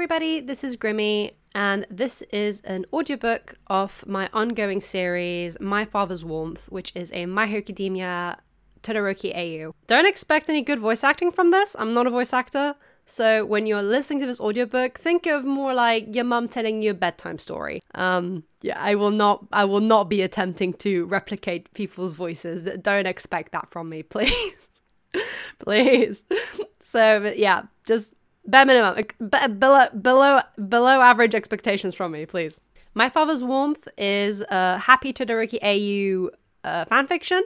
everybody, this is Grimmy, and this is an audiobook of my ongoing series, My Father's Warmth, which is a My Hero Academia Todoroki AU. Don't expect any good voice acting from this, I'm not a voice actor, so when you're listening to this audiobook, think of more like your mum telling you a bedtime story. I will not be attempting to replicate people's voices. Don't expect that from me, please. Please. So, but yeah, just bare minimum, below average expectations from me, please. My Father's Warmth is a happy Todoroki AU fanfiction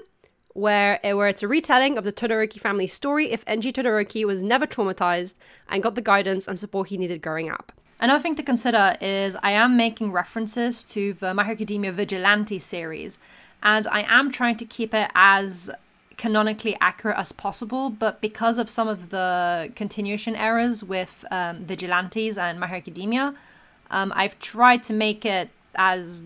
where it's a retelling of the Todoroki family story if NG Todoroki was never traumatized and got the guidance and support he needed growing up. Another thing to consider is I am making references to the My Hero Academia Vigilante series, and I am trying to keep it as canonically accurate as possible, but because of some of the continuation errors with Vigilantes and My Hero Academia, I've tried to make it as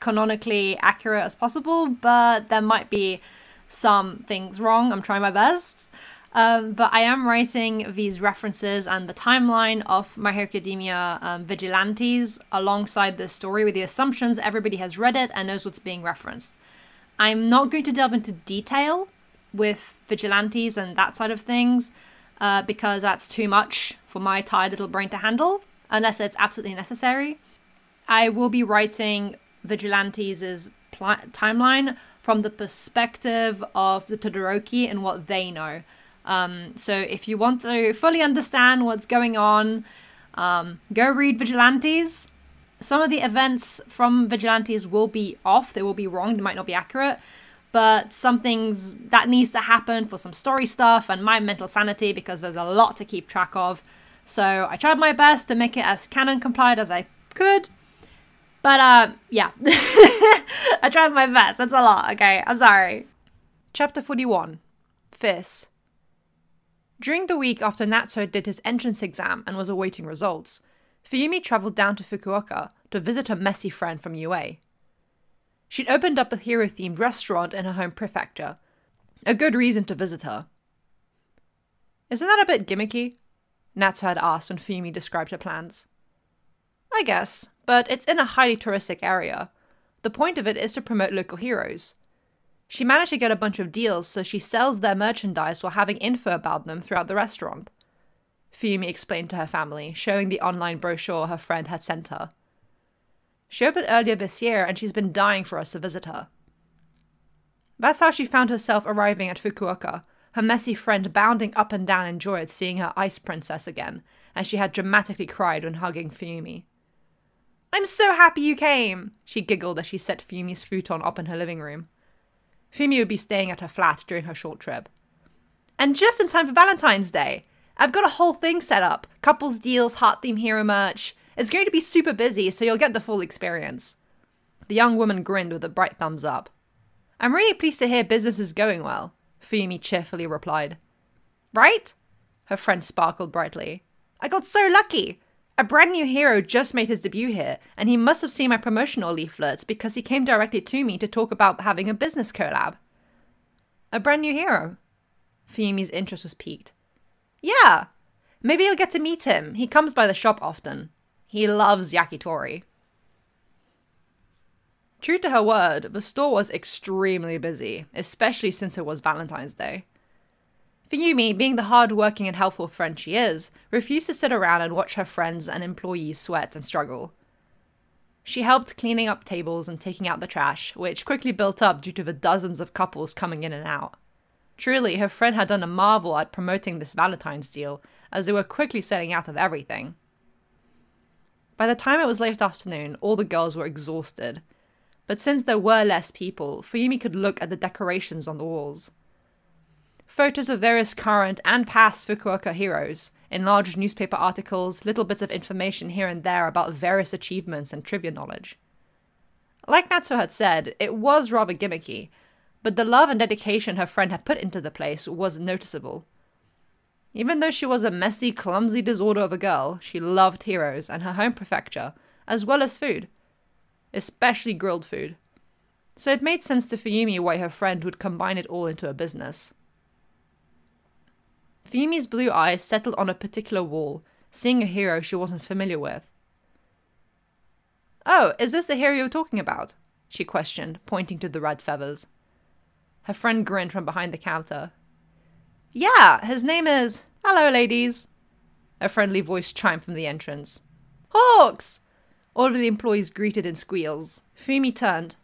canonically accurate as possible, but there might be some things wrong. I'm trying my best. But I am writing these references and the timeline of My Hero Academia Vigilantes alongside this story with the assumptions everybody has read it and knows what's being referenced. I'm not going to delve into detail with Vigilantes and that side of things because that's too much for my tired little brain to handle, unless it's absolutely necessary. I will be writing Vigilantes' timeline from the perspective of the Todoroki and what they know. So if you want to fully understand what's going on, go read Vigilantes. Some of the events from Vigilantes will be off, they will be wrong, they might not be accurate, but some things that needs to happen for some story stuff and my mental sanity because there's a lot to keep track of. So I tried my best to make it as canon compliant as I could, but yeah, I tried my best, that's a lot, okay, I'm sorry. Chapter 41, Fierce. During the week after Natsuo did his entrance exam and was awaiting results, Fuyumi travelled down to Fukuoka to visit her messy friend from UA. She'd opened up a hero-themed restaurant in her home prefecture. A good reason to visit her. Isn't that a bit gimmicky? Natsuo had asked when Fuyumi described her plans. I guess, but it's in a highly touristic area. The point of it is to promote local heroes. She managed to get a bunch of deals so she sells their merchandise while having info about them throughout the restaurant. Fuyumi explained to her family, showing the online brochure her friend had sent her. She opened earlier this year and she's been dying for us to visit her. That's how she found herself arriving at Fukuoka, her messy friend bounding up and down in joy at seeing her ice princess again, and she had dramatically cried when hugging Fuyumi. I'm so happy you came, she giggled as she set Fuyumi's futon up in her living room. Fuyumi would be staying at her flat during her short trip. And just in time for Valentine's Day! I've got a whole thing set up. Couples deals, heart-themed hero merch. It's going to be super busy, so you'll get the full experience. The young woman grinned with a bright thumbs up. I'm really pleased to hear business is going well, Fuyumi cheerfully replied. Right? Her friend sparkled brightly. I got so lucky. A brand new hero just made his debut here, and he must have seen my promotional leaflets because he came directly to me to talk about having a business collab. A brand new hero? Fuyumi's interest was piqued. Yeah, maybe you'll get to meet him. He comes by the shop often. He loves yakitori. True to her word, the store was extremely busy, especially since it was Valentine's Day. Fuyumi, being the hard-working and helpful friend she is, refused to sit around and watch her friends and employees sweat and struggle. She helped cleaning up tables and taking out the trash, which quickly built up due to the dozens of couples coming in and out. Truly, her friend had done a marvel at promoting this Valentine's deal, as they were quickly selling out of everything. By the time it was late afternoon, all the girls were exhausted. But since there were less people, Fuyumi could look at the decorations on the walls. Photos of various current and past Fukuoka heroes, enlarged newspaper articles, little bits of information here and there about various achievements and trivia knowledge. Like Natsuo had said, it was rather gimmicky, but the love and dedication her friend had put into the place was noticeable. Even though she was a messy, clumsy disorder of a girl, she loved heroes and her home prefecture, as well as food. Especially grilled food. So it made sense to Fuyumi why her friend would combine it all into a business. Fuyumi's blue eyes settled on a particular wall, seeing a hero she wasn't familiar with. "Oh, is this the hero you're talking about?" she questioned, pointing to the red feathers. Her friend grinned from behind the counter. "Yeah, his name is... Hello, ladies." A friendly voice chimed from the entrance. "Hawks!" All of the employees greeted in squeals. Fumi turned,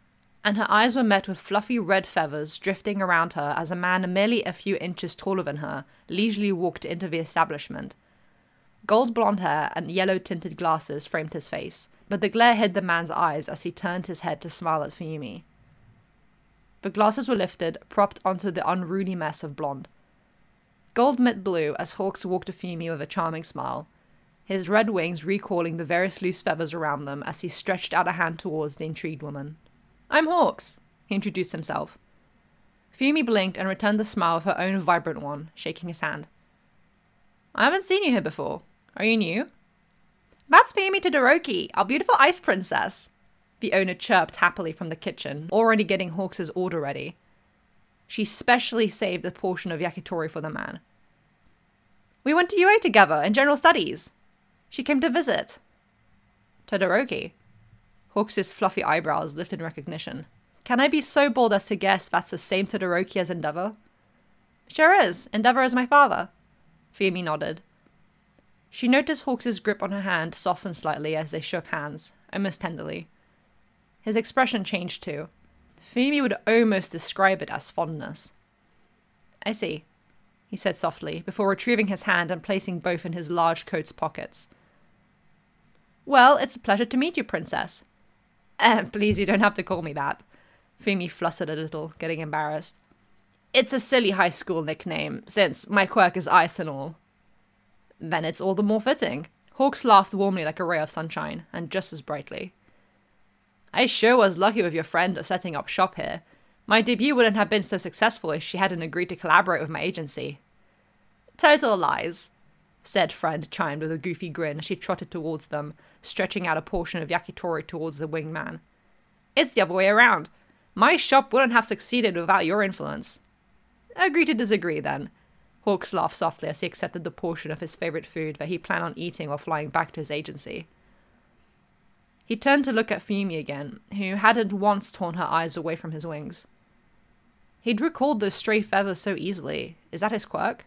and her eyes were met with fluffy red feathers drifting around her as a man merely a few inches taller than her leisurely walked into the establishment. Gold blonde hair and yellow-tinted glasses framed his face, but the glare hid the man's eyes as he turned his head to smile at Fumi. The glasses were lifted, propped onto the unruly mess of blonde. Gold met blue as Hawks walked to Fumi with a charming smile, his red wings recalling the various loose feathers around them as he stretched out a hand towards the intrigued woman. "I'm Hawks," he introduced himself. Fumi blinked and returned the smile with her own vibrant one, shaking his hand. "I haven't seen you here before. Are you new?" "That's Fumi Todoroki, our beautiful ice princess," the owner chirped happily from the kitchen, already getting Hawks' order ready. She specially saved a portion of yakitori for the man. "We went to UA together in general studies. She came to visit." "Todoroki?" Hawks' fluffy eyebrows lifted in recognition. "Can I be so bold as to guess that's the same Todoroki as Endeavor?" "Sure is. Endeavor is my father." Fumi nodded. She noticed Hawks' grip on her hand soften slightly as they shook hands, almost tenderly. His expression changed too. Fumi would almost describe it as fondness. "I see," he said softly, before retrieving his hand and placing both in his large coat's pockets. "Well, it's a pleasure to meet you, princess." Please, you don't have to call me that." Fumi flustered a little, getting embarrassed. "It's a silly high school nickname, since my quirk is ice and all." "Then it's all the more fitting." Hawks laughed warmly like a ray of sunshine, and just as brightly. "I sure was lucky with your friend setting up shop here. My debut wouldn't have been so successful if she hadn't agreed to collaborate with my agency." "Total lies," said friend chimed with a goofy grin as she trotted towards them, stretching out a portion of yakitori towards the winged man. "It's the other way around. My shop wouldn't have succeeded without your influence." "Agree to disagree, then." Hawks laughed softly as he accepted the portion of his favorite food that he planned on eating while flying back to his agency. He turned to look at Fumi again, who hadn't once torn her eyes away from his wings. He'd recalled those stray feathers so easily. Is that his quirk?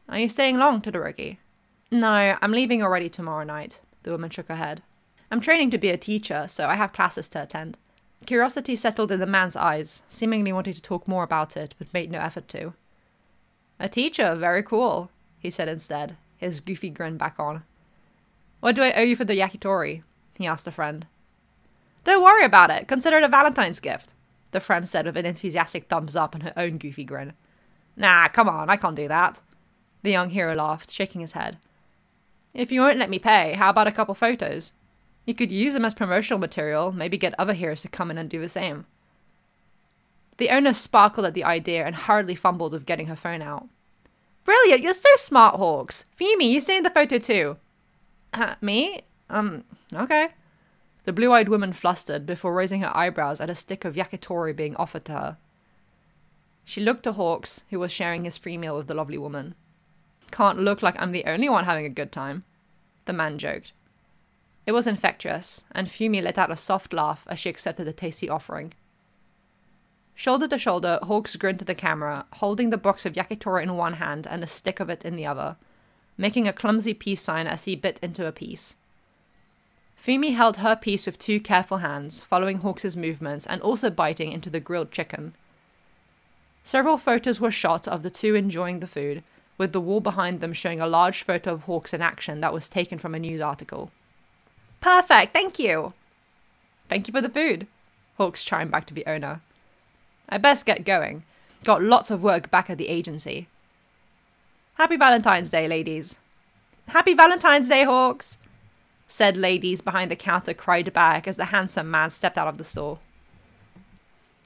"Are you staying long, Todoroki?" "No, I'm leaving already tomorrow night," the woman shook her head. "I'm training to be a teacher, so I have classes to attend." Curiosity settled in the man's eyes, seemingly wanting to talk more about it, but made no effort to. "A teacher, very cool," he said instead, his goofy grin back on. "What do I owe you for the yakitori?" he asked a friend. "Don't worry about it. Consider it a Valentine's gift," the friend said with an enthusiastic thumbs up and her own goofy grin. "Nah, come on, I can't do that." The young hero laughed, shaking his head. "If you won't let me pay, how about a couple photos? You could use them as promotional material, maybe get other heroes to come in and do the same." The owner sparkled at the idea and hurriedly fumbled with getting her phone out. "Brilliant, you're so smart, Hawks. Fumi, you stay in the photo too." Me? Okay." The blue-eyed woman flustered before raising her eyebrows at a stick of yakitori being offered to her. She looked to Hawks, who was sharing his free meal with the lovely woman. "Can't look like I'm the only one having a good time," the man joked. It was infectious, and Fumi let out a soft laugh as she accepted the tasty offering. Shoulder to shoulder, Hawks grinned to the camera, holding the box of yakitori in one hand and a stick of it in the other, making a clumsy peace sign as he bit into a piece. Fumi held her piece with two careful hands, following Hawks' movements and also biting into the grilled chicken. Several photos were shot of the two enjoying the food, with the wall behind them showing a large photo of Hawks in action that was taken from a news article. "Perfect, thank you!" "Thank you for the food," Hawks chimed back to the owner. "I best get going. Got lots of work back at the agency." "Happy Valentine's Day, ladies." "Happy Valentine's Day, Hawks," said ladies behind the counter cried back as the handsome man stepped out of the store.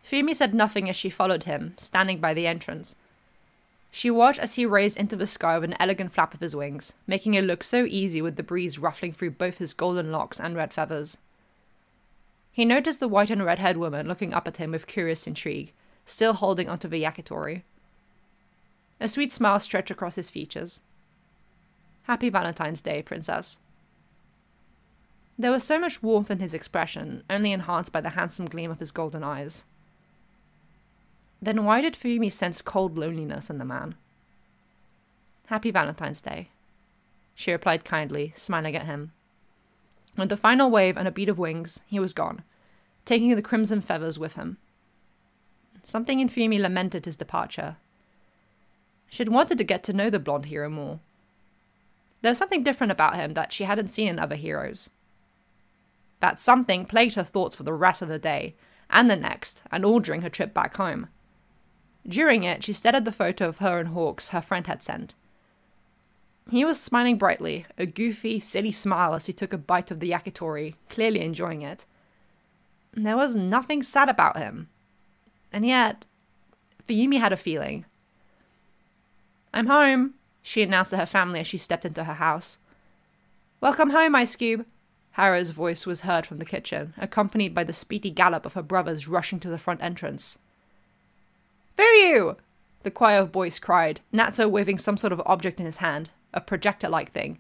Fumi said nothing as she followed him, standing by the entrance. She watched as he raised into the sky with an elegant flap of his wings, making it look so easy with the breeze ruffling through both his golden locks and red feathers. He noticed the white and red-haired woman looking up at him with curious intrigue, still holding onto the yakitori. A sweet smile stretched across his features. Happy Valentine's Day, princess. There was so much warmth in his expression, only enhanced by the handsome gleam of his golden eyes. Then why did Fuyumi sense cold loneliness in the man? Happy Valentine's Day, she replied kindly, smiling at him. With a final wave and a beat of wings, he was gone, taking the crimson feathers with him. Something in Fuyumi lamented his departure. She had wanted to get to know the blonde hero more. There was something different about him that she hadn't seen in other heroes. That something plagued her thoughts for the rest of the day, and the next, and all during her trip back home. During it, she stared at the photo of her and Hawks her friend had sent. He was smiling brightly, a goofy, silly smile as he took a bite of the yakitori, clearly enjoying it. There was nothing sad about him. And yet, Fuyumi had a feeling. "I'm home," she announced to her family as she stepped into her house. "Welcome home, Ice Cube." Hara's voice was heard from the kitchen, accompanied by the speedy gallop of her brothers rushing to the front entrance. "Fuyu!" the choir of boys cried, Natsu waving some sort of object in his hand, a projector-like thing.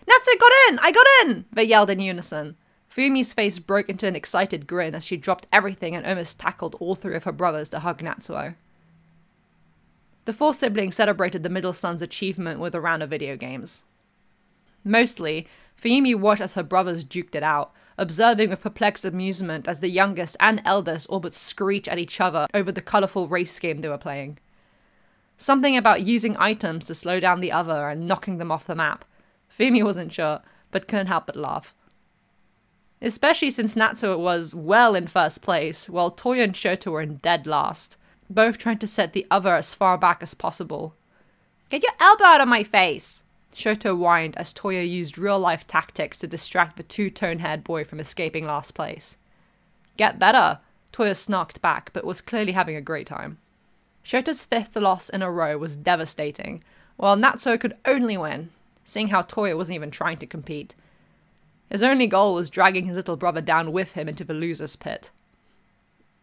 "Natsu got in! I got in!" they yelled in unison. Fuyumi's face broke into an excited grin as she dropped everything and almost tackled all three of her brothers to hug Natsuo. The four siblings celebrated the middle son's achievement with a round of video games. Mostly, Fuyumi watched as her brothers duked it out, observing with perplexed amusement as the youngest and eldest all but screech at each other over the colourful race game they were playing. Something about using items to slow down the other and knocking them off the map. Fuyumi wasn't sure, but couldn't help but laugh. Especially since Natsuo was well in first place, while Toya and Shoto were in dead last, both trying to set the other as far back as possible. "Get your elbow out of my face!" Shoto whined as Toya used real-life tactics to distract the two-tone-haired boy from escaping last place. "Get better," Toya snarked back, but was clearly having a great time. Shoto's fifth loss in a row was devastating, while Natsuo could only win, seeing how Toya wasn't even trying to compete. His only goal was dragging his little brother down with him into the loser's pit.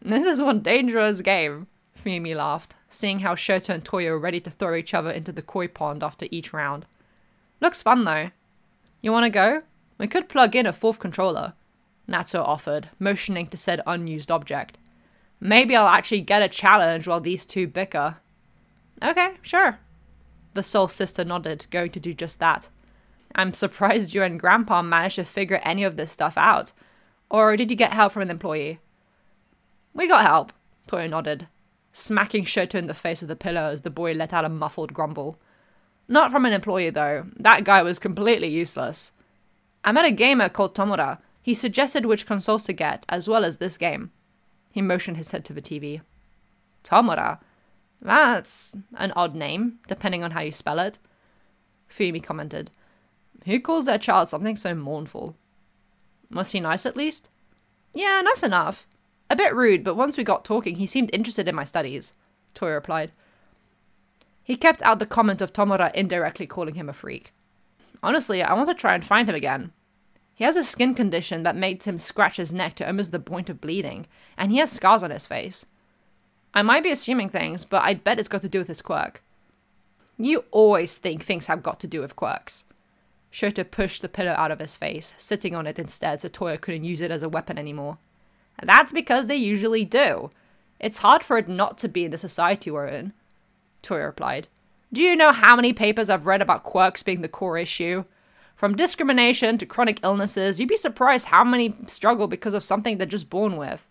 "This is one dangerous game," Fuyumi laughed, seeing how Shoto and Toya were ready to throw each other into the koi pond after each round. "Looks fun though. You wanna go? We could plug in a fourth controller," Natsuo offered, motioning to said unused object. "Maybe I'll actually get a challenge while these two bicker." "Okay, sure." The soul sister nodded, going to do just that. "I'm surprised you and Grandpa managed to figure any of this stuff out. Or did you get help from an employee?" "We got help," Toya nodded, smacking Shoto in the face with the pillow as the boy let out a muffled grumble. "Not from an employee, though. That guy was completely useless. I met a gamer called Tomura. He suggested which consoles to get, as well as this game." He motioned his head to the TV. "Tomura? That's an odd name, depending on how you spell it," Fuyumi commented. "Who calls their child something so mournful?" "Was he nice at least?" "Yeah, nice enough. A bit rude, but once we got talking, he seemed interested in my studies," Toya replied. He kept out the comment of Tomura indirectly calling him a freak. "Honestly, I want to try and find him again. He has a skin condition that makes him scratch his neck to almost the point of bleeding, and he has scars on his face. I might be assuming things, but I'd bet it's got to do with his quirk." "You always think things have got to do with quirks." Shoto pushed the pillow out of his face, sitting on it instead so Toya couldn't use it as a weapon anymore. "That's because they usually do. It's hard for it not to be in the society we're in," Toya replied. "Do you know how many papers I've read about quirks being the core issue? From discrimination to chronic illnesses, you'd be surprised how many struggle because of something they're just born with."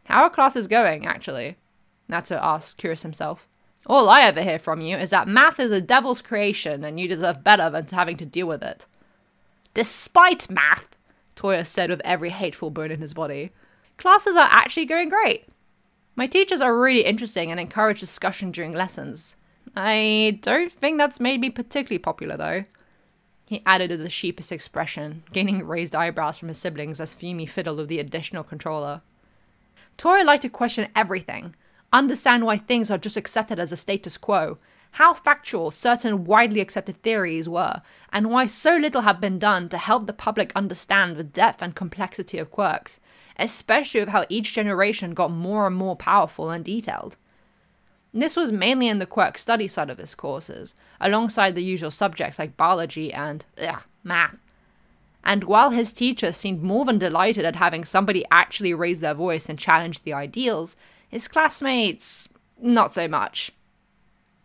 "How are classes going, actually?" Natsuo asked, curious himself. "All I ever hear from you is that math is a devil's creation and you deserve better than having to deal with it." "Despite math," Toya said with every hateful bone in his body, "classes are actually going great. My teachers are really interesting and encourage discussion during lessons. I don't think that's made me particularly popular, though," he added with a sheepish expression, gaining raised eyebrows from his siblings as Fuyumi fiddled with the additional controller. Toya liked to question everything, understand why things are just accepted as a status quo, how factual certain widely accepted theories were, and why so little had been done to help the public understand the depth and complexity of quirks, especially with how each generation got more and more powerful and detailed. This was mainly in the quirk study side of his courses, alongside the usual subjects like biology and math. And while his teacher seemed more than delighted at having somebody actually raise their voice and challenge the ideals, his classmates, not so much.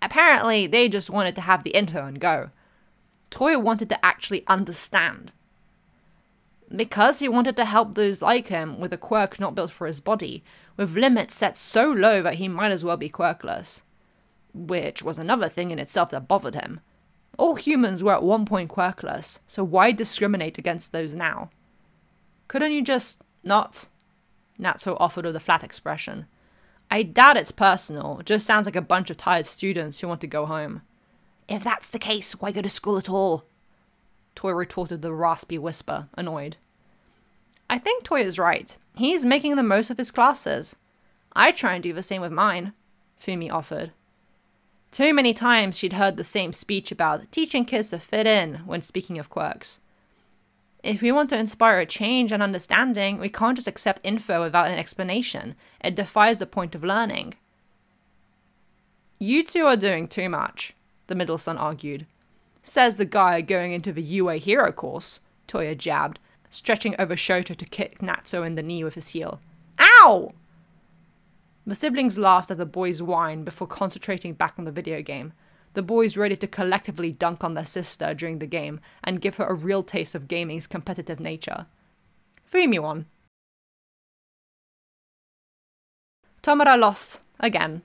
Apparently, they just wanted to have the info and go. Toya wanted to actually understand. Because he wanted to help those like him with a quirk not built for his body, with limits set so low that he might as well be quirkless. Which was another thing in itself that bothered him. All humans were at one point quirkless, so why discriminate against those now? Couldn't you just not? Natsuo offered with a flat expression. I doubt it's personal, it just sounds like a bunch of tired students who want to go home. If that's the case, why go to school at all? Toya retorted with a raspy whisper, annoyed. I think Toya's right. He's making the most of his classes. I try and do the same with mine, Fumi offered. Too many times she'd heard the same speech about teaching kids to fit in when speaking of quirks. If we want to inspire a change and understanding, we can't just accept info without an explanation. It defies the point of learning. You two are doing too much, the middle son argued. Says the guy going into the UA hero course, Toya jabbed, stretching over Shoto to kick Natsuo in the knee with his heel. Ow! The siblings laughed at the boy's whine before concentrating back on the video game, the boys ready to collectively dunk on their sister during the game and give her a real taste of gaming's competitive nature. Fumi won. Tomura lost, again.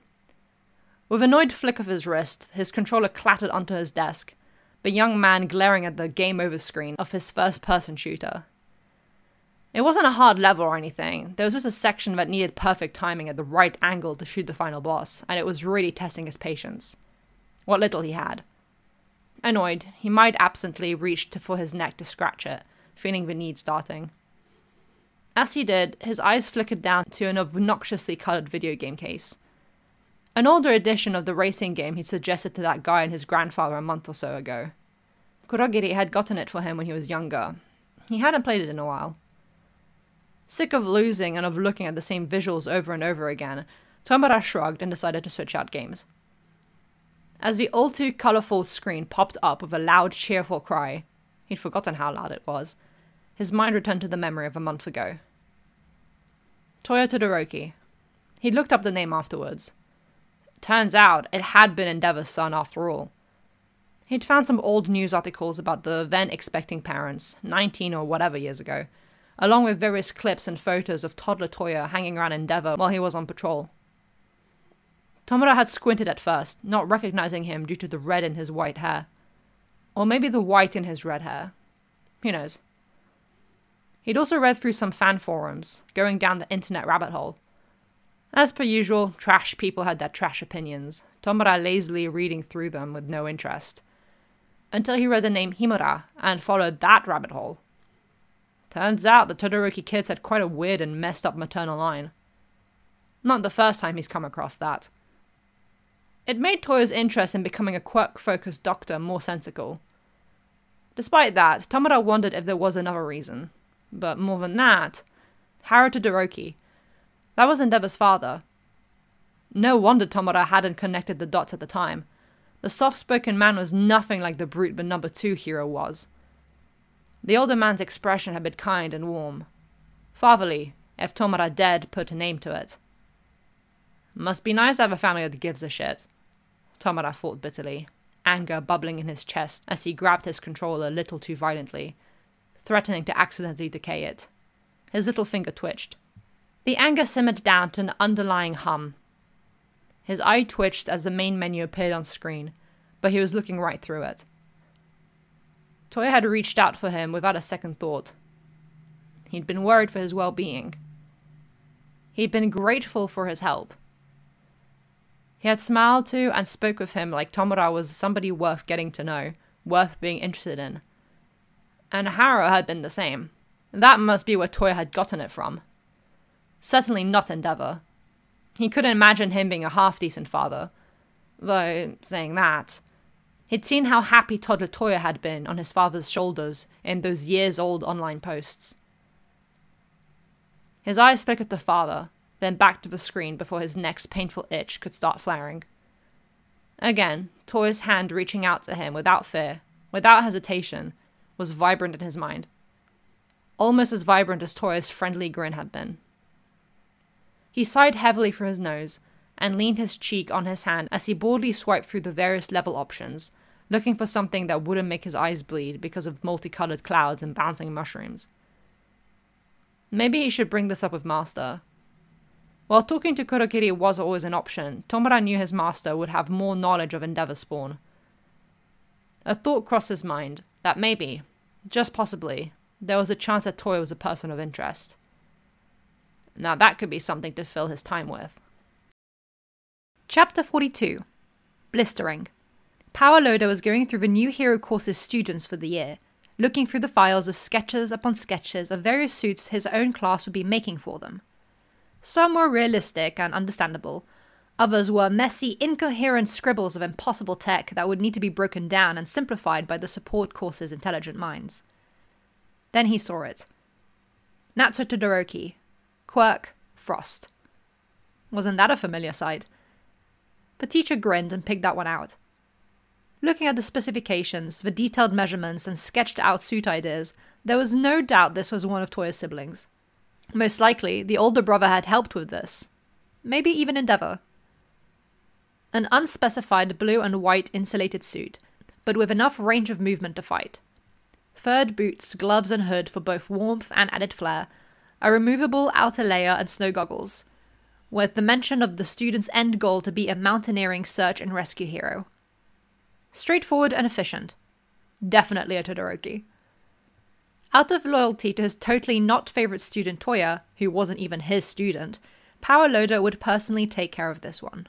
With an annoyed flick of his wrist, his controller clattered onto his desk, the young man glaring at the game over screen of his first-person shooter. It wasn't a hard level or anything, there was just a section that needed perfect timing at the right angle to shoot the final boss, and it was really testing his patience. What little he had. Annoyed, he might absently reach for his neck to scratch it, feeling the need starting. As he did, his eyes flickered down to an obnoxiously coloured video game case. An older edition of the racing game he'd suggested to that guy and his grandfather a month or so ago. Kurogiri had gotten it for him when he was younger. He hadn't played it in a while. Sick of losing and of looking at the same visuals over and over again, Tomura shrugged and decided to switch out games. As the all too colourful screen popped up with a loud, cheerful cry, he'd forgotten how loud it was, his mind returned to the memory of a month ago. Toya Todoroki. He looked up the name afterwards. Turns out it had been Endeavor's son after all. He'd found some old news articles about the then expecting parents, 19 or whatever years ago, along with various clips and photos of toddler Toya hanging around Endeavor while he was on patrol. Tomura had squinted at first, not recognizing him due to the red in his white hair. Or maybe the white in his red hair. Who knows? He'd also read through some fan forums, going down the internet rabbit hole. As per usual, trash people had their trash opinions, Tomura lazily reading through them with no interest. Until he read the name Himura, and followed that rabbit hole. Turns out the Todoroki kids had quite a weird and messed up maternal line. Not the first time he's come across that. It made Toya's interest in becoming a quirk-focused doctor more sensical. Despite that, Tomura wondered if there was another reason. But more than that, Haru Todoroki. That was Endeavor's father. No wonder Tomura hadn't connected the dots at the time. The soft-spoken man was nothing like the brute the number 2 hero was. The older man's expression had been kind and warm. Fatherly, if Tomura dared put a name to it. Must be nice to have a family that gives a shit, Tomura thought bitterly, anger bubbling in his chest as he grabbed his controller a little too violently, threatening to accidentally decay it. His little finger twitched. The anger simmered down to an underlying hum. His eye twitched as the main menu appeared on screen, but he was looking right through it. Toya had reached out for him without a second thought. He'd been worried for his well-being. He'd been grateful for his help. He had smiled to and spoke with him like Tomura was somebody worth getting to know, worth being interested in. And Haru had been the same. That must be where Toya had gotten it from. Certainly not Endeavor. He couldn't imagine him being a half-decent father. Though, saying that, he'd seen how happy toddler Toya had been on his father's shoulders in those years-old online posts. His eyes flickered to father, then back to the screen before his next painful itch could start flaring. Again, Toya's hand reaching out to him without fear, without hesitation, was vibrant in his mind. Almost as vibrant as Toya's friendly grin had been. He sighed heavily through his nose, and leaned his cheek on his hand as he boldly swiped through the various level options, looking for something that wouldn't make his eyes bleed because of multicolored clouds and bouncing mushrooms. Maybe he should bring this up with Master. While talking to Kurokiri was always an option, Tomura knew his master would have more knowledge of Endeavor Spawn. A thought crossed his mind that maybe, just possibly, there was a chance that Toya was a person of interest. Now that could be something to fill his time with. Chapter 42. Blistering. Power Loader was going through the new hero course's students for the year, looking through the files of sketches upon sketches of various suits his own class would be making for them. Some were realistic and understandable, others were messy, incoherent scribbles of impossible tech that would need to be broken down and simplified by the support course's intelligent minds. Then he saw it. Natsu Todoroki. Quirk. Frost. Wasn't that a familiar sight? The teacher grinned and picked that one out. Looking at the specifications, the detailed measurements, and sketched out suit ideas, there was no doubt this was one of Toya's siblings. Most likely, the older brother had helped with this. Maybe even Endeavor. An unspecified blue and white insulated suit, but with enough range of movement to fight. Furred boots, gloves and hood for both warmth and added flair, a removable outer layer and snow goggles, with the mention of the student's end goal to be a mountaineering search and rescue hero. Straightforward and efficient. Definitely a Todoroki. Out of loyalty to his totally not favourite student Toya, who wasn't even his student, Power Loader would personally take care of this one.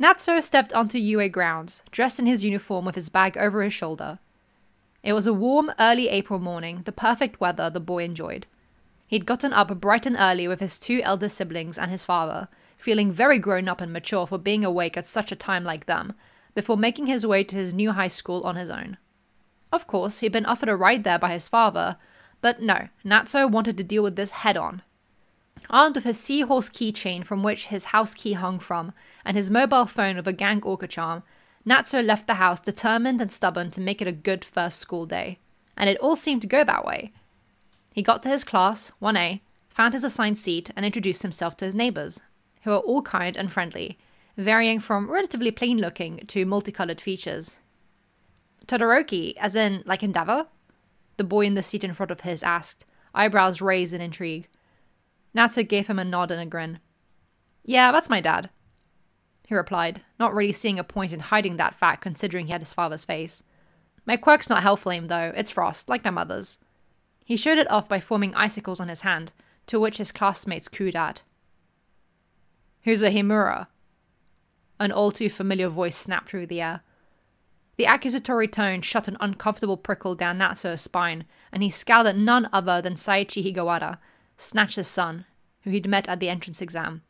Natsuo stepped onto UA grounds, dressed in his uniform with his bag over his shoulder. It was a warm, early April morning, the perfect weather the boy enjoyed. He'd gotten up bright and early with his two elder siblings and his father, feeling very grown up and mature for being awake at such a time like them, before making his way to his new high school on his own. Of course, he'd been offered a ride there by his father, but no, Natsuo wanted to deal with this head-on. Armed with his seahorse keychain from which his house key hung from, and his mobile phone with a gang orca charm, Natsuo left the house determined and stubborn to make it a good first school day. And it all seemed to go that way. He got to his class, 1A, found his assigned seat, and introduced himself to his neighbours, who were all kind and friendly, varying from relatively plain-looking to multicolored features. Todoroki, as in, like Endeavor? The boy in the seat in front of his asked, eyebrows raised in intrigue. Natsuo gave him a nod and a grin. Yeah, that's my dad, he replied, not really seeing a point in hiding that fact considering he had his father's face. My quirk's not Hellflame though, it's Frost, like my mother's. He showed it off by forming icicles on his hand, to which his classmates cooed at. Who's a Himura? An all too familiar voice snapped through the air. The accusatory tone shot an uncomfortable prickle down Natsuo's spine, and he scowled at none other than Saichi Higawara, Snatch's son, who he'd met at the entrance exam.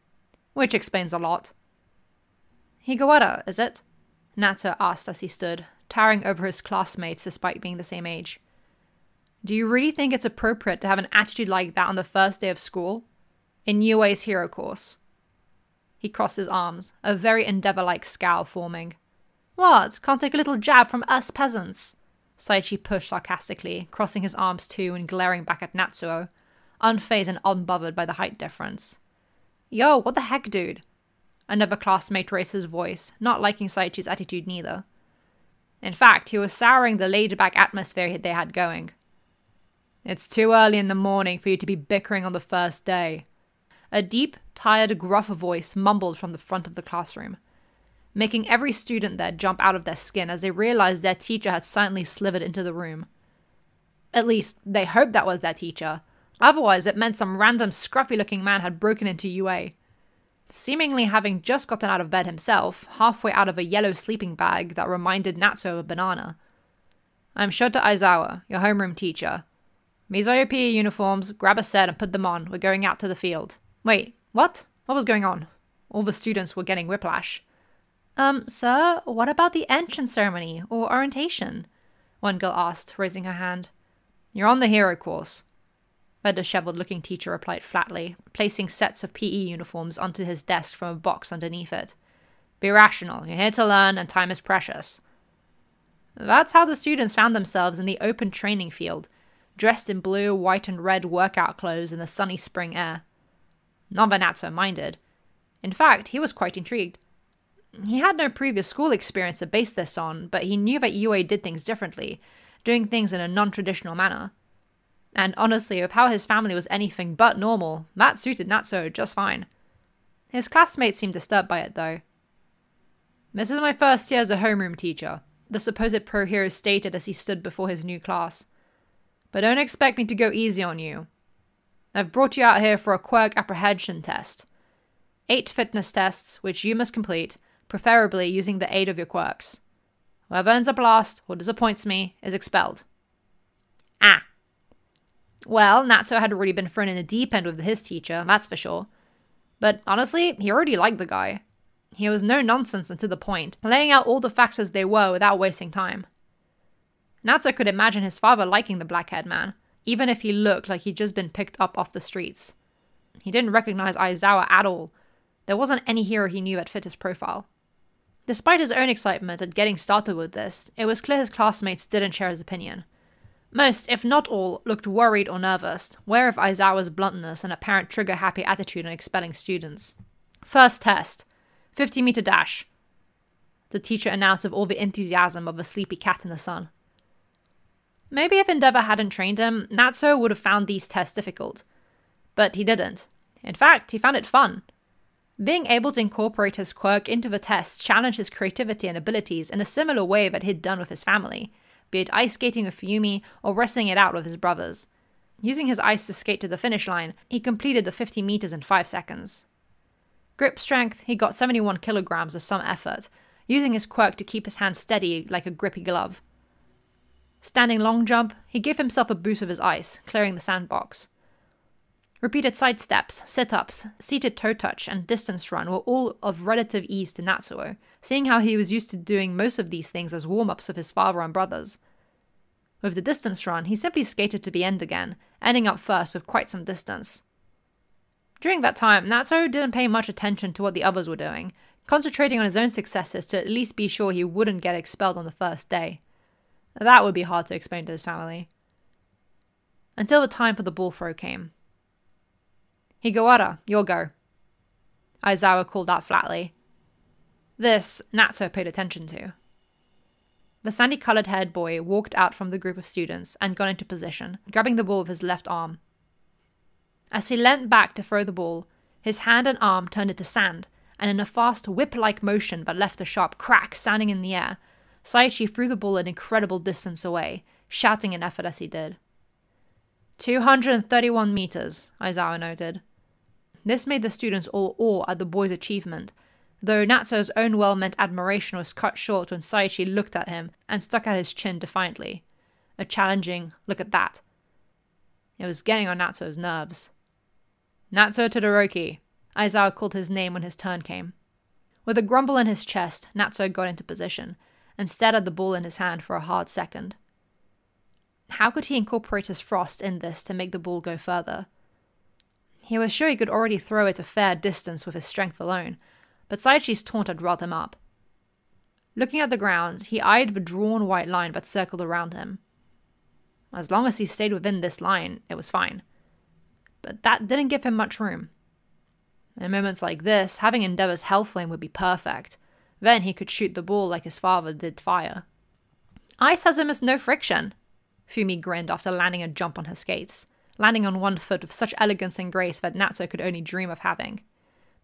Which explains a lot. Higawara, is it? Natsuo asked as he stood, towering over his classmates despite being the same age. Do you really think it's appropriate to have an attitude like that on the first day of school? In UA's hero course. He crossed his arms, a very Endeavor-like scowl forming. What? Can't take a little jab from us peasants? Saichi pushed sarcastically, crossing his arms too and glaring back at Natsuo, unfazed and unbothered by the height difference. Yo, what the heck, dude? Another classmate raised his voice, not liking Saichi's attitude neither. In fact, he was souring the laid-back atmosphere they had going. It's too early in the morning for you to be bickering on the first day. A deep, tired, gruff voice mumbled from the front of the classroom, making every student there jump out of their skin as they realized their teacher had silently slithered into the room. At least, they hoped that was their teacher. Otherwise, it meant some random scruffy-looking man had broken into UA. Seemingly having just gotten out of bed himself, halfway out of a yellow sleeping bag that reminded Natsuo of a banana. I'm Shota Aizawa, your homeroom teacher. These are your PE uniforms, grab a set and put them on, we're going out to the field. Wait, what? What was going on? All the students were getting whiplash. Sir, what about the entrance ceremony, or orientation? One girl asked, raising her hand. You're on the hero course. the disheveled-looking teacher replied flatly, placing sets of PE uniforms onto his desk from a box underneath it. Be rational. You're here to learn, and time is precious. That's how the students found themselves in the open training field, dressed in blue, white, and red workout clothes in the sunny spring air. Not that Natsuo minded. In fact, he was quite intrigued. He had no previous school experience to base this on, but he knew that UA did things differently, doing things in a non-traditional manner. And honestly, with how his family was anything but normal, that suited Natsuo just fine. His classmates seemed disturbed by it, though. This is my first year as a homeroom teacher, the supposed pro-hero stated as he stood before his new class. But don't expect me to go easy on you. I've brought you out here for a quirk apprehension test. 8 fitness tests, which you must complete, preferably using the aid of your quirks. Whoever earns up last, or disappoints me, is expelled. Ah. Well, Natsuo had already been thrown in the deep end with his teacher, that's for sure. But honestly, he already liked the guy. He was no nonsense and to the point, laying out all the facts as they were without wasting time. Natsuo could imagine his father liking the black-haired man, even if he looked like he'd just been picked up off the streets. He didn't recognize Aizawa at all. There wasn't any hero he knew that fit his profile. Despite his own excitement at getting started with this, it was clear his classmates didn't share his opinion. Most, if not all, looked worried or nervous, aware of Aizawa's bluntness and apparent trigger-happy attitude in expelling students. First test. 50-meter dash. The teacher announced with all the enthusiasm of a sleepy cat in the sun. Maybe if Endeavor hadn't trained him, Natsuo would have found these tests difficult. But he didn't. In fact, he found it fun. Being able to incorporate his quirk into the tests challenged his creativity and abilities in a similar way that he'd done with his family, be it ice skating with Yumi or wrestling it out with his brothers. Using his ice to skate to the finish line, he completed the 50 meters in 5 seconds. Grip strength, he got 71 kilograms with some effort, using his quirk to keep his hand steady like a grippy glove. Standing long jump, he gave himself a boost with his ice, clearing the sandbox. Repeated side steps, sit-ups, seated toe touch, and distance run were all of relative ease to Natsuo, seeing how he was used to doing most of these things as warm-ups with his father and brothers. With the distance run, he simply skated to the end again, ending up first with quite some distance. During that time, Natsuo didn't pay much attention to what the others were doing, concentrating on his own successes to at least be sure he wouldn't get expelled on the first day. That would be hard to explain to his family. Until the time for the ball throw came. Higawara, your go. Aizawa called out flatly. This, Natsuo paid attention to. The sandy-coloured haired boy walked out from the group of students and got into position, grabbing the ball with his left arm. As he leant back to throw the ball, his hand and arm turned into sand, and in a fast whip-like motion that left a sharp crack sounding in the air, Saichi threw the ball an incredible distance away, shouting in effort as he did. 231 meters, Aizawa noted. This made the students all awe at the boy's achievement, though Natsuo's own well-meant admiration was cut short when Saichi looked at him and stuck out his chin defiantly. A challenging, look at that. It was getting on Natsuo's nerves. Natsuo Todoroki, Aizawa called his name when his turn came. With a grumble in his chest, Natsuo got into position, and stared at the ball in his hand for a hard second. How could he incorporate his frost in this to make the ball go further? He was sure he could already throw it a fair distance with his strength alone, but Saichi's taunt had riled him up. Looking at the ground, he eyed the drawn white line that circled around him. As long as he stayed within this line, it was fine. But that didn't give him much room. In moments like this, having Endeavor's Hell Flame would be perfect. Then he could shoot the ball like his father did fire. Ice has almost no friction. Fumi grinned after landing a jump on her skates, landing on one foot with such elegance and grace that Natsuo could only dream of having.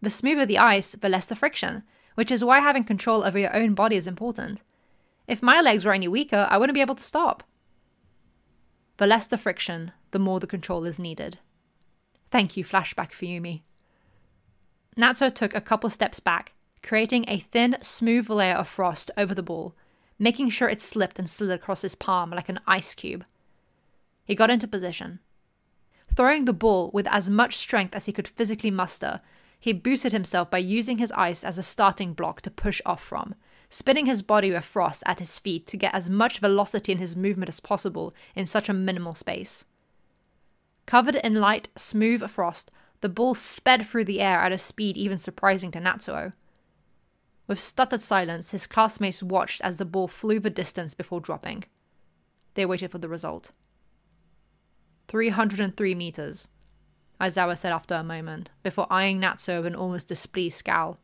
The smoother the ice, the less the friction, which is why having control over your own body is important. If my legs were any weaker, I wouldn't be able to stop. The less the friction, the more the control is needed. Thank you, flashback Fumi. Natsuo took a couple steps back, creating a thin, smooth layer of frost over the ball, making sure it slipped and slid across his palm like an ice cube. He got into position. Throwing the ball with as much strength as he could physically muster, he boosted himself by using his ice as a starting block to push off from, spinning his body with frost at his feet to get as much velocity in his movement as possible in such a minimal space. Covered in light, smooth frost, the ball sped through the air at a speed even surprising to Natsuo. With stuttered silence, his classmates watched as the ball flew the distance before dropping. They waited for the result. 303 meters, Aizawa said after a moment, before eyeing Natsuo with an almost displeased scowl.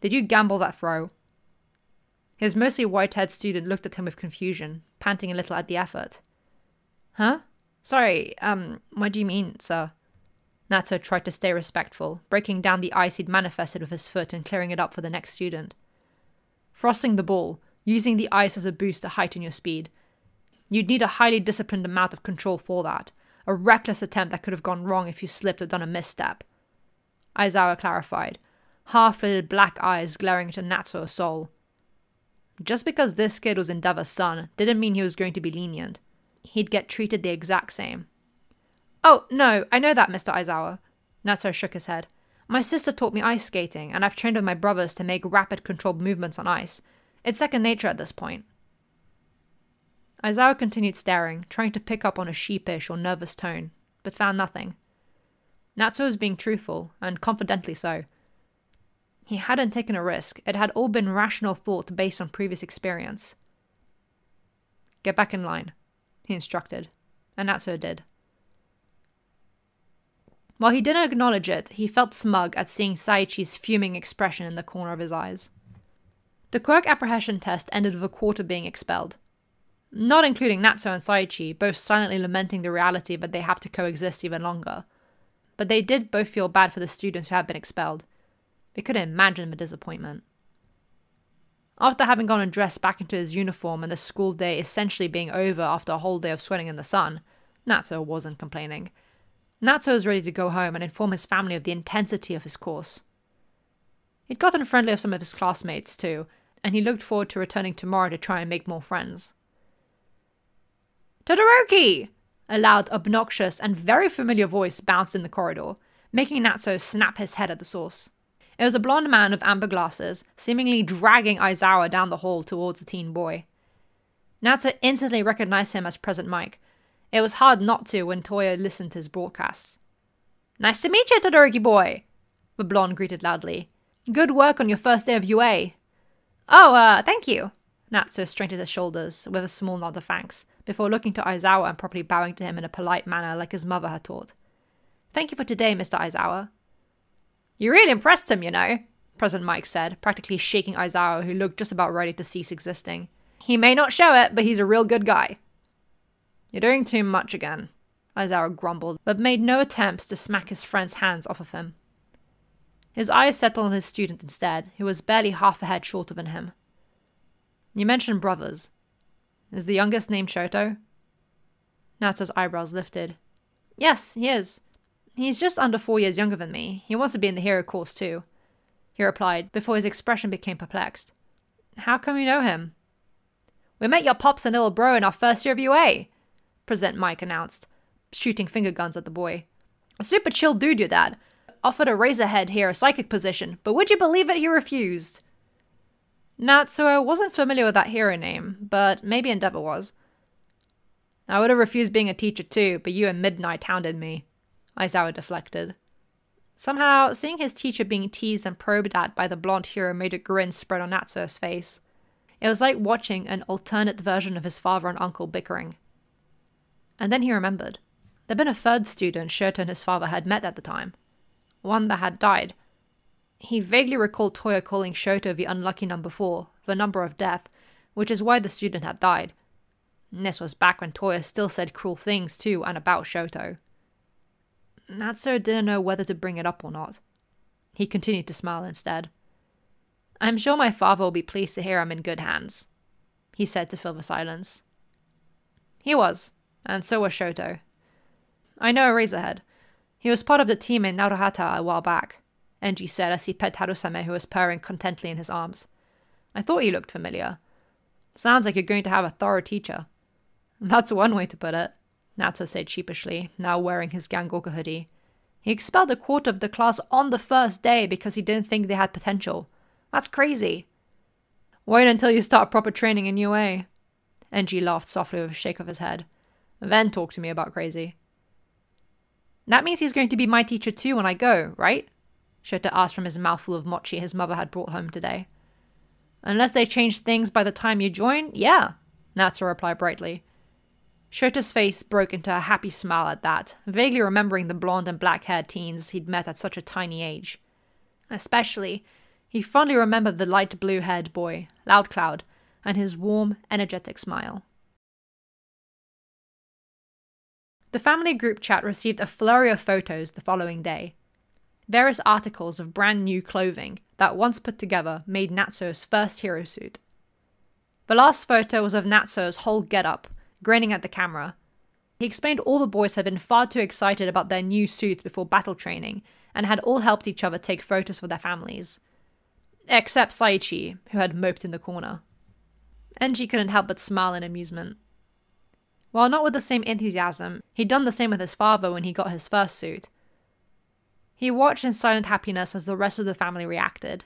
Did you gamble that throw? His mostly white-haired student looked at him with confusion, panting a little at the effort. Huh? Sorry, what do you mean, sir? Natsuo tried to stay respectful, breaking down the ice he'd manifested with his foot and clearing it up for the next student. Frosting the ball, using the ice as a boost to heighten your speed. You'd need a highly disciplined amount of control for that, a reckless attempt that could have gone wrong if you slipped or done a misstep. Aizawa clarified, half-lidded black eyes glaring into Natsuo's soul. Just because this kid was Endeavor's son didn't mean he was going to be lenient. He'd get treated the exact same. Oh, no, I know that, Mr. Aizawa. Natsuo shook his head. My sister taught me ice skating, and I've trained with my brothers to make rapid, controlled movements on ice. It's second nature at this point. Aizawa continued staring, trying to pick up on a sheepish or nervous tone, but found nothing. Natsuo was being truthful, and confidently so. He hadn't taken a risk. It had all been rational thought based on previous experience. Get back in line, he instructed, and Natsuo did. While he didn't acknowledge it, he felt smug at seeing Saichi's fuming expression in the corner of his eyes. The quirk apprehension test ended with a quarter being expelled. Not including Natsuo and Saichi, both silently lamenting the reality that they have to coexist even longer. But they did both feel bad for the students who had been expelled. They couldn't imagine the disappointment. After having gone and dressed back into his uniform and the school day essentially being over after a whole day of sweating in the sun, Natsuo wasn't complaining. Natsuo was ready to go home and inform his family of the intensity of his course. He'd gotten friendly with some of his classmates too, and he looked forward to returning tomorrow to try and make more friends. Todoroki! A loud, obnoxious, and very familiar voice bounced in the corridor, making Natsuo snap his head at the source. It was a blonde man with amber glasses, seemingly dragging Aizawa down the hall towards the teen boy. Natsuo instantly recognized him as President Mike. It was hard not to when Toya listened to his broadcasts. Nice to meet you, Todoroki boy, the blonde greeted loudly. Good work on your first day of UA. Oh, thank you. Natsuo straightened his shoulders with a small nod of thanks, before looking to Aizawa and properly bowing to him in a polite manner like his mother had taught. Thank you for today, Mr. Aizawa. You really impressed him, you know, President Mike said, practically shaking Aizawa, who looked just about ready to cease existing. He may not show it, but he's a real good guy. You're doing too much again, Aizawa grumbled, but made no attempts to smack his friend's hands off of him. His eyes settled on his student instead, who was barely half a head shorter than him. You mentioned brothers. Is the youngest named Shoto? Natsuo's eyebrows lifted. Yes, he is. He's just under 4 years younger than me. He wants to be in the hero course too, he replied, before his expression became perplexed. How come you know him? We met your pops and little bro in our first year of UA, President Mike announced, shooting finger guns at the boy. A super chill dude, your dad. Offered a Razorhead here a psychic position, but would you believe it, he refused. Natsuo wasn't familiar with that hero name, but maybe Endeavor was. I would have refused being a teacher too, but you and Midnight hounded me, Aizawa deflected. Somehow, seeing his teacher being teased and probed at by the blonde hero made a grin spread on Natsuo's face. It was like watching an alternate version of his father and uncle bickering. And then he remembered. There'd been a third student Shoto and his father had met at the time. One that had died. He vaguely recalled Toya calling Shoto the unlucky number 4, the number of death, which is why the student had died. And this was back when Toya still said cruel things to and about Shoto. Natsuo didn't know whether to bring it up or not. He continued to smile instead. I'm sure my father will be pleased to hear I'm in good hands, he said to fill the silence. He was, and so was Shoto. I know Razorhead. He was part of the team in Naruhata a while back, Enji said as he pet Harusame, who was purring contentedly in his arms. I thought he looked familiar. Sounds like you're going to have a thorough teacher. That's one way to put it, Natsuo said sheepishly, now wearing his Gangoku hoodie. He expelled a quarter of the class on the first day because he didn't think they had potential. That's crazy. Wait until you start proper training in UA. Enji laughed softly with a shake of his head. Then talk to me about crazy. That means he's going to be my teacher too when I go, right? Shota asked from his mouthful of mochi his mother had brought home today. Unless they change things by the time you join, yeah, Natsuo replied brightly. Shota's face broke into a happy smile at that, vaguely remembering the blonde and black-haired teens he'd met at such a tiny age. Especially, he fondly remembered the light blue-haired boy, Loud Cloud, and his warm, energetic smile. The family group chat received a flurry of photos the following day. Various articles of brand new clothing that, once put together, made Natsuo's first hero suit. The last photo was of Natsuo's whole getup, grinning at the camera. He explained all the boys had been far too excited about their new suits before battle training, and had all helped each other take photos for their families. Except Saichi, who had moped in the corner. Enji couldn't help but smile in amusement. While not with the same enthusiasm, he'd done the same with his father when he got his first suit. He watched in silent happiness as the rest of the family reacted.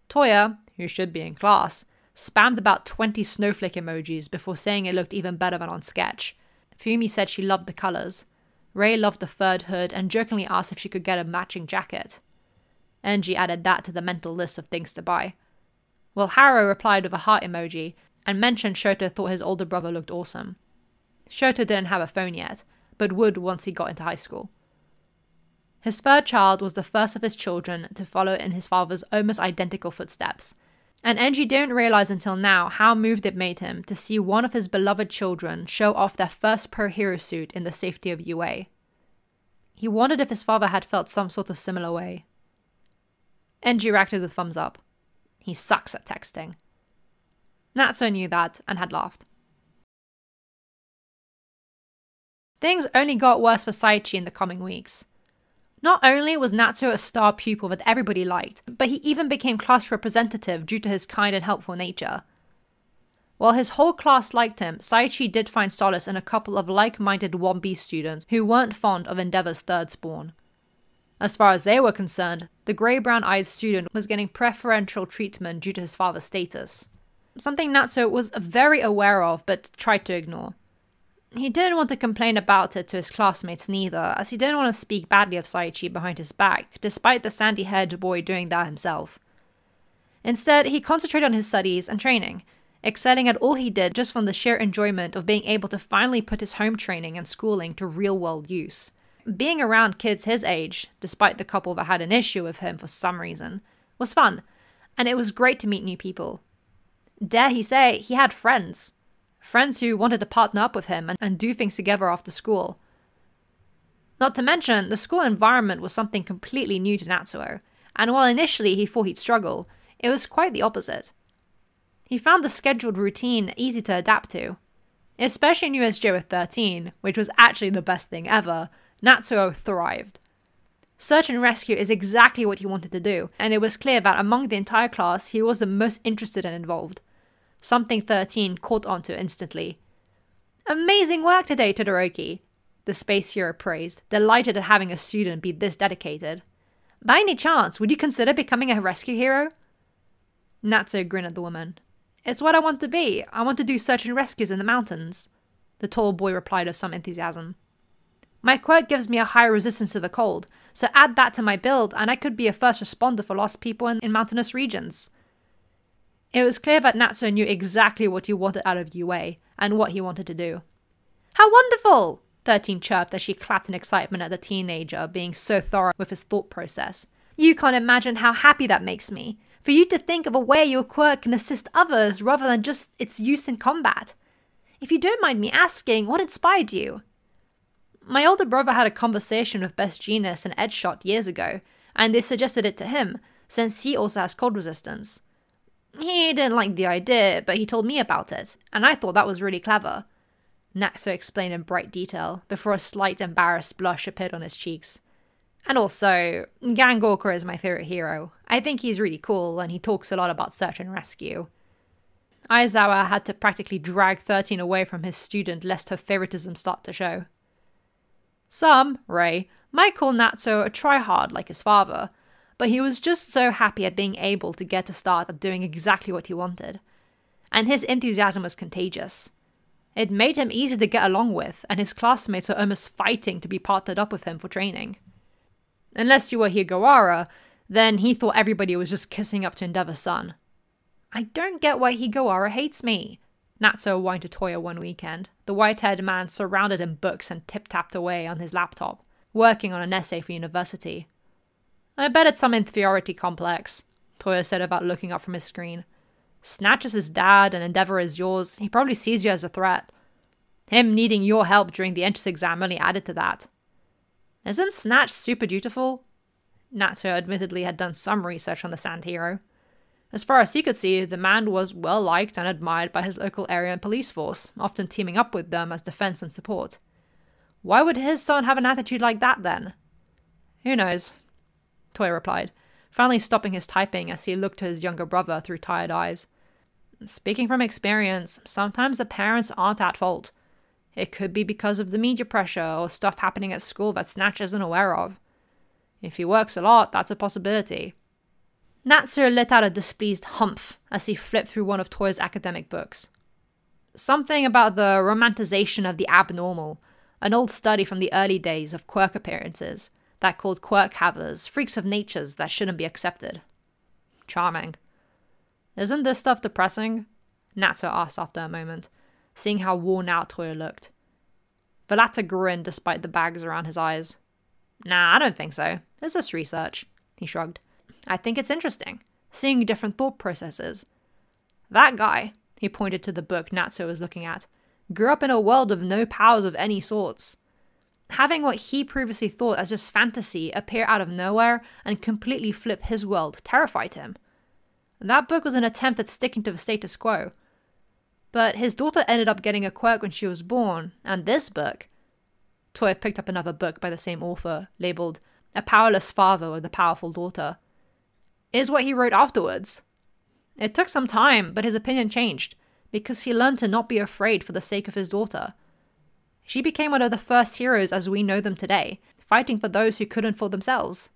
Toya, who should be in class, spammed about 20 snowflake emojis before saying it looked even better than on Sketch. Fumi said she loved the colours. Rei loved the furred hood and jokingly asked if she could get a matching jacket. Enji added that to the mental list of things to buy. Well, Haro replied with a heart emoji and mentioned Shota thought his older brother looked awesome. Shota didn't have a phone yet, but would once he got into high school. His third child was the first of his children to follow in his father's almost identical footsteps, and Enji didn't realize until now how moved it made him to see one of his beloved children show off their first pro hero suit in the safety of UA. He wondered if his father had felt some sort of similar way. Enji reacted with thumbs up. He sucks at texting. Natsuo knew that and had laughed. Things only got worse for Saichi in the coming weeks. Not only was Natsuo a star pupil that everybody liked, but he even became class representative due to his kind and helpful nature. While his whole class liked him, Saichi did find solace in a couple of like-minded 1B students who weren't fond of Endeavor's third spawn. As far as they were concerned, the grey-brown-eyed student was getting preferential treatment due to his father's status. Something Natsuo was very aware of but tried to ignore. He didn't want to complain about it to his classmates neither, as he didn't want to speak badly of Saichi behind his back, despite the sandy-haired boy doing that himself. Instead, he concentrated on his studies and training, excelling at all he did just from the sheer enjoyment of being able to finally put his home training and schooling to real-world use. Being around kids his age, despite the couple that had an issue with him for some reason, was fun, and it was great to meet new people. Dare he say, he had friends. Friends who wanted to partner up with him and do things together after school. Not to mention, the school environment was something completely new to Natsuo, and while initially he thought he'd struggle, it was quite the opposite. He found the scheduled routine easy to adapt to. Especially in USJ with 13, which was actually the best thing ever, Natsuo thrived. Search and rescue is exactly what he wanted to do, and it was clear that among the entire class he was the most interested and involved. Something 13 caught onto instantly. Amazing work today, Todoroki, the space hero praised, delighted at having a student be this dedicated. By any chance, would you consider becoming a rescue hero? Natsuo grinned at the woman. It's what I want to be. I want to do search and rescues in the mountains, the tall boy replied with some enthusiasm. My quirk gives me a higher resistance to the cold, so add that to my build and I could be a first responder for lost people in mountainous regions. It was clear that Natsuo knew exactly what he wanted out of UA, and what he wanted to do. How wonderful! 13 chirped as she clapped in excitement at the teenager being so thorough with his thought process. You can't imagine how happy that makes me. For you to think of a way your quirk can assist others rather than just its use in combat. If you don't mind me asking, what inspired you? My older brother had a conversation with Best Genius and Edgeshot years ago, and they suggested it to him, since he also has cold resistance. He didn't like the idea, but he told me about it, and I thought that was really clever. Natsuo explained in bright detail, before a slight embarrassed blush appeared on his cheeks. And also, Gangorka is my favorite hero. I think he's really cool, and he talks a lot about search and rescue. Aizawa had to practically drag 13 away from his student lest her favoritism start to show. Some, Rei, might call Natsuo a tryhard like his father, but he was just so happy at being able to get a start at doing exactly what he wanted. And his enthusiasm was contagious. It made him easy to get along with, and his classmates were almost fighting to be partnered up with him for training. Unless you were Higawara, then he thought everybody was just kissing up to Endeavor's son. I don't get why Higawara hates me, Natsuo whined to Toya one weekend. The white-haired man surrounded in books and tip-tapped away on his laptop, working on an essay for university. I bet it's some inferiority complex, Toya said about looking up from his screen. Snatch is his dad and Endeavor is yours. He probably sees you as a threat. Him needing your help during the entrance exam only added to that. Isn't Snatch super dutiful? Natsuo admittedly had done some research on the Sand Hero. As far as he could see, the man was well liked and admired by his local area and police force, often teaming up with them as defense and support. Why would his son have an attitude like that then? Who knows? Toya replied, finally stopping his typing as he looked to his younger brother through tired eyes. Speaking from experience, sometimes the parents aren't at fault. It could be because of the media pressure or stuff happening at school that Snatch isn't aware of. If he works a lot, that's a possibility. Natsuo let out a displeased humph as he flipped through one of Toya's academic books. Something about the romanticization of the abnormal, an old study from the early days of quirk appearances that called quirk havers freaks of natures that shouldn't be accepted. Charming. Isn't this stuff depressing? Natsuo asked after a moment, seeing how worn out Toya looked. The latter grinned despite the bags around his eyes. Nah, I don't think so. It's just research, he shrugged. I think it's interesting, seeing different thought processes. That guy, he pointed to the book Natsuo was looking at, grew up in a world with no powers of any sorts. Having what he previously thought as just fantasy appear out of nowhere and completely flip his world terrified him. That book was an attempt at sticking to the status quo. But his daughter ended up getting a quirk when she was born, and this book... Toya picked up another book by the same author, labeled A Powerless Father with a Powerful Daughter, is what he wrote afterwards. It took some time, but his opinion changed, because he learned to not be afraid for the sake of his daughter. She became one of the first heroes as we know them today, fighting for those who couldn't for themselves.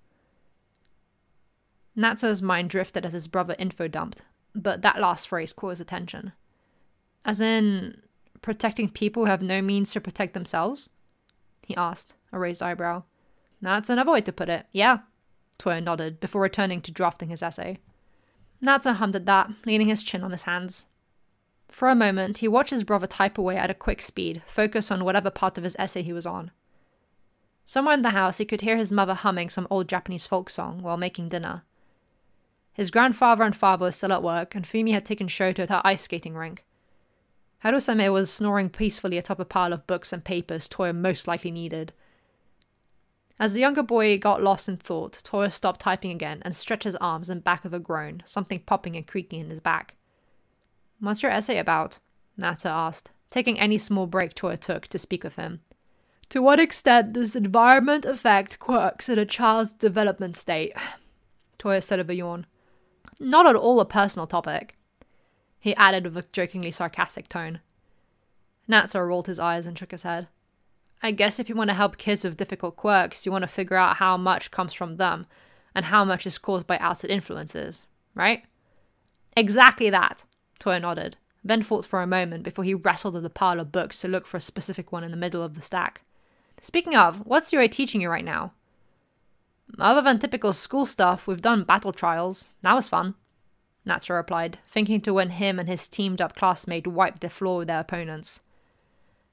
Natsuo's mind drifted as his brother info-dumped, but that last phrase caught his attention. As in, protecting people who have no means to protect themselves? He asked, a raised eyebrow. That's another way to put it, yeah. Toya nodded, before returning to drafting his essay. Natsuo hummed at that, leaning his chin on his hands. For a moment, he watched his brother type away at a quick speed, focused on whatever part of his essay he was on. Somewhere in the house, he could hear his mother humming some old Japanese folk song while making dinner. His grandfather and father were still at work, and Fumi had taken Shoto to her ice skating rink. Harusame was snoring peacefully atop a pile of books and papers Toya most likely needed. As the younger boy got lost in thought, Toya stopped typing again and stretched his arms and back with a groan, something popping and creaking in his back. What's your essay about? Natsuo asked, taking any small break Toya took to speak with him. To what extent does the environment affect quirks in a child's development state? Toya said with a yawn. Not at all a personal topic, he added with a jokingly sarcastic tone. Natsuo rolled his eyes and shook his head. I guess if you want to help kids with difficult quirks, you want to figure out how much comes from them and how much is caused by outside influences, right? Exactly that, Toya nodded, then thought for a moment before he wrestled with the pile of books to look for a specific one in the middle of the stack. Speaking of, what's Yuri teaching you right now? Other than typical school stuff, we've done battle trials. That was fun, Natsuo replied, thinking to when him and his teamed-up classmate wiped the floor with their opponents.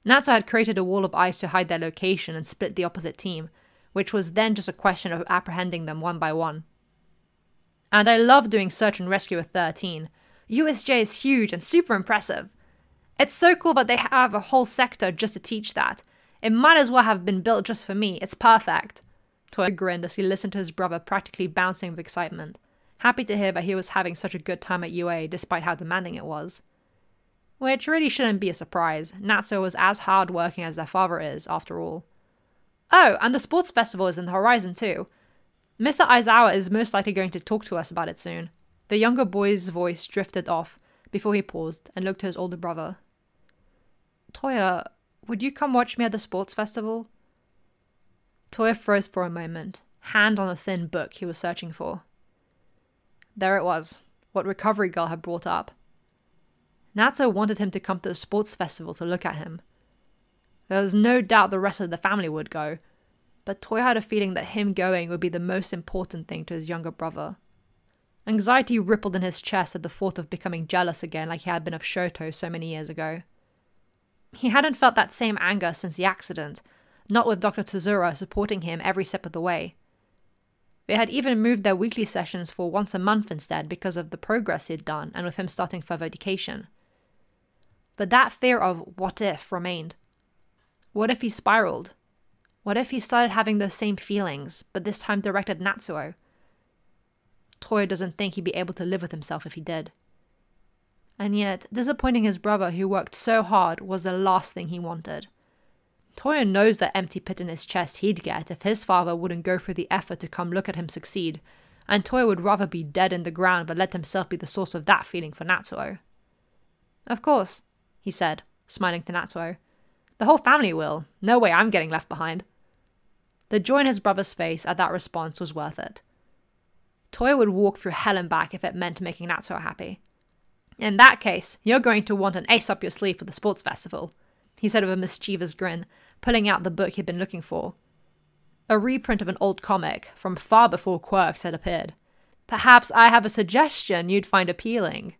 Natsuo had created a wall of ice to hide their location and split the opposite team, which was then just a question of apprehending them one by one. And I love doing search and rescue with 13. USJ is huge and super impressive. It's so cool that they have a whole sector just to teach that. It might as well have been built just for me. It's perfect. Toya grinned as he listened to his brother practically bouncing with excitement, happy to hear that he was having such a good time at UA despite how demanding it was. Which really shouldn't be a surprise. Natsuo was as hard-working as their father is, after all. Oh, and the sports festival is in the horizon too. Mr. Aizawa is most likely going to talk to us about it soon. The younger boy's voice drifted off before he paused and looked to his older brother. Toya, would you come watch me at the sports festival? Toya froze for a moment, hand on a thin book he was searching for. There it was, what Recovery Girl had brought up. Natsuo wanted him to come to the sports festival to look at him. There was no doubt the rest of the family would go, but Toya had a feeling that him going would be the most important thing to his younger brother. Anxiety rippled in his chest at the thought of becoming jealous again like he had been of Shoto so many years ago. He hadn't felt that same anger since the accident, not with Dr. Tozura supporting him every step of the way. They had even moved their weekly sessions for once a month instead because of the progress he had done and with him starting further education. But that fear of what if remained. What if he spiraled? What if he started having those same feelings, but this time directed Natsuo? Toya doesn't think he'd be able to live with himself if he did. And yet, disappointing his brother who worked so hard was the last thing he wanted. Toya knows that empty pit in his chest he'd get if his father wouldn't go through the effort to come look at him succeed, and Toya would rather be dead in the ground but let himself be the source of that feeling for Natsuo. Of course, he said, smiling to Natsuo. The whole family will. No way I'm getting left behind. The joy in his brother's face at that response was worth it. Toya would walk through hell and back if it meant making Natsuo happy. In that case, you're going to want an ace up your sleeve for the sports festival, he said with a mischievous grin, pulling out the book he'd been looking for. A reprint of an old comic from far before Quirks had appeared. Perhaps I have a suggestion you'd find appealing.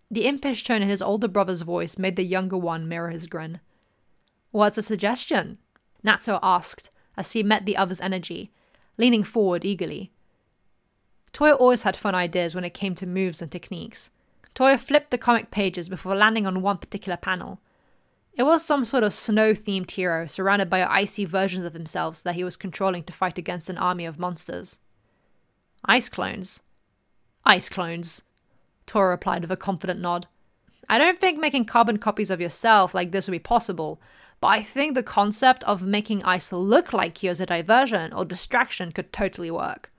The impish tone in his older brother's voice made the younger one mirror his grin. What's a suggestion? Natsuo asked as he met the other's energy, leaning forward eagerly. Toya always had fun ideas when it came to moves and techniques. Toya flipped the comic pages before landing on one particular panel. It was some sort of snow-themed hero surrounded by icy versions of himself that he was controlling to fight against an army of monsters. Ice clones. Ice clones, Toya replied with a confident nod. I don't think making carbon copies of yourself like this would be possible, but I think the concept of making ice look like you as a diversion or distraction could totally work.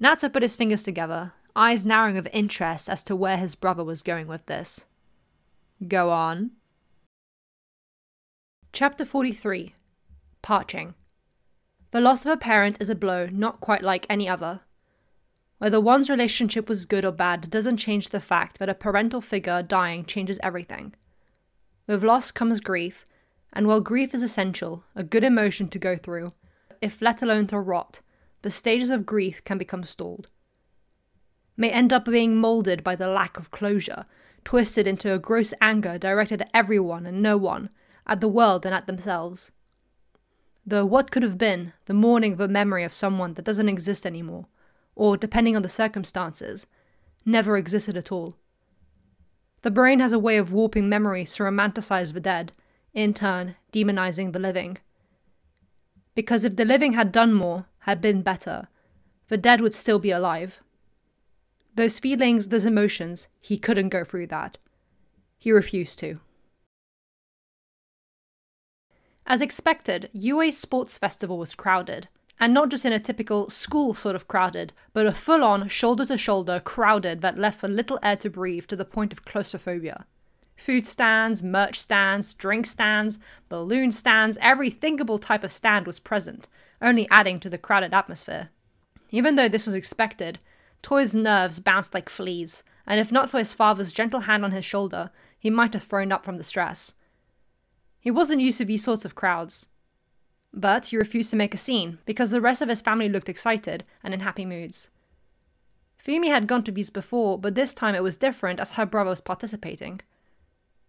Natsuo put his fingers together, eyes narrowing with interest as to where his brother was going with this. Go on. Chapter 43. Parching. The loss of a parent is a blow not quite like any other. Whether one's relationship was good or bad doesn't change the fact that a parental figure dying changes everything. With loss comes grief, and while grief is essential, a good emotion to go through, if let alone to rot, the stages of grief can become stalled. May end up being moulded by the lack of closure, twisted into a gross anger directed at everyone and no one, at the world and at themselves. The what could have been, the mourning of a memory of someone that doesn't exist anymore, or, depending on the circumstances, never existed at all. The brain has a way of warping memories to romanticize the dead, in turn, demonizing the living. Because if the living had done more, had been better, the dead would still be alive. Those feelings, those emotions, he couldn't go through that. He refused to. As expected, UA's sports festival was crowded, and not just in a typical school sort of crowded, but a full-on, shoulder-to-shoulder crowded that left for little air to breathe to the point of claustrophobia. Food stands, merch stands, drink stands, balloon stands, every thinkable type of stand was present, only adding to the crowded atmosphere. Even though this was expected, Toya's nerves bounced like fleas, and if not for his father's gentle hand on his shoulder, he might have thrown up from the stress. He wasn't used to these sorts of crowds. But he refused to make a scene, because the rest of his family looked excited and in happy moods. Fumi had gone to these before, but this time it was different as her brother was participating.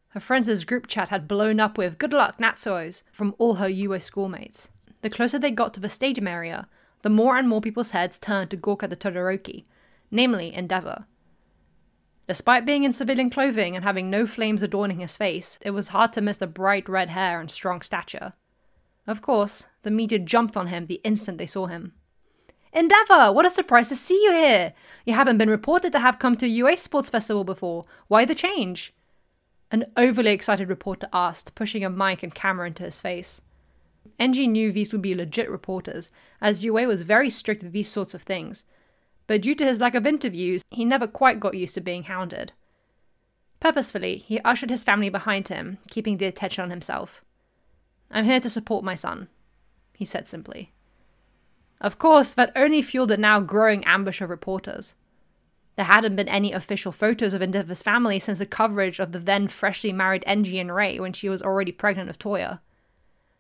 Her friends' group chat had blown up with "Good luck, Natsuos" from all her UA schoolmates. The closer they got to the stadium area, the more and more people's heads turned to gawk at the Todoroki, namely Endeavor. Despite being in civilian clothing and having no flames adorning his face, it was hard to miss the bright red hair and strong stature. Of course, the media jumped on him the instant they saw him. "Endeavor, what a surprise to see you here! You haven't been reported to have come to UA Sports Festival before. Why the change?" An overly excited reporter asked, pushing a mic and camera into his face. NG knew these would be legit reporters, as UA was very strict with these sorts of things, but due to his lack of interviews, he never quite got used to being hounded. Purposefully, he ushered his family behind him, keeping the attention on himself. "I'm here to support my son," he said simply. Of course, that only fueled a now growing ambush of reporters. There hadn't been any official photos of Endeavor's family since the coverage of the then freshly married Enji and Rei when she was already pregnant of Toya.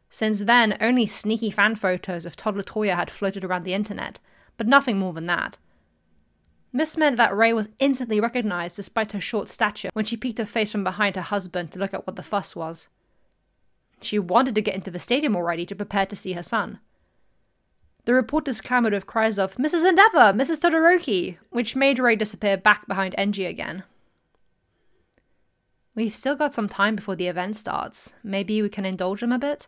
Since then, only sneaky fan photos of toddler Toya had floated around the internet, but nothing more than that. This meant that Rei was instantly recognized despite her short stature when she peeked her face from behind her husband to look at what the fuss was. She wanted to get into the stadium already to prepare to see her son. The reporters clamored with cries of, "Mrs. Endeavor! Mrs. Todoroki!" which made Rei disappear back behind Enji again. "We've still got some time before the event starts. Maybe we can indulge him a bit?"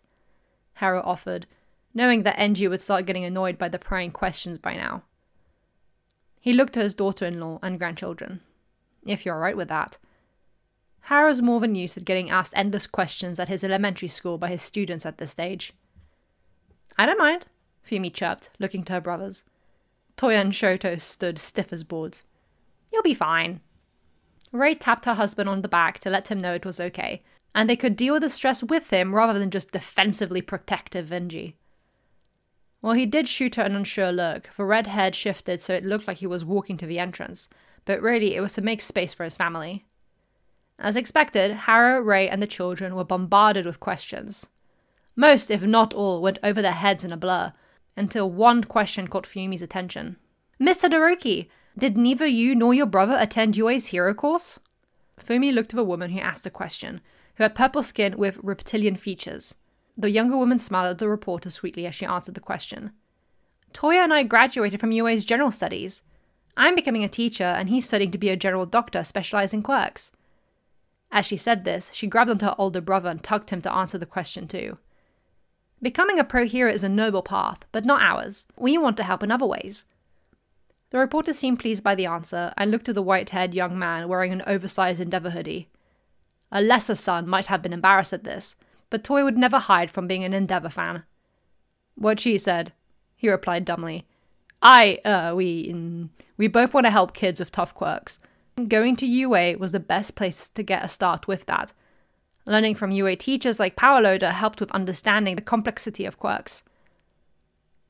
Haru offered, knowing that Enji would start getting annoyed by the prying questions by now. He looked to his daughter-in-law and grandchildren. "If you're alright with that." Haru's more than used to getting asked endless questions at his elementary school by his students at this stage. "I don't mind," Fumi chirped, looking to her brothers. Toya and Shoto stood stiff as boards. "You'll be fine." Rei tapped her husband on the back to let him know it was okay, and they could deal with the stress with him rather than just defensively protective Enji. While he did shoot her an unsure look, the red head shifted so it looked like he was walking to the entrance, but really it was to make space for his family. As expected, Haru, Rei, and the children were bombarded with questions. Most, if not all, went over their heads in a blur, until one question caught Fumi's attention. "Miss Todoroki, did neither you nor your brother attend UA's hero course?" Fumi looked at the woman who asked the question, who had purple skin with reptilian features. The younger woman smiled at the reporter sweetly as she answered the question. "Toya and I graduated from UA's general studies. I'm becoming a teacher, and he's studying to be a general doctor specializing in quirks." As she said this, she grabbed onto her older brother and tugged him to answer the question too. "Becoming a pro hero is a noble path, but not ours. We want to help in other ways." The reporter seemed pleased by the answer and looked at the white-haired young man wearing an oversized Endeavor hoodie. A lesser son might have been embarrassed at this, but Toya would never hide from being an Endeavor fan. "What she said," he replied dumbly. We both want to help kids with tough quirks. Going to UA was the best place to get a start with that. Learning from UA teachers like Powerloader helped with understanding the complexity of quirks.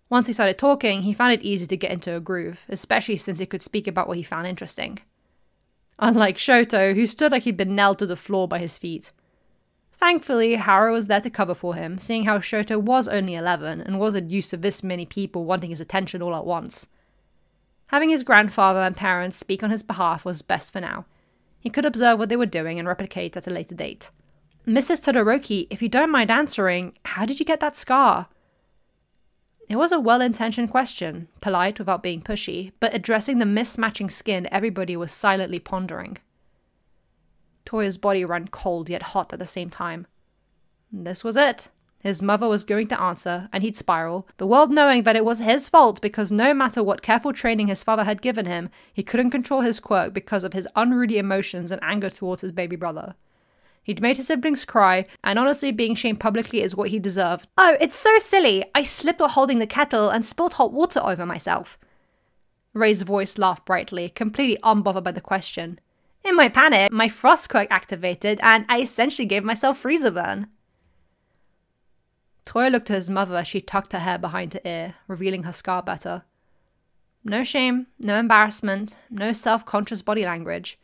Once he started talking, he found it easy to get into a groove, especially since he could speak about what he found interesting. Unlike Shoto, who stood like he'd been nailed to the floor by his feet. Thankfully, Haru was there to cover for him, seeing how Shoto was only 11 and wasn't used to this many people wanting his attention all at once. Having his grandfather and parents speak on his behalf was best for now. He could observe what they were doing and replicate at a later date. "Mrs. Todoroki, if you don't mind answering, how did you get that scar?" It was a well-intentioned question, polite without being pushy, but addressing the mismatching skin everybody was silently pondering. Toya's body ran cold yet hot at the same time. This was it. His mother was going to answer, and he'd spiral, the world knowing that it was his fault because no matter what careful training his father had given him, he couldn't control his quirk because of his unruly emotions and anger towards his baby brother. He'd made his siblings cry, and honestly being shamed publicly is what he deserved. "Oh, it's so silly! I slipped while holding the kettle and spilled hot water over myself." Rei's voice laughed brightly, completely unbothered by the question. "In my panic, my frost quirk activated, and I essentially gave myself freezer burn." Toya looked to his mother as she tucked her hair behind her ear, revealing her scar better. No shame, no embarrassment, no self-conscious body language.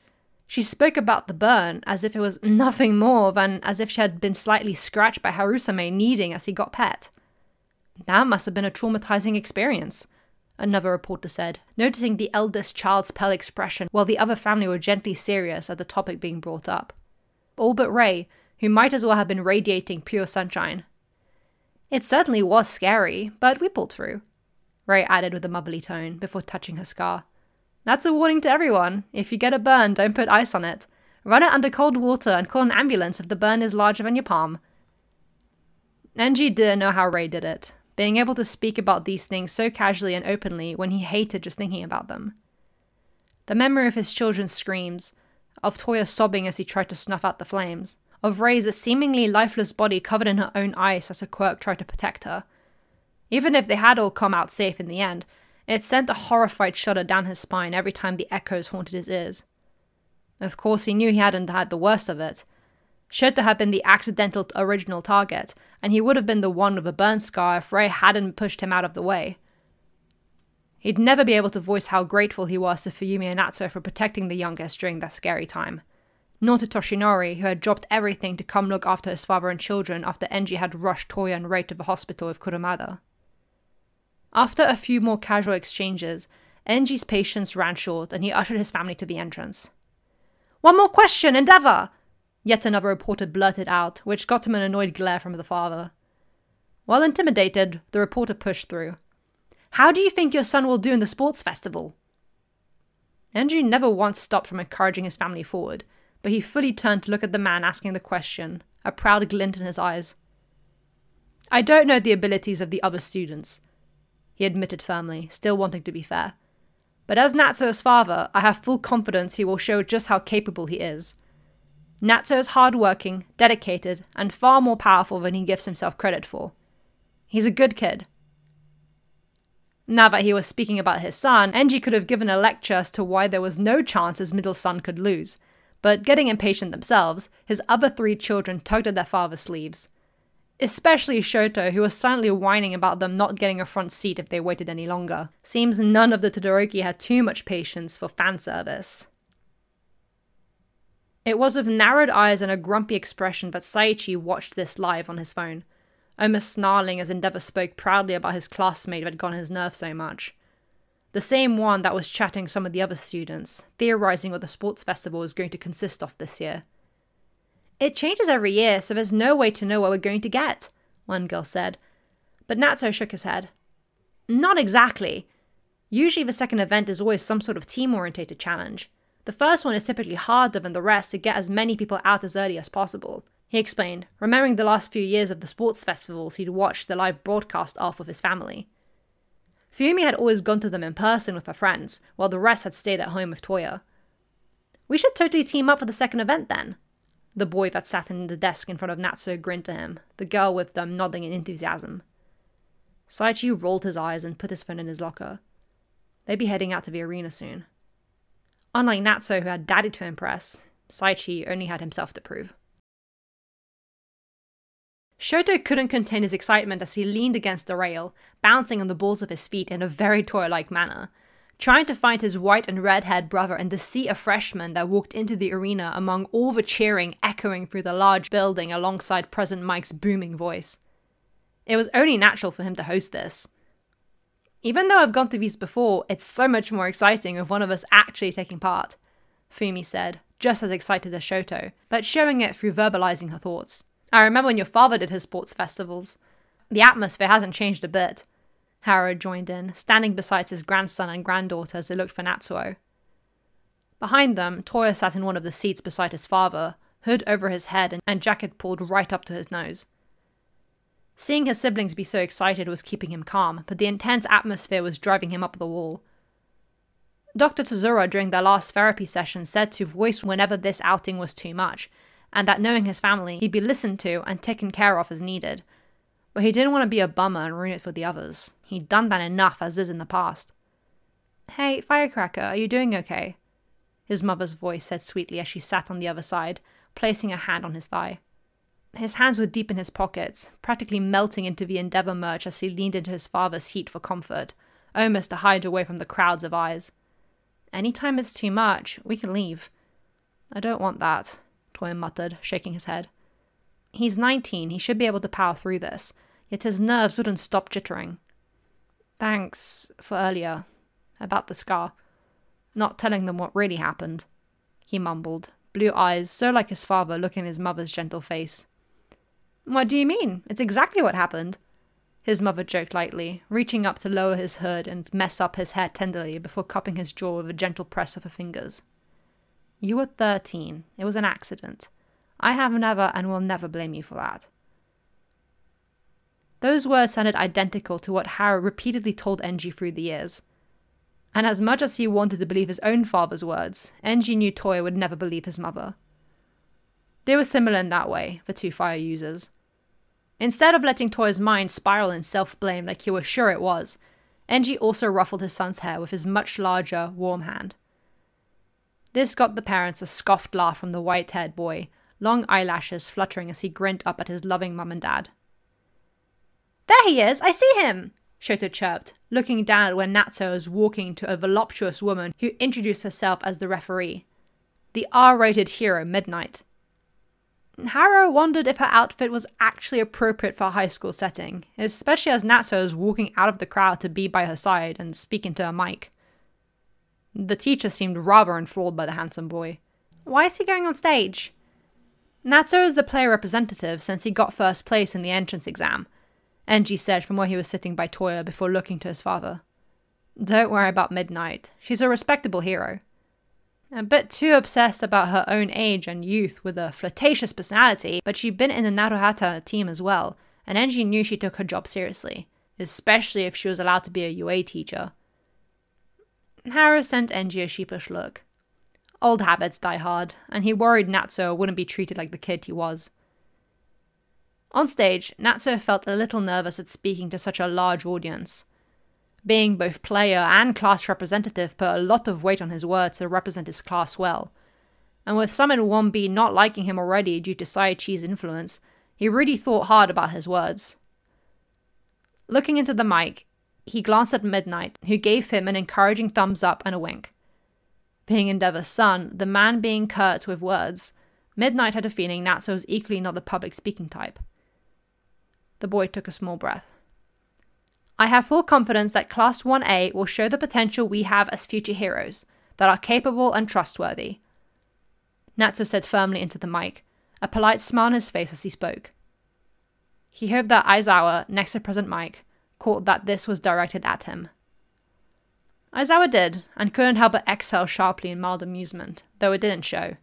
She spoke about the burn as if it was nothing more than as if she had been slightly scratched by Harusame kneading as he got pet. "That must have been a traumatizing experience," another reporter said, noticing the eldest child's pale expression while the other family were gently serious at the topic being brought up. All but Rei, who might as well have been radiating pure sunshine. "It certainly was scary, but we pulled through," Rei added with a motherly tone before touching her scar. "That's a warning to everyone. If you get a burn, don't put ice on it. Run it under cold water and call an ambulance if the burn is larger than your palm." Enji didn't know how Rei did it, being able to speak about these things so casually and openly when he hated just thinking about them. The memory of his children's screams, of Toya sobbing as he tried to snuff out the flames, of Rei's seemingly lifeless body covered in her own ice as her quirk tried to protect her. Even if they had all come out safe in the end, it sent a horrified shudder down his spine every time the echoes haunted his ears. Of course, he knew he hadn't had the worst of it. Shoto had been the accidental original target, and he would have been the one with a burn scar if Rei hadn't pushed him out of the way. He'd never be able to voice how grateful he was to Fuyumi and Natsuo for protecting the youngest during that scary time. Nor to Toshinori, who had dropped everything to come look after his father and children after Enji had rushed Toya and Rei to the hospital with Kurumada. After a few more casual exchanges, Enji's patience ran short and he ushered his family to the entrance. "One more question, Endeavour!" Yet another reporter blurted out, which got him an annoyed glare from the father. While intimidated, the reporter pushed through. "How do you think your son will do in the sports festival?" Enji never once stopped from encouraging his family forward, but he fully turned to look at the man asking the question, a proud glint in his eyes. "I don't know the abilities of the other students," he admitted firmly, still wanting to be fair. "But as Natsuo's father, I have full confidence he will show just how capable he is. Natsuo is hardworking, dedicated, and far more powerful than he gives himself credit for. He's a good kid." Now that he was speaking about his son, Enji could have given a lecture as to why there was no chance his middle son could lose. But getting impatient themselves, his other 3 children tugged at their father's sleeves. Especially Shoto, who was silently whining about them not getting a front seat if they waited any longer. Seems none of the Todoroki had too much patience for fan service. It was with narrowed eyes and a grumpy expression that Saichi watched this live on his phone, almost snarling as Endeavour spoke proudly about his classmate that had gone on his nerves so much. The same one that was chatting some of the other students, theorizing what the sports festival was going to consist of this year. "It changes every year, so there's no way to know what we're going to get," one girl said. But Natsuo shook his head. "Not exactly. Usually the second event is always some sort of team-orientated challenge. The first one is typically harder than the rest to get as many people out as early as possible," he explained, remembering the last few years of the sports festivals he'd watched the live broadcast of with his family. Fuyumi had always gone to them in person with her friends, while the rest had stayed at home with Toya. "We should totally team up for the second event then." The boy that sat in the desk in front of Natsuo grinned to him, the girl with them nodding in enthusiasm. Saichi rolled his eyes and put his phone in his locker. They'd be heading out to the arena soon. Unlike Natsuo, who had Daddy to impress, Saichi only had himself to prove. Shoto couldn't contain his excitement as he leaned against the rail, bouncing on the balls of his feet in a very toy-like manner, trying to find his white and red-haired brother in the sea of freshmen that walked into the arena among all the cheering echoing through the large building alongside President Mike's booming voice. It was only natural for him to host this. "Even though I've gone to these before, it's so much more exciting with one of us actually taking part," Fumi said, just as excited as Shoto, but showing it through verbalizing her thoughts. "I remember when your father did his sports festivals. The atmosphere hasn't changed a bit." Hara joined in, standing beside his grandson and granddaughter as they looked for Natsuo. Behind them, Toya sat in one of the seats beside his father, hood over his head and jacket pulled right up to his nose. Seeing his siblings be so excited was keeping him calm, but the intense atmosphere was driving him up the wall. Dr. Tozura during their last therapy session said to voice whenever this outing was too much, and that knowing his family, he'd be listened to and taken care of as needed. But he didn't want to be a bummer and ruin it for the others. He'd done that enough as is in the past. "Hey, Firecracker, are you doing okay?" His mother's voice said sweetly as she sat on the other side, placing a hand on his thigh. His hands were deep in his pockets, practically melting into the Endeavour merch as he leaned into his father's seat for comfort, almost to hide away from the crowds of eyes. "Anytime it's too much, we can leave." "I don't want that," Toya muttered, shaking his head. "He's 19, he should be able to power through this, yet his nerves wouldn't stop jittering. Thanks for earlier, about the scar. Not telling them what really happened," he mumbled, blue eyes so like his father looking in his mother's gentle face. "What do you mean? It's exactly what happened," his mother joked lightly, reaching up to lower his hood and mess up his hair tenderly before cupping his jaw with a gentle press of her fingers. "You were 13. It was an accident. I have never and will never blame you for that." Those words sounded identical to what Hara repeatedly told Enji through the years. And as much as he wanted to believe his own father's words, Enji knew Toya would never believe his mother. They were similar in that way, the two fire users. Instead of letting Toya's mind spiral in self-blame like he was sure it was, Enji also ruffled his son's hair with his much larger, warm hand. This got the parents a scoffed laugh from the white-haired boy, long eyelashes fluttering as he grinned up at his loving mum and dad. "There he is! I see him!" Shoto chirped, looking down at where Natsu was walking to a voluptuous woman who introduced herself as the referee. The R-rated hero, Midnight. Haru wondered if her outfit was actually appropriate for a high school setting, especially as Natsu was walking out of the crowd to be by her side and speak into a mic. The teacher seemed rather enthralled by the handsome boy. Why is he going on stage? Natsu is the player representative since he got first place in the entrance exam, Enji said from where he was sitting by Toya before looking to his father. Don't worry about Midnight. She's a respectable hero. A bit too obsessed about her own age and youth with a flirtatious personality, but she'd been in the Naruhata team as well, and Enji knew she took her job seriously, especially if she was allowed to be a UA teacher. Haru sent Enji a sheepish look. Old habits die hard, and he worried Natsu wouldn't be treated like the kid he was. On stage, Natsu felt a little nervous at speaking to such a large audience. Being both player and class representative put a lot of weight on his words to represent his class well, and with some in 1B not liking him already due to Saichi's influence, he really thought hard about his words. Looking into the mic, he glanced at Midnight, who gave him an encouraging thumbs up and a wink. Being Endeavor's son, the man being curt with words, Midnight had a feeling Natsu was equally not the public speaking type. The boy took a small breath. I have full confidence that Class 1A will show the potential we have as future heroes, that are capable and trustworthy. Natsu said firmly into the mic, a polite smile on his face as he spoke. He hoped that Aizawa, next to President Mike, caught that this was directed at him. Aizawa did, and couldn't help but exhale sharply in mild amusement, though it didn't show.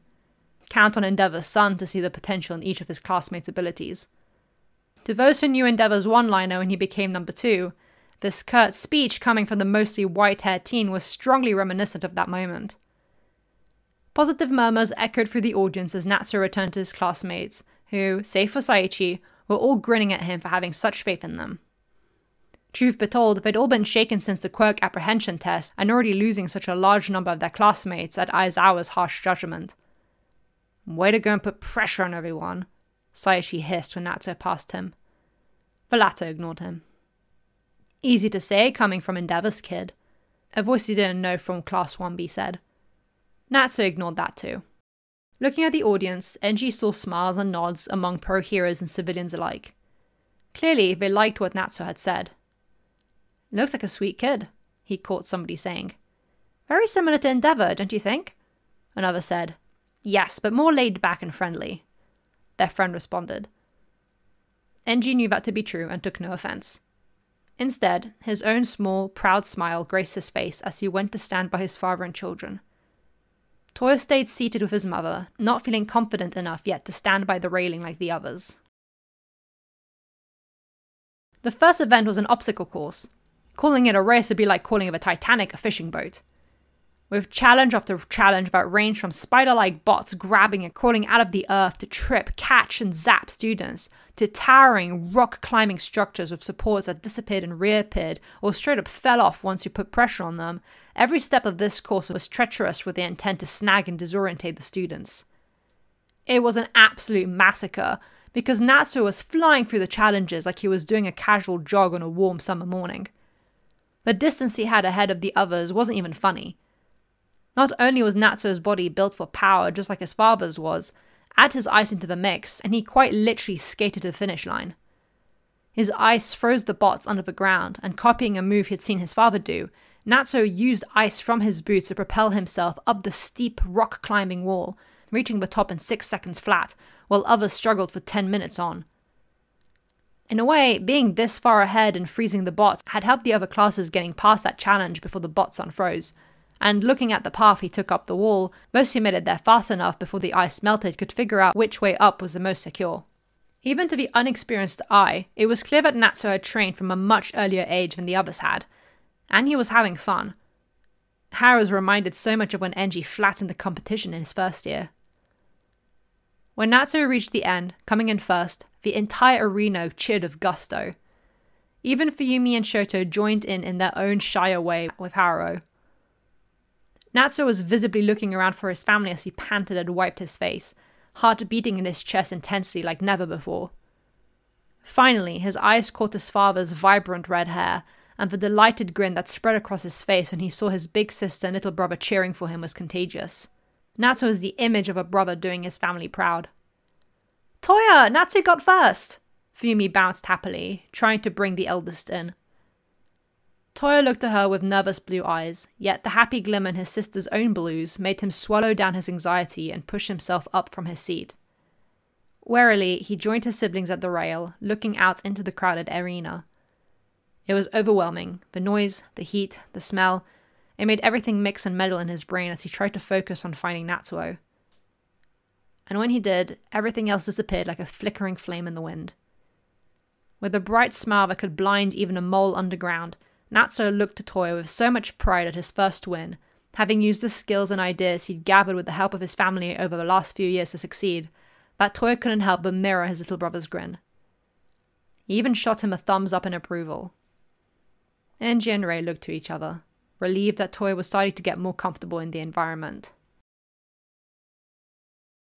Count on Endeavor's son to see the potential in each of his classmates' abilities. To those who knew Endeavor's one-liner when he became number 2, this curt speech coming from the mostly white-haired teen was strongly reminiscent of that moment. Positive murmurs echoed through the audience as Natsu returned to his classmates, who, save for Saichi, were all grinning at him for having such faith in them. Truth be told, they'd all been shaken since the quirk apprehension test and already losing such a large number of their classmates at Aizawa's harsh judgment. Way to go and put pressure on everyone, Saichi hissed when Natsu passed him. The latter ignored him. Easy to say, coming from Endeavor's kid. A voice he didn't know from Class 1B said. Natsu ignored that too. Looking at the audience, Enji saw smiles and nods among pro heroes and civilians alike. Clearly, they liked what Natsu had said. Looks like a sweet kid, he caught somebody saying. Very similar to Endeavor, don't you think? Another said. Yes, but more laid back and friendly. Their friend responded. Enji knew that to be true and took no offense. Instead, his own small, proud smile graced his face as he went to stand by his father and children. Toya stayed seated with his mother, not feeling confident enough yet to stand by the railing like the others. The first event was an obstacle course. Calling it a race would be like calling of a Titanic a fishing boat. With challenge after challenge that ranged from spider-like bots grabbing and crawling out of the earth to trip, catch, and zap students, to towering rock-climbing structures with supports that disappeared and reappeared or straight up fell off once you put pressure on them, every step of this course was treacherous with the intent to snag and disorientate the students. It was an absolute massacre, because Natsu was flying through the challenges like he was doing a casual jog on a warm summer morning. The distance he had ahead of the others wasn't even funny. Not only was Natsu's body built for power just like his father's was, add his ice into the mix, and he quite literally skated to the finish line. His ice froze the bots under the ground, and copying a move he'd seen his father do, Natsu used ice from his boots to propel himself up the steep rock-climbing wall, reaching the top in 6 seconds flat, while others struggled for 10 minutes on. In a way, being this far ahead and freezing the bots had helped the other classes getting past that challenge before the bots unfroze, and looking at the path he took up the wall, most who made it there fast enough before the ice melted could figure out which way up was the most secure. Even to the unexperienced eye, it was clear that Natsu had trained from a much earlier age than the others had, and he was having fun. Haru was reminded so much of when Enji flattened the competition in his first year. When Natsu reached the end, coming in first, the entire arena cheered with gusto. Even Fuyumi and Shoto joined in their own shyer way with Haru. Natsu was visibly looking around for his family as he panted and wiped his face, heart beating in his chest intensely like never before. Finally, his eyes caught his father's vibrant red hair, and the delighted grin that spread across his face when he saw his big sister and little brother cheering for him was contagious. Natsu was the image of a brother doing his family proud. "Toya, Natsu got first!" Fumi bounced happily, trying to bring the eldest in. Toya looked at her with nervous blue eyes, yet the happy glimmer in his sister's own blues made him swallow down his anxiety and push himself up from his seat. Warily, he joined his siblings at the rail, looking out into the crowded arena. It was overwhelming. The noise, the heat, the smell. It made everything mix and meddle in his brain as he tried to focus on finding Natsuo. And when he did, everything else disappeared like a flickering flame in the wind. With a bright smile that could blind even a mole underground, Natsuo looked to Toya with so much pride at his first win, having used the skills and ideas he'd gathered with the help of his family over the last few years to succeed, that Toya couldn't help but mirror his little brother's grin. He even shot him a thumbs up in approval. Enji and Rei looked to each other, relieved that Toya was starting to get more comfortable in the environment.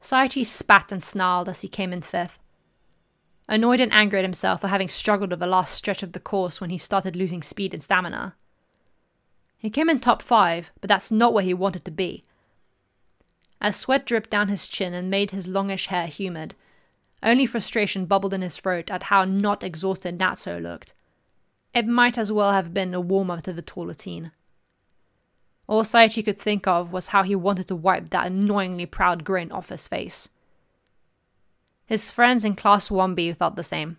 Saichi spat and snarled as he came in fifth, annoyed and angry at himself for having struggled with the last stretch of the course when he started losing speed and stamina. He came in top 5, but that's not where he wanted to be. As sweat dripped down his chin and made his longish hair humid, only frustration bubbled in his throat at how not exhausted Natsuo looked. It might as well have been a warm-up to the taller teen. All Saichi could think of was how he wanted to wipe that annoyingly proud grin off his face. His friends in Class 1B felt the same.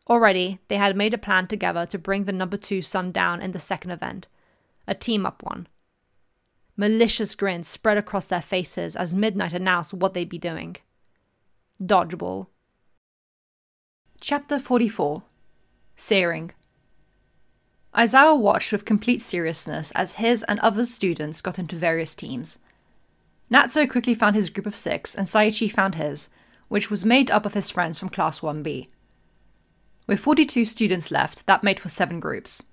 Already, they had made a plan together to bring the number 2 son down in the second event, a team-up one. Malicious grins spread across their faces as Midnight announced what they'd be doing. Dodgeball. Chapter 44. Searing. Aizawa watched with complete seriousness as his and other students got into various teams. Natsuo quickly found his group of 6 and Saichi found his, which was made up of his friends from Class 1B. With 42 students left, that made for 7 groups.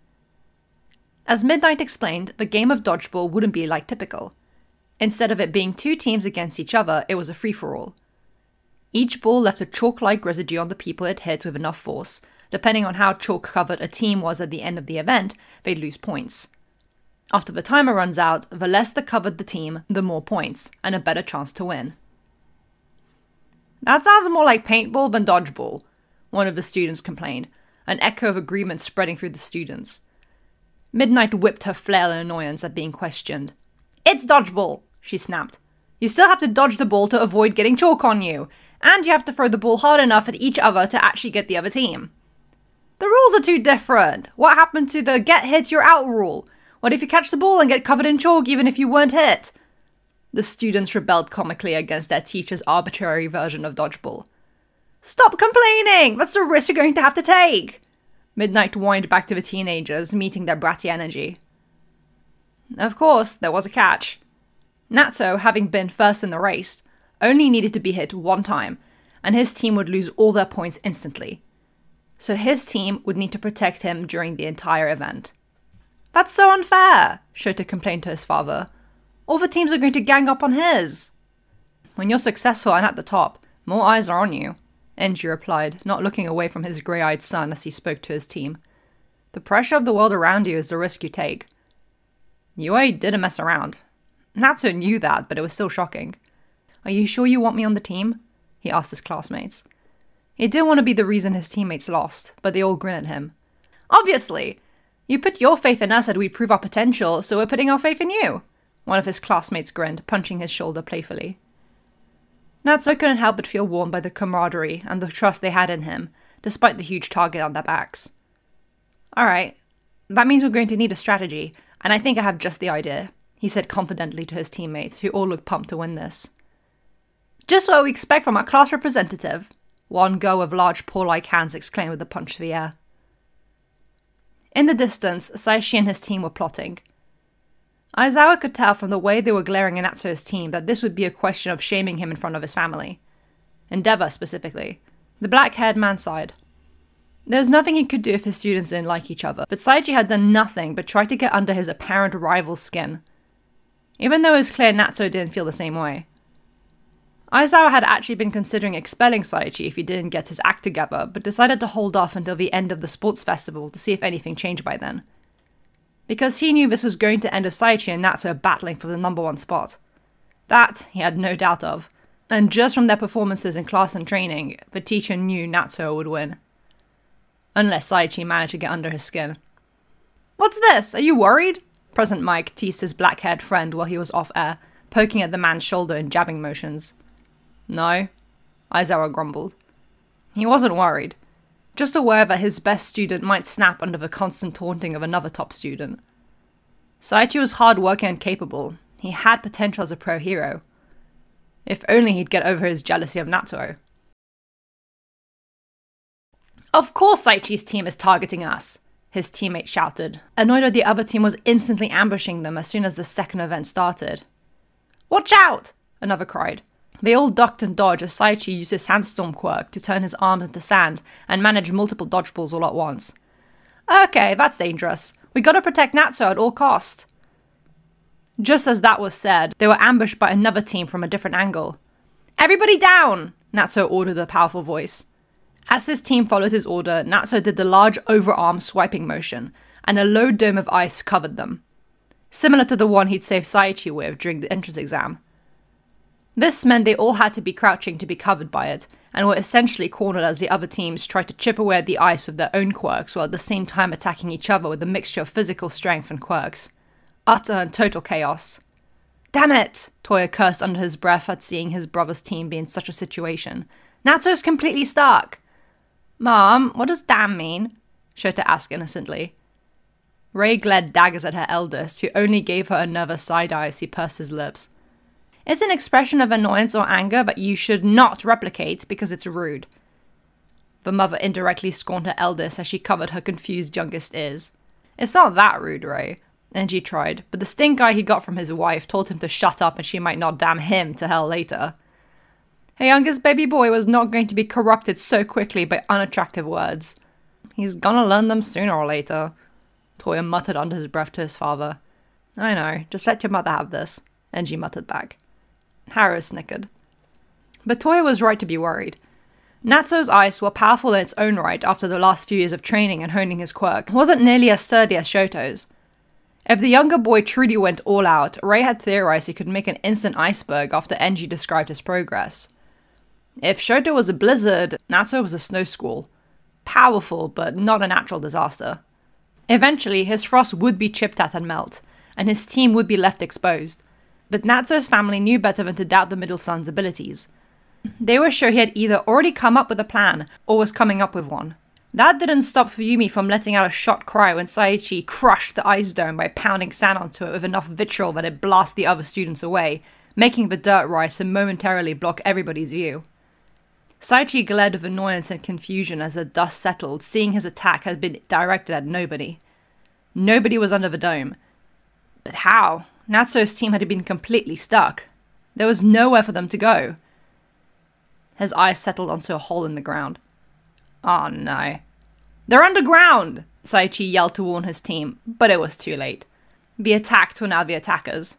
As Midnight explained, the game of dodgeball wouldn't be like typical. Instead of it being 2 teams against each other, it was a free-for-all. Each ball left a chalk-like residue on the people it hit with enough force. Depending on how chalk-covered a team was at the end of the event, they'd lose points. After the timer runs out, the less that covered the team, the more points, and a better chance to win. "That sounds more like paintball than dodgeball," one of the students complained, an echo of agreement spreading through the students. Midnight whipped her flail in annoyance at being questioned. "It's dodgeball," she snapped. "You still have to dodge the ball to avoid getting chalk on you, and you have to throw the ball hard enough at each other to actually get the other team. The rules are too different. What happened to the get hit, you're out rule? What if you catch the ball and get covered in chalk even if you weren't hit?" The students rebelled comically against their teacher's arbitrary version of dodgeball. "Stop complaining! That's the risk you're going to have to take!" Midnight whined back to the teenagers, meeting their bratty energy. Of course, there was a catch. Natsuo, having been first in the race, only needed to be hit 1 time, and his team would lose all their points instantly. So his team would need to protect him during the entire event. "That's so unfair," Shota complained to his father. "All the teams are going to gang up on his." "When you're successful and at the top, more eyes are on you," Enji replied, not looking away from his grey-eyed son as he spoke to his team. "The pressure of the world around you is the risk you take." Yue didn't mess around. Natsuo knew that, but it was still shocking. "Are you sure you want me on the team?" he asked his classmates. He didn't want to be the reason his teammates lost, but they all grinned at him. "Obviously! You put your faith in us that we'd prove our potential, so we're putting our faith in you," one of his classmates grinned, punching his shoulder playfully. Natsuo couldn't help but feel warmed by the camaraderie and the trust they had in him, despite the huge target on their backs. "Alright, that means we're going to need a strategy, and I think I have just the idea," he said confidently to his teammates, who all looked pumped to win this. "Just what we expect from our class representative," one girl with large paw-like hands exclaimed with a punch to the air. In the distance, Saishi and his team were plotting. Aizawa could tell from the way they were glaring at Natsuo's team that this would be a question of shaming him in front of his family. Endeavor, specifically. The black-haired man sighed. There was nothing he could do if his students didn't like each other, but Saichi had done nothing but try to get under his apparent rival's skin. Even though it was clear Natsuo didn't feel the same way. Aizawa had actually been considering expelling Saichi if he didn't get his act together, but decided to hold off until the end of the sports festival to see if anything changed by then. Because he knew this was going to end with Saichi and Natsuo battling for the #1 spot. That he had no doubt of, and just from their performances in class and training, the teacher knew Natsuo would win. Unless Saichi managed to get under his skin. "What's this? Are you worried?" Present Mike teased his black-haired friend while he was off-air, poking at the man's shoulder in jabbing motions. "No," Aizawa grumbled. He wasn't worried, just aware that his best student might snap under the constant taunting of another top student. Saichi was hard-working and capable. He had potential as a pro hero. If only he'd get over his jealousy of Natsuo. "Of course Saichi's team is targeting us," his teammate shouted, annoyed that the other team was instantly ambushing them as soon as the second event started. "Watch out!" another cried. They all ducked and dodged as Saichi used his sandstorm quirk to turn his arms into sand and manage multiple dodgeballs all at once. "Okay, that's dangerous. We gotta protect Natsuo at all cost." Just as that was said, they were ambushed by another team from a different angle. "Everybody down!" Natsuo ordered a powerful voice. As his team followed his order, Natsuo did the large overarm swiping motion, and a low dome of ice covered them, similar to the one he'd saved Saichi with during the entrance exam. This meant they all had to be crouching to be covered by it, and were essentially cornered as the other teams tried to chip away at the ice with their own quirks while at the same time attacking each other with a mixture of physical strength and quirks. Utter and total chaos. "Damn it!" Toya cursed under his breath at seeing his brother's team be in such a situation. "Natsuo's completely stuck!" "Mom, what does damn mean?" Shota asked innocently. Ray glared daggers at her eldest, who only gave her another side-eye as he pursed his lips. "It's an expression of annoyance or anger that you should not replicate because it's rude." The mother indirectly scorned her eldest as she covered her confused youngest ears. "It's not that rude, Ray." Enji tried, but the stink eye he got from his wife told him to shut up and she might not damn him to hell later. Her youngest baby boy was not going to be corrupted so quickly by unattractive words. "He's gonna learn them sooner or later," Toya muttered under his breath to his father. "I know, just let your mother have this," Enji muttered back. Haru snickered. But Toya was right to be worried. Natsuo's ice, while powerful in its own right after the last few years of training and honing his quirk, wasn't nearly as sturdy as Shoto's. If the younger boy truly went all out, Ray had theorized he could make an instant iceberg after Enji described his progress. If Shoto was a blizzard, Natsuo was a snow squall. Powerful, but not a natural disaster. Eventually, his frost would be chipped at and melt, and his team would be left exposed. But Natsuo's family knew better than to doubt the middle son's abilities. They were sure he had either already come up with a plan, or was coming up with one. That didn't stop Fuyumi from letting out a shocked cry when Saichi crushed the ice dome by pounding sand onto it with enough vitriol that it blasted the other students away, making the dirt rise and momentarily block everybody's view. Saichi glared with annoyance and confusion as the dust settled, seeing his attack had been directed at nobody. Nobody was under the dome. But how? Natsuo's team had been completely stuck. There was nowhere for them to go. His eyes settled onto a hole in the ground. Oh no. "They're underground!" Saichi yelled to warn his team, but it was too late. The attacked were now the attackers.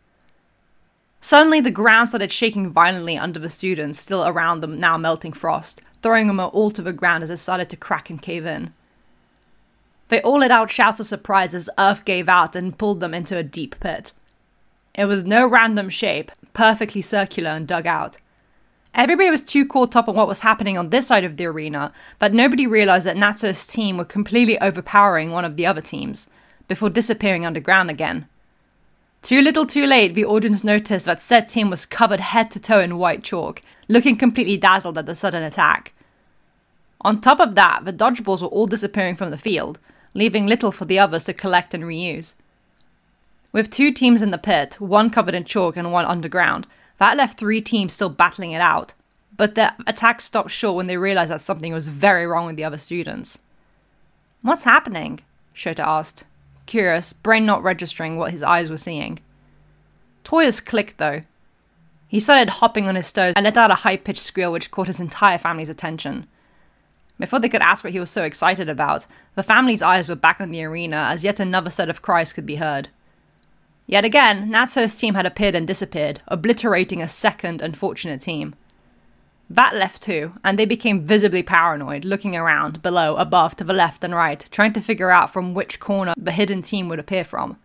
Suddenly the ground started shaking violently under the students still around them now melting frost, throwing them all to the ground as it started to crack and cave in. They all let out shouts of surprise as earth gave out and pulled them into a deep pit. It was no random shape, perfectly circular and dug out. Everybody was too caught up on what was happening on this side of the arena, but nobody realized that Natsuo's team were completely overpowering one of the other teams, before disappearing underground again. Too little too late, the audience noticed that said team was covered head to toe in white chalk, looking completely dazzled at the sudden attack. On top of that, the dodgeballs were all disappearing from the field, leaving little for the others to collect and reuse. With 2 teams in the pit, one covered in chalk and one underground, that left 3 teams still battling it out, but the attack stopped short when they realized that something was very wrong with the other students. "What's happening?" Shota asked, curious, brain not registering what his eyes were seeing. Toya's clicked though. He started hopping on his toes and let out a high-pitched squeal which caught his entire family's attention. Before they could ask what he was so excited about, the family's eyes were back on the arena as yet another set of cries could be heard. Yet again, Natsuo's team had appeared and disappeared, obliterating a second unfortunate team. That left too, and they became visibly paranoid, looking around, below, above, to the left and right, trying to figure out from which corner the hidden team would appear from.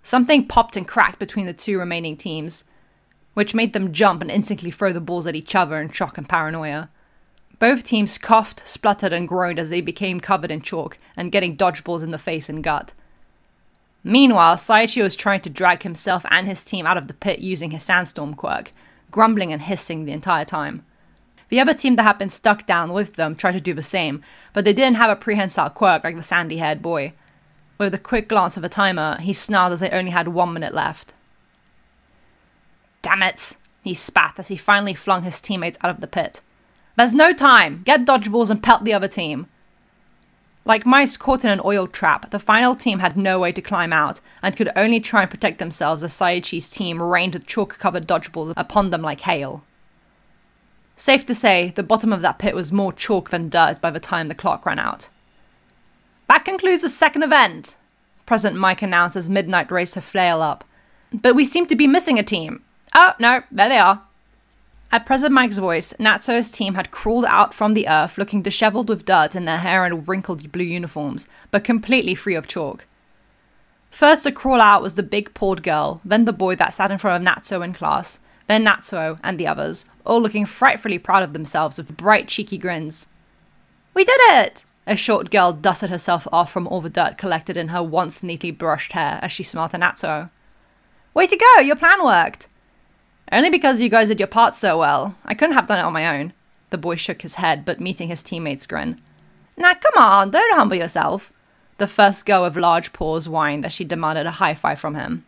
Something popped and cracked between the two remaining teams, which made them jump and instantly throw the balls at each other in shock and paranoia. Both teams coughed, spluttered, and groaned as they became covered in chalk and getting dodgeballs in the face and gut. Meanwhile, Saichi was trying to drag himself and his team out of the pit using his sandstorm quirk, grumbling and hissing the entire time. The other team that had been stuck down with them tried to do the same, but they didn't have a prehensile quirk like the sandy-haired boy. With a quick glance of a timer, he snarled as they only had 1 minute left. "Damn it," he spat as he finally flung his teammates out of the pit. "There's no time! Get dodgeballs and pelt the other team!" Like mice caught in an oil trap, the final team had no way to climb out, and could only try and protect themselves as Saichi's team rained with chalk-covered dodgeballs upon them like hail. Safe to say, the bottom of that pit was more chalk than dirt by the time the clock ran out. "That concludes the second event," President Mike announced as Midnight raised her flail up. "But we seem to be missing a team. Oh, no, there they are." At President Mike's voice, Natsuo's team had crawled out from the earth looking disheveled with dirt in their hair and wrinkled blue uniforms, but completely free of chalk. First to crawl out was the big-pawed girl, then the boy that sat in front of Natsuo in class, then Natsuo and the others, all looking frightfully proud of themselves with bright, cheeky grins. "We did it!" A short girl dusted herself off from all the dirt collected in her once neatly brushed hair as she smiled at Natsuo. "Way to go! Your plan worked!" "Only because you guys did your part so well. I couldn't have done it on my own." The boy shook his head, but meeting his teammate's grin. "Nah, come on, don't humble yourself." The first girl with large paws whined as she demanded a high five from him.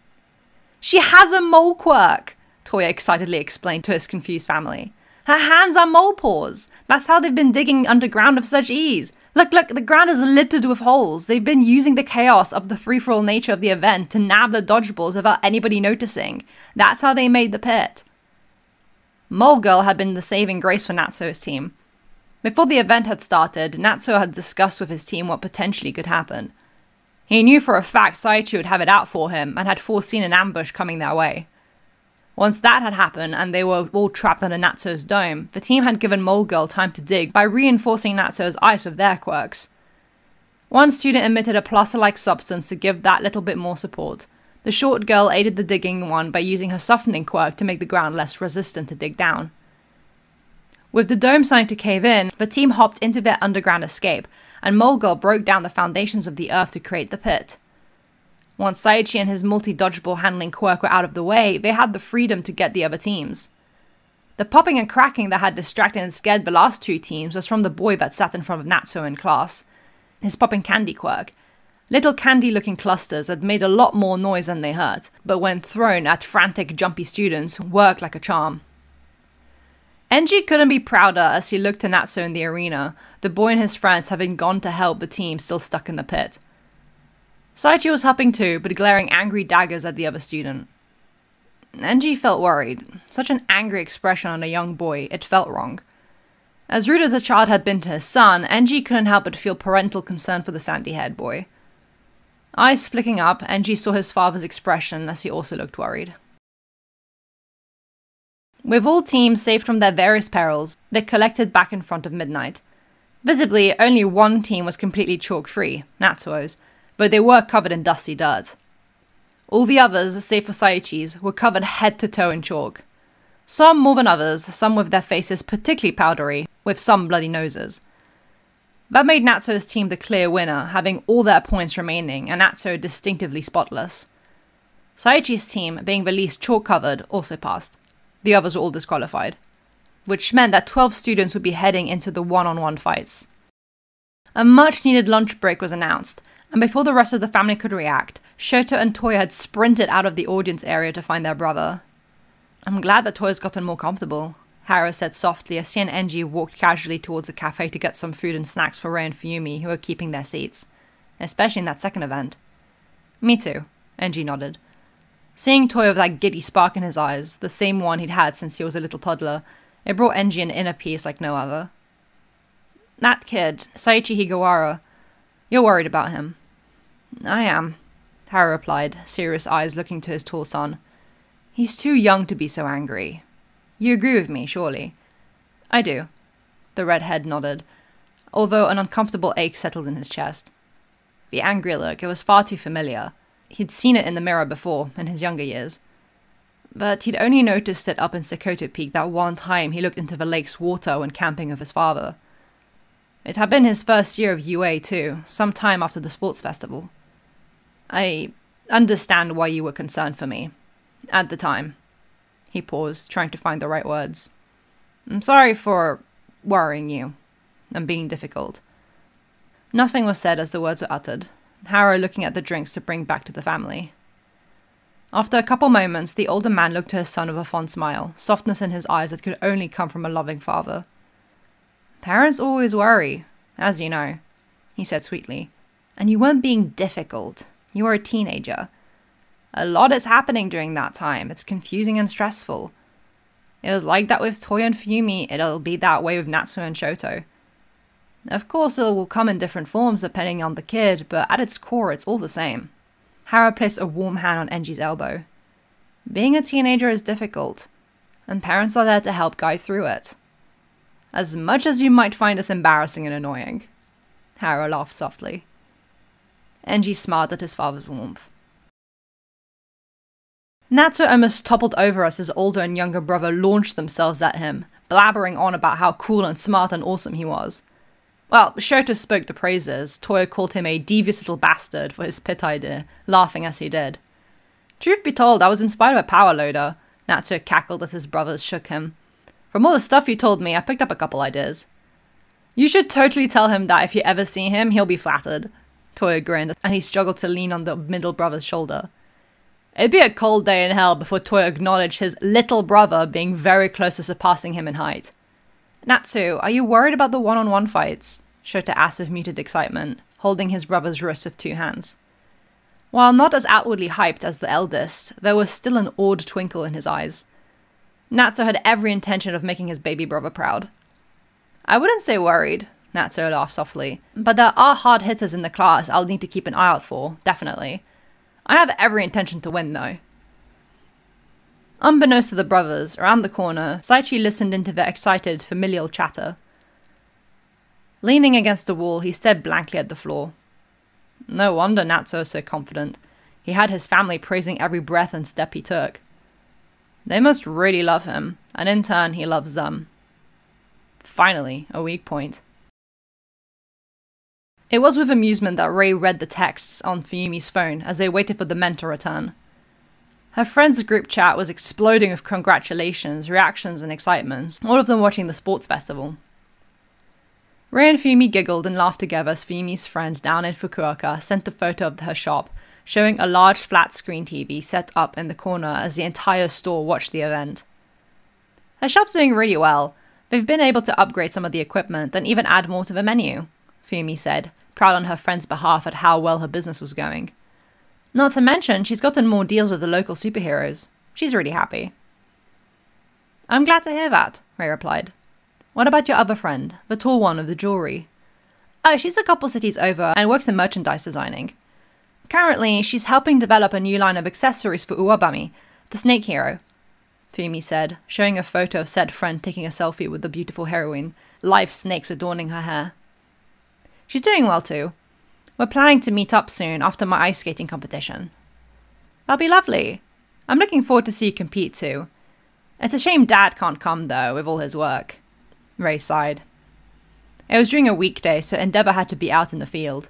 "She has a mole quirk," Toya excitedly explained to his confused family. "Her hands are mole paws. That's how they've been digging underground with such ease. Look, the ground is littered with holes. They've been using the chaos of the free-for-all nature of the event to nab the dodgeballs without anybody noticing. That's how they made the pit." Mole Girl had been the saving grace for Natsuo's team. Before the event had started, Natsuo had discussed with his team what potentially could happen. He knew for a fact Saichi would have it out for him and had foreseen an ambush coming their way. Once that had happened and they were all trapped under Natsuo's dome, the team had given Mole Girl time to dig by reinforcing Natsuo's ice with their quirks. One student emitted a plaster-like substance to give that little bit more support. The short girl aided the digging one by using her softening quirk to make the ground less resistant to dig down. With the dome starting to cave in, the team hopped into their underground escape, and Mole Girl broke down the foundations of the earth to create the pit. Once Saichi and his multi-dodgeball handling quirk were out of the way, they had the freedom to get the other teams. The popping and cracking that had distracted and scared the last two teams was from the boy that sat in front of Natsuo in class. His popping candy quirk. Little candy-looking clusters that made a lot more noise than they hurt, but when thrown at frantic, jumpy students, worked like a charm. Enji couldn't be prouder as he looked to Natsuo in the arena, the boy and his friends having gone to help the team still stuck in the pit. Saichi was helping too, but glaring angry daggers at the other student. Enji felt worried. Such an angry expression on a young boy, it felt wrong. As rude as the child had been to his son, Enji couldn't help but feel parental concern for the sandy-haired boy. Eyes flicking up, Enji saw his father's expression as he also looked worried. With all teams saved from their various perils, they collected back in front of Midnight. Visibly, only one team was completely chalk-free, Natsuo's, but they were covered in dusty dirt. All the others, save for Saichi's, were covered head to toe in chalk. Some more than others, some with their faces particularly powdery, with some bloody noses. That made Natsuo's team the clear winner, having all their points remaining, and Natsuo distinctively spotless. Saichi's team, being the least chalk-covered, also passed. The others were all disqualified, which meant that 12 students would be heading into the one-on-one fights. A much-needed lunch break was announced, and before the rest of the family could react, Shoto and Toya had sprinted out of the audience area to find their brother. "I'm glad that Toya's gotten more comfortable," Hara said softly as she and Enji walked casually towards a cafe to get some food and snacks for Rei and Fuyumi, who were keeping their seats. Especially in that second event. "Me too," Enji nodded. Seeing Toya with that giddy spark in his eyes, the same one he'd had since he was a little toddler, it brought Enji an inner peace like no other. "That kid, Saichi Higawara, you're worried about him." "I am," Hara replied, serious eyes looking to his tall son. "He's too young to be so angry. You agree with me, surely?" I do. The redhead nodded, although an uncomfortable ache settled in his chest. The angry look, it was far too familiar. He'd seen it in the mirror before, in his younger years. But he'd only noticed it up in Sekoto Peak that one time he looked into the lake's water when camping with his father. It had been his first year of UA too, some time after the sports festival. I understand why you were concerned for me. At the time. He paused, trying to find the right words. I'm sorry for worrying you and being difficult. Nothing was said as the words were uttered, Harrow looking at the drinks to bring back to the family. After a couple moments, the older man looked to his son with a fond smile, softness in his eyes that could only come from a loving father. Parents always worry, as you know, he said sweetly. And you weren't being difficult. You were a teenager. A lot is happening during that time. It's confusing and stressful. It was like that with Toya and Fumi. It'll be that way with Natsu and Shoto. Of course, it will come in different forms depending on the kid, but at its core, it's all the same. Harrow placed a warm hand on Enji's elbow. Being a teenager is difficult, and parents are there to help guide through it. As much as you might find us embarrassing and annoying. Harrow laughed softly. Enji smiled at his father's warmth. Natsu almost toppled over as his older and younger brother launched themselves at him, blabbering on about how cool and smart and awesome he was. Well, Shoto spoke the praises. Toya called him a devious little bastard for his pit idea, laughing as he did. Truth be told, I was inspired by Power Loader. Natsu cackled as his brothers shook him. From all the stuff you told me, I picked up a couple ideas. You should totally tell him that if you ever see him, he'll be flattered. Toya grinned, and he struggled to lean on the middle brother's shoulder. It'd be a cold day in hell before Toya acknowledged his little brother being very close to surpassing him in height. Natsu, are you worried about the one-on-one fights? Shota asked with muted excitement, holding his brother's wrist with 2 hands. While not as outwardly hyped as the eldest, there was still an awed twinkle in his eyes. Natsu had every intention of making his baby brother proud. I wouldn't say worried, Natsu laughed softly, but there are hard hitters in the class I'll need to keep an eye out for, definitely. I have every intention to win, though. Unbeknownst to the brothers, around the corner, Saichi listened into their excited, familial chatter. Leaning against the wall, he stared blankly at the floor. No wonder Natsu was so confident. He had his family praising every breath and step he took. They must really love him, and in turn, he loves them. Finally, a weak point. It was with amusement that Rei read the texts on Fuyumi's phone as they waited for the men to return. Her friends' group chat was exploding with congratulations, reactions, and excitements, all of them watching the sports festival. Rei and Fuyumi giggled and laughed together as Fuyumi's friend down in Fukuoka sent a photo of her shop, showing a large flat-screen TV set up in the corner as the entire store watched the event. Her shop's doing really well. They've been able to upgrade some of the equipment and even add more to the menu, Fuyumi said, proud on her friend's behalf at how well her business was going. Not to mention, she's gotten more deals with the local superheroes. She's really happy. I'm glad to hear that, Rei replied. What about your other friend, the tall one with the jewelry? Oh, she's a couple cities over and works in merchandise designing. Currently, she's helping develop a new line of accessories for Uwabami, the snake hero, Fuyumi said, showing a photo of said friend taking a selfie with the beautiful heroine, live snakes adorning her hair. She's doing well too. We're planning to meet up soon after my ice skating competition. That'll be lovely. I'm looking forward to see you compete too. It's a shame Dad can't come though, with all his work. Rei sighed. It was during a weekday, so Endeavour had to be out in the field.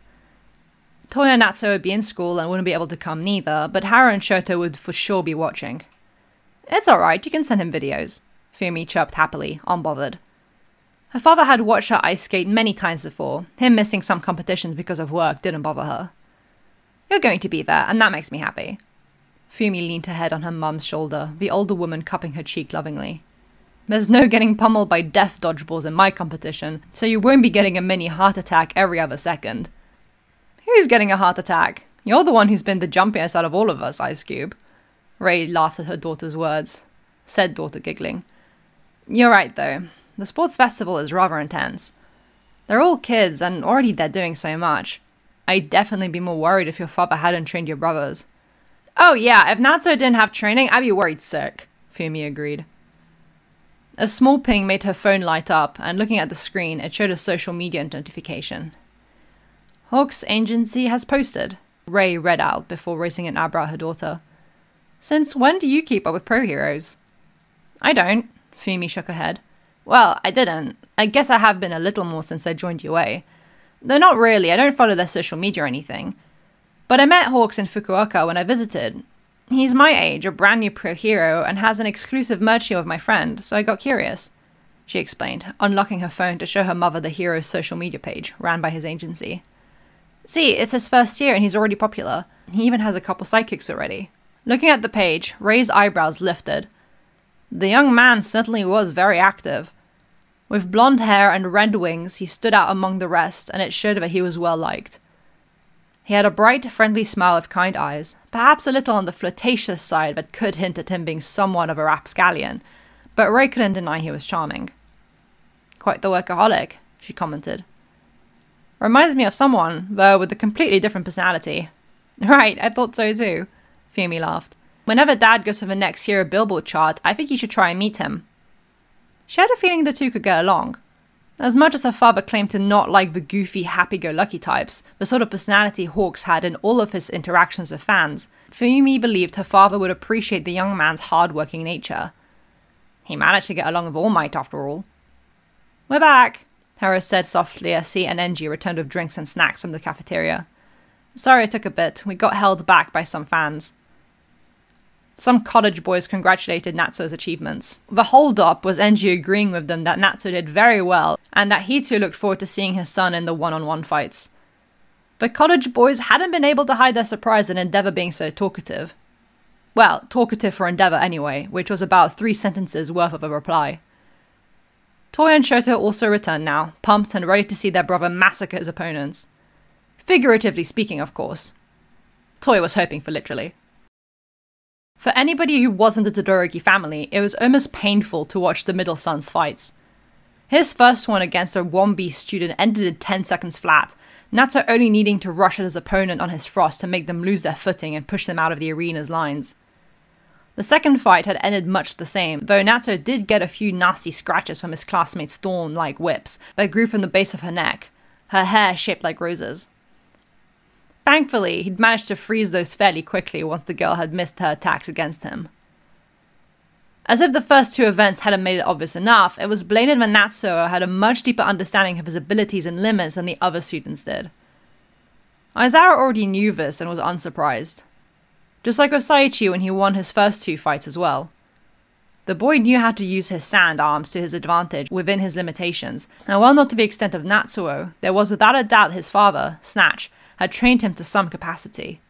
Toya and Natsu would be in school and wouldn't be able to come neither, but Haru and Shoto would for sure be watching. It's alright, you can send him videos, Fuyumi chirped happily, unbothered. Her father had watched her ice skate many times before. Him missing some competitions because of work didn't bother her. You're going to be there, and that makes me happy. Fuyumi leaned her head on her mum's shoulder, the older woman cupping her cheek lovingly. There's no getting pummeled by death dodgeballs in my competition, so you won't be getting a mini heart attack every other second. Who's getting a heart attack? You're the one who's been the jumpiest out of all of us, Ice Cube. Rei laughed at her daughter's words, said daughter giggling. You're right, though. The sports festival is rather intense. They're all kids, and already they're doing so much. I'd definitely be more worried if your father hadn't trained your brothers. Oh yeah, if Natsu didn't have training, I'd be worried sick, Fuyumi agreed. A small ping made her phone light up, and looking at the screen, it showed a social media notification. Hawk's agency has posted, Ray read out before raising an eyebrow at her daughter. Since when do you keep up with pro heroes? I don't, Fumi shook her head. Well, I didn't. I guess I have been a little more since I joined UA. Though not really, I don't follow their social media or anything. But I met Hawks in Fukuoka when I visited. He's my age, a brand new pro hero, and has an exclusive merch deal with my friend, so I got curious, she explained, unlocking her phone to show her mother the hero's social media page, ran by his agency. See, it's his first year and he's already popular. He even has a couple sidekicks already. Looking at the page, Ray's eyebrows lifted. The young man certainly was very active. With blonde hair and red wings, he stood out among the rest, and it showed that he was well liked. He had a bright, friendly smile with kind eyes, perhaps a little on the flirtatious side that could hint at him being somewhat of a rapscallion, but Ray couldn't deny he was charming. Quite the workaholic, she commented. Reminds me of someone, though with a completely different personality. Right, I thought so too, Fumi laughed. Whenever Dad goes for the next hero Billboard chart, I think you should try and meet him. She had a feeling the two could get along. As much as her father claimed to not like the goofy, happy-go-lucky types, the sort of personality Hawks had in all of his interactions with fans, Fumi believed her father would appreciate the young man's hard-working nature. He managed to get along with All Might, after all. We're back, Harris said softly as he and Enji returned with drinks and snacks from the cafeteria. Sorry it took a bit, we got held back by some fans. Some college boys congratulated Natsuo's achievements. The hold-up was Enji agreeing with them that Natsuo did very well, and that he too looked forward to seeing his son in the one-on-one fights. The college boys hadn't been able to hide their surprise at Endeavor being so talkative. Well, talkative for Endeavor anyway, which was about 3 sentences worth of a reply. Toy and Shoto also returned now, pumped and ready to see their brother massacre his opponents. Figuratively speaking, of course. Toy was hoping for literally. For anybody who wasn't a Todoroki family, it was almost painful to watch the middle son's fights. His first one against a 1B student ended in 10 seconds flat, Natsuo only needing to rush at his opponent on his frost to make them lose their footing and push them out of the arena's lines. The second fight had ended much the same, though Natsuo did get a few nasty scratches from his classmates' thorn-like whips that grew from the base of her neck, her hair shaped like roses. Thankfully, he'd managed to freeze those fairly quickly once the girl had missed her attacks against him. As if the first 2 events hadn't made it obvious enough, it was blatant that Natsuo had a much deeper understanding of his abilities and limits than the other students did. Aizawa already knew this and was unsurprised. Just like with Saichi when he won his first 2 fights as well. The boy knew how to use his sand arms to his advantage within his limitations, and while not to the extent of Natsuo, there was without a doubt his father, Snatch, had trained him to some capacity.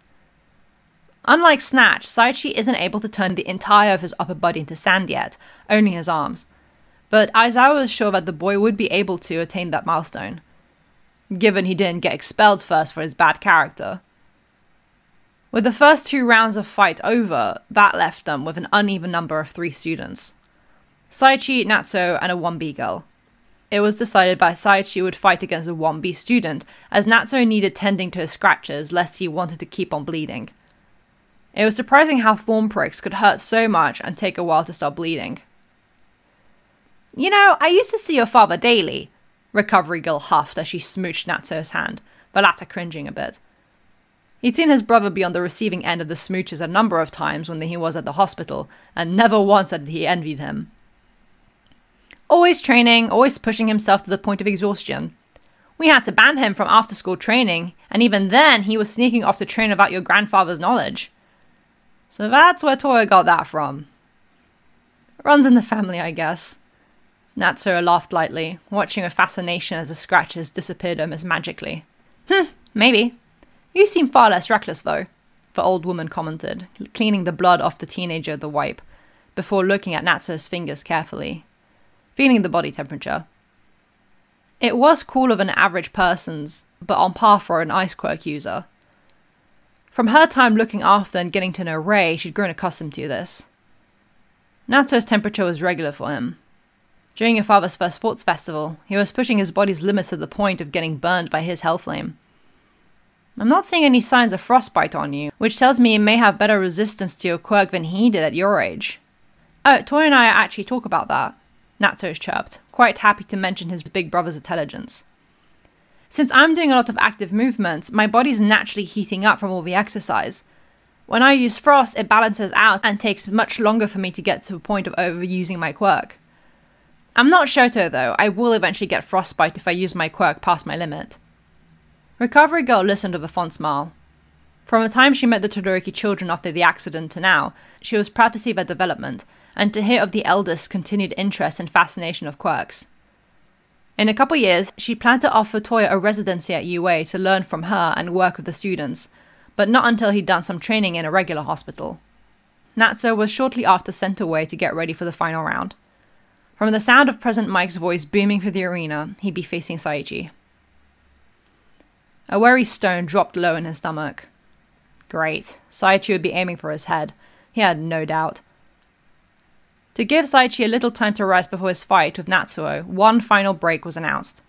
Unlike Snatch, Saichi isn't able to turn the entire of his upper body into sand yet, only his arms. But Aizawa was sure that the boy would be able to attain that milestone, given he didn't get expelled first for his bad character. With the first 2 rounds of fight over, that left them with an uneven number of 3 students. Saichi, Natsuo, and a 1B girl. It was decided that Saichi would fight against a 1B student, as Natsuo needed tending to his scratches lest he wanted to keep on bleeding. It was surprising how thorn pricks could hurt so much and take a while to stop bleeding. You know, I used to see your father daily, Recovery Girl huffed as she smooched Natsuo's hand, the latter cringing a bit. He'd seen his brother be on the receiving end of the smooches a number of times when he was at the hospital, and never once had he envied him. Always training, always pushing himself to the point of exhaustion. We had to ban him from after-school training, and even then he was sneaking off to train without your grandfather's knowledge. So that's where Toya got that from. Runs in the family, I guess. Natsuo laughed lightly, watching with fascination as the scratches disappeared almost magically. Maybe. You seem far less reckless, though, the old woman commented, cleaning the blood off the teenager with the wipe, before looking at Natsuo's fingers carefully, feeling the body temperature. It was cooler than an average person's, but on par for an ice quirk user. From her time looking after and getting to know Ray, she'd grown accustomed to this. Natsuo's temperature was regular for him. During your father's first sports festival, he was pushing his body's limits to the point of getting burned by his hell flame. I'm not seeing any signs of frostbite on you, which tells me you may have better resistance to your quirk than he did at your age. Oh, Toy and I actually talk about that. Natsuo chirped, quite happy to mention his big brother's intelligence. Since I'm doing a lot of active movements, my body's naturally heating up from all the exercise. When I use frost, it balances out and takes much longer for me to get to a point of overusing my quirk. I'm not Shoto though, I will eventually get frostbite if I use my quirk past my limit. Recovery Girl listened with a fond smile. From the time she met the Todoroki children after the accident to now, she was proud to see their development, and to hear of the eldest's continued interest and fascination of quirks. In a couple years, she planned to offer Toya a residency at UA to learn from her and work with the students, but not until he'd done some training in a regular hospital. Natsuo was shortly after sent away to get ready for the final round. From the sound of President Mike's voice booming through the arena, he'd be facing Saichi. A wary stone dropped low in his stomach. Great, Saichi would be aiming for his head. He had no doubt. To give Saichi a little time to rest before his fight with Natsuo, one final break was announced.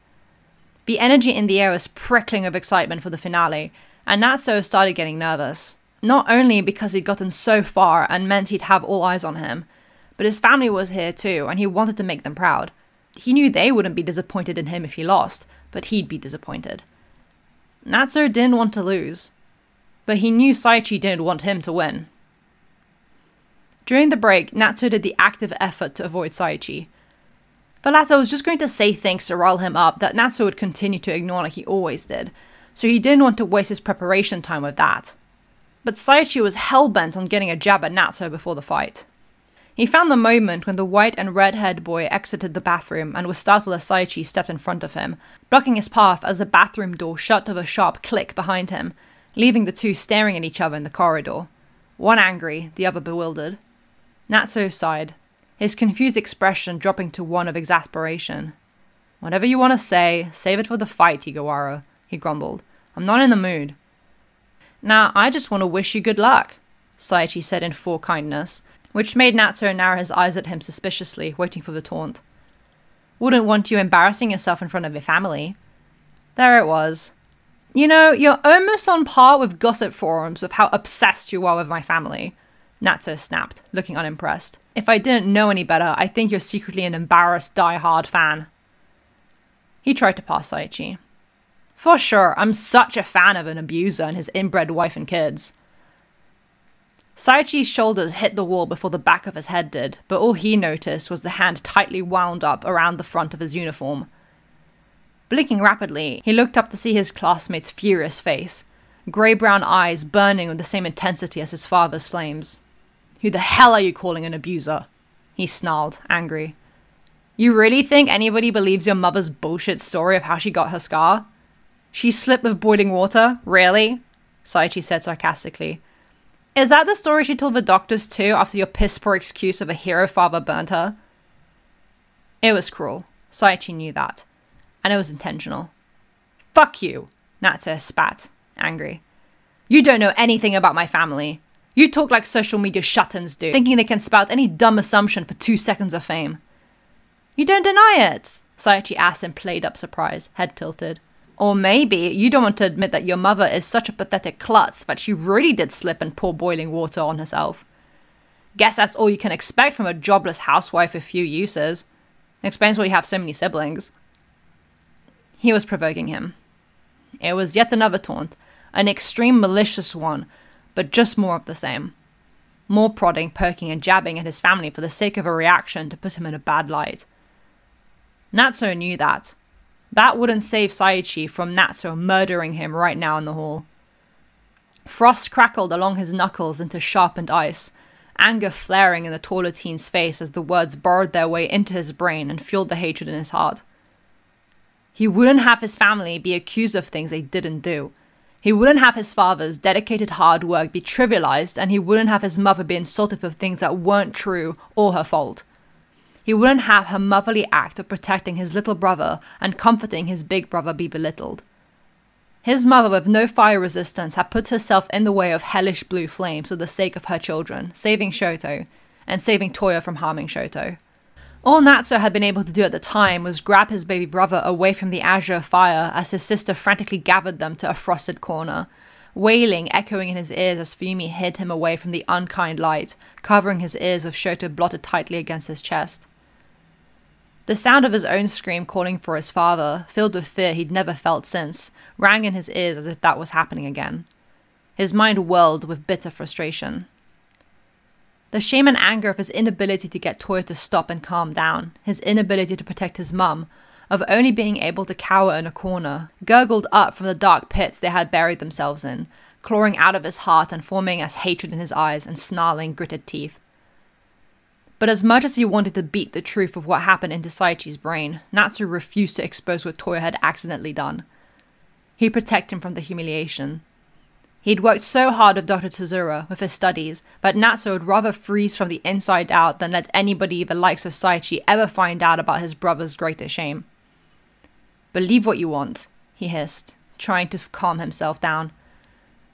The energy in the air was prickling with excitement for the finale, and Natsuo started getting nervous. Not only because he'd gotten so far and meant he'd have all eyes on him, but his family was here too, and he wanted to make them proud. He knew they wouldn't be disappointed in him if he lost, but he'd be disappointed. Natsuo didn't want to lose, but he knew Saichi didn't want him to win. During the break, Natsuo did the active effort to avoid Saichi. The latter was just going to say things to rile him up that Natsuo would continue to ignore like he always did, so he didn't want to waste his preparation time with that. But Saichi was hell-bent on getting a jab at Natsuo before the fight. He found the moment when the white and red-haired boy exited the bathroom and was startled as Saichi stepped in front of him, blocking his path as the bathroom door shut with a sharp click behind him, leaving the two staring at each other in the corridor. One angry, the other bewildered. Natsuo sighed, his confused expression dropping to one of exasperation. Whatever you want to say, save it for the fight, Higawara, he grumbled. I'm not in the mood. Now, I just want to wish you good luck, Saichi said in full kindness, which made Natsuo narrow his eyes at him suspiciously, waiting for the taunt. Wouldn't want you embarrassing yourself in front of your family. There it was. You know, you're almost on par with gossip forums with how obsessed you are with my family. Natsuo snapped, looking unimpressed. If I didn't know any better, I think you're secretly an embarrassed die-hard fan. He tried to pass Saichi. For sure, I'm such a fan of an abuser and his inbred wife and kids. Saichi's shoulders hit the wall before the back of his head did, but all he noticed was the hand tightly wound up around the front of his uniform. Blinking rapidly, he looked up to see his classmate's furious face, grey-brown eyes burning with the same intensity as his father's flames. Who the hell are you calling an abuser? He snarled, angry. You really think anybody believes your mother's bullshit story of how she got her scar? She slipped with boiling water? Really? Saichi said sarcastically. Is that the story she told the doctors too after your piss-poor excuse of a hero father burned her? It was cruel. Saichi knew that. And it was intentional. Fuck you, Natsuo spat, angry. You don't know anything about my family. You talk like social media shut-ins do, thinking they can spout any dumb assumption for 2 seconds of fame. You don't deny it, Saichi asked in played-up surprise, head tilted. Or maybe you don't want to admit that your mother is such a pathetic klutz that she really did slip and pour boiling water on herself. Guess that's all you can expect from a jobless housewife with few uses. Explains why you have so many siblings. He was provoking him. It was yet another taunt, an extreme malicious one, but just more of the same. More prodding, poking, and jabbing at his family for the sake of a reaction to put him in a bad light. Natsuo knew that. That wouldn't save Saichi from Natsuo murdering him right now in the hall. Frost crackled along his knuckles into sharpened ice, anger flaring in the taller teen's face as the words burrowed their way into his brain and fueled the hatred in his heart. He wouldn't have his family be accused of things they didn't do. He wouldn't have his father's dedicated hard work be trivialized, and he wouldn't have his mother be insulted for things that weren't true or her fault. He wouldn't have her motherly act of protecting his little brother and comforting his big brother be belittled. His mother with no fire resistance had put herself in the way of hellish blue flames for the sake of her children, saving Shoto, and saving Toya from harming Shoto. All Natsuo had been able to do at the time was grab his baby brother away from the azure fire as his sister frantically gathered them to a frosted corner, wailing echoing in his ears as Fumi hid him away from the unkind light, covering his ears with Shoto blotted tightly against his chest. The sound of his own scream calling for his father, filled with fear he'd never felt since, rang in his ears as if that was happening again. His mind whirled with bitter frustration. The shame and anger of his inability to get Toya to stop and calm down, his inability to protect his mum, of only being able to cower in a corner, gurgled up from the dark pits they had buried themselves in, clawing out of his heart and forming as hatred in his eyes and snarling, gritted teeth. But as much as he wanted to beat the truth of what happened into Saichi's brain, Natsu refused to expose what Toya had accidentally done. He'd protect him from the humiliation. He'd worked so hard with Dr. Tozura with his studies, but Natsu would rather freeze from the inside out than let anybody the likes of Saichi ever find out about his brother's greater shame. "Believe what you want," he hissed, trying to calm himself down.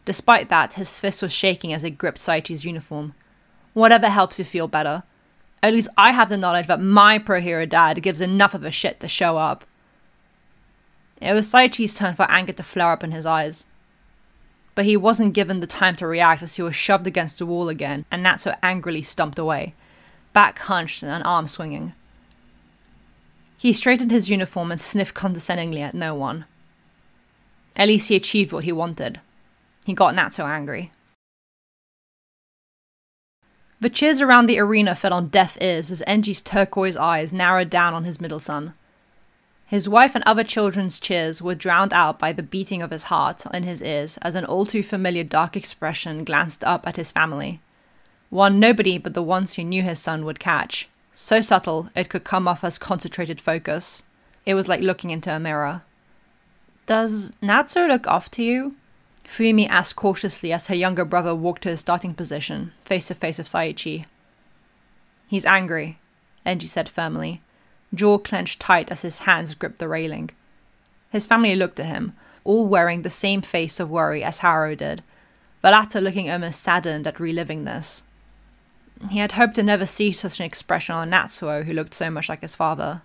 Despite that, his fist was shaking as he gripped Saichi's uniform. "Whatever helps you feel better. At least I have the knowledge that my pro-hero dad gives enough of a shit to show up." It was Saichi's turn for anger to flare up in his eyes. But he wasn't given the time to react as he was shoved against the wall again, and Natsu angrily stumped away, back hunched and an arm swinging. He straightened his uniform and sniffed condescendingly at no one. At least he achieved what he wanted. He got Natsu angry. The cheers around the arena fell on deaf ears as Enji's turquoise eyes narrowed down on his middle son. His wife and other children's cheers were drowned out by the beating of his heart in his ears as an all-too-familiar dark expression glanced up at his family. One nobody but the ones who knew his son would catch. So subtle, it could come off as concentrated focus. It was like looking into a mirror. "Does Natsu look off to you?" Fumi asked cautiously as her younger brother walked to his starting position, face to face with Saichi. "He's angry," Enji said firmly, jaw clenched tight as his hands gripped the railing. His family looked at him, all wearing the same face of worry as Haru did, the latter looking almost saddened at reliving this. He had hoped to never see such an expression on Natsuo, who looked so much like his father.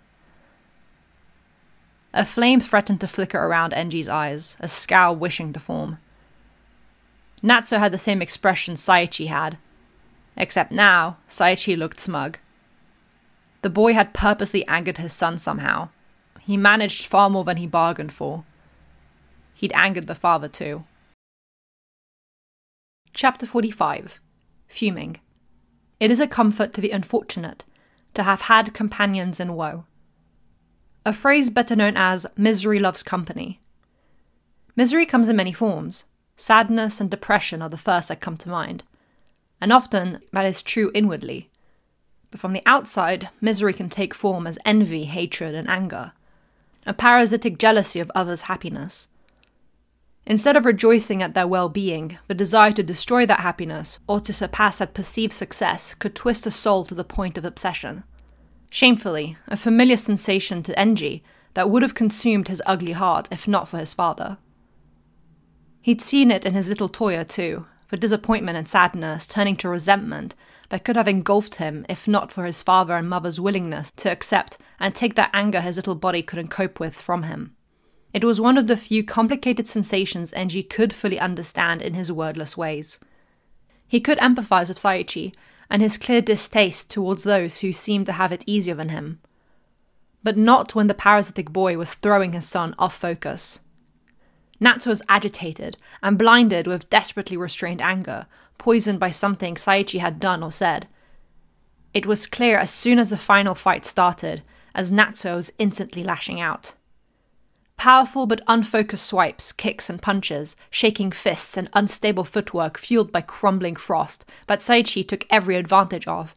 A flame threatened to flicker around Enji's eyes, a scowl wishing to form. Natsuo had the same expression Saichi had, except now, Saichi looked smug. The boy had purposely angered his son somehow. He managed far more than he bargained for. He'd angered the father too. Chapter 45. Fuming. It is a comfort to the unfortunate to have had companions in woe. A phrase better known as misery loves company. Misery comes in many forms. Sadness and depression are the first that come to mind. And often that is true inwardly. But from the outside, misery can take form as envy, hatred, and anger. A parasitic jealousy of others' happiness. Instead of rejoicing at their well-being, the desire to destroy that happiness or to surpass that perceived success could twist a soul to the point of obsession. Shamefully, a familiar sensation to Enji that would have consumed his ugly heart if not for his father. He'd seen it in his little Toya too, the disappointment and sadness turning to resentment that could have engulfed him if not for his father and mother's willingness to accept and take that anger his little body couldn't cope with from him. It was one of the few complicated sensations Enji could fully understand in his wordless ways. He could empathize with Saichi and his clear distaste towards those who seemed to have it easier than him. But not when the parasitic boy was throwing his son off focus. Natsu was agitated and blinded with desperately restrained anger, poisoned by something Saichi had done or said. It was clear as soon as the final fight started, as Natsu was instantly lashing out. Powerful but unfocused swipes, kicks and punches, shaking fists and unstable footwork fueled by crumbling frost that Saichi took every advantage of.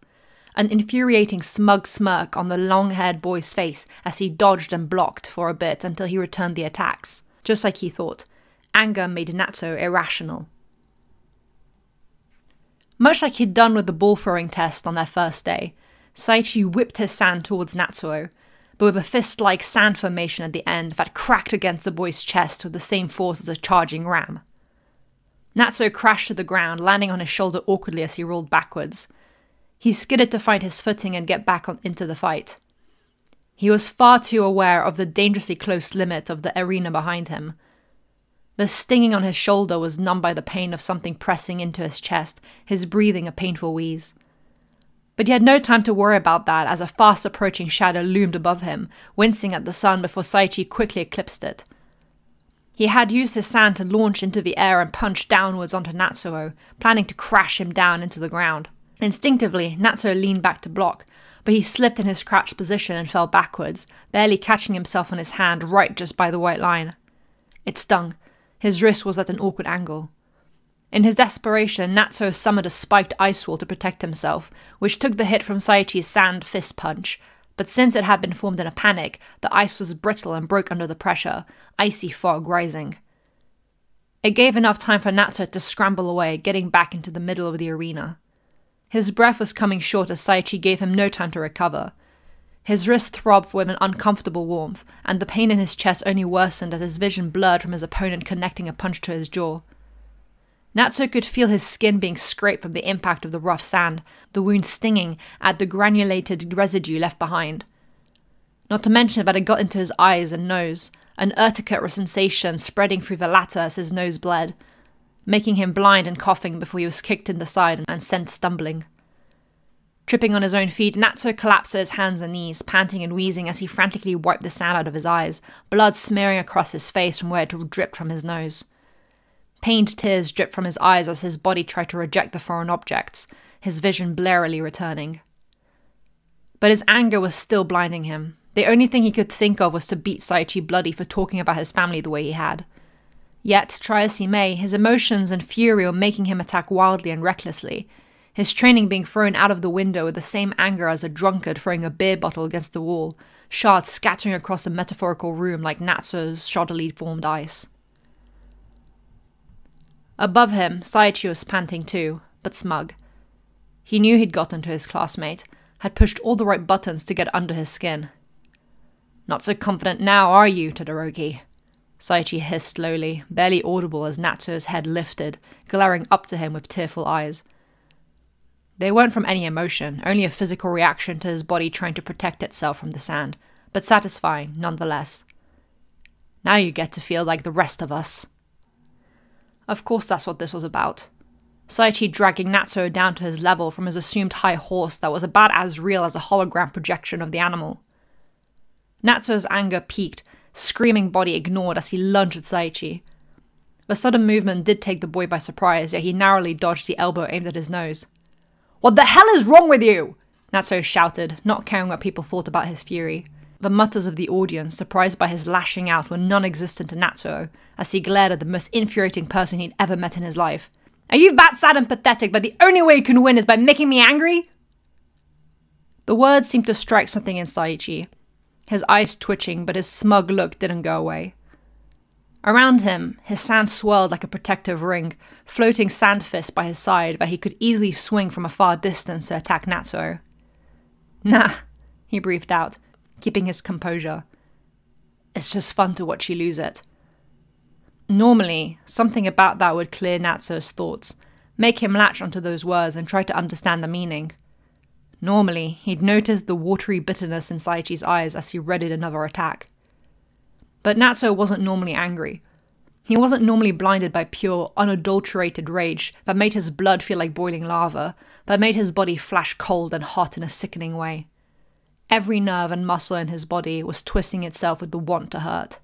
An infuriating smug smirk on the long-haired boy's face as he dodged and blocked for a bit until he returned the attacks. Just like he thought, anger made Natsu irrational. Much like he'd done with the ball-throwing test on their first day, Saichi whipped his sand towards Natsuo, but with a fist-like sand formation at the end that cracked against the boy's chest with the same force as a charging ram. Natsuo crashed to the ground, landing on his shoulder awkwardly as he rolled backwards. He skidded to find his footing and get back into the fight. He was far too aware of the dangerously close limit of the arena behind him. The stinging on his shoulder was numbed by the pain of something pressing into his chest, his breathing a painful wheeze. But he had no time to worry about that as a fast-approaching shadow loomed above him, wincing at the sun before Saichi quickly eclipsed it. He had used his sand to launch into the air and punch downwards onto Natsuo, planning to crash him down into the ground. Instinctively, Natsuo leaned back to block, but he slipped in his crouched position and fell backwards, barely catching himself on his hand right just by the white line. It stung. His wrist was at an awkward angle. In his desperation, Natsuo summoned a spiked ice wall to protect himself, which took the hit from Saichi's sand fist punch. But since it had been formed in a panic, the ice was brittle and broke under the pressure, icy fog rising. It gave enough time for Natsuo to scramble away, getting back into the middle of the arena. His breath was coming short as Saichi gave him no time to recover. His wrist throbbed with an uncomfortable warmth, and the pain in his chest only worsened as his vision blurred from his opponent connecting a punch to his jaw. Natsuo could feel his skin being scraped from the impact of the rough sand, the wound stinging at the granulated residue left behind. Not to mention that it got into his eyes and nose, an urticate sensation spreading through the latter as his nose bled, making him blind and coughing before he was kicked in the side and sent stumbling. Tripping on his own feet, Natsuo collapsed to his hands and knees, panting and wheezing as he frantically wiped the sand out of his eyes, blood smearing across his face from where it dripped from his nose. Pained tears dripped from his eyes as his body tried to reject the foreign objects, his vision blarily returning. But his anger was still blinding him. The only thing he could think of was to beat Saichi bloody for talking about his family the way he had. Yet, try as he may, his emotions and fury were making him attack wildly and recklessly, his training being thrown out of the window with the same anger as a drunkard throwing a beer bottle against the wall, shards scattering across the metaphorical room like Natsuo's shoddily formed ice. Above him, Saichi was panting too, but smug. He knew he'd gotten to his classmate, had pushed all the right buttons to get under his skin. "Not so confident now, are you, Todoroki?" Saichi hissed lowly, barely audible as Natsuo's head lifted, glaring up to him with tearful eyes. They weren't from any emotion, only a physical reaction to his body trying to protect itself from the sand, but satisfying nonetheless. "Now you get to feel like the rest of us." Of course that's what this was about. Saichi dragging Natsuo down to his level from his assumed high horse that was about as real as a hologram projection of the animal. Natsuo's anger peaked, screaming body ignored as he lunged at Saichi. The sudden movement did take the boy by surprise, yet he narrowly dodged the elbow aimed at his nose. "What the hell is wrong with you?" Natsuo shouted, not caring what people thought about his fury. The mutters of the audience, surprised by his lashing out, were non-existent to Natsuo, as he glared at the most infuriating person he'd ever met in his life. "Are you that sad and pathetic, but the only way you can win is by making me angry?" The words seemed to strike something in Saichi, his eyes twitching, but his smug look didn't go away. Around him, his sand swirled like a protective ring, floating sand fists by his side that he could easily swing from a far distance to attack Natsuo. "Nah," he breathed out, keeping his composure. "It's just fun to watch you lose it." Normally, something about that would clear Natsuo's thoughts, make him latch onto those words and try to understand the meaning. Normally, he'd noticed the watery bitterness in Saichi's eyes as he readied another attack. But Natsuo wasn't normally angry. He wasn't normally blinded by pure, unadulterated rage that made his blood feel like boiling lava, but made his body flash cold and hot in a sickening way. Every nerve and muscle in his body was twisting itself with the want to hurt.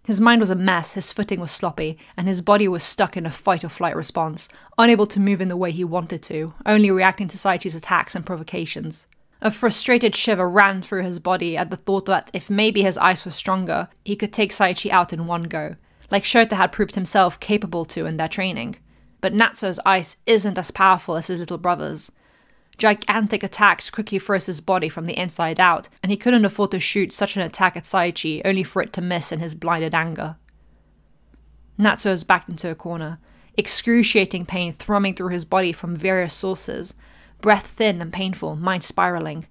His mind was a mess, his footing was sloppy, and his body was stuck in a fight-or-flight response, unable to move in the way he wanted to, only reacting to Saichi's attacks and provocations. A frustrated shiver ran through his body at the thought that if maybe his ice was stronger, he could take Saichi out in one go, like Shota had proved himself capable to in their training. But Natsuo's ice isn't as powerful as his little brother's. Gigantic attacks quickly froze his body from the inside out, and he couldn't afford to shoot such an attack at Saichi only for it to miss in his blinded anger. Natsuo was backed into a corner, excruciating pain thrumming through his body from various sources, breath thin and painful, mind spiraling,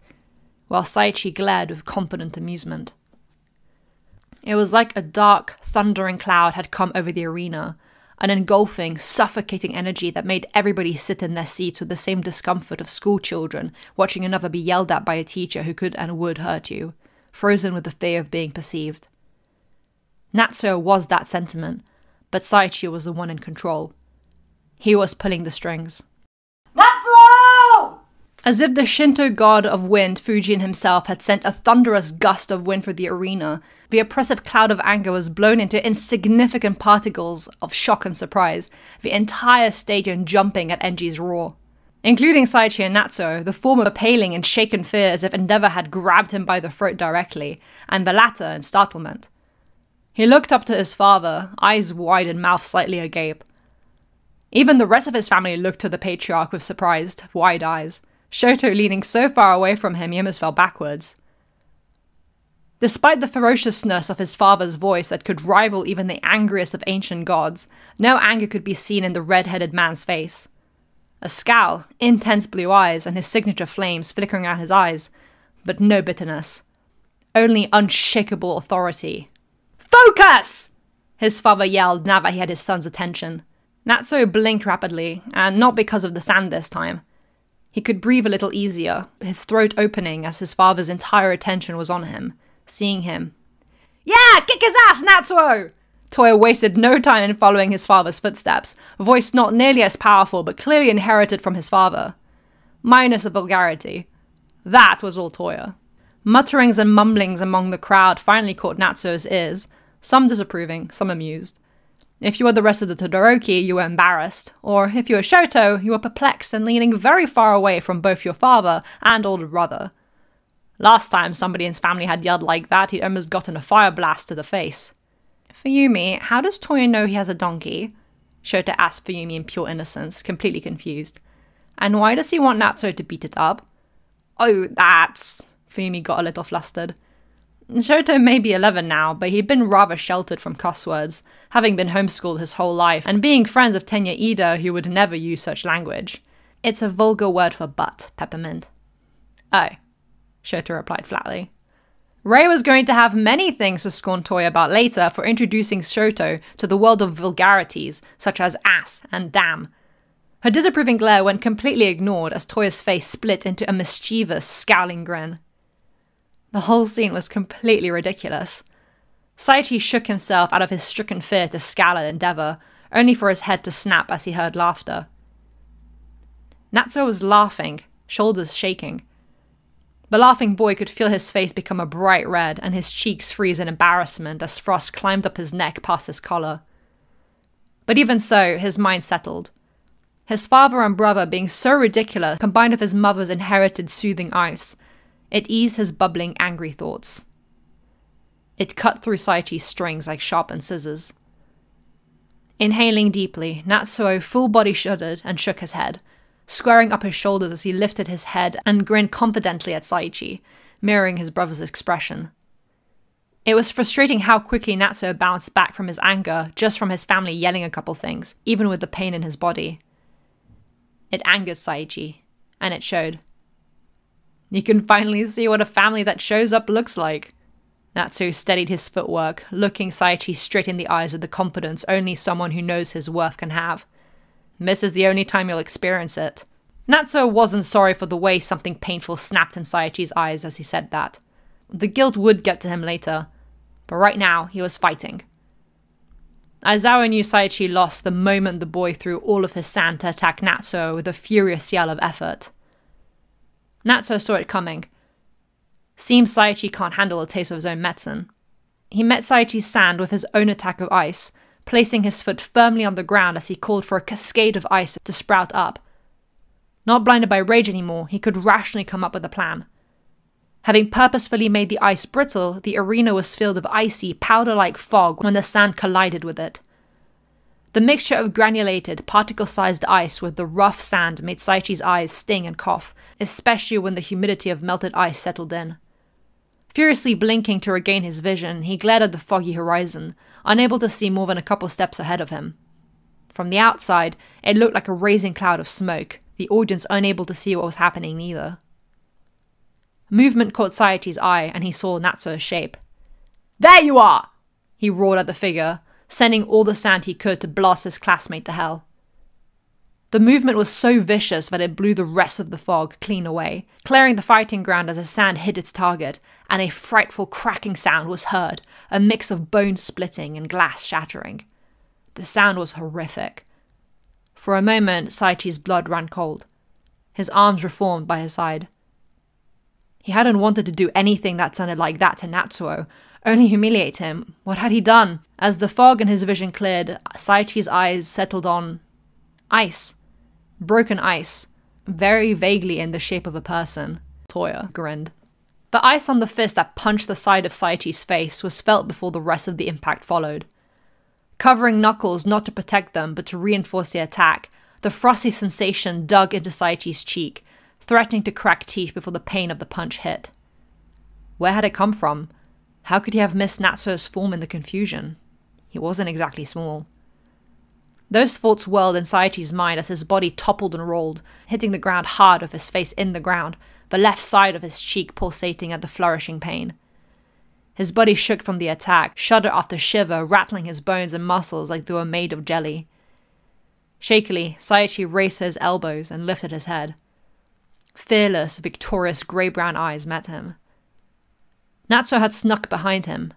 while Saichi glared with confident amusement. It was like a dark, thundering cloud had come over the arena, an engulfing, suffocating energy that made everybody sit in their seats with the same discomfort of school children watching another be yelled at by a teacher who could and would hurt you, frozen with the fear of being perceived. Natsuo was that sentiment, but Saichi was the one in control. He was pulling the strings. "Natsuo!" As if the Shinto god of wind, Fujin himself, had sent a thunderous gust of wind through the arena, the oppressive cloud of anger was blown into insignificant particles of shock and surprise, the entire stadium jumping at Enji's roar. Including Saichi and Natsuo, the former paling in shaken fear as if Endeavor had grabbed him by the throat directly, and the latter in startlement. He looked up to his father, eyes wide and mouth slightly agape. Even the rest of his family looked to the patriarch with surprised, wide eyes, Shoto leaning so far away from him he almost fell backwards. Despite the ferociousness of his father's voice that could rival even the angriest of ancient gods, no anger could be seen in the red-headed man's face. A scowl, intense blue eyes, and his signature flames flickering out his eyes, but no bitterness. Only unshakable authority. "Focus!" his father yelled now that he had his son's attention. Natsuo blinked rapidly, and not because of the sand this time. He could breathe a little easier, his throat opening as his father's entire attention was on him, seeing him. "Yeah, kick his ass, Natsuo!" Toya wasted no time in following his father's footsteps, a voice not nearly as powerful but clearly inherited from his father. Minus the vulgarity. That was all Toya. Mutterings and mumblings among the crowd finally caught Natsuo's ears, some disapproving, some amused. If you were the rest of the Todoroki, you were embarrassed, or if you were Shoto, you were perplexed and leaning very far away from both your father and older brother. Last time somebody in his family had yelled like that, he'd almost gotten a fire blast to the face. "Fuyumi, how does Toya know he has a donkey?" Shota asked Fuyumi in pure innocence, completely confused. "And why does he want Natsuo to beat it up?" "Oh, that's..." Fuyumi got a little flustered. Shoto may be 11 now, but he'd been rather sheltered from cuss words, having been homeschooled his whole life, and being friends with Tenya Ida, who would never use such language. "It's a vulgar word for butt, Peppermint." "Oh," Shoto replied flatly. Rei was going to have many things to scorn Toya about later for introducing Shoto to the world of vulgarities, such as ass and damn. Her disapproving glare went completely ignored as Toya's face split into a mischievous, scowling grin. The whole scene was completely ridiculous. Saichi shook himself out of his stricken fear to scowl at Endeavor, only for his head to snap as he heard laughter. Natsuo was laughing, shoulders shaking. The laughing boy could feel his face become a bright red and his cheeks freeze in embarrassment as frost climbed up his neck past his collar. But even so, his mind settled. His father and brother being so ridiculous, combined with his mother's inherited soothing ice, it eased his bubbling, angry thoughts. It cut through Saichi's strings like sharpened scissors. Inhaling deeply, Natsuo full-body shuddered and shook his head, squaring up his shoulders as he lifted his head and grinned confidently at Saichi, mirroring his brother's expression. It was frustrating how quickly Natsuo bounced back from his anger just from his family yelling a couple things, even with the pain in his body. It angered Saichi, and it showed. "You can finally see what a family that shows up looks like." Natsuo steadied his footwork, looking Saichi straight in the eyes with the confidence only someone who knows his worth can have. "This is the only time you'll experience it." Natsuo wasn't sorry for the way something painful snapped in Saichi's eyes as he said that. The guilt would get to him later, but right now he was fighting. Aizawa knew Saichi lost the moment the boy threw all of his sand to attack Natsuo with a furious yell of effort. Natsuo saw it coming. Seems Saichi can't handle a taste of his own medicine. He met Saichi's sand with his own attack of ice, placing his foot firmly on the ground as he called for a cascade of ice to sprout up. Not blinded by rage anymore, he could rationally come up with a plan. Having purposefully made the ice brittle, the arena was filled with icy, powder-like fog when the sand collided with it. The mixture of granulated, particle-sized ice with the rough sand made Saichi's eyes sting and cough, especially when the humidity of melted ice settled in. Furiously blinking to regain his vision, he glared at the foggy horizon, unable to see more than a couple steps ahead of him. From the outside, it looked like a raising cloud of smoke, the audience unable to see what was happening neither. Movement caught Saichi's eye, and he saw Natsuo's shape. "There you are!" he roared at the figure, sending all the sand he could to blast his classmate to hell. The movement was so vicious that it blew the rest of the fog clean away, clearing the fighting ground as the sand hit its target, and a frightful cracking sound was heard, a mix of bone splitting and glass shattering. The sound was horrific. For a moment, Saichi's blood ran cold. His arms reformed by his side. He hadn't wanted to do anything that sounded like that to Natsuo, only humiliate him. What had he done? As the fog in his vision cleared, Saichi's eyes settled on ice. Broken ice. Very vaguely in the shape of a person. Toya grinned. The ice on the fist that punched the side of Saichi's face was felt before the rest of the impact followed. Covering knuckles not to protect them but to reinforce the attack, the frosty sensation dug into Saichi's cheek, threatening to crack teeth before the pain of the punch hit. Where had it come from? How could he have missed Natsuo's form in the confusion? He wasn't exactly small. Those thoughts whirled in Saichi's mind as his body toppled and rolled, hitting the ground hard with his face in the ground, the left side of his cheek pulsating at the flourishing pain. His body shook from the attack, shudder after shiver, rattling his bones and muscles like they were made of jelly. Shakily, Saichi raised his elbows and lifted his head. Fearless, victorious grey-brown eyes met him. Natsuo had snuck behind him.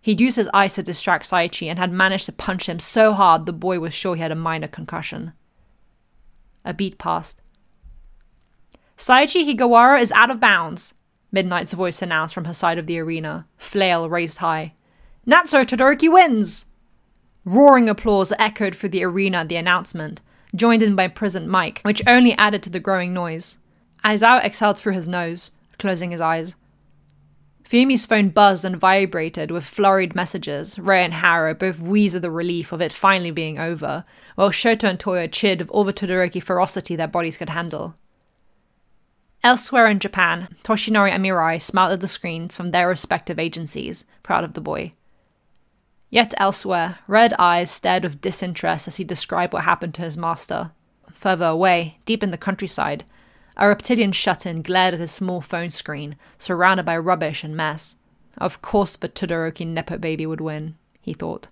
He'd used his eyes to distract Saichi and had managed to punch him so hard the boy was sure he had a minor concussion. A beat passed. "Saichi Higawara is out of bounds," Midnight's voice announced from her side of the arena, flail raised high. "Natsuo Todoroki wins!" Roaring applause echoed through the arena at the announcement, joined in by prisoned Mike, which only added to the growing noise. Aizawa exhaled through his nose, closing his eyes. Fuyumi's phone buzzed and vibrated with flurried messages. Rei and Haro both wheezed at the relief of it finally being over, while Shoto and Toya cheered with all the Todoroki ferocity their bodies could handle. Elsewhere in Japan, Toshinori and Mirai smiled at the screens from their respective agencies, proud of the boy. Yet elsewhere, red eyes stared with disinterest as he described what happened to his master. Further away, deep in the countryside, a reptilian shut-in glared at his small phone screen, surrounded by rubbish and mess. Of course the Todoroki Nepo baby would win, he thought.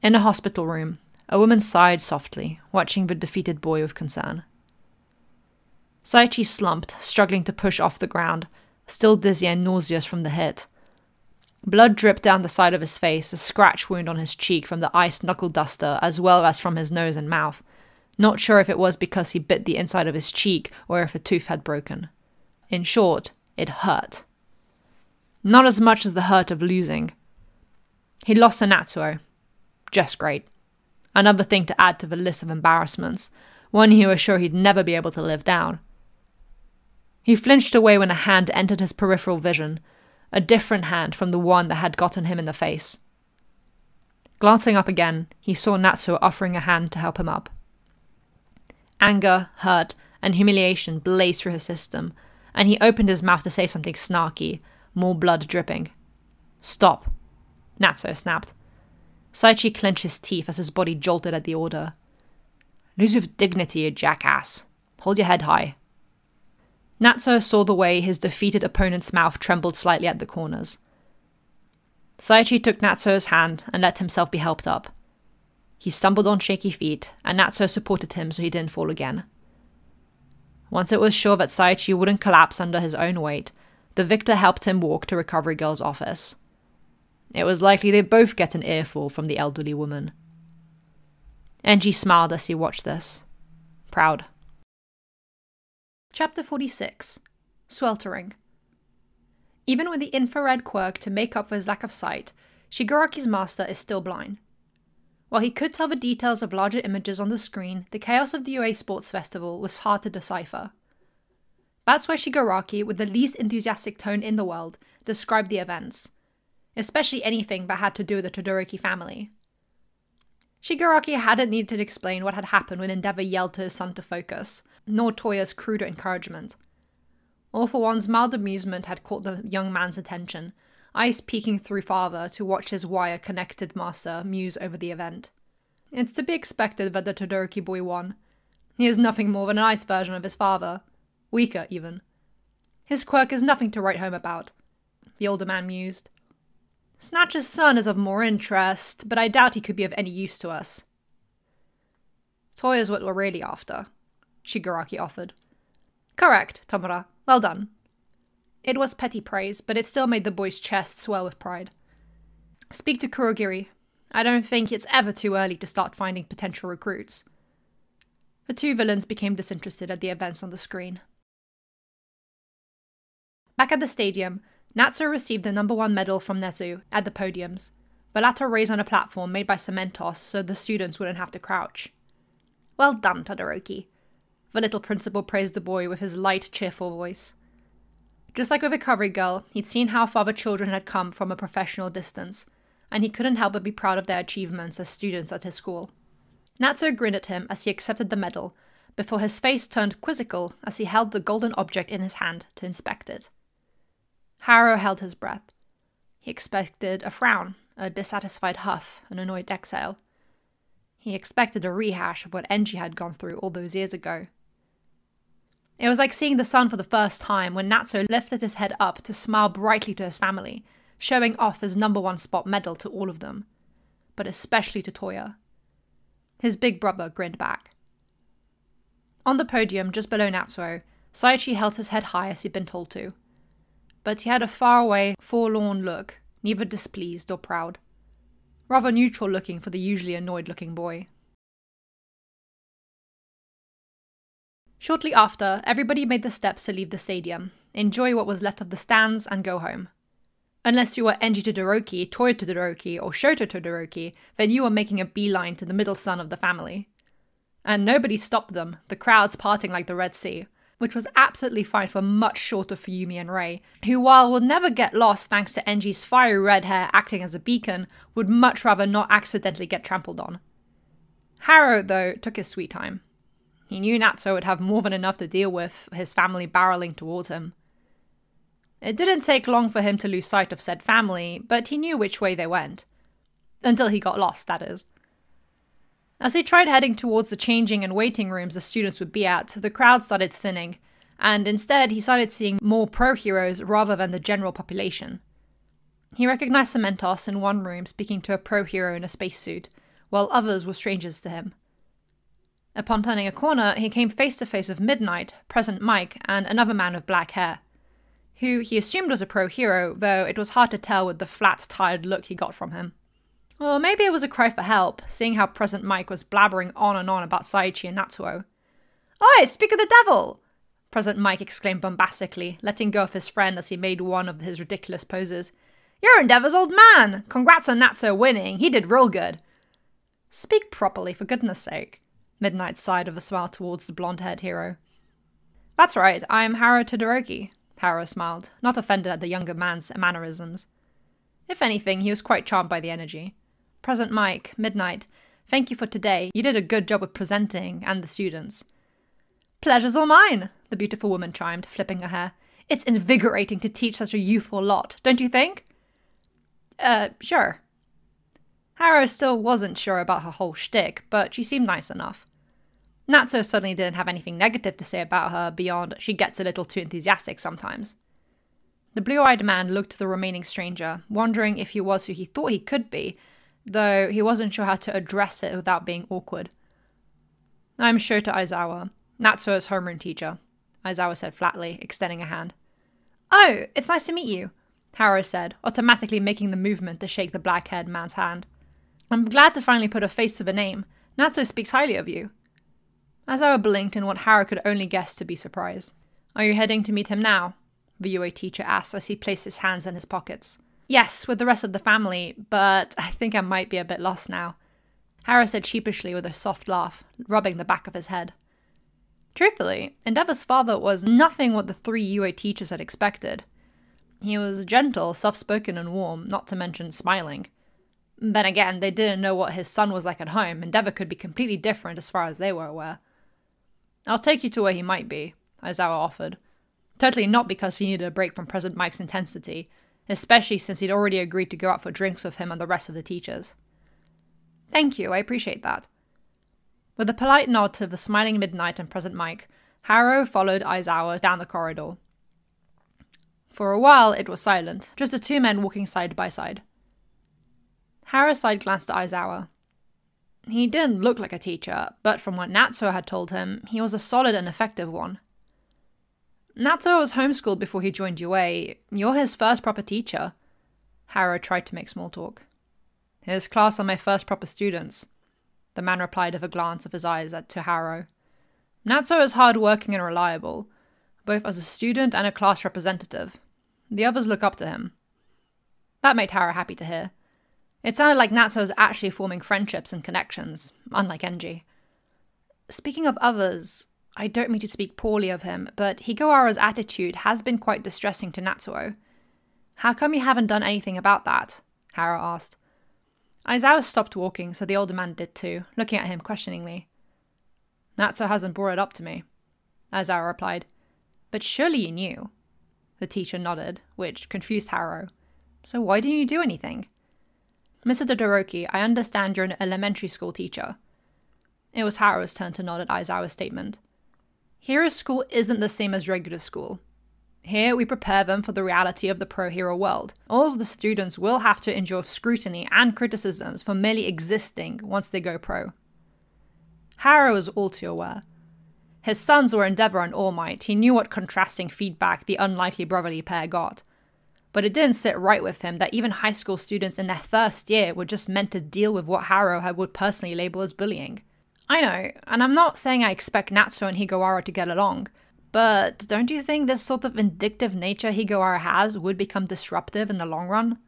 In a hospital room, a woman sighed softly, watching the defeated boy with concern. Saichi slumped, struggling to push off the ground, still dizzy and nauseous from the hit. Blood dripped down the side of his face, a scratch wound on his cheek from the ice knuckle duster as well as from his nose and mouth. Not sure if it was because he bit the inside of his cheek or if a tooth had broken. In short, it hurt. Not as much as the hurt of losing. He lost to Natsuo. Just great. Another thing to add to the list of embarrassments, one he was sure he'd never be able to live down. He flinched away when a hand entered his peripheral vision, a different hand from the one that had gotten him in the face. Glancing up again, he saw Natsuo offering a hand to help him up. Anger, hurt, and humiliation blazed through his system, and he opened his mouth to say something snarky, more blood dripping. "Stop," Natsuo snapped. Saichi clenched his teeth as his body jolted at the order. "Lose with dignity, you jackass. Hold your head high." Natsuo saw the way his defeated opponent's mouth trembled slightly at the corners. Saichi took Natsuo's hand and let himself be helped up. He stumbled on shaky feet, and Natsuo supported him so he didn't fall again. Once it was sure that Saichi wouldn't collapse under his own weight, the victor helped him walk to Recovery Girl's office. It was likely they'd both get an earful from the elderly woman. Enji smiled as he watched this. Proud. Chapter 46. Sweltering. Even with the infrared quirk to make up for his lack of sight, Shigaraki's master is still blind. While he could tell the details of larger images on the screen, the chaos of the UA Sports Festival was hard to decipher. That's why Shigaraki, with the least enthusiastic tone in the world, described the events, especially anything that had to do with the Todoroki family. Shigaraki hadn't needed to explain what had happened when Endeavor yelled to his son to focus, nor Toya's cruder encouragement. All for one's mild amusement had caught the young man's attention, eyes peeking through father to watch his wire-connected master muse over the event. It's to be expected that the Todoroki boy won. He is nothing more than a nice version of his father. Weaker, even. His quirk is nothing to write home about, the older man mused. Snatch's son is of more interest, but I doubt he could be of any use to us. Toya's what we're really after, Shigaraki offered. Correct, Tomura. Well done. It was petty praise, but it still made the boy's chest swell with pride. Speak to Kurogiri. I don't think it's ever too early to start finding potential recruits. The two villains became disinterested at the events on the screen. Back at the stadium, Natsuo received the #1 medal from Nezu at the podiums. The latter raised on a platform made by Cementos so the students wouldn't have to crouch. "Well done, Todoroki." The little principal praised the boy with his light, cheerful voice. Just like with Recovery Girl, he'd seen how far the children had come from a professional distance, and he couldn't help but be proud of their achievements as students at his school. Natsuo grinned at him as he accepted the medal, before his face turned quizzical as he held the golden object in his hand to inspect it. Haro held his breath. He expected a frown, a dissatisfied huff, an annoyed exhale. He expected a rehash of what Enji had gone through all those years ago. It was like seeing the sun for the first time when Natsuo lifted his head up to smile brightly to his family, showing off his #1 spot medal to all of them, but especially to Toya. His big brother grinned back. On the podium just below Natsuo, Saichi held his head high as he'd been told to, but he had a faraway, forlorn look, neither displeased or proud. Rather neutral looking for the usually annoyed-looking boy. Shortly after, everybody made the steps to leave the stadium, enjoy what was left of the stands, and go home. Unless you were Enji Todoroki, Toya Todoroki, or Shoto Todoroki, then you were making a beeline to the middle son of the family. And nobody stopped them, the crowds parting like the Red Sea, which was absolutely fine for much shorter Fuyumi and Rei, who while would never get lost thanks to Enji's fiery red hair acting as a beacon, would much rather not accidentally get trampled on. Haro, though, took his sweet time. He knew Natsuo would have more than enough to deal with, his family barreling towards him. It didn't take long for him to lose sight of said family, but he knew which way they went. Until he got lost, that is. As he tried heading towards the changing and waiting rooms the students would be at, the crowd started thinning, and instead he started seeing more pro-heroes rather than the general population. He recognized Cementos in one room speaking to a pro-hero in a spacesuit, while others were strangers to him. Upon turning a corner, he came face to face with Midnight, Present Mike, and another man with black hair, who he assumed was a pro-hero, though it was hard to tell with the flat, tired look he got from him. Or maybe it was a cry for help, seeing how Present Mike was blabbering on and on about Saichi and Natsuo. "Oi, speak of the devil!" Present Mike exclaimed bombastically, letting go of his friend as he made one of his ridiculous poses. "You're Endeavor's old man! Congrats on Natsuo winning, he did real good!" "Speak properly, for goodness sake," Midnight sighed with a smile towards the blonde-haired hero. "That's right, I'm Haro Todoroki," Haro smiled, not offended at the younger man's mannerisms. If anything, he was quite charmed by the energy. "Present Mike, Midnight, thank you for today. You did a good job of presenting, and the students." "Pleasure's all mine," the beautiful woman chimed, flipping her hair. "It's invigorating to teach such a youthful lot, don't you think?" Sure." Haro still wasn't sure about her whole shtick, but she seemed nice enough. Natsuo certainly didn't have anything negative to say about her beyond she gets a little too enthusiastic sometimes. The blue-eyed man looked to the remaining stranger, wondering if he was who he thought he could be, though he wasn't sure how to address it without being awkward. "I'm Shota Aizawa, Natsuo's homeroom teacher," Aizawa said flatly, extending a hand. "Oh, it's nice to meet you," Haro said, automatically making the movement to shake the black-haired man's hand. "I'm glad to finally put a face to the name. Natsuo speaks highly of you." Aizawa blinked in what Haro could only guess to be surprise. "Are you heading to meet him now?" the UA teacher asked as he placed his hands in his pockets. "Yes, with the rest of the family, but I think I might be a bit lost now," Haro said sheepishly with a soft laugh, rubbing the back of his head. Truthfully, Endeavor's father was nothing what the three UA teachers had expected. He was gentle, soft-spoken and warm, not to mention smiling. Then again, they didn't know what his son was like at home. Endeavor could be completely different as far as they were aware. "I'll take you to where he might be," Aizawa offered. Totally not because he needed a break from Present Mike's intensity, especially since he'd already agreed to go out for drinks with him and the rest of the teachers. "Thank you, I appreciate that." With a polite nod to the smiling Midnight and Present Mike, Haro followed Aizawa down the corridor. For a while, it was silent, just the two men walking side by side. Haro side-glanced at Aizawa. He didn't look like a teacher, but from what Natsuo had told him, he was a solid and effective one. "Natsuo was homeschooled before he joined UA. You're his first proper teacher." Haro tried to make small talk. "His class are my first proper students," the man replied with a glance of his eyes to Haro. Natsuo is hardworking and reliable, both as a student and a class representative. The others look up to him. That made Hara happy to hear. It sounded like Natsuo was actually forming friendships and connections, unlike Enji. Speaking of others, I don't mean to speak poorly of him, but Higawara's attitude has been quite distressing to Natsuo. How come you haven't done anything about that? Hara asked. Aizawa stopped walking, so the older man did too, looking at him questioningly. Natsuo hasn't brought it up to me, Aizawa replied. But surely you knew. The teacher nodded, which confused Haro. So why didn't you do anything? Mr. Todoroki, I understand you're an elementary school teacher. It was Haro's turn to nod at Aizawa's statement. Hero school isn't the same as regular school. Here we prepare them for the reality of the pro-hero world. All of the students will have to endure scrutiny and criticisms for merely existing once they go pro. Haro was all too aware. His sons were Endeavor and All Might. He knew what contrasting feedback the unlikely brotherly pair got. But it didn't sit right with him that even high school students in their first year were just meant to deal with what Haro would personally label as bullying. I know, and I'm not saying I expect Natsuo and Higawara to get along, but don't you think this sort of vindictive nature Higawara has would become disruptive in the long run?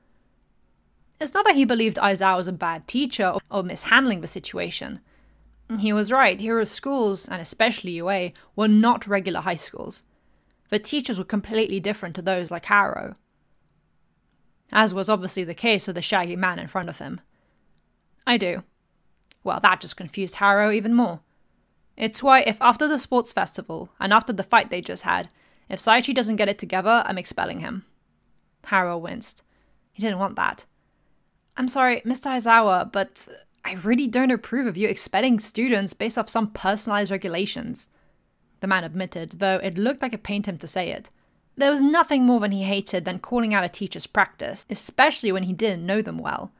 It's not that he believed Aizawa was a bad teacher or mishandling the situation. He was right, Hero schools, and especially UA, were not regular high schools. The teachers were completely different to those like Haro. As was obviously the case with the shaggy man in front of him. I do. Well, that just confused Haro even more. It's why if after the sports festival, and after the fight they just had, if Saichi doesn't get it together, I'm expelling him. Haro winced. He didn't want that. I'm sorry, Mr. Aizawa, but I really don't approve of you expelling students based off some personalized regulations. The man admitted, though it looked like it pained him to say it. There was nothing more than he hated than calling out a teacher's practice, especially when he didn't know them well.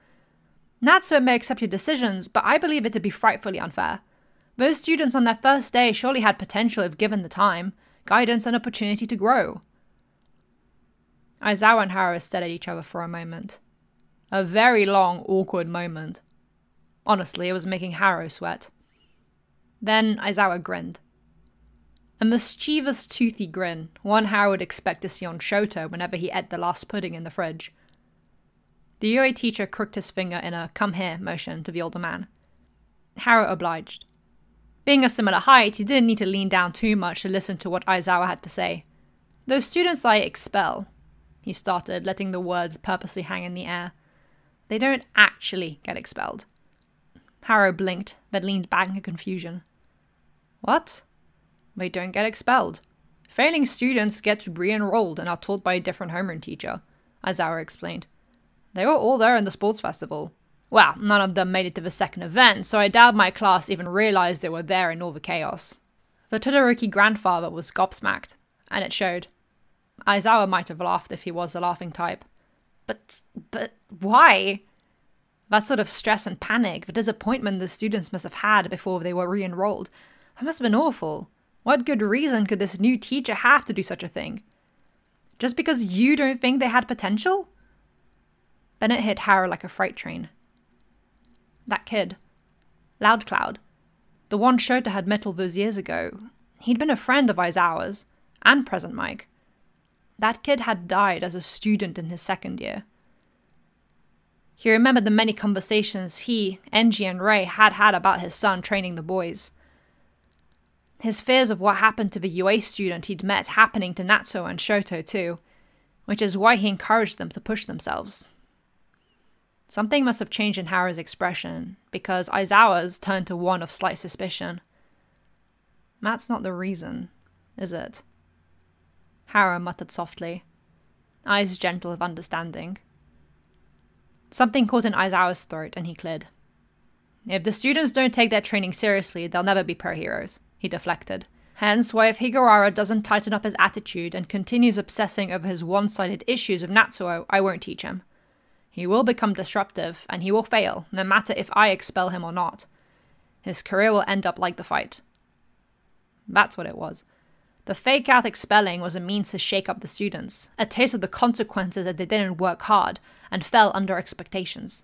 Natsuo may accept your decisions, but I believe it to be frightfully unfair. Those students on their first day surely had potential if given the time, guidance and opportunity to grow. Aizawa and Haro stared at each other for a moment. A very long, awkward moment. Honestly, it was making Haro sweat. Then Aizawa grinned. A mischievous, toothy grin, one Haro would expect to see on Shoto whenever he ate the last pudding in the fridge. The UA teacher crooked his finger in a come here motion to the older man. Haro obliged. Being of similar height, he didn't need to lean down too much to listen to what Aizawa had to say. Those students I expel, he started, letting the words purposely hang in the air. They don't actually get expelled. Haro blinked, then leaned back in confusion. What? They don't get expelled. Failing students get re-enrolled and are taught by a different homeroom teacher, Aizawa explained. They were all there in the sports festival. Well, none of them made it to the second event, so I doubt my class even realized they were there in all the chaos. The Todoroki grandfather was gobsmacked, and it showed. Aizawa might have laughed if he was the laughing type. But why? That sort of stress and panic, the disappointment the students must have had before they were re-enrolled, that must have been awful. What good reason could this new teacher have to do such a thing? Just because you don't think they had potential? Then it hit Haro like a freight train. That kid, Loud Cloud, the one Shota had met all those years ago, he'd been a friend of Aizawa's, and Present Mike. That kid had died as a student in his second year. He remembered the many conversations he, Enji, and Rei had had about his son training the boys. His fears of what happened to the UA student he'd met happening to Natsuo and Shoto too, which is why he encouraged them to push themselves. Something must have changed in Haro's expression, because Aizawa's turned to one of slight suspicion. That's not the reason, is it? Haro muttered softly, eyes gentle with understanding. Something caught in Aizawa's throat and he cleared. If the students don't take their training seriously, they'll never be pro-heroes, he deflected. Hence why if Higawara doesn't tighten up his attitude and continues obsessing over his one-sided issues with Natsuo, I won't teach him. He will become disruptive, and he will fail, no matter if I expel him or not. His career will end up like the fight. That's what it was. The fake-out expelling was a means to shake up the students, a taste of the consequences that they didn't work hard and fell under expectations.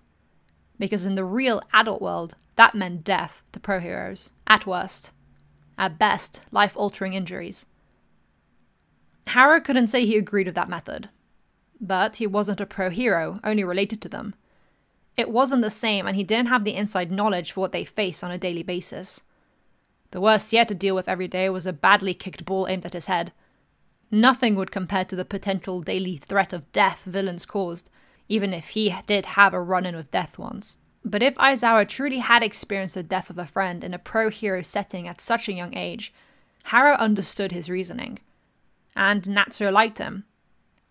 Because in the real adult world, that meant death to pro-heroes, at worst. At best, life-altering injuries. Harrow couldn't say he agreed with that method. But he wasn't a pro-hero, only related to them. It wasn't the same, and he didn't have the inside knowledge for what they face on a daily basis. The worst he had to deal with every day was a badly kicked ball aimed at his head. Nothing would compare to the potential daily threat of death villains caused, even if he did have a run-in with death once. But if Aizawa truly had experienced the death of a friend in a pro-hero setting at such a young age, Harrow understood his reasoning. And Natsuo liked him,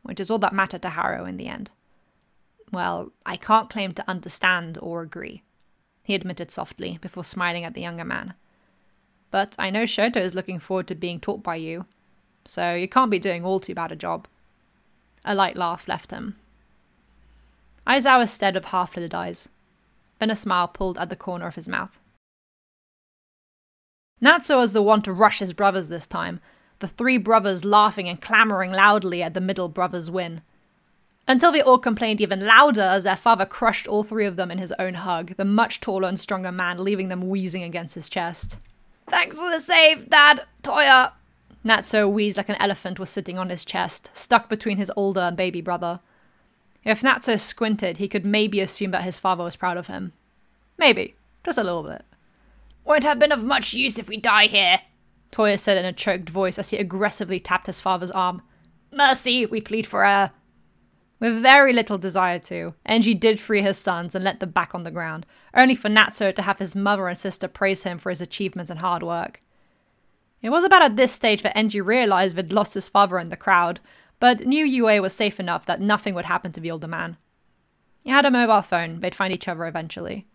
which is all that mattered to Harrow in the end. Well, I can't claim to understand or agree, he admitted softly before smiling at the younger man. But I know Shoto is looking forward to being taught by you, so you can't be doing all too bad a job. A light laugh left him. Aizawa stared with half-lidded eyes. Then a smile pulled at the corner of his mouth. Natsuo was the one to rush his brothers this time, the three brothers laughing and clamoring loudly at the middle brother's win. Until they all complained even louder as their father crushed all three of them in his own hug, the much taller and stronger man leaving them wheezing against his chest. "Thanks for the save, Dad! Toya!" Natsuo wheezed like an elephant was sitting on his chest, stuck between his older and baby brother. If Natsuo squinted, he could maybe assume that his father was proud of him. Maybe. Just a little bit. "Won't have been of much use if we die here," Toya said in a choked voice as he aggressively tapped his father's arm. "Mercy, we plead for her." With very little desire to, Enji did free his sons and let them back on the ground, only for Natsuo to have his mother and sister praise him for his achievements and hard work. It was about at this stage that Enji realized they'd lost his father in the crowd, but knew UA was safe enough that nothing would happen to the older man. He had a mobile phone, they'd find each other eventually.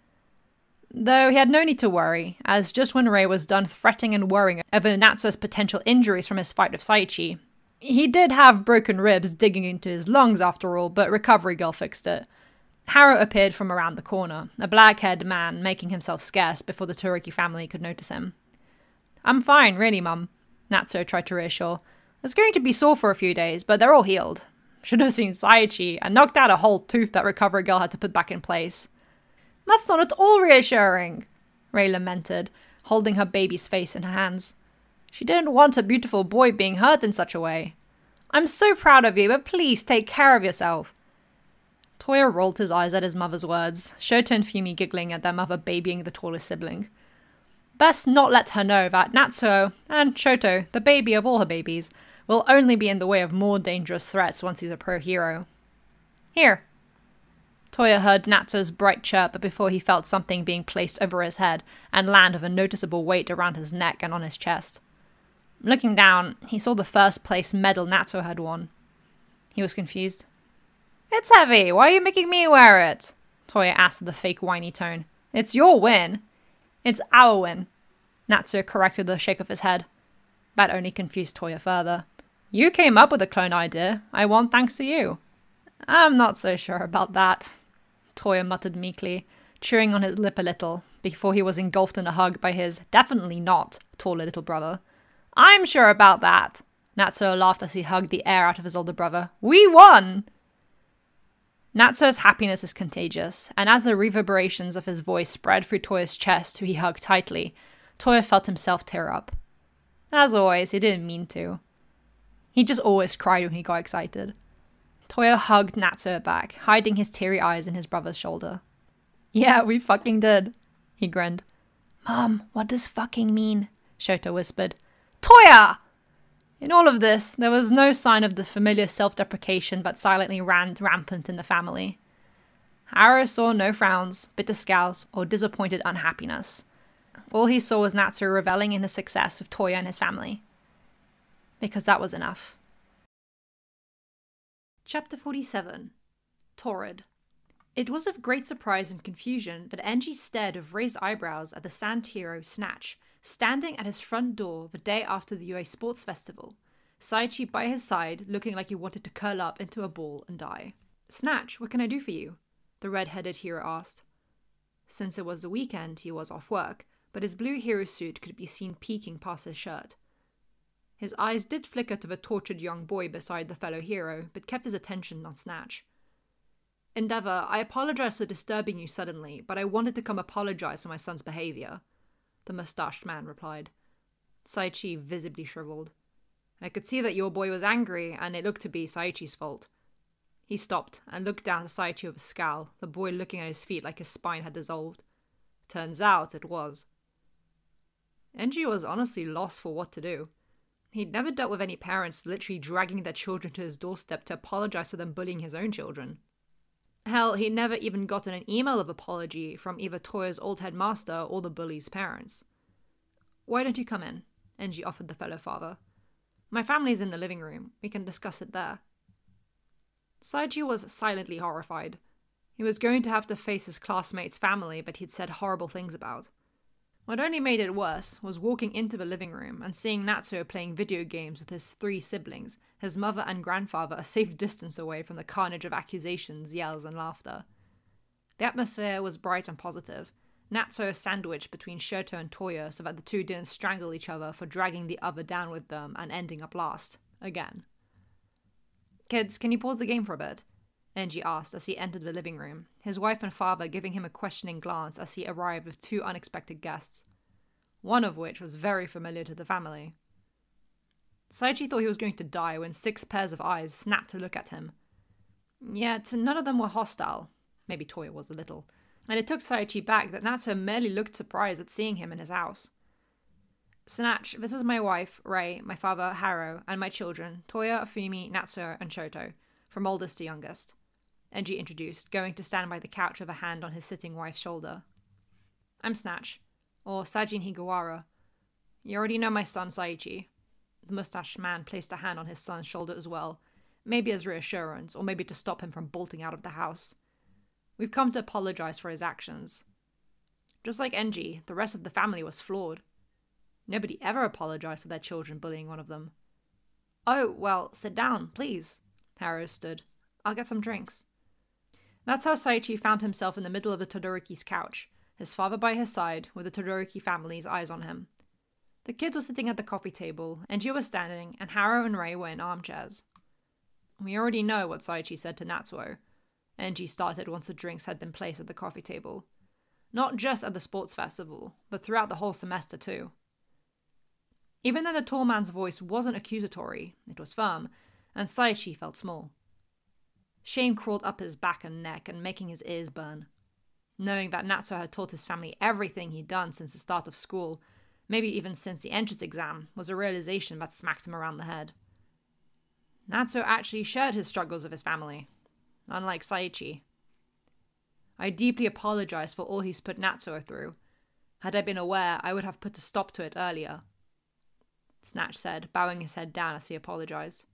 Though he had no need to worry, as just when Rei was done fretting and worrying over Natsuo's potential injuries from his fight with Saichi, he did have broken ribs digging into his lungs after all, but Recovery Girl fixed it. Harrow appeared from around the corner, a black-haired man making himself scarce before the Todoroki family could notice him. "I'm fine, really, Mum," Natsuo tried to reassure. "It's going to be sore for a few days, but they're all healed. Should have seen Saichi and knocked out a whole tooth that Recovery Girl had to put back in place." "That's not at all reassuring," Rei lamented, holding her baby's face in her hands. She didn't want a beautiful boy being hurt in such a way. "I'm so proud of you, but please take care of yourself." Toya rolled his eyes at his mother's words, Shoto and Fumi giggling at their mother babying the tallest sibling. Best not let her know that Natsuo, and Shoto, the baby of all her babies, will only be in the way of more dangerous threats once he's a pro-hero. "Here." Toya heard Natsuo's bright chirp before he felt something being placed over his head and land with a noticeable weight around his neck and on his chest. Looking down, he saw the first place medal Natsuo had won. He was confused. "It's heavy, why are you making me wear it?" Toya asked with a fake whiny tone. "It's your win." "It's our win," Natsuo corrected with a shake of his head. That only confused Toya further. "You came up with the clone idea. I won thanks to you." "I'm not so sure about that," Toya muttered meekly, chewing on his lip a little, before he was engulfed in a hug by his definitely not taller little brother. "I'm sure about that," Natsuo laughed as he hugged the air out of his older brother. "We won!" Natsuo's happiness is contagious, and as the reverberations of his voice spread through Toya's chest, who he hugged tightly, Toya felt himself tear up. As always, he didn't mean to. He just always cried when he got excited. Toya hugged Natsuo back, hiding his teary eyes in his brother's shoulder. "Yeah, we fucking did," he grinned. "Mom, what does fucking mean?" Shoto whispered. "Toya!" In all of this, there was no sign of the familiar self-deprecation that silently ran rampant in the family. Harrow saw no frowns, bitter scowls, or disappointed unhappiness. All he saw was Natsuo reveling in his success with Toya and his family. Because that was enough. Chapter 47. Torrid. It was with great surprise and confusion that Enji stared with raised eyebrows at the sand hero Snatch, standing at his front door the day after the UA Sports Festival, Saichi by his side, looking like he wanted to curl up into a ball and die. "Snatch, what can I do for you?" the red-headed hero asked. Since it was the weekend, he was off work, but his blue hero suit could be seen peeking past his shirt. His eyes did flicker to the tortured young boy beside the fellow hero, but kept his attention on Snatch. "Endeavor, I apologize for disturbing you suddenly, but I wanted to come apologize for my son's behavior," the mustached man replied. Saichi visibly shriveled. I could see that your boy was angry, and it looked to be Saichi's fault. He stopped and looked down at Saichi with a scowl, the boy looking at his feet like his spine had dissolved. Turns out it was. Enji was honestly lost for what to do. He'd never dealt with any parents literally dragging their children to his doorstep to apologize for them bullying his own children. Hell, he'd never even gotten an email of apology from either Toya's old headmaster or the bully's parents. Why don't you come in? Enji offered the fellow father. My family's in the living room. We can discuss it there. Saichi was silently horrified. He was going to have to face his classmate's family, but he'd said horrible things about. What only made it worse was walking into the living room and seeing Natsuo playing video games with his 3 siblings, his mother and grandfather a safe distance away from the carnage of accusations, yells, and laughter. The atmosphere was bright and positive, Natsuo sandwiched between Shoto and Toya so that the two didn't strangle each other for dragging the other down with them and ending up last, again. Kids, can you pause the game for a bit? Enji asked as he entered the living room, his wife and father giving him a questioning glance as he arrived with 2 unexpected guests, one of which was very familiar to the family. Saichi thought he was going to die when 6 pairs of eyes snapped to look at him. Yet none of them were hostile, maybe Toya was a little, and it took Saichi back that Natsuo merely looked surprised at seeing him in his house. Snatch, this is my wife, Rei, my father, Haro, and my children, Toya, Fumi, Natsuo, and Shoto, from oldest to youngest. Enji introduced, going to stand by the couch with a hand on his sitting wife's shoulder. I'm Snatch, or Sajin Higawara. You already know my son Saichi. The mustached man placed a hand on his son's shoulder as well, maybe as reassurance, or maybe to stop him from bolting out of the house. We've come to apologize for his actions. Just like Enji, the rest of the family was flawed. Nobody ever apologized for their children bullying one of them. Oh, well, sit down, please. Haro stood. I'll get some drinks. That's how Saichi found himself in the middle of the Todoroki's couch, his father by his side, with the Todoroki family's eyes on him. The kids were sitting at the coffee table, Enji was standing, and Haro and Rei were in armchairs. We already know what Saichi said to Natsuo. Enji started once the drinks had been placed at the coffee table. Not just at the sports festival, but throughout the whole semester too. Even though the tall man's voice wasn't accusatory, it was firm, and Saichi felt small. Shame crawled up his back and neck and making his ears burn. Knowing that Natsuo had taught his family everything he'd done since the start of school, maybe even since the entrance exam, was a realization that smacked him around the head. Natsuo actually shared his struggles with his family, unlike Saichi. I deeply apologize for all he's put Natsuo through. Had I been aware, I would have put a stop to it earlier. Snatch said, bowing his head down as he apologized.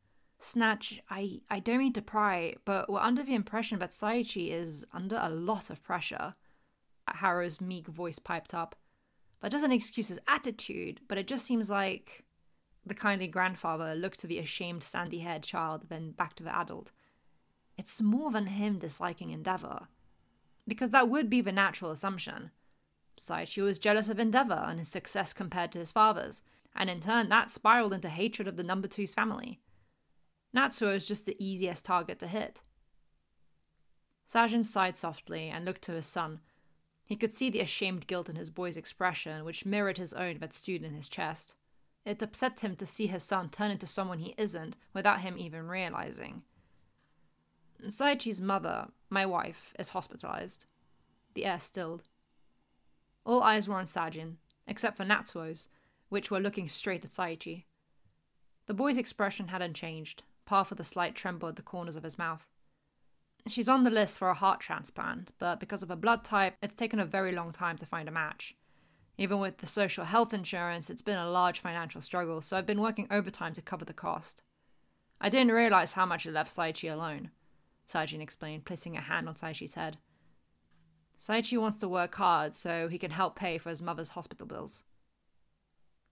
Snatch, I don't mean to pry, but we're under the impression that Saichi is under a lot of pressure. Haro's meek voice piped up. That doesn't excuse his attitude, but it just seems like... The kindly grandfather looked to the ashamed sandy-haired child, then back to the adult. It's more than him disliking Endeavor. Because that would be the natural assumption. Saichi was jealous of Endeavor and his success compared to his father's, and in turn that spiraled into hatred of the number two's family. Natsuo is just the easiest target to hit. Sajin sighed softly and looked to his son. He could see the ashamed guilt in his boy's expression, which mirrored his own that stewed in his chest. It upset him to see his son turn into someone he isn't, without him even realizing. Saichi's mother, my wife, is hospitalized. The air stilled. All eyes were on Sajin, except for Natsuo's, which were looking straight at Saichi. The boy's expression hadn't changed, par for the slight tremble at the corners of his mouth. She's on the list for a heart transplant, but because of her blood type, it's taken a very long time to find a match. Even with the social health insurance, it's been a large financial struggle, so I've been working overtime to cover the cost. I didn't realize how much it left Saichi alone, Sajin explained, placing a hand on Saichi's head. Saichi wants to work hard so he can help pay for his mother's hospital bills.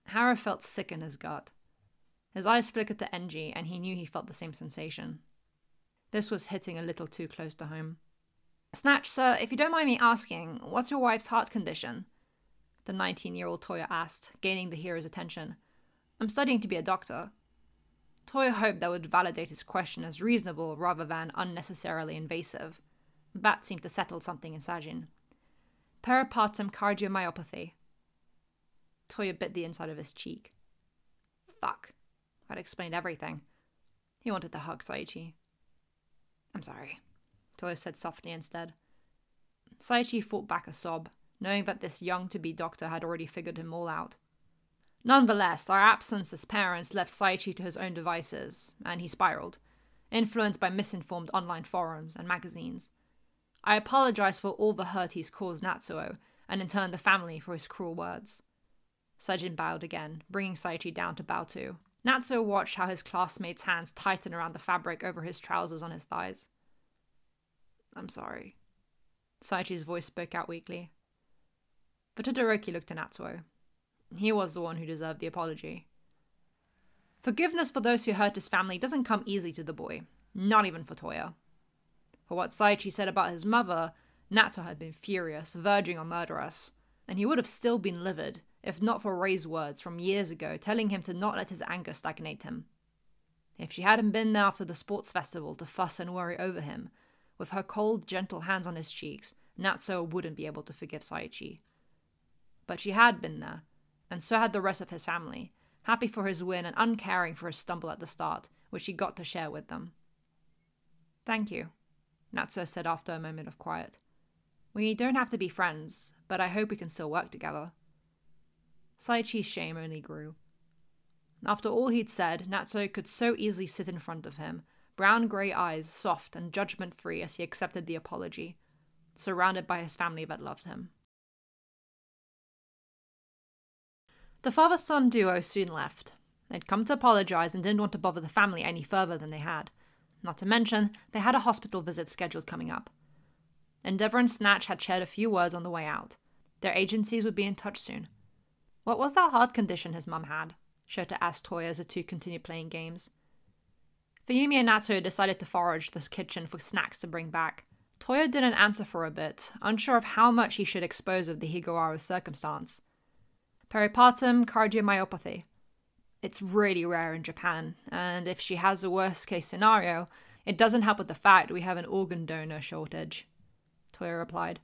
Haro felt sick in his gut. His eyes flickered to Enji, and he knew he felt the same sensation. This was hitting a little too close to home. Snatch, sir, if you don't mind me asking, what's your wife's heart condition? The 19-year-old Toya asked, gaining the hearer's attention. I'm studying to be a doctor. Toya hoped that would validate his question as reasonable rather than unnecessarily invasive. That seemed to settle something in Sajin. Peripartum cardiomyopathy. Toya bit the inside of his cheek. Fuck. That explained everything. He wanted to hug Saichi. I'm sorry, Toya said softly instead. Saichi fought back a sob, knowing that this young-to-be doctor had already figured him all out. Nonetheless, our absence as parents left Saichi to his own devices, and he spiraled, influenced by misinformed online forums and magazines. I apologize for all the hurt he's caused Natsuo, and in turn the family for his cruel words. Sejin bowed again, bringing Saichi down to bow too. Natsuo watched how his classmate's hands tightened around the fabric over his trousers on his thighs. I'm sorry. Saichi's voice spoke out weakly. But Todoroki looked at Natsuo. He was the one who deserved the apology. Forgiveness for those who hurt his family doesn't come easily to the boy, not even for Toya. For what Saichi said about his mother, Natsuo had been furious, verging on murderous, and he would have still been livid if not for Rei's words from years ago telling him to not let his anger stagnate him. If she hadn't been there after the sports festival to fuss and worry over him, with her cold, gentle hands on his cheeks, Natsuo wouldn't be able to forgive Saichi. But she had been there, and so had the rest of his family, happy for his win and uncaring for his stumble at the start, which he got to share with them. Thank you, Natsuo said after a moment of quiet. We don't have to be friends, but I hope we can still work together. Saichi's shame only grew. After all he'd said, Natsuo could so easily sit in front of him, brown-grey eyes soft and judgment-free as he accepted the apology, surrounded by his family that loved him. The father-son duo soon left. They'd come to apologize and didn't want to bother the family any further than they had. Not to mention, they had a hospital visit scheduled coming up. Endeavor and Snatch had shared a few words on the way out. Their agencies would be in touch soon. What was that heart condition his mum had? Shota asked Toya as the two continued playing games. Fuyumi and Natsuo decided to forage the kitchen for snacks to bring back. Toya didn't answer for a bit, unsure of how much he should expose of the Higawara's circumstance. Peripartum cardiomyopathy. It's really rare in Japan, and if she has a worst-case scenario, it doesn't help with the fact we have an organ donor shortage, Toya replied.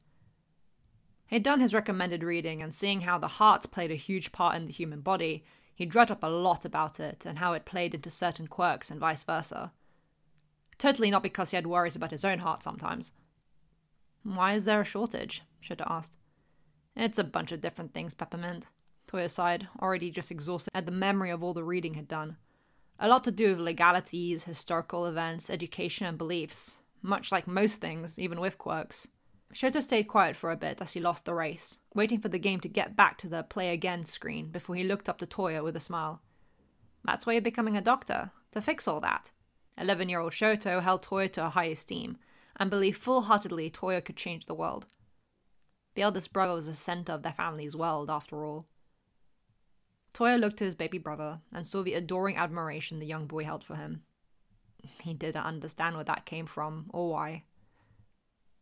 He'd done his recommended reading, and seeing how the heart played a huge part in the human body, he'd read up a lot about it and how it played into certain quirks and vice versa. Totally not because he had worries about his own heart sometimes. Why is there a shortage? Shota asked. It's a bunch of different things, Peppermint, Toya sighed, already just exhausted at the memory of all the reading he'd done. A lot to do with legalities, historical events, education and beliefs. Much like most things, even with quirks. Shota stayed quiet for a bit as he lost the race, waiting for the game to get back to the play again screen before he looked up to Toya with a smile. That's why you're becoming a doctor, to fix all that. 11-year-old Shoto held Toya to a high esteem, and believed full-heartedly Toya could change the world. The eldest brother was the center of their family's world, after all. Toya looked to his baby brother, and saw the adoring admiration the young boy held for him. He didn't understand where that came from, or why.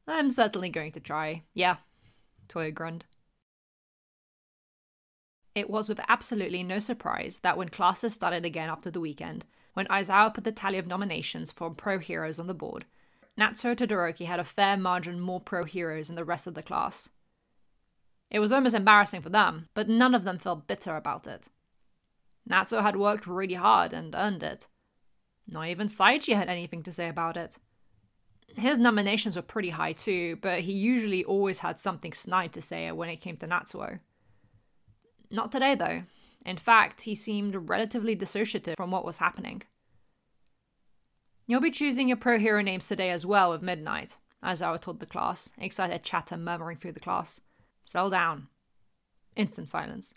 I'm certainly going to try. Yeah, Toya grinned. It was with absolutely no surprise that when classes started again after the weekend, when Aizawa put the tally of nominations for pro heroes on the board, Natsuo and Todoroki had a fair margin more pro heroes than the rest of the class. It was almost embarrassing for them, but none of them felt bitter about it. Natsuo had worked really hard and earned it. Not even Saichi had anything to say about it. His nominations were pretty high too, but he usually always had something snide to say when it came to Natsuo. Not today though. In fact, he seemed relatively dissociative from what was happening. You'll be choosing your pro hero names today as well with Midnight, Aizawa told the class, excited chatter murmuring through the class. Settle down. Instant silence.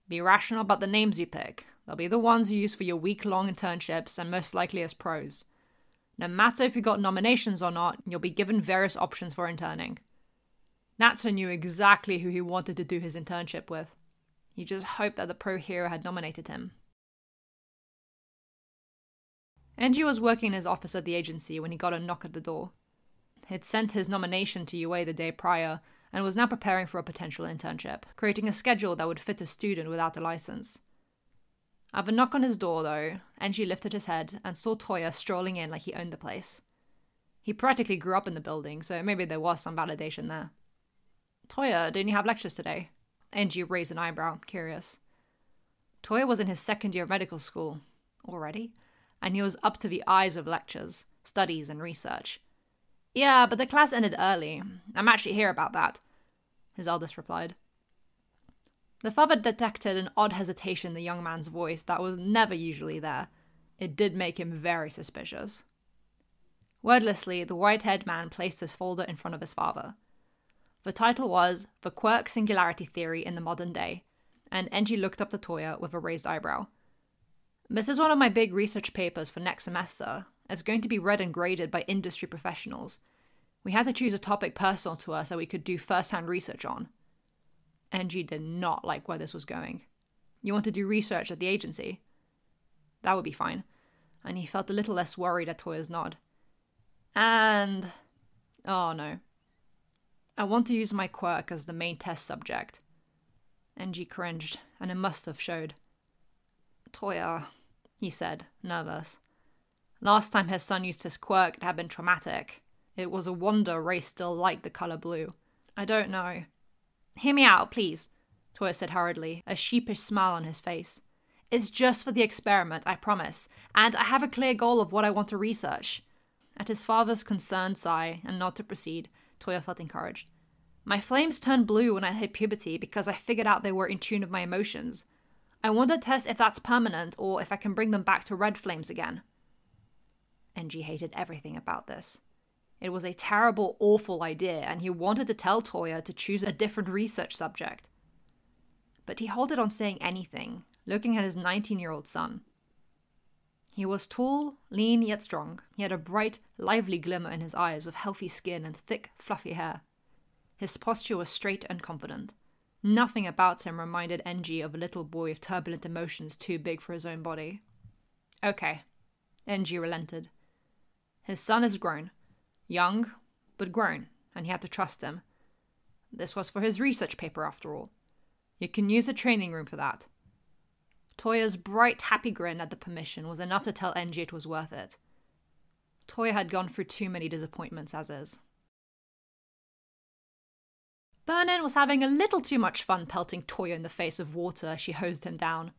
Be rational about the names you pick. They'll be the ones you use for your week-long internships and most likely as pros. No matter if you got nominations or not, you'll be given various options for interning. Natsuo knew exactly who he wanted to do his internship with. He just hoped that the pro hero had nominated him. Enji was working in his office at the agency when he got a knock at the door. He'd sent his nomination to UA the day prior, and was now preparing for a potential internship, creating a schedule that would fit a student without a license. At the knock on his door, though, Enji lifted his head and saw Toya strolling in like he owned the place. He practically grew up in the building, so maybe there was some validation there. Toya, didn't you have lectures today? Enji raised an eyebrow, curious. Toya was in his second year of medical school already, and he was up to the eyes with lectures, studies, and research. Yeah, but the class ended early. I'm actually here about that, his eldest replied. The father detected an odd hesitation in the young man's voice that was never usually there. It did make him very suspicious. Wordlessly, the white-haired man placed his folder in front of his father. The title was The Quirk Singularity Theory in the Modern Day, and Enji looked up to Toya with a raised eyebrow. This is one of my big research papers for next semester. It's going to be read and graded by industry professionals. We had to choose a topic personal to us that we could do first-hand research on. Enji did not like where this was going. You want to do research at the agency? That would be fine. And he felt a little less worried at Toya's nod. And... oh no. I want to use my quirk as the main test subject. Enji cringed, and it must have showed. Toya, he said, nervous. Last time his son used his quirk, it had been traumatic. It was a wonder Ray still liked the color blue. I don't know. Hear me out, please, Toya said hurriedly, a sheepish smile on his face. It's just for the experiment, I promise, and I have a clear goal of what I want to research. At his father's concerned sigh and nod to proceed, Toya felt encouraged. My flames turned blue when I hit puberty because I figured out they were in tune with my emotions. I want to test if that's permanent or if I can bring them back to red flames again. Enji hated everything about this. It was a terrible, awful idea, and he wanted to tell Toya to choose a different research subject. But he halted on saying anything, looking at his 19-year-old son. He was tall, lean yet strong. He had a bright, lively glimmer in his eyes with healthy skin and thick, fluffy hair. His posture was straight and confident. Nothing about him reminded Enji of a little boy with turbulent emotions too big for his own body. Okay, Enji relented. His son is grown. Young, but grown, and he had to trust him. This was for his research paper, after all. You can use a training room for that. Toya's bright, happy grin at the permission was enough to tell Enji it was worth it. Toya had gone through too many disappointments as is. Burnin was having a little too much fun pelting Toya in the face with water as she hosed him down.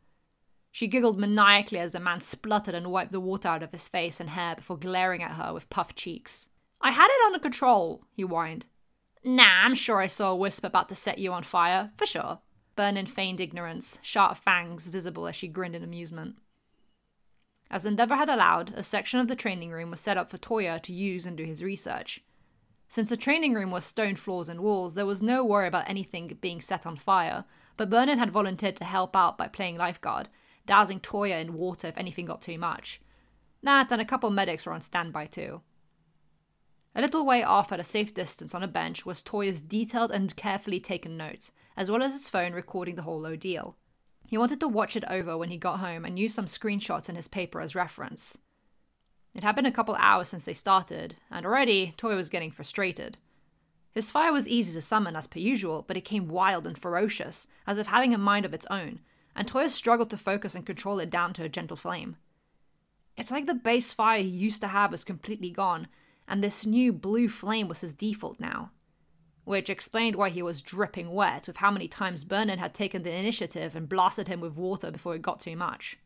She giggled maniacally as the man spluttered and wiped the water out of his face and hair before glaring at her with puffed cheeks. I had it under control, he whined. Nah, I'm sure I saw a wisp about to set you on fire, for sure. Burnin feigned ignorance, sharp fangs visible as she grinned in amusement. As Endeavour had allowed, a section of the training room was set up for Toya to use and do his research. Since the training room was stone floors and walls, there was no worry about anything being set on fire, but Burnin had volunteered to help out by playing lifeguard, dousing Toya in water if anything got too much. That and a couple medics were on standby too. A little way off at a safe distance on a bench was Toya's detailed and carefully taken notes, as well as his phone recording the whole ordeal. He wanted to watch it over when he got home and use some screenshots in his paper as reference. It had been a couple hours since they started, and already Toya was getting frustrated. His fire was easy to summon as per usual, but it came wild and ferocious, as if having a mind of its own, and Toya struggled to focus and control it down to a gentle flame. It's like the base fire he used to have was completely gone, and this new blue flame was his default now. Which explained why he was dripping wet with how many times Burnin had taken the initiative and blasted him with water before it got too much.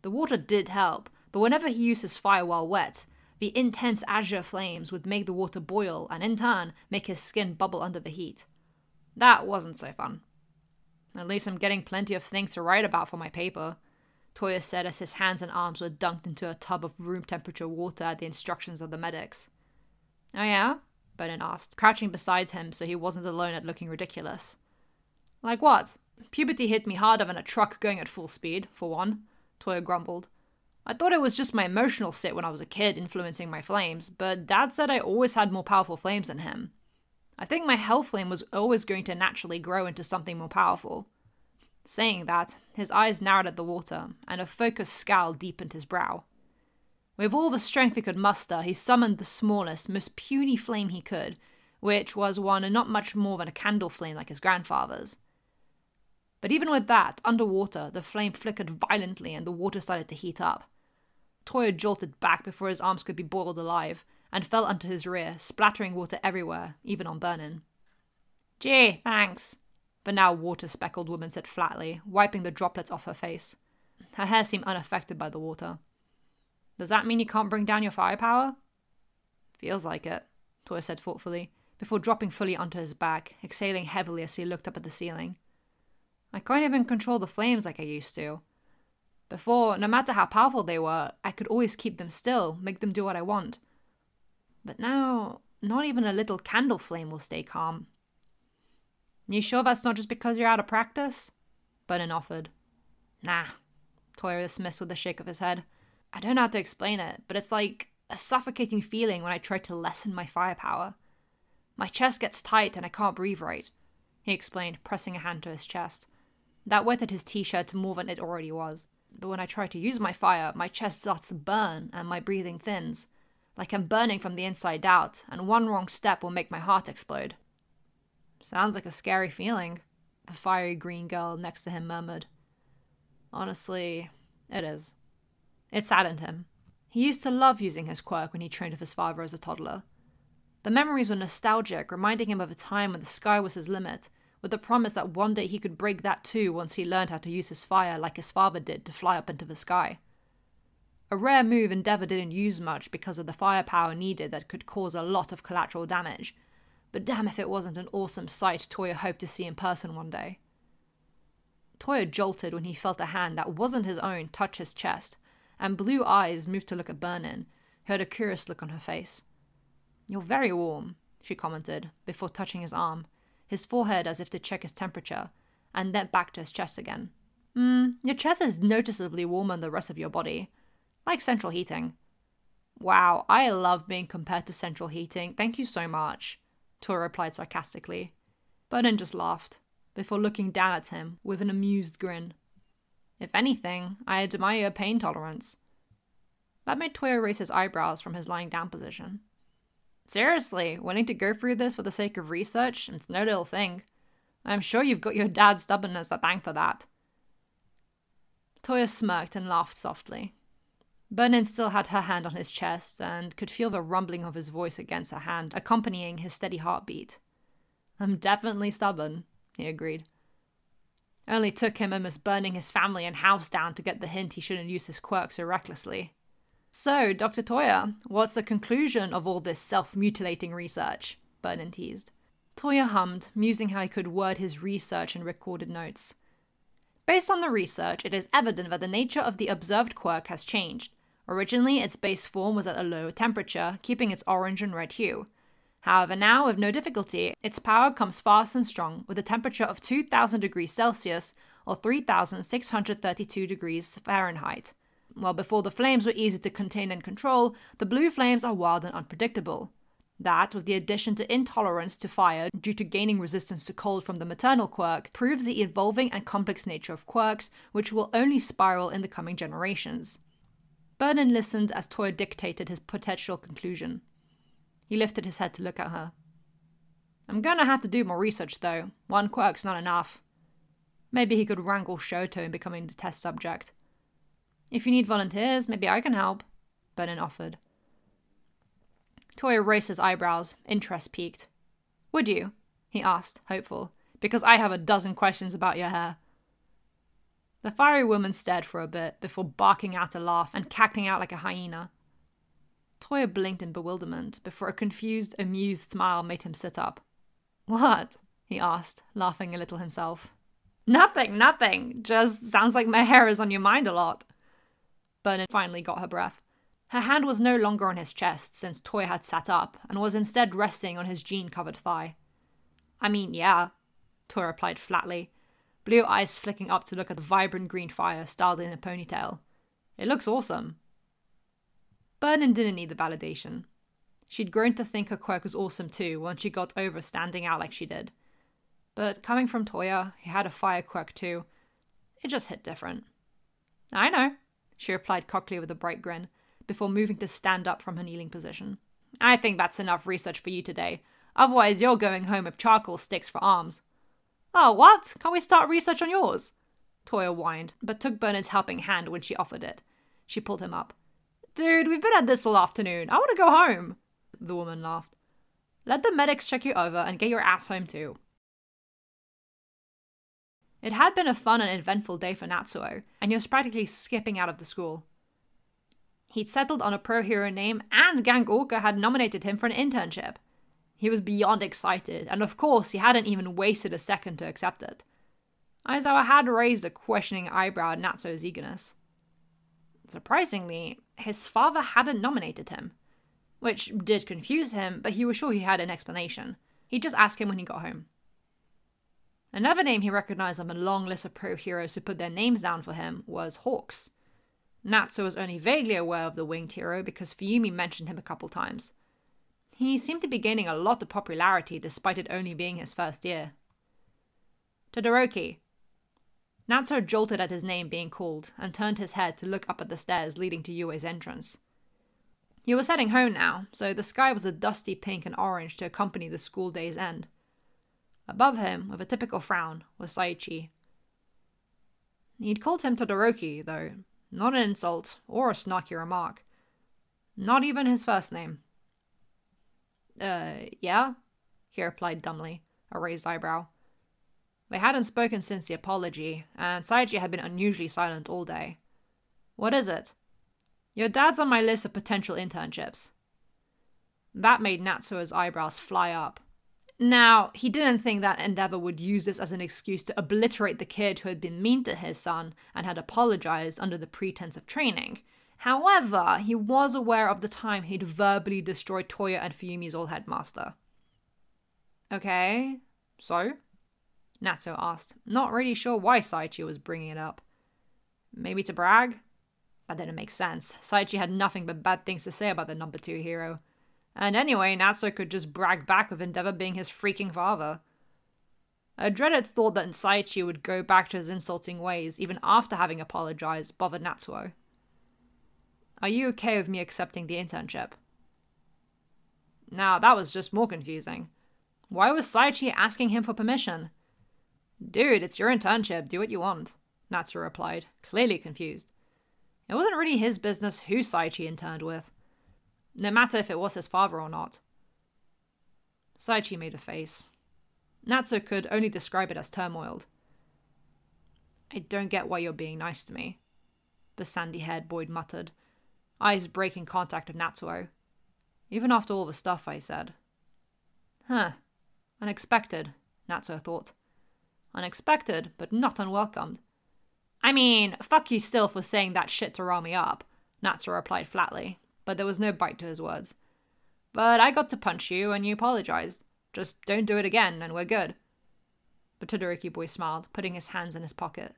The water did help, but whenever he used his fire while wet, the intense azure flames would make the water boil and in turn make his skin bubble under the heat. That wasn't so fun. At least I'm getting plenty of things to write about for my paper, Toya said as his hands and arms were dunked into a tub of room temperature water at the instructions of the medics. Oh yeah? Burnin asked, crouching beside him so he wasn't alone at looking ridiculous. Like what? Puberty hit me harder than a truck going at full speed, for one, Toya grumbled. I thought it was just my emotional state when I was a kid influencing my flames, but Dad said I always had more powerful flames than him. I think my hell flame was always going to naturally grow into something more powerful. Saying that, his eyes narrowed at the water, and a focused scowl deepened his brow. With all the strength he could muster, he summoned the smallest, most puny flame he could, which was one and not much more than a candle flame like his grandfather's. But even with that, underwater, the flame flickered violently and the water started to heat up. Toya jolted back before his arms could be boiled alive, and fell onto his rear, splattering water everywhere, even on Burnin. Gee, thanks, the now water-speckled woman said flatly, wiping the droplets off her face. Her hair seemed unaffected by the water. Does that mean you can't bring down your firepower? Feels like it, Toya said thoughtfully, before dropping fully onto his back, exhaling heavily as he looked up at the ceiling. I can't even control the flames like I used to. Before, no matter how powerful they were, I could always keep them still, make them do what I want. But now, not even a little candle flame will stay calm. You sure that's not just because you're out of practice? Vernon offered. Nah, Toya dismissed with a shake of his head. I don't know how to explain it, but it's like a suffocating feeling when I try to lessen my firepower. My chest gets tight and I can't breathe right, he explained, pressing a hand to his chest. That wetted his t-shirt to more than it already was. But when I try to use my fire, my chest starts to burn and my breathing thins. Like I'm burning from the inside out, and one wrong step will make my heart explode. Sounds like a scary feeling, the fiery green girl next to him murmured. Honestly, it is. It saddened him. He used to love using his quirk when he trained with his father as a toddler. The memories were nostalgic, reminding him of a time when the sky was his limit, with the promise that one day he could break that too once he learned how to use his fire like his father did to fly up into the sky. A rare move Endeavor didn't use much because of the firepower needed that could cause a lot of collateral damage, but damn if it wasn't an awesome sight Toya hoped to see in person one day. Toya jolted when he felt a hand that wasn't his own touch his chest, and blue eyes moved to look at Vernon, who had a curious look on her face. You're very warm, she commented, before touching his arm, his forehead as if to check his temperature, and then back to his chest again. Your chest is noticeably warmer than the rest of your body. Like central heating. Wow, I love being compared to central heating, thank you so much, Toya replied sarcastically. Vernon just laughed, before looking down at him with an amused grin. If anything, I admire your pain tolerance. That made Toya raise his eyebrows from his lying down position. Seriously, willing to go through this for the sake of research? It's no little thing. I'm sure you've got your dad's stubbornness to thank for that. Toya smirked and laughed softly. Vernon still had her hand on his chest and could feel the rumbling of his voice against her hand, accompanying his steady heartbeat. I'm definitely stubborn, he agreed. Only took him almost burning his family and house down to get the hint he shouldn't use his quirk so recklessly. So, Dr. Toya, what's the conclusion of all this self-mutilating research? Vernon teased. Toya hummed, musing how he could word his research in recorded notes. Based on the research, it is evident that the nature of the observed quirk has changed. Originally, its base form was at a low temperature, keeping its orange and red hue. However, now, with no difficulty, its power comes fast and strong, with a temperature of 2,000 degrees Celsius, or 3,632 degrees Fahrenheit. While before the flames were easy to contain and control, the blue flames are wild and unpredictable. That, with the addition to intolerance to fire due to gaining resistance to cold from the maternal quirk, proves the evolving and complex nature of quirks, which will only spiral in the coming generations. Vernon listened as Toya dictated his potential conclusion. He lifted his head to look at her. I'm gonna have to do more research, though. One quirk's not enough. Maybe he could wrangle Shoto in becoming the test subject. If you need volunteers, maybe I can help, Vernon offered. Toya raised his eyebrows, interest piqued. Would you? He asked, hopeful, because I have a dozen questions about your hair. The fiery woman stared for a bit before barking out a laugh and cackling out like a hyena. Toya blinked in bewilderment before a confused, amused smile made him sit up. What? He asked, laughing a little himself. Nothing. Just sounds like my hair is on your mind a lot. Vernon finally got her breath. Her hand was no longer on his chest since Toya had sat up and was instead resting on his jean-covered thigh. I mean, yeah, Toya replied flatly, blue eyes flicking up to look at the vibrant green fire styled in a ponytail. It looks awesome. Vernon didn't need the validation. She'd grown to think her quirk was awesome too once she got over standing out like she did. But coming from Toya, who had a fire quirk too, it just hit different. I know, she replied cockily with a bright grin, before moving to stand up from her kneeling position. I think that's enough research for you today. Otherwise you're going home with charcoal sticks for arms. Oh, what? Can't we start research on yours? Toya whined, but took Vernon's helping hand when she offered it. She pulled him up. Dude, we've been at this all afternoon. I want to go home. The woman laughed. Let the medics check you over and get your ass home too. It had been a fun and eventful day for Natsuo, and he was practically skipping out of the school. He'd settled on a pro hero name, and Gang Orca had nominated him for an internship. He was beyond excited, and of course he hadn't even wasted a second to accept it. Aizawa had raised a questioning eyebrow at Natsuo's eagerness. Surprisingly, his father hadn't nominated him, which did confuse him, but he was sure he had an explanation. He'd just ask him when he got home. Another name he recognized on the long list of pro heroes who put their names down for him was Hawks. Natsuo was only vaguely aware of the winged hero because Fuyumi mentioned him a couple times. He seemed to be gaining a lot of popularity despite it only being his first year. Todoroki. Natsuo jolted at his name being called and turned his head to look up at the stairs leading to Yue's entrance. He was heading home now, so the sky was a dusty pink and orange to accompany the school day's end. Above him, with a typical frown, was Saichi. He'd called him Todoroki, though, not an insult or a snarky remark. Not even his first name. Yeah? He replied dumbly, a raised eyebrow. They hadn't spoken since the apology, and Saichi had been unusually silent all day. What is it? Your dad's on my list of potential internships. That made Natsuo's eyebrows fly up. Now, he didn't think that Endeavor would use this as an excuse to obliterate the kid who had been mean to his son and had apologized under the pretense of training. However, he was aware of the time he'd verbally destroyed Toya and Fuyumi's old headmaster. Okay, so? Natsuo asked, not really sure why Saichi was bringing it up. Maybe to brag? That didn't make sense. Saichi had nothing but bad things to say about the number 2 hero. And anyway, Natsuo could just brag back with Endeavor being his freaking father. A dreaded thought that Saichi would go back to his insulting ways even after having apologized bothered Natsuo. Are you okay with me accepting the internship? Now, that was just more confusing. Why was Saichi asking him for permission? Dude, it's your internship, do what you want, Natsuo replied, clearly confused. It wasn't really his business who Saichi interned with, no matter if it was his father or not. Saichi made a face. Natsuo could only describe it as turmoiled. I don't get why you're being nice to me, the sandy-haired boy muttered, eyes breaking contact with Natsuo. Even after all the stuff I said. Huh. Unexpected, Natsuo thought. Unexpected, but not unwelcomed. I mean, fuck you still for saying that shit to rile me up, Natsuo replied flatly, but there was no bite to his words. But I got to punch you and you apologized. Just don't do it again and we're good. The Todoroki boy smiled, putting his hands in his pocket.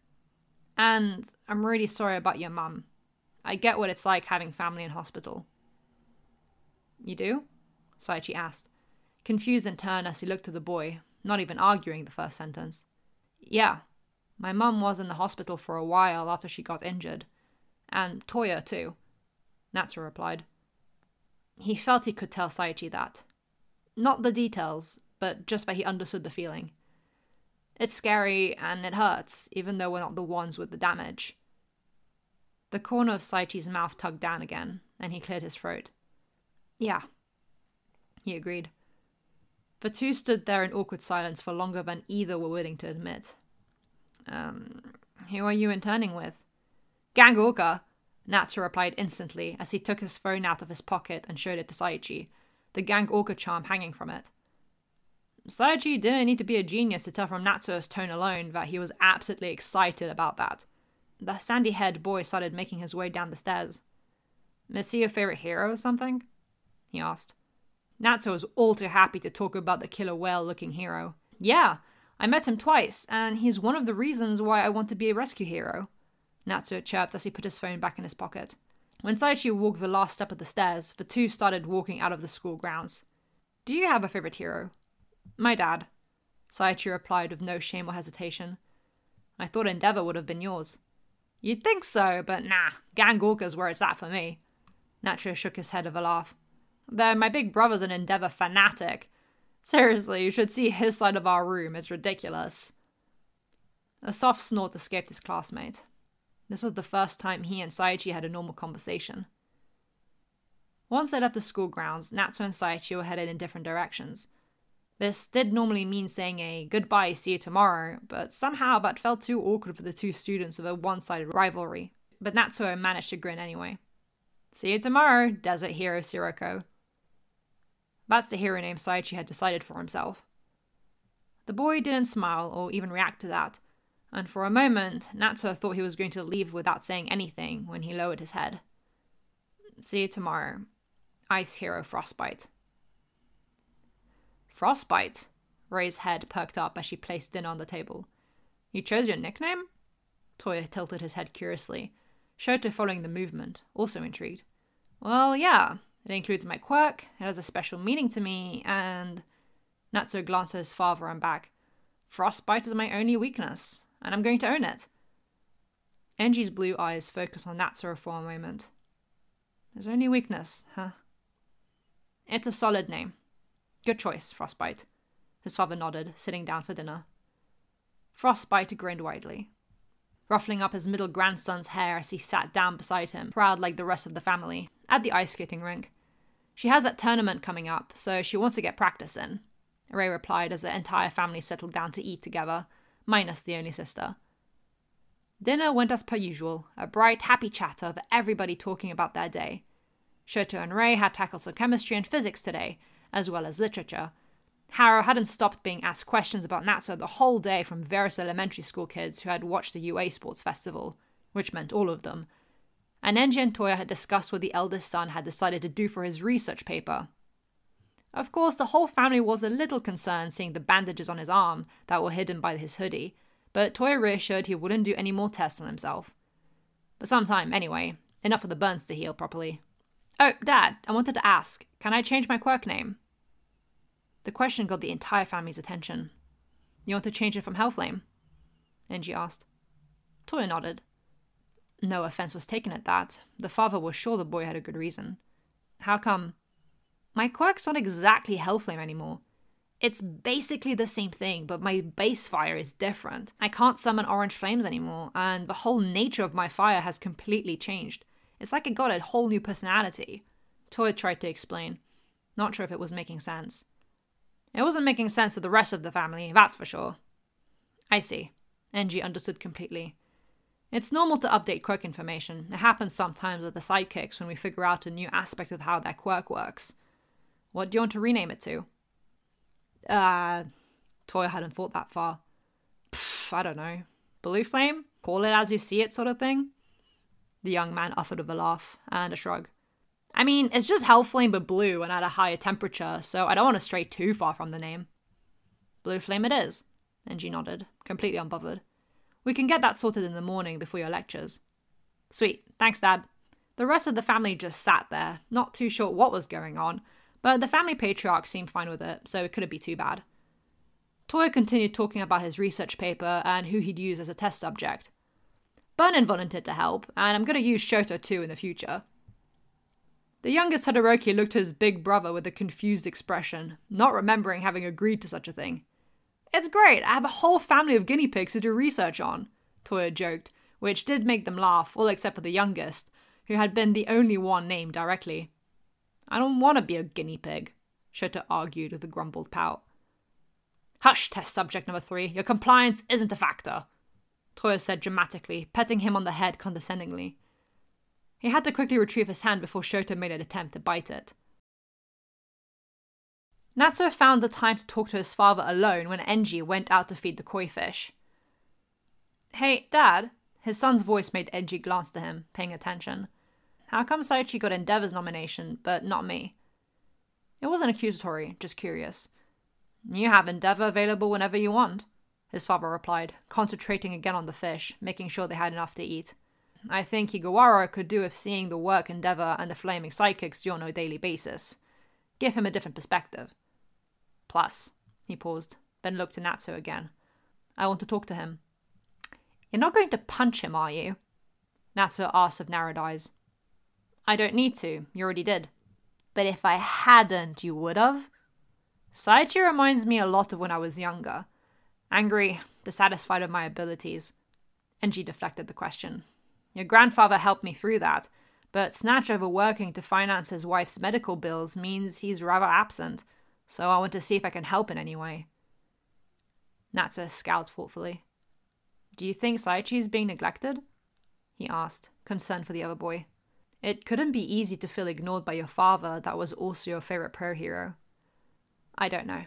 And I'm really sorry about your mum. I get what it's like having family in hospital. You do? Saichi asked, confused in turn as he looked at the boy, not even arguing the first sentence. Yeah, my mum was in the hospital for a while after she got injured. And Toya too, Natsuo replied. He felt he could tell Saichi that. Not the details, but just that he understood the feeling. It's scary and it hurts, even though we're not the ones with the damage. The corner of Saichi's mouth tugged down again, and he cleared his throat. Yeah, he agreed. The two stood there in awkward silence for longer than either were willing to admit. Who are you interning with? Gang Orca, Natsuo replied instantly as he took his phone out of his pocket and showed it to Saichi, the Gang Orca charm hanging from it. Saichi didn't need to be a genius to tell from Natsuo's tone alone that he was absolutely excited about that. The sandy-haired boy started making his way down the stairs. Is he your favorite hero or something? He asked. Natsuo was all too happy to talk about the killer whale-looking hero. Yeah, I met him twice, and he's one of the reasons why I want to be a rescue hero, Natsuo chirped as he put his phone back in his pocket. When Saichi walked the last step of the stairs, the two started walking out of the school grounds. Do you have a favorite hero? My dad, Saichi replied with no shame or hesitation. I thought Endeavor would have been yours. You'd think so, but nah, Gang Orca's where it's at for me. Natsuo shook his head with a laugh. Though my big brother's an Endeavor fanatic. Seriously, you should see his side of our room, it's ridiculous. A soft snort escaped his classmate. This was the first time he and Saichi had a normal conversation. Once they left the school grounds, Natsuo and Saichi were headed in different directions. This did normally mean saying a goodbye, see you tomorrow, but somehow that felt too awkward for the two students with a one-sided rivalry. But Natsuo managed to grin anyway. See you tomorrow, Desert Hero Sirocco. That's the hero name Saichi had decided for himself. The boy didn't smile or even react to that, and for a moment, Natsuo thought he was going to leave without saying anything when he lowered his head. See you tomorrow. Ice Hero Frostbite. Frostbite? Ray's head perked up as she placed dinner on the table. You chose your nickname? Toya tilted his head curiously, Shoto following the movement, also intrigued. Well, yeah. It includes my quirk, it has a special meaning to me, and... Natsuo glanced at his father and back. Frostbite is my only weakness, and I'm going to own it. Enji's blue eyes focused on Natsuo for a moment. His only weakness, huh? It's a solid name. Good choice, Frostbite. His father nodded, sitting down for dinner. Frostbite grinned widely, ruffling up his middle grandson's hair as he sat down beside him, proud like the rest of the family, at the ice skating rink. She has that tournament coming up, so she wants to get practice in, Ray replied as the entire family settled down to eat together, minus the only sister. Dinner went as per usual, a bright, happy chatter of everybody talking about their day. Shoto and Ray had tackled some chemistry and physics today, as well as literature. Haro hadn't stopped being asked questions about Natsuo the whole day from various elementary school kids who had watched the UA Sports Festival, which meant all of them. And Enji and Toya had discussed what the eldest son had decided to do for his research paper. Of course, the whole family was a little concerned seeing the bandages on his arm that were hidden by his hoodie, but Toya reassured he wouldn't do any more tests on himself. For some time, anyway. Enough of the burns to heal properly. Oh, Dad, I wanted to ask, can I change my quirk name? The question got the entire family's attention. You want to change it from Hellflame? Enji asked. Toya nodded. No offense was taken at that. The father was sure the boy had a good reason. How come? My quirk's not exactly Hellflame anymore. It's basically the same thing, but my base fire is different. I can't summon orange flames anymore, and the whole nature of my fire has completely changed. It's like it got a whole new personality. Toya tried to explain. Not sure if it was making sense. It wasn't making sense to the rest of the family, that's for sure. I see. Enji understood completely. It's normal to update quirk information. It happens sometimes with the sidekicks when we figure out a new aspect of how their quirk works. What do you want to rename it to? Toya hadn't thought that far. I don't know. Blue Flame? Call it as you see it sort of thing? The young man offered with a laugh and a shrug. I mean, it's just Hellflame but blue and at a higher temperature, so I don't want to stray too far from the name. Blue Flame it is, Enji nodded, completely unbothered. We can get that sorted in the morning before your lectures. Sweet, thanks Dad. The rest of the family just sat there, not too sure what was going on, but the family patriarch seemed fine with it, so it couldn't be too bad. Toya continued talking about his research paper and who he'd use as a test subject. Burnin volunteered to help, and I'm going to use Shoto too in the future. The youngest Todoroki looked to his big brother with a confused expression, not remembering having agreed to such a thing. It's great, I have a whole family of guinea pigs to do research on, Toya joked, which did make them laugh, all except for the youngest, who had been the only one named directly. I don't want to be a guinea pig, Shoto argued with a grumbled pout. Hush, test subject number 3, your compliance isn't a factor, Toya said dramatically, petting him on the head condescendingly. He had to quickly retrieve his hand before Shoto made an attempt to bite it. Natsuo found the time to talk to his father alone when Enji went out to feed the koi fish. Hey, Dad, his son's voice made Enji glance to him, paying attention. How come Saichi got Endeavor's nomination, but not me? It wasn't accusatory, just curious. You have Endeavor available whenever you want, his father replied, concentrating again on the fish, making sure they had enough to eat. I think Higawara could do with seeing the work Endeavor and the flaming sidekicks do on a daily basis. Give him a different perspective. Plus, he paused, then looked to Natsuo again. I want to talk to him. You're not going to punch him, are you? Natsuo asked with narrowed eyes. I don't need to, you already did. But if I hadn't, you would have? Saichi reminds me a lot of when I was younger. Angry, dissatisfied with my abilities. Enji deflected the question. Your grandfather helped me through that, but Snatch overworking to finance his wife's medical bills means he's rather absent. so I want to see if I can help in any way. Natsuo scowled thoughtfully. Do you think Saichi is being neglected? He asked, concerned for the other boy. It couldn't be easy to feel ignored by your father that was also your favorite pro hero. I don't know.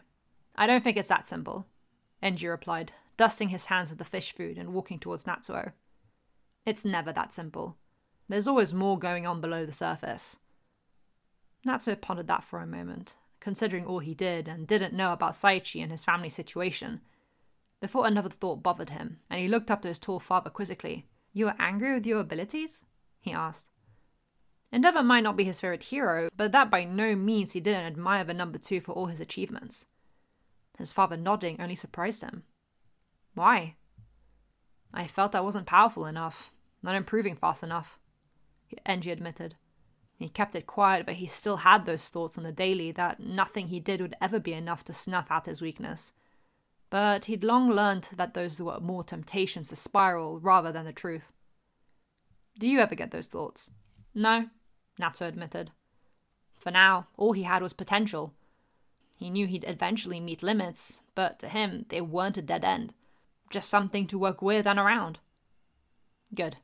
I don't think it's that simple, Enji replied, dusting his hands with the fish food and walking towards Natsuo. It's never that simple. There's always more going on below the surface. Natsuo pondered that for a moment, considering all he did and didn't know about Saichi and his family situation, before another thought bothered him, and he looked up to his tall father quizzically. You are angry with your abilities? He asked. Endeavor might not be his favorite hero, but that by no means he didn't admire the number 2 for all his achievements. His father nodding only surprised him. Why? I felt I wasn't powerful enough, not improving fast enough, Enji admitted. He kept it quiet, but he still had those thoughts on the daily that nothing he did would ever be enough to snuff out his weakness. But he'd long learned that those were more temptations to spiral rather than the truth. Do you ever get those thoughts? No, Natsuo admitted. For now, all he had was potential. He knew he'd eventually meet limits, but to him, they weren't a dead end. Just something to work with and around. Good.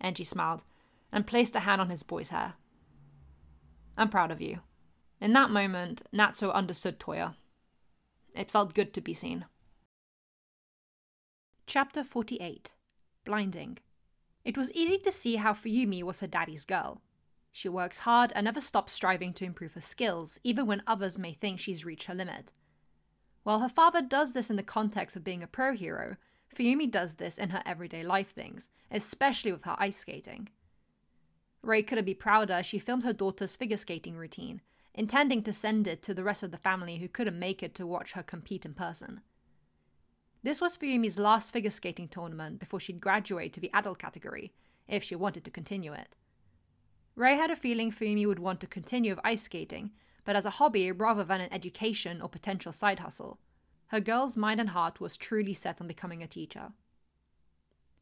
Enji smiled, and placed a hand on his boy's hair. I'm proud of you. In that moment, Natsuo understood Toya. It felt good to be seen. Chapter 48. Blinding. It was easy to see how Fuyumi was her daddy's girl. She works hard and never stops striving to improve her skills, even when others may think she's reached her limit. While her father does this in the context of being a pro hero, Fuyumi does this in her everyday life things, especially with her ice skating. Rei couldn't be prouder she filmed her daughter's figure skating routine, intending to send it to the rest of the family who couldn't make it to watch her compete in person. This was Fuyumi's last figure skating tournament before she'd graduate to the adult category, if she wanted to continue it. Rei had a feeling Fuyumi would want to continue with ice skating, but as a hobby rather than an education or potential side hustle. Her girl's mind and heart was truly set on becoming a teacher.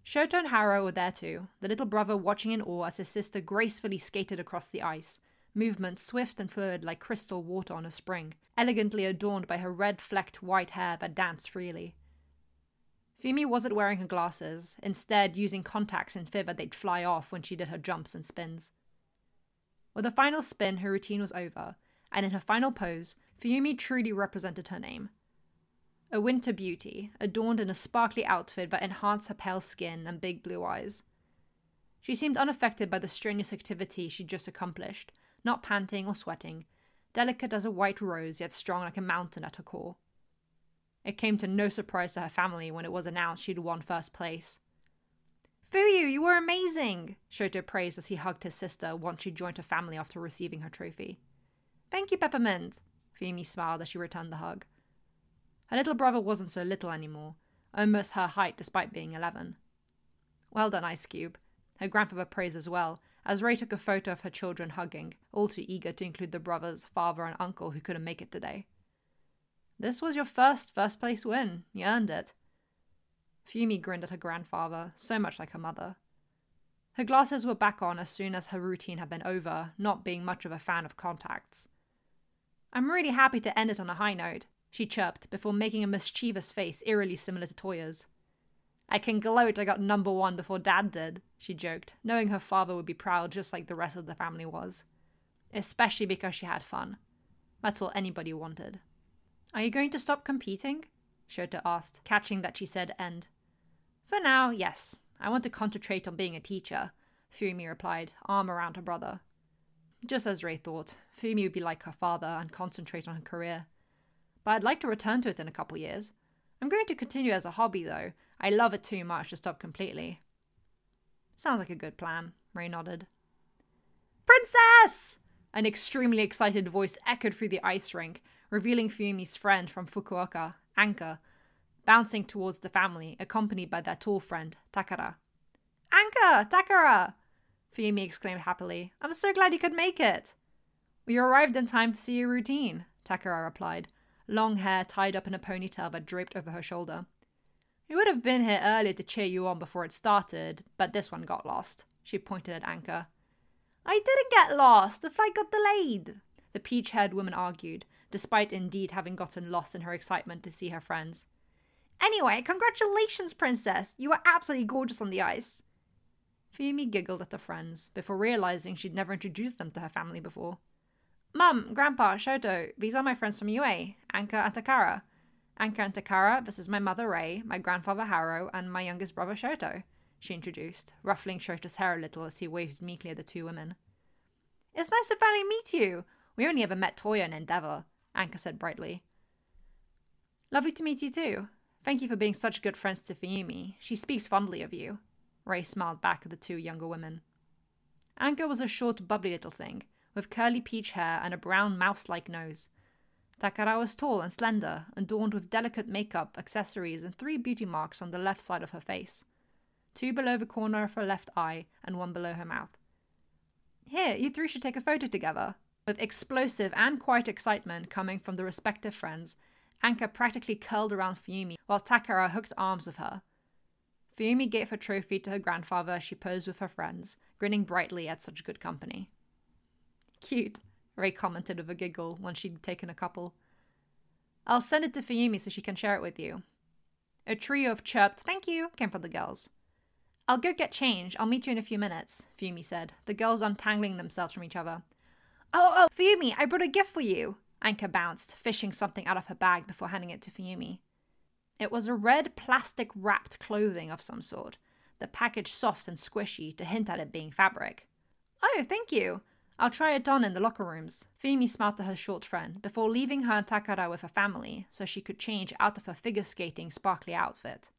Shoto and Haro were there too, the little brother watching in awe as his sister gracefully skated across the ice, movements swift and fluid like crystal water on a spring, elegantly adorned by her red-flecked white hair that danced freely. Fuyumi wasn't wearing her glasses, instead using contacts in fear that they'd fly off when she did her jumps and spins. With the final spin, her routine was over, and in her final pose, Fuyumi truly represented her name. A winter beauty, adorned in a sparkly outfit that enhanced her pale skin and big blue eyes. She seemed unaffected by the strenuous activity she'd just accomplished, not panting or sweating, delicate as a white rose yet strong like a mountain at her core. It came to no surprise to her family when it was announced she'd won first place. "Fuyu, you were amazing!" Shoto praised as he hugged his sister once she joined her family after receiving her trophy. "Thank you, Peppermint," Fuyumi smiled as she returned the hug. Her little brother wasn't so little anymore, almost her height despite being 11. "Well done, Ice Cube," her grandfather praised as well, as Rei took a photo of her children hugging, all too eager to include the brothers, father and uncle who couldn't make it today. "This was your first place win. You earned it." Fuyumi grinned at her grandfather, so much like her mother. Her glasses were back on as soon as her routine had been over, not being much of a fan of contacts. "I'm really happy to end it on a high note," she chirped before making a mischievous face eerily similar to Toya's. "I can gloat I got number 1 before Dad did," she joked, knowing her father would be proud just like the rest of the family was. Especially because she had fun. That's all anybody wanted. "Are you going to stop competing?" Shoto asked, catching that she said end. "For now, yes. I want to concentrate on being a teacher," Fuyumi replied, arm around her brother. Just as Rei thought, Fuyumi would be like her father and concentrate on her career. "But I'd like to return to it in a couple years. I'm going to continue as a hobby, though. I love it too much to stop completely." "Sounds like a good plan," Rei nodded. "Princess!" An extremely excited voice echoed through the ice rink, revealing Fuyumi's friend from Fukuoka, Anka, bouncing towards the family, accompanied by their tall friend, Takara. "Anka! Takara!" Fuyumi exclaimed happily. "I'm so glad you could make it!" "We arrived in time to see your routine," Takara replied, long hair tied up in a ponytail that draped over her shoulder. "We would have been here earlier to cheer you on before it started, but this one got lost," she pointed at Anka. "I didn't get lost! The flight got delayed!" the peach-haired woman argued, despite indeed having gotten lost in her excitement to see her friends. "Anyway, congratulations, princess! You are absolutely gorgeous on the ice!" Fuyumi giggled at her friends, before realizing she'd never introduced them to her family before. "Mum, Grandpa, Shoto, these are my friends from UA, Anka and Takara. Anka and Takara, this is my mother Rei, my grandfather Haro, and my youngest brother Shoto," she introduced, ruffling Shoto's hair a little as he waved meekly at the two women. "It's nice to finally meet you! We only ever met Toya and Endeavor," Anka said brightly. "Lovely to meet you too. Thank you for being such good friends to Fuyumi. She speaks fondly of you." Rei smiled back at the two younger women. Anka was a short, bubbly little thing, with curly peach hair and a brown mouse-like nose. Takara was tall and slender, adorned with delicate makeup, accessories, and 3 beauty marks on the left side of her face. 2 below the corner of her left eye, and 1 below her mouth. "Here, you 3 should take a photo together." With explosive and quiet excitement coming from the respective friends, Anka practically curled around Fuyumi while Takara hooked arms with her. Fuyumi gave her trophy to her grandfather as she posed with her friends, grinning brightly at such good company. "Cute," Rei commented with a giggle once she'd taken a couple. "I'll send it to Fuyumi so she can share it with you." A trio of chirped "thank you" came from the girls. "I'll go get change. I'll meet you in a few minutes," Fuyumi said, the girls untangling themselves from each other. Oh, Fuyumi, I brought a gift for you," Anka bounced, fishing something out of her bag before handing it to Fuyumi. It was a red plastic-wrapped clothing of some sort, the package soft and squishy to hint at it being fabric. "Oh, thank you. I'll try it on in the locker rooms." Fuyumi smiled to her short friend before leaving her and Takara with her family so she could change out of her figure skating sparkly outfit.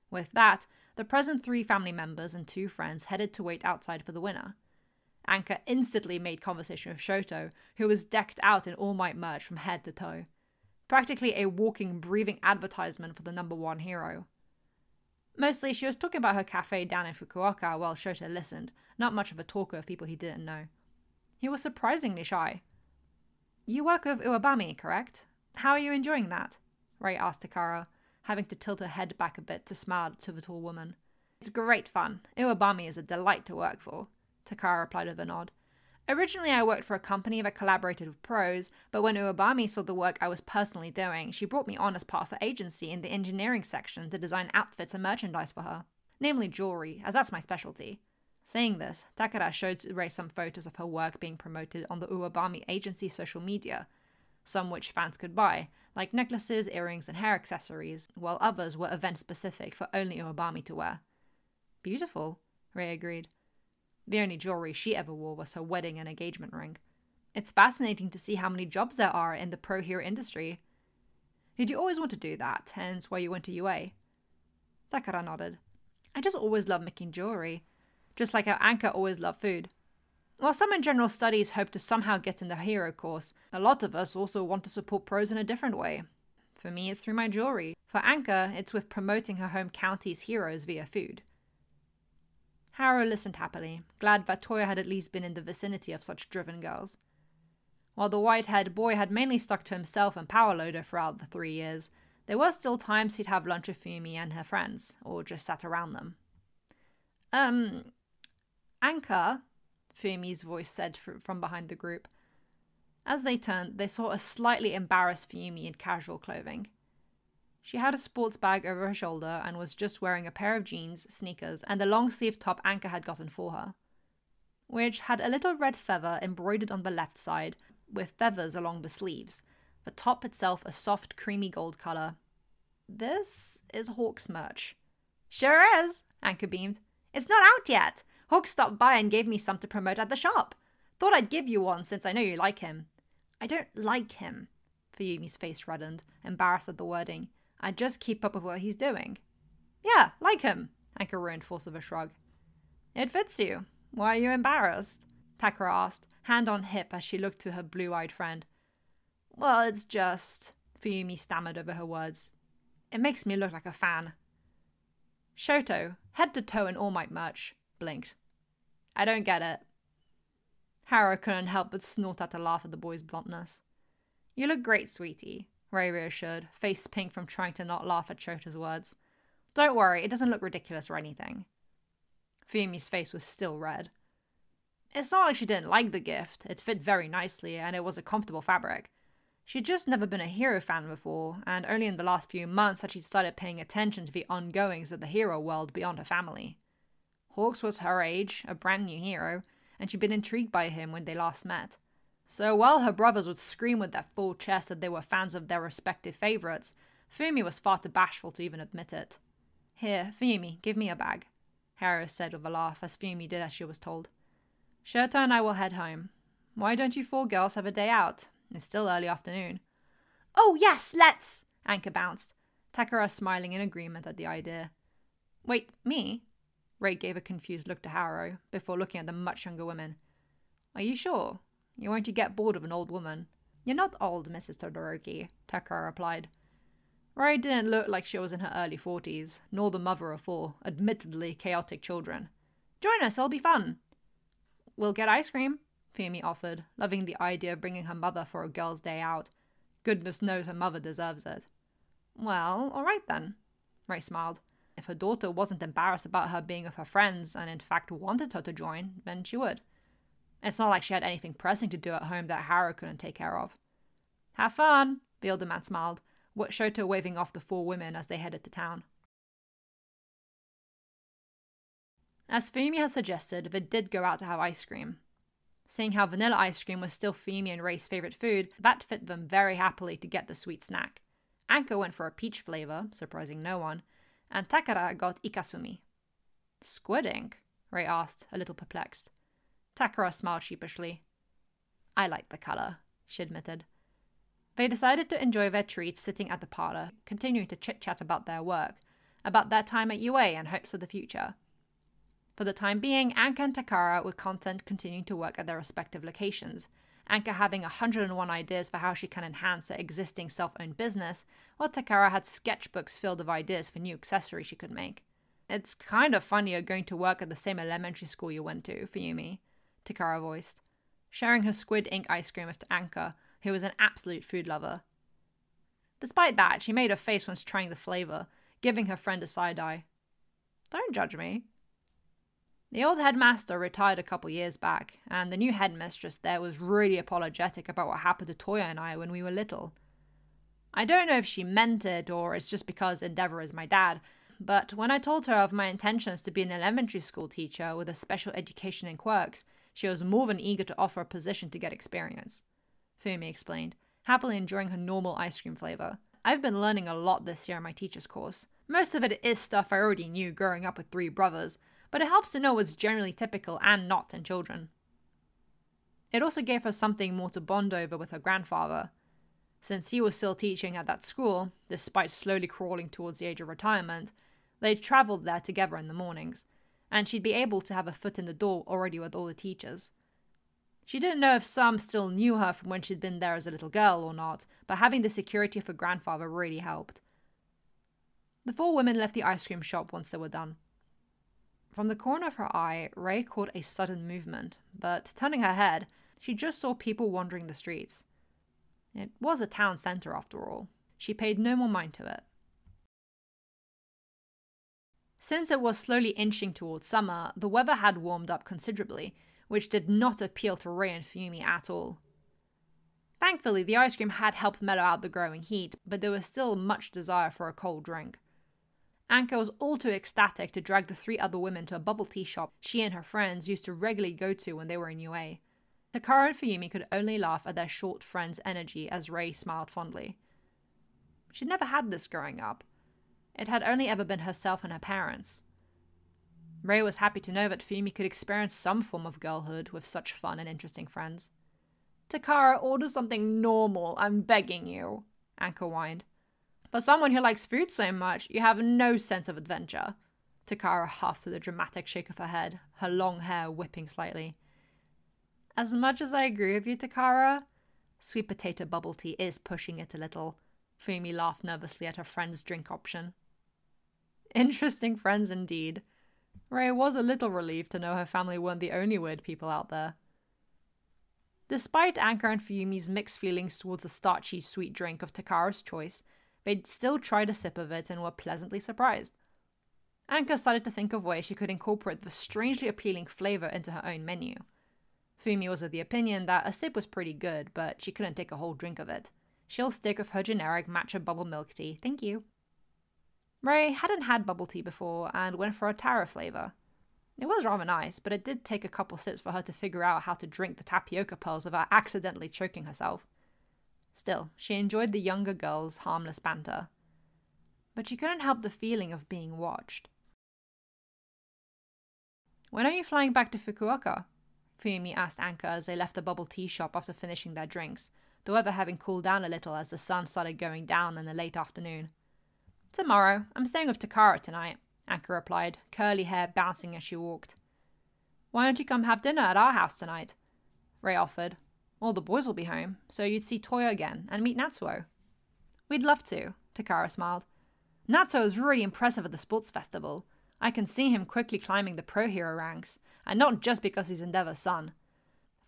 With that, the present 3 family members and 2 friends headed to wait outside for the winner. Anka instantly made conversation with Shoto, who was decked out in All Might merch from head to toe. Practically a walking, breathing advertisement for the #1 hero. Mostly, she was talking about her cafe down in Fukuoka while Shoto listened, not much of a talker of people he didn't know. He was surprisingly shy. "You work with Uwabami, correct? How are you enjoying that?" Rei asked Takara, having to tilt her head back a bit to smile to the tall woman. "It's great fun. Uwabami is a delight to work for," Takara replied with a nod. "Originally I worked for a company that collaborated with pros, but when Uwabami saw the work I was personally doing, she brought me on as part of her agency in the engineering section to design outfits and merchandise for her. Namely jewelry, as that's my specialty." Saying this, Takara showed Rei some photos of her work being promoted on the Uwabami agency social media, some which fans could buy, like necklaces, earrings, and hair accessories, while others were event-specific for only Uwabami to wear. "Beautiful," Rei agreed. The only jewelry she ever wore was her wedding and engagement ring. "It's fascinating to see how many jobs there are in the pro hero industry. Did you always want to do that, hence why you went to UA?" Takara nodded. "I just always loved making jewelry, just like how Anka always loved food. While some in general studies hope to somehow get in the hero course, a lot of us also want to support pros in a different way. For me, it's through my jewelry. For Anka, it's with promoting her home county's heroes via food." Haro listened happily, glad that Toya had at least been in the vicinity of such driven girls. While the white-haired boy had mainly stuck to himself and Powerloader throughout the 3 years, there were still times he'd have lunch with Fuyumi and her friends, or just sat around them. Anka," Fuyumi's voice said from behind the group. As they turned, they saw a slightly embarrassed Fuyumi in casual clothing. She had a sports bag over her shoulder and was just wearing a pair of jeans, sneakers, and the long-sleeved top Anka had gotten for her, which had a little red feather embroidered on the left side, with feathers along the sleeves, the top itself a soft, creamy gold colour. "This is Hawk's merch." "Sure is," Anka beamed. "It's not out yet. Hawk stopped by and gave me some to promote at the shop. Thought I'd give you one since I know you like him." "I don't like him." Fuyumi's face reddened, embarrassed at the wording. "I just keep up with what he's doing." "Yeah, like him," Anka ruined force of a shrug. "It fits you. Why are you embarrassed?" Takara asked, hand on hip as she looked to her blue-eyed friend. "Well, it's just..." Fuyumi stammered over her words. "It makes me look like a fan." Shoto, head to toe in All Might merch, blinked. "I don't get it." Haro couldn't help but snort at a laugh at the boy's bluntness. "You look great, sweetie," Rei reassured, face pink from trying to not laugh at Shoto's words. "Don't worry, it doesn't look ridiculous or anything." Fuyumi's face was still red. It's not like she didn't like the gift. It fit very nicely, and it was a comfortable fabric. She'd just never been a hero fan before, and only in the last few months had she started paying attention to the ongoings of the hero world beyond her family. Hawks was her age, a brand new hero, and she'd been intrigued by him when they last met. So while her brothers would scream with their full chest that they were fans of their respective favourites, Fumi was far too bashful to even admit it. "Here, Fumi, give me a bag," Hera said with a laugh as Fumi did as she was told. "Shota and I will head home. Why don't you 4 girls have a day out? It's still early afternoon." "Oh yes, let's!" Anka bounced, Takara smiling in agreement at the idea. "Wait, me?" Ray gave a confused look to Harrow, before looking at the much younger women. "Are you sure? You won't get bored of an old woman?" "You're not old, Mrs. Todoroki," Takara replied. Ray didn't look like she was in her early 40s, nor the mother of 4, admittedly chaotic children. "Join us, it'll be fun." "We'll get ice cream," Fumi offered, loving the idea of bringing her mother for a girl's day out. Goodness knows her mother deserves it. "Well, alright then," Ray smiled. If her daughter wasn't embarrassed about her being with her friends and in fact wanted her to join, then she would. It's not like she had anything pressing to do at home that Harrow couldn't take care of. "Have fun," the older man smiled, Shota waving off the 4 women as they headed to town. As Fumi had suggested, they did go out to have ice cream. Seeing how vanilla ice cream was still Fumi and Ray's favourite food, that fit them very happily to get the sweet snack. Anka went for a peach flavour, surprising no one, and Takara got ikasumi. "Squid ink?" Ray asked, a little perplexed. Takara smiled sheepishly. "I like the colour," she admitted. They decided to enjoy their treats sitting at the parlour, continuing to chit-chat about their work, about their time at UA and hopes for the future. For the time being, Anka and Takara were content continuing to work at their respective locations, Anka having 101 ideas for how she can enhance her existing self-owned business, while Takara had sketchbooks filled with ideas for new accessories she could make. "It's kind of funny you're going to work at the same elementary school you went to, Fumi," Takara voiced, sharing her squid ink ice cream with Anka, who was an absolute food lover. Despite that, she made a face once trying the flavour, giving her friend a side-eye. "Don't judge me." The old headmaster retired a couple years back, and the new headmistress there was really apologetic about what happened to Toya and I when we were little. I don't know if she meant it, or it's just because Endeavour is my dad, but when I told her of my intentions to be an elementary school teacher with a special education in quirks, she was more than eager to offer a position to get experience. Fumi explained, happily enjoying her normal ice cream flavour. "I've been learning a lot this year in my teacher's course. Most of it is stuff I already knew growing up with 3 brothers, but it helps to know what's generally typical and not in children." It also gave her something more to bond over with her grandfather. Since he was still teaching at that school, despite slowly crawling towards the age of retirement, they'd travelled there together in the mornings, and she'd be able to have a foot in the door already with all the teachers. She didn't know if some still knew her from when she'd been there as a little girl or not, but having the security of her grandfather really helped. The 4 women left the ice cream shop once they were done. From the corner of her eye, Ray caught a sudden movement, but turning her head, she just saw people wandering the streets. It was a town centre after all. She paid no more mind to it. Since it was slowly inching towards summer, the weather had warmed up considerably, which did not appeal to Ray and Fumi at all. Thankfully, the ice cream had helped mellow out the growing heat, but there was still much desire for a cold drink. Anka was all too ecstatic to drag the 3 other women to a bubble tea shop she and her friends used to regularly go to when they were in UA. Takara and Fumi could only laugh at their short friend's energy as Ray smiled fondly. She'd never had this growing up. It had only ever been herself and her parents. Ray was happy to know that Fumi could experience some form of girlhood with such fun and interesting friends. "Takara, order something normal, I'm begging you," Anka whined. "For someone who likes food so much, you have no sense of adventure." Takara huffed with a dramatic shake of her head, her long hair whipping slightly. "As much as I agree with you, Takara, sweet potato bubble tea is pushing it a little." Fumi laughed nervously at her friend's drink option. Interesting friends indeed. Ray was a little relieved to know her family weren't the only weird people out there. Despite Anka and Fumi's mixed feelings towards the starchy sweet drink of Takara's choice, they'd still tried a sip of it and were pleasantly surprised. Anka started to think of ways she could incorporate the strangely appealing flavour into her own menu. Fumi was of the opinion that a sip was pretty good, but she couldn't take a whole drink of it. She'll stick with her generic matcha bubble milk tea, thank you. Ray hadn't had bubble tea before and went for a taro flavor. It was rather nice, but it did take a couple sips for her to figure out how to drink the tapioca pearls without accidentally choking herself. Still, she enjoyed the younger girl's harmless banter. But she couldn't help the feeling of being watched. "When are you flying back to Fukuoka?" Fuyumi asked Anka as they left the bubble tea shop after finishing their drinks, the weather having cooled down a little as the sun started going down in the late afternoon. "Tomorrow. I'm staying with Takara tonight," Anka replied, curly hair bouncing as she walked. "Why don't you come have dinner at our house tonight?" Ray offered. "All the boys will be home, so you'd see Toya again and meet Natsuo." "We'd love to," Takara smiled. "Natsuo is really impressive at the sports festival. I can see him quickly climbing the pro hero ranks, and not just because he's Endeavor's son.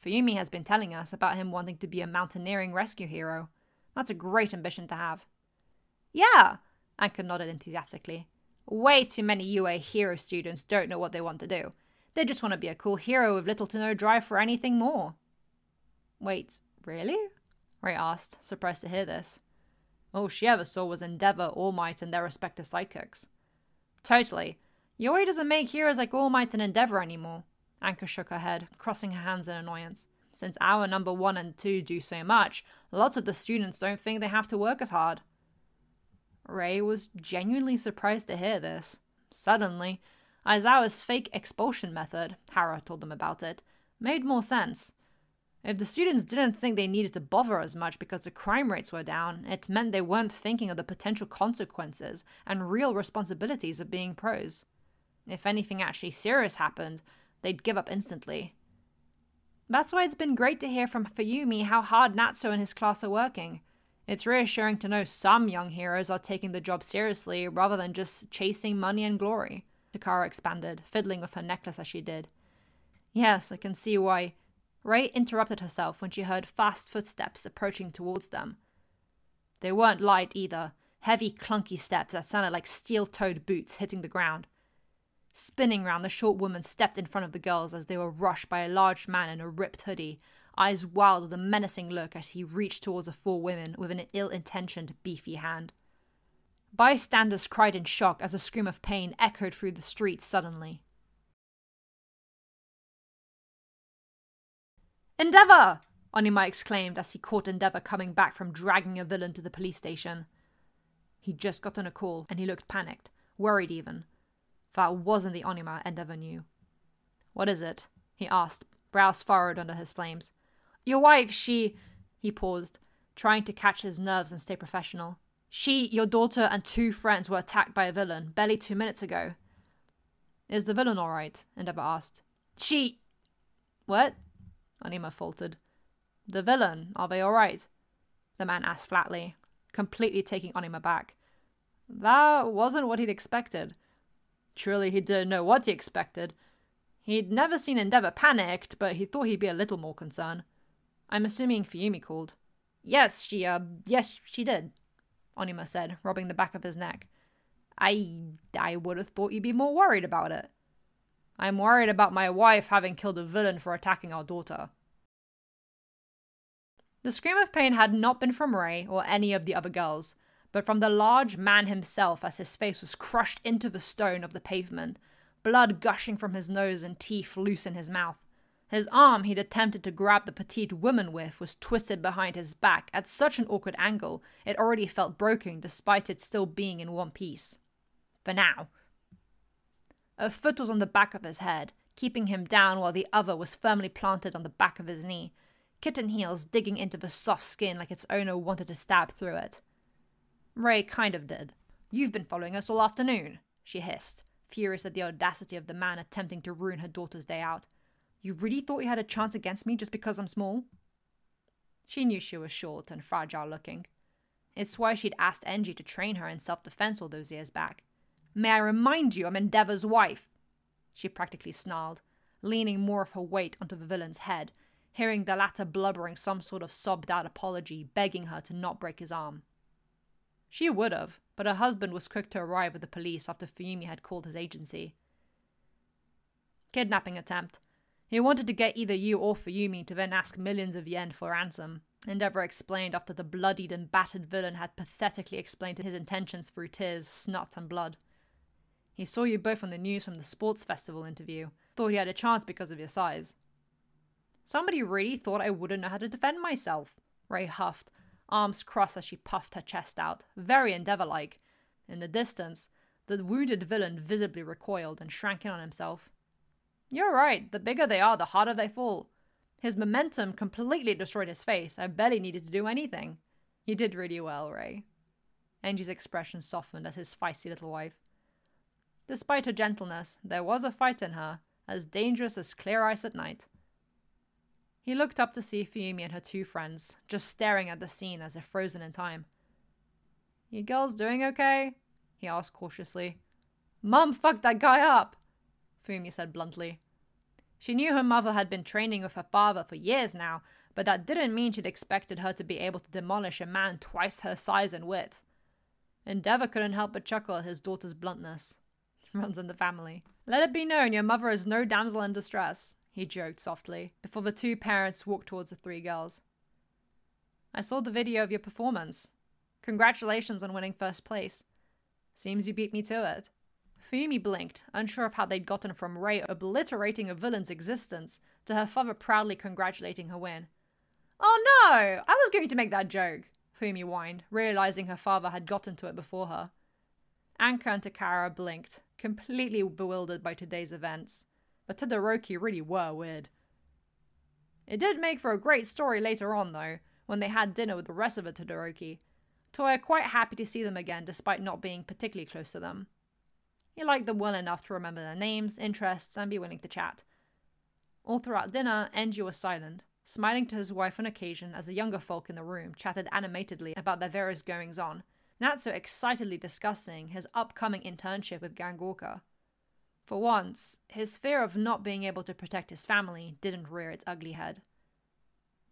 Fuyumi has been telling us about him wanting to be a mountaineering rescue hero. That's a great ambition to have." "Yeah," Anka nodded enthusiastically. "Way too many UA hero students don't know what they want to do. They just want to be a cool hero with little to no drive for anything more." "Wait, really?" Ray asked, surprised to hear this. All she ever saw was Endeavor, All Might, and their respective sidekicks. "Totally. UA doesn't make heroes like All Might and Endeavor anymore." Anka shook her head, crossing her hands in annoyance. "Since our number 1 and 2 do so much, lots of the students don't think they have to work as hard." Ray was genuinely surprised to hear this. Suddenly, Aizawa's fake expulsion method, Hara told them about it, made more sense. If the students didn't think they needed to bother as much because the crime rates were down, it meant they weren't thinking of the potential consequences and real responsibilities of being pros. If anything actually serious happened, they'd give up instantly. That's why it's been great to hear from Fuyumi how hard Natsuo and his class are working. It's reassuring to know some young heroes are taking the job seriously rather than just chasing money and glory. Takara expanded, fiddling with her necklace as she did. "Yes, I can see why." Ray interrupted herself when she heard fast footsteps approaching towards them. They weren't light either, heavy clunky steps that sounded like steel-toed boots hitting the ground. Spinning round, the short woman stepped in front of the girls as they were rushed by a large man in a ripped hoodie, eyes wild with a menacing look as he reached towards the 4 women with an ill-intentioned, beefy hand. Bystanders cried in shock as a scream of pain echoed through the streets suddenly. "Endeavor!" Onima exclaimed as he caught Endeavor coming back from dragging a villain to the police station. He'd just gotten a call, and he looked panicked, worried even. That wasn't the Onima Endeavor knew. "What is it?" he asked, brows furrowed under his flames. "Your wife, she..." He paused, trying to catch his nerves and stay professional. "She, your daughter, and 2 friends were attacked by a villain, barely 2 minutes ago." "Is the villain alright?" Endeavor asked. "She..." "What?" Onima faltered. "The villain, are they alright?" The man asked flatly, completely taking Onima back. That wasn't what he'd expected. Truly, he didn't know what he expected. He'd never seen Endeavor panicked, but he thought he'd be a little more concerned. "I'm assuming Fuyumi called." Yes, she did," Onima said, rubbing the back of his neck. I would have thought you'd be more worried about it." "I'm worried about my wife having killed a villain for attacking our daughter." The scream of pain had not been from Ray or any of the other girls, but from the large man himself as his face was crushed into the stone of the pavement, blood gushing from his nose and teeth loose in his mouth. His arm he'd attempted to grab the petite woman with was twisted behind his back at such an awkward angle it already felt broken despite it still being in one piece. For now. A foot was on the back of his head, keeping him down while the other was firmly planted on the back of his knee, kitten heels digging into the soft skin like its owner wanted to stab through it. Ray kind of did. "You've been following us all afternoon," she hissed, furious at the audacity of the man attempting to ruin her daughter's day out. "You really thought you had a chance against me just because I'm small?" She knew she was short and fragile looking. It's why she'd asked Enji to train her in self-defense all those years back. "May I remind you I'm Endeavor's wife?" She practically snarled, leaning more of her weight onto the villain's head, hearing the latter blubbering some sort of sobbed-out apology, begging her to not break his arm. She would have, but her husband was quick to arrive with the police after Fuyumi had called his agency. "Kidnapping attempt. He wanted to get either you or Fuyumi to then ask millions of yen for ransom. Endeavor explained after the bloodied and battered villain had pathetically explained his intentions through tears, snot, and blood. He saw you both on the news from the sports festival interview. Thought he had a chance because of your size. Somebody really thought I wouldn't know how to defend myself, Ray huffed, arms crossed as she puffed her chest out, very Endeavor-like. In the distance, the wounded villain visibly recoiled and shrank in on himself. You're right, the bigger they are, the harder they fall. His momentum completely destroyed his face. I barely needed to do anything. You did really well, Ray. Angie's expression softened as his feisty little wife. Despite her gentleness, there was a fight in her, as dangerous as clear ice at night. He looked up to see Fuyumi and her two friends, just staring at the scene as if frozen in time. You girls doing okay? He asked cautiously. Mum fucked that guy up, Fuyumi said bluntly. She knew her mother had been training with her father for years now, but that didn't mean she'd expected her to be able to demolish a man twice her size and width. Endeavor couldn't help but chuckle at his daughter's bluntness. Runs in the family. Let it be known your mother is no damsel in distress, he joked softly, before the two parents walked towards the three girls. I saw the video of your performance. Congratulations on winning first place. Seems you beat me to it. Fuyumi blinked, unsure of how they'd gotten from Ray obliterating a villain's existence to her father proudly congratulating her win. Oh no! I was going to make that joke, Fuyumi whined, realizing her father had gotten to it before her. Anka and Takara blinked, completely bewildered by today's events. But Todoroki really were weird. It did make for a great story later on, though, when they had dinner with the rest of the Todoroki. Toya quite happy to see them again despite not being particularly close to them. He liked them well enough to remember their names, interests, and be willing to chat. All throughout dinner, Enji was silent, smiling to his wife on occasion as the younger folk in the room chatted animatedly about their various goings-on, Natsu excitedly discussing his upcoming internship with Gangorka. For once, his fear of not being able to protect his family didn't rear its ugly head.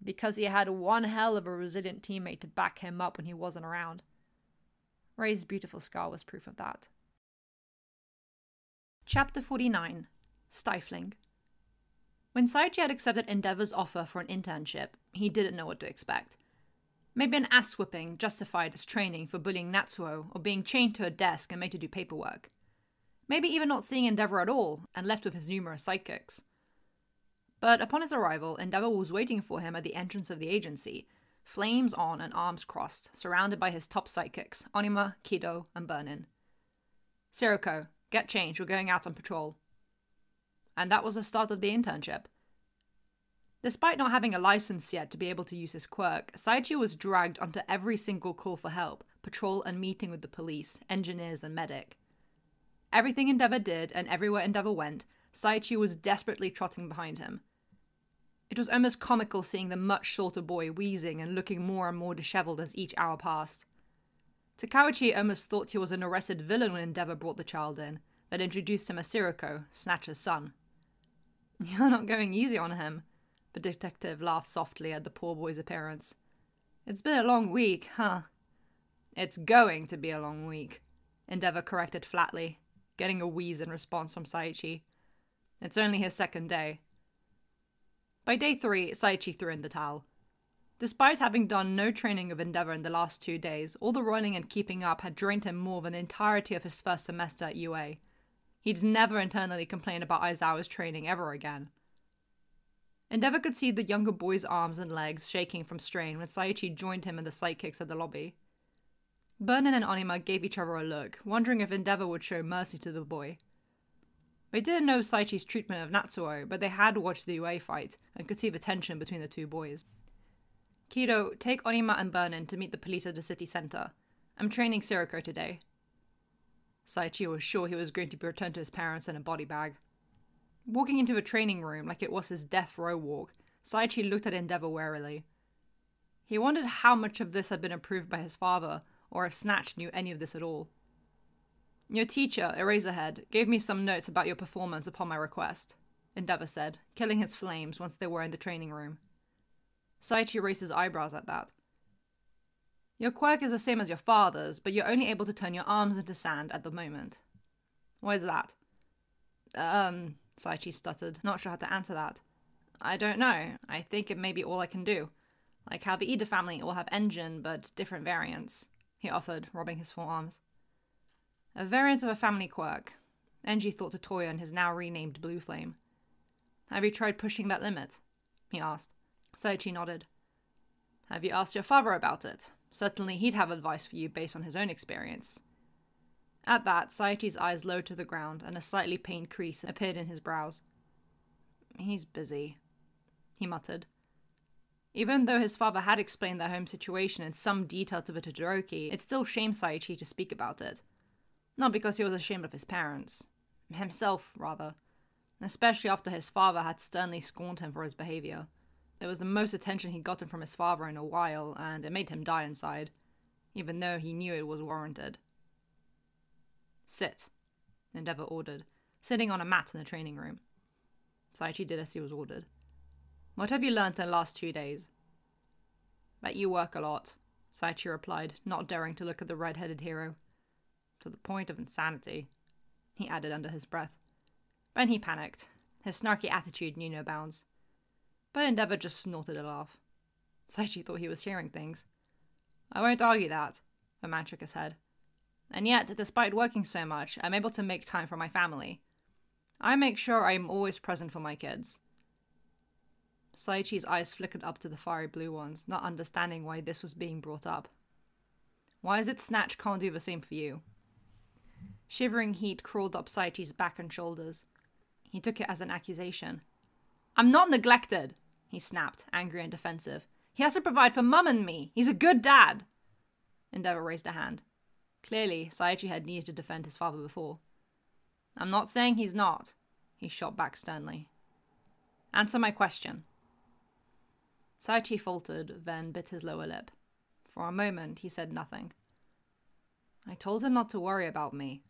Because he had one hell of a resilient teammate to back him up when he wasn't around. Ray's beautiful scar was proof of that. Chapter 49. Stifling. When Saichi had accepted Endeavor's offer for an internship, he didn't know what to expect. Maybe an ass-whipping justified as training for bullying Natsuo or being chained to a desk and made to do paperwork. Maybe even not seeing Endeavor at all and left with his numerous sidekicks. But upon his arrival, Endeavor was waiting for him at the entrance of the agency, flames on and arms crossed, surrounded by his top sidekicks, Onima, Kido, and Burnin. Sirocco, get changed, we're going out on patrol. And that was the start of the internship. Despite not having a license yet to be able to use his quirk, Saichi was dragged onto every single call for help, patrol and meeting with the police, engineers and medic. Everything Endeavor did and everywhere Endeavor went, Saichi was desperately trotting behind him. It was almost comical seeing the much shorter boy wheezing and looking more and more disheveled as each hour passed. Takauchi almost thought he was an arrested villain when Endeavor brought the child in, then introduced him as Sirocco, Snatcher's son. You're not going easy on him, the detective laughed softly at the poor boy's appearance. It's been a long week, huh? It's going to be a long week, Endeavor corrected flatly, getting a wheeze in response from Saichi. It's only his second day. By day 3, Saichi threw in the towel. Despite having done no training of Endeavor in the last 2 days, all the running and keeping up had drained him more than the entirety of his first semester at UA. He'd never internally complained about Aizawa's training ever again. Endeavor could see the younger boy's arms and legs shaking from strain when Saichi joined him in the sidekicks at the lobby. Burnin and Onima gave each other a look, wondering if Endeavor would show mercy to the boy. They didn't know Saichi's treatment of Natsuo, but they had watched the UA fight and could see the tension between the two boys. Kido, take Onima and Burnin to meet the police at the city center. I'm training Sirocco today. Saichi was sure he was going to be returned to his parents in a body bag. Walking into a training room like it was his death row walk, Saichi looked at Endeavor warily. He wondered how much of this had been approved by his father, or if Snatch knew any of this at all. Your teacher, Eraserhead, gave me some notes about your performance upon my request, Endeavor said, killing his flames once they were in the training room. Saichi raised his eyebrows at that. Your quirk is the same as your father's, but you're only able to turn your arms into sand at the moment. Why is that? Saichi stuttered, not sure how to answer that. I don't know. I think it may be all I can do. Like how the Ida family all have engine, but different variants, he offered, rubbing his forearms. A variant of a family quirk. Enji thought to toy on his now renamed Blue Flame. Have you tried pushing that limit? He asked. Saichi nodded. Have you asked your father about it? Certainly he'd have advice for you based on his own experience. At that, Saichi's eyes lowered to the ground, and a slightly pained crease appeared in his brows. He's busy, he muttered. Even though his father had explained their home situation in some detail to the Todoroki, it still shamed Saichi to speak about it. Not because he was ashamed of his parents. Himself, rather. Especially after his father had sternly scorned him for his behavior. It was the most attention he'd gotten from his father in a while, and it made him die inside, even though he knew it was warranted. Sit, Endeavor ordered, sitting on a mat in the training room. Saichi did as he was ordered. What have you learnt in the last 2 days? That you work a lot, Saichi replied, not daring to look at the red-headed hero. To the point of insanity, he added under his breath. Then he panicked. His snarky attitude knew no bounds. But Endeavor just snorted a laugh. Saichi thought he was hearing things. I won't argue that, the man shook his head. And yet, despite working so much, I'm able to make time for my family. I make sure I'm always present for my kids. Saichi's eyes flickered up to the fiery blue ones, not understanding why this was being brought up. Why is it Snatch can't do the same for you? Shivering heat crawled up Saichi's back and shoulders. He took it as an accusation. I'm not neglected, he snapped, angry and defensive. He has to provide for Mum and me. He's a good dad. Endeavor raised a hand. Clearly, Saichi had needed to defend his father before. I'm not saying he's not, he shot back sternly. Answer my question. Saichi faltered, then bit his lower lip. For a moment, he said nothing. I told him not to worry about me,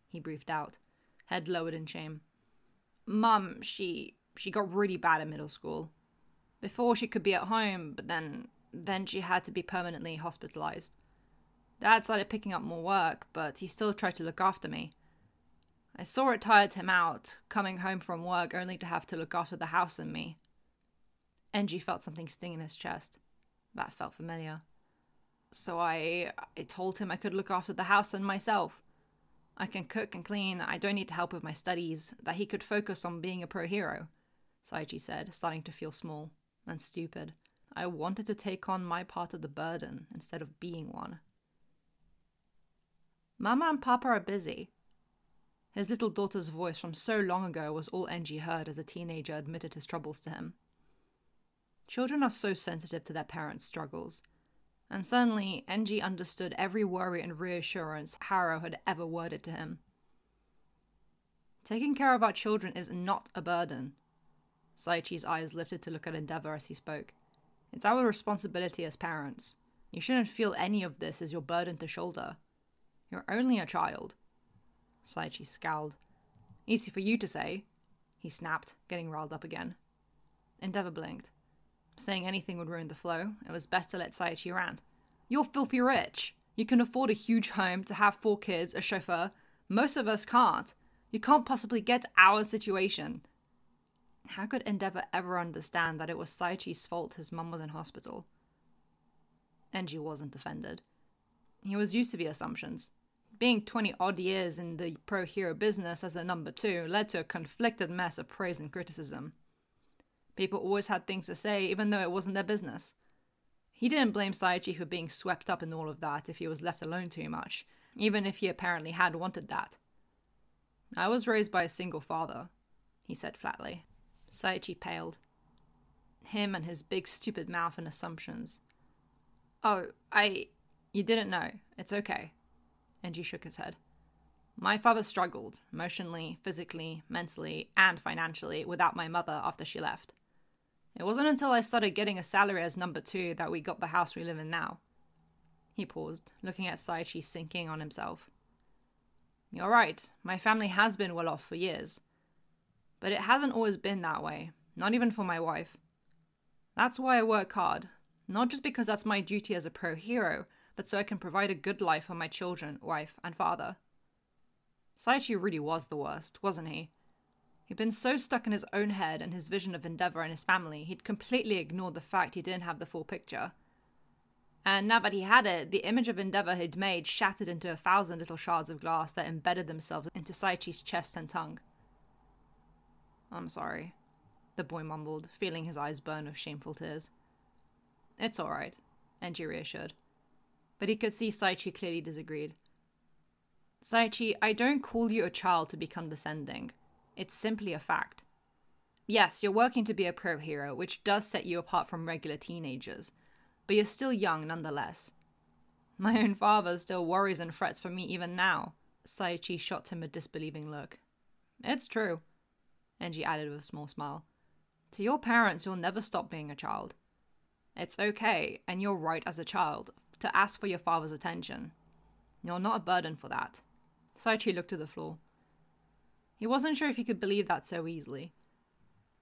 he breathed out, head lowered in shame. Mum, she got really bad in middle school. Before she could be at home, but then she had to be permanently hospitalized. Dad started picking up more work, but he still tried to look after me. I saw it tired him out, coming home from work only to have to look after the house and me. Enji felt something sting in his chest. That felt familiar. So I told him I could look after the house and myself. I can cook and clean, I don't need to help with my studies, that he could focus on being a pro hero, Saichi said, starting to feel small and stupid. I wanted to take on my part of the burden instead of being one. Mama and Papa are busy. His little daughter's voice from so long ago was all Enji heard as a teenager admitted his troubles to him. Children are so sensitive to their parents' struggles. And suddenly, Enji understood every worry and reassurance Harrow had ever worded to him. Taking care of our children is not a burden. Saichi's eyes lifted to look at Endeavor as he spoke. It's our responsibility as parents. You shouldn't feel any of this as your burden to shoulder. You're only a child. Saichi scowled. Easy for you to say, he snapped, getting riled up again. Endeavor blinked. Saying anything would ruin the flow. It was best to let Saichi rant. You're filthy rich. You can afford a huge home, to have 4 kids, a chauffeur. Most of us can't. You can't possibly get our situation. How could Endeavor ever understand that it was Saichi's fault his mum was in hospital? Enji wasn't offended. He was used to the assumptions. Being 20-odd years in the pro-hero business as a number 2 led to a conflicted mess of praise and criticism. People always had things to say, even though it wasn't their business. He didn't blame Saichi for being swept up in all of that if he was left alone too much, even if he apparently had wanted that. I was raised by a single father, he said flatly. Saichi paled. Him and his big stupid mouth and assumptions. Oh, You didn't know. It's okay. Enji shook his head. My father struggled, emotionally, physically, mentally, and financially, without my mother after she left. It wasn't until I started getting a salary as number 2 that we got the house we live in now. He paused, looking at Saichi sinking on himself. You're right, my family has been well off for years. But it hasn't always been that way, not even for my wife. That's why I work hard, not just because that's my duty as a pro hero, but so I can provide a good life for my children, wife, and father. Saichi really was the worst, wasn't he? He'd been so stuck in his own head and his vision of Endeavor and his family, he'd completely ignored the fact he didn't have the full picture. And now that he had it, the image of Endeavor he'd made shattered into 1,000 little shards of glass that embedded themselves into Saichi's chest and tongue. "I'm sorry," the boy mumbled, feeling his eyes burn with shameful tears. "It's alright," Enji reassured. But he could see Saichi clearly disagreed. "Saichi, I don't call you a child to be condescending. It's simply a fact. Yes, you're working to be a pro hero, which does set you apart from regular teenagers, but you're still young nonetheless. My own father still worries and frets for me even now." Saichi shot him a disbelieving look. "It's true," Enji added with a small smile. "To your parents, you'll never stop being a child. It's okay, and you're right as a child, to ask for your father's attention. You're not a burden for that." Saichi looked to the floor. He wasn't sure if he could believe that so easily.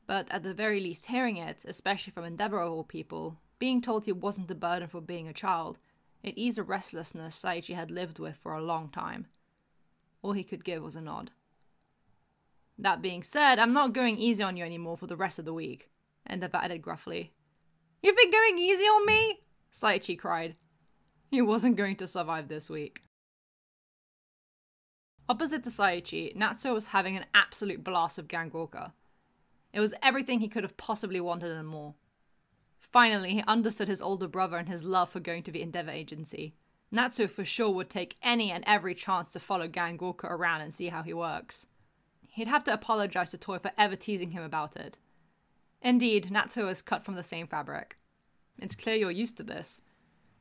But at the very least hearing it, especially from Endeavor of all people, being told he wasn't a burden for being a child, it eased a restlessness Saichi had lived with for a long time. All he could give was a nod. "That being said, I'm not going easy on you anymore for the rest of the week," Endeavor added gruffly. "You've been going easy on me?" Saichi cried. He wasn't going to survive this week. Opposite to Saichi, Natsuo was having an absolute blast with Gangorka. It was everything he could have possibly wanted and more. Finally, he understood his older brother and his love for going to the Endeavor Agency. Natsuo for sure would take any and every chance to follow Gangorka around and see how he works. He'd have to apologize to Toy for ever teasing him about it. Indeed, Natsuo is cut from the same fabric. "It's clear you're used to this,"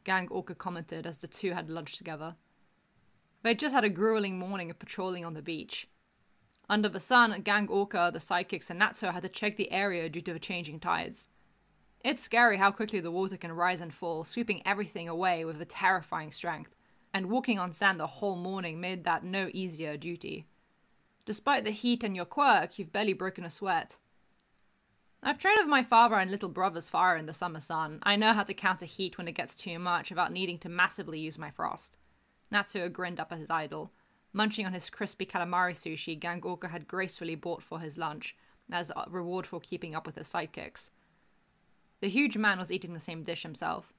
Gangorka commented as the two had lunch together. They'd just had a grueling morning of patrolling on the beach. Under the sun, Gangorka, the sidekicks, and Natsuo had to check the area due to the changing tides. It's scary how quickly the water can rise and fall, sweeping everything away with a terrifying strength, and walking on sand the whole morning made that no easier duty. Despite the heat and your quirk, you've barely broken a sweat. "I've trained with my father and little brother's fire in the summer sun. I know how to counter heat when it gets too much without needing to massively use my frost." Natsuo grinned up at his idol, munching on his crispy calamari sushi Gangorka had gracefully bought for his lunch as a reward for keeping up with his sidekicks. The huge man was eating the same dish himself.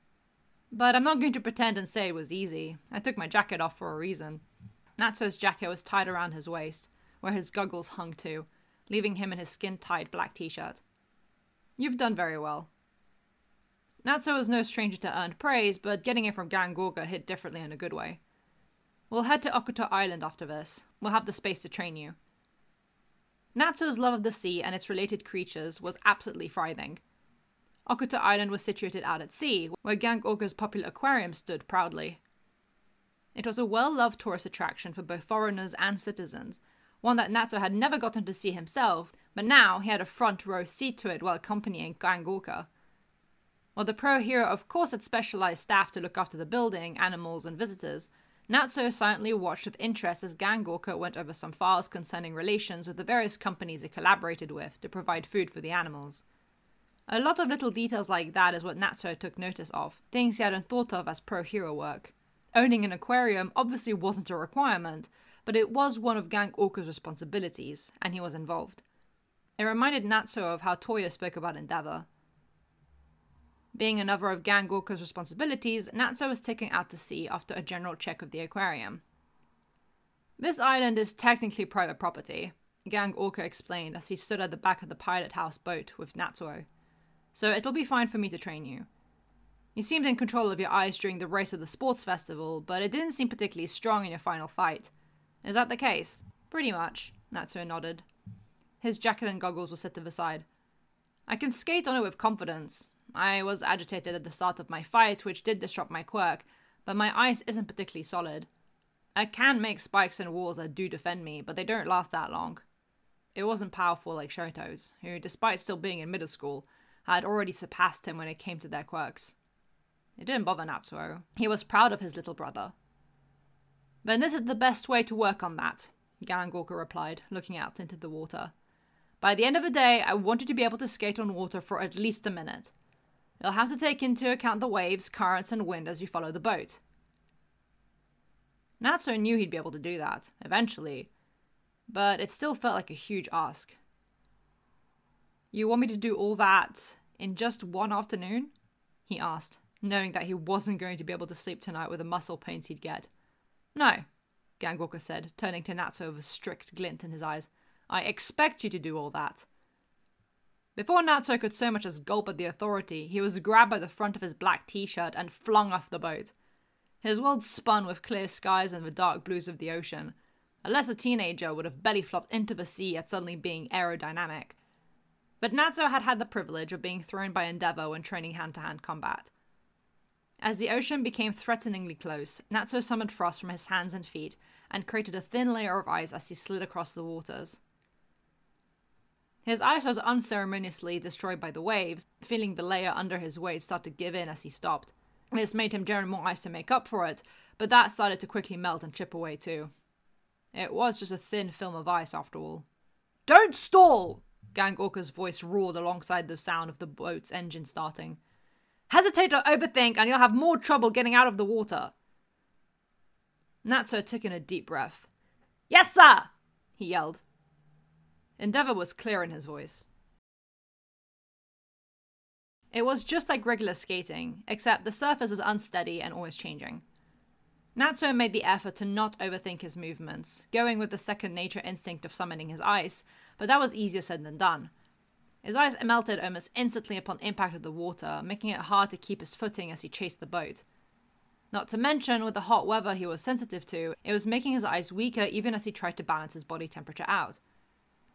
"But I'm not going to pretend and say it was easy. I took my jacket off for a reason." Natsuo's jacket was tied around his waist, where his goggles hung to, leaving him in his skin-tight black t-shirt. "You've done very well." Natsuo was no stranger to earned praise, but getting it from Gangorka hit differently in a good way. "We'll head to Okuta Island after this. We'll have the space to train you." Natsuo's love of the sea and its related creatures was absolutely thriving. Okuta Island was situated out at sea, where Gangorka's popular aquarium stood proudly. It was a well-loved tourist attraction for both foreigners and citizens, one that Natsuo had never gotten to see himself, but now he had a front-row seat to it while accompanying Gangorka. While the pro hero of course had specialized staff to look after the building, animals, and visitors, Natsuo silently watched with interest as Gangorka went over some files concerning relations with the various companies it collaborated with to provide food for the animals. A lot of little details like that is what Natsuo took notice of, things he hadn't thought of as pro-hero work. Owning an aquarium obviously wasn't a requirement, but it was one of Gangorka's responsibilities, and he was involved. It reminded Natsuo of how Toya spoke about Endeavor. Being another of Gangorka's responsibilities, Natsuo was taken out to sea after a general check of the aquarium. "This island is technically private property," Gangorka explained as he stood at the back of the pilot house boat with Natsuo. "So it'll be fine for me to train you. You seemed in control of your eyes during the race at the sports festival, but it didn't seem particularly strong in your final fight. Is that the case?" "Pretty much," Natsuo nodded. His jacket and goggles were set to the side. "I can skate on it with confidence. I was agitated at the start of my fight, which did disrupt my quirk, but my ice isn't particularly solid. I can make spikes and walls that do defend me, but they don't last that long." It wasn't powerful like Shoto's, who, despite still being in middle school, had already surpassed him when it came to their quirks. It didn't bother Natsuo. He was proud of his little brother. "Then this is the best way to work on that," Gangorka replied, looking out into the water. "By the end of the day, I want you to be able to skate on water for at least a minute. You'll have to take into account the waves, currents, and wind as you follow the boat." Natsuo knew he'd be able to do that, eventually, but it still felt like a huge ask. You want me to do all that in just one afternoon? He asked, knowing that he wasn't going to be able to sleep tonight with the muscle pains he'd get. No, Gangwalker said, turning to Natsu with a strict glint in his eyes. I expect you to do all that. Before Natsu could so much as gulp at the authority, he was grabbed by the front of his black t-shirt and flung off the boat. His world spun with clear skies and the dark blues of the ocean. A lesser teenager would have belly flopped into the sea at suddenly being aerodynamic. But Natsu had had the privilege of being thrown by Endeavor when training hand-to-hand combat. As the ocean became threateningly close, Natsu summoned frost from his hands and feet and created a thin layer of ice as he slid across the waters. His ice was unceremoniously destroyed by the waves, feeling the layer under his weight start to give in as he stopped. This made him generate more ice to make up for it, but that started to quickly melt and chip away too. It was just a thin film of ice after all. Don't stall! Gangwalker's voice roared alongside the sound of the boat's engine starting. Hesitate or overthink and you'll have more trouble getting out of the water. Natsu took in a deep breath. Yes, sir! He yelled. Endeavor was clear in his voice. It was just like regular skating, except the surface was unsteady and always changing. Natsu made the effort to not overthink his movements, going with the second nature instinct of summoning his ice, but that was easier said than done. His ice melted almost instantly upon impact of the water, making it hard to keep his footing as he chased the boat. Not to mention, with the hot weather he was sensitive to, it was making his ice weaker even as he tried to balance his body temperature out.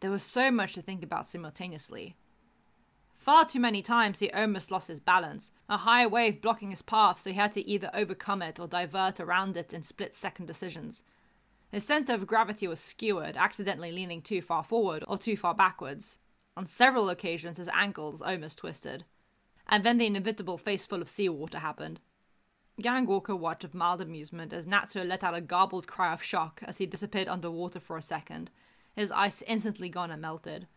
There was so much to think about simultaneously. Far too many times he almost lost his balance, a high wave blocking his path so he had to either overcome it or divert around it in split-second decisions. His center of gravity was skewered, accidentally leaning too far forward or too far backwards. On several occasions his ankles almost twisted. And then the inevitable face full of seawater happened. Gangwalker watched with mild amusement as Natsu let out a garbled cry of shock as he disappeared underwater for a second, his ice instantly gone and melted.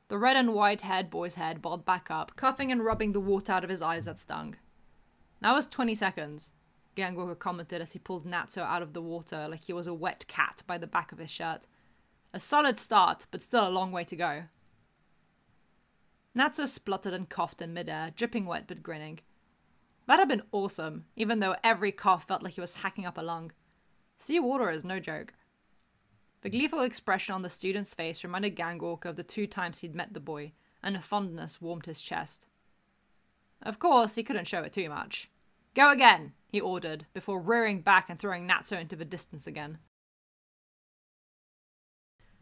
The red and white haired boy's head bobbed back up, coughing and rubbing the water out of his eyes that stung. That was 20 seconds, Gangwalker commented as he pulled Natsu out of the water like he was a wet cat by the back of his shirt. A solid start, but still a long way to go. Natsu spluttered and coughed in midair, dripping wet but grinning. That had been awesome, even though every cough felt like he was hacking up a lung. Seawater is no joke. The gleeful expression on the student's face reminded Gangwalker of the 2 times he'd met the boy, and a fondness warmed his chest. Of course, he couldn't show it too much. Go again, he ordered, before rearing back and throwing Natsu into the distance again.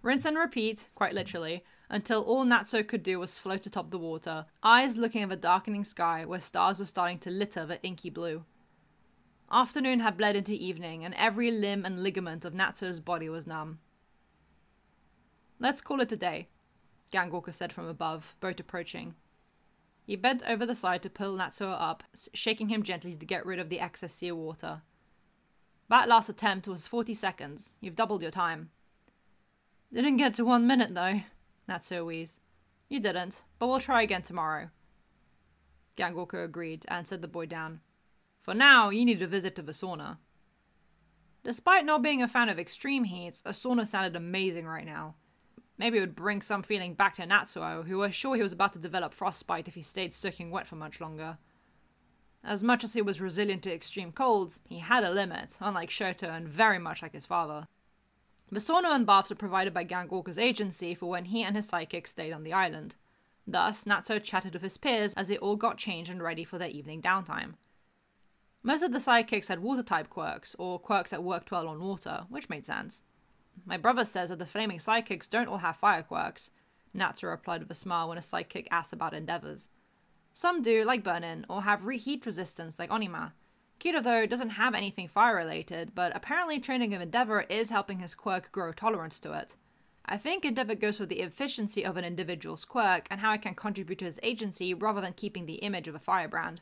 Rinse and repeat, quite literally, until all Natsu could do was float atop the water, eyes looking at the darkening sky where stars were starting to litter the inky blue. Afternoon had bled into evening, and every limb and ligament of Natsu's body was numb. Let's call it a day, Gangwalker said from above, boat approaching. He bent over the side to pull Natsu up, shaking him gently to get rid of the excess seawater. That last attempt was 40 seconds. You've doubled your time. Didn't get to 1 minute, though, Natsu wheezed. You didn't, but we'll try again tomorrow. Gangwalker agreed and set the boy down. For now, you need a visit to the sauna. Despite not being a fan of extreme heats, a sauna sounded amazing right now. Maybe it would bring some feeling back to Natsuo, who was sure he was about to develop frostbite if he stayed soaking wet for much longer. As much as he was resilient to extreme colds, he had a limit, unlike Shoto and very much like his father. The sauna and baths were provided by Gangwalker's agency for when he and his sidekick stayed on the island. Thus, Natsuo chatted with his peers as they all got changed and ready for their evening downtime. Most of the sidekicks had water-type quirks, or quirks that worked well on water, which made sense. My brother says that the flaming sidekicks don't all have fire quirks, Natsu replied with a smile when a sidekick asked about endeavors. Some do, like Burnin, or have heat resistance like Onima. Kira, though, doesn't have anything fire-related, but apparently training of Endeavor is helping his quirk grow tolerance to it. I think Endeavor goes for the efficiency of an individual's quirk and how it can contribute to his agency rather than keeping the image of a firebrand.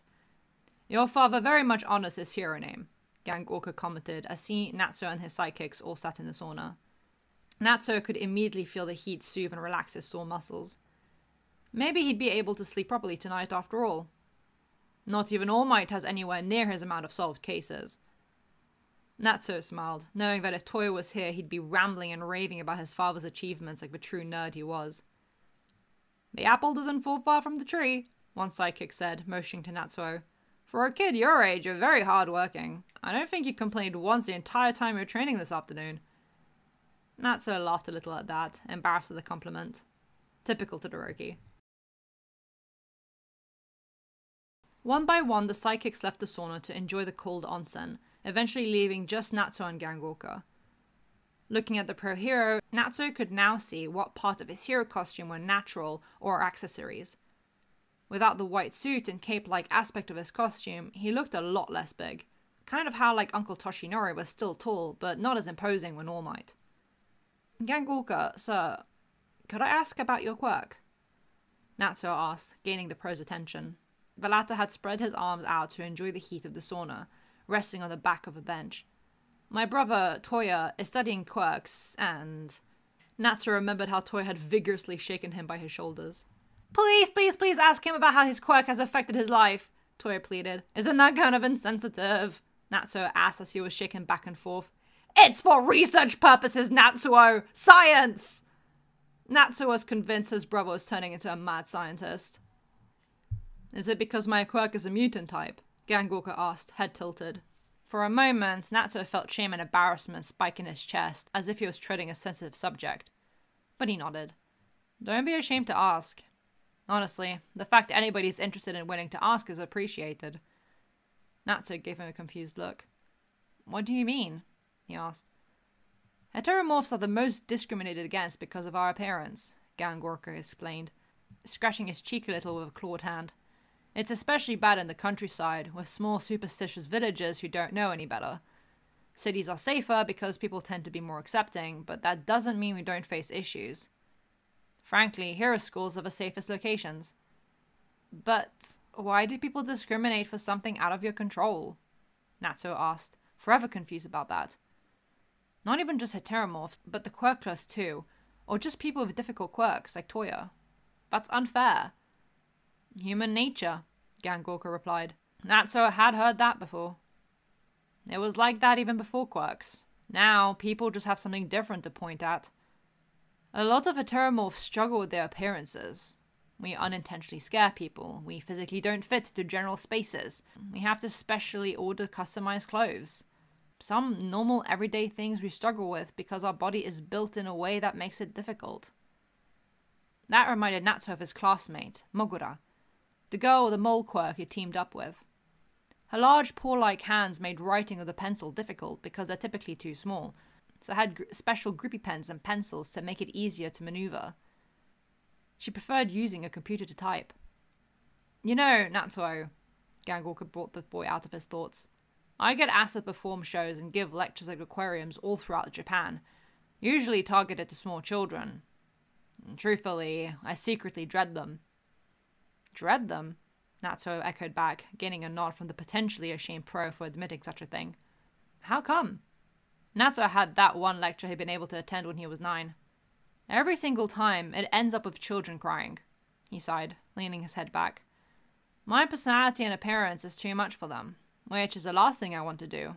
Your father very much honors his hero name, Gangwalker commented as he, Natsu, and his sidekicks all sat in the sauna. Natsu could immediately feel the heat soothe and relax his sore muscles. Maybe he'd be able to sleep properly tonight after all. Not even All Might has anywhere near his amount of solved cases. Natsu smiled, knowing that if Toyo was here he'd be rambling and raving about his father's achievements like the true nerd he was. The apple doesn't fall far from the tree, one sidekick said, motioning to Natsuo. For a kid your age, you're very hard-working. I don't think you complained once the entire time you were training this afternoon. Natsuo laughed a little at that, embarrassed at the compliment. Typical Todoroki. One by one, the sidekicks left the sauna to enjoy the cold onsen, eventually leaving just Natsuo and Gangorka. Looking at the pro hero, Natsuo could now see what part of his hero costume were natural or accessories. Without the white suit and cape-like aspect of his costume, he looked a lot less big. Kind of how like Uncle Toshinori was still tall, but not as imposing when All Might. Gangorka, sir, could I ask about your quirk? Natsuo asked, gaining the pro's attention. The latter had spread his arms out to enjoy the heat of the sauna, resting on the back of a bench. My brother, Toya, is studying quirks, and... Natsuo remembered how Toya had vigorously shaken him by his shoulders. Please ask him about how his quirk has affected his life, Toya pleaded. Isn't that kind of insensitive? Natsuo asked as he was shaken back and forth. It's for research purposes, Natsuo! Science! Natsuo was convinced his brother was turning into a mad scientist. Is it because my quirk is a mutant type? Gangorka asked, head tilted. For a moment, Natsuo felt shame and embarrassment spike in his chest, as if he was treading a sensitive subject. But he nodded. Don't be ashamed to ask. Honestly, the fact anybody's interested in willing to ask is appreciated. Natsuo gave him a confused look. What do you mean? He asked. Heteromorphs are the most discriminated against because of our appearance, Gangorka explained, scratching his cheek a little with a clawed hand. It's especially bad in the countryside, with small superstitious villages who don't know any better. Cities are safer because people tend to be more accepting, but that doesn't mean we don't face issues. Frankly, here are schools of the safest locations. But why do people discriminate for something out of your control? Natsuo asked, forever confused about that. Not even just heteromorphs, but the quirkless too, or just people with difficult quirks like Toya. That's unfair. Human nature, Gangorka replied. Natsuo had heard that before. It was like that even before quirks. Now, people just have something different to point at. A lot of heteromorphs struggle with their appearances. We unintentionally scare people. We physically don't fit to general spaces. We have to specially order customized clothes. Some normal everyday things we struggle with because our body is built in a way that makes it difficult. That reminded Natsuo of his classmate, Mogura, the girl with the mole quirk he teamed up with. Her large paw-like hands made writing with a pencil difficult because they're typically too small, so had special grippy pens and pencils to make it easier to maneuver. She preferred using a computer to type. You know, Natsuo, Gangorka brought the boy out of his thoughts. I get asked to perform shows and give lectures at aquariums all throughout Japan, usually targeted to small children. And truthfully, I secretly dread them. Dread them? Natsuo echoed back, gaining a nod from the potentially ashamed pro for admitting such a thing. How come? Natsuo had that one lecture he'd been able to attend when he was 9. Every single time, it ends up with children crying, he sighed, leaning his head back. My personality and appearance is too much for them, which is the last thing I want to do.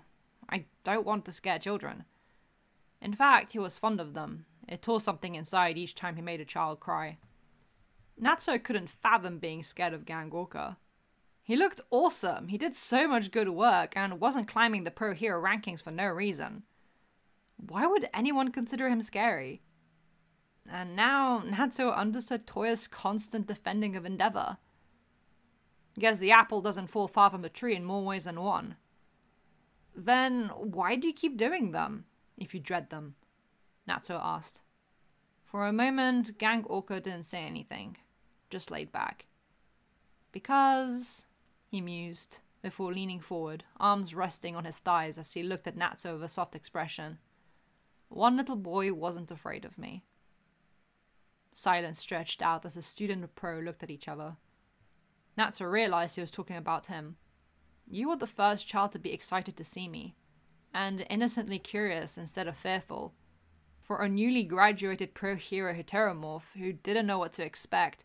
I don't want to scare children. In fact, he was fond of them. It tore something inside each time he made a child cry. Natsuo couldn't fathom being scared of Gangorka. He looked awesome, he did so much good work, and wasn't climbing the pro hero rankings for no reason. Why would anyone consider him scary? And now Natsuo understood Toya's constant defending of Endeavor. Guess the apple doesn't fall far from the tree in more ways than one. Then why do you keep doing them, if you dread them? Natsuo asked. For a moment, Gangorka didn't say anything, just laid back. Because, he mused, before leaning forward, arms resting on his thighs as he looked at Natsuo with a soft expression. One little boy wasn't afraid of me. Silence stretched out as the student and pro looked at each other. Natsuo realized he was talking about him. You were the first child to be excited to see me, and innocently curious instead of fearful. For a newly graduated pro-hero heteromorph who didn't know what to expect,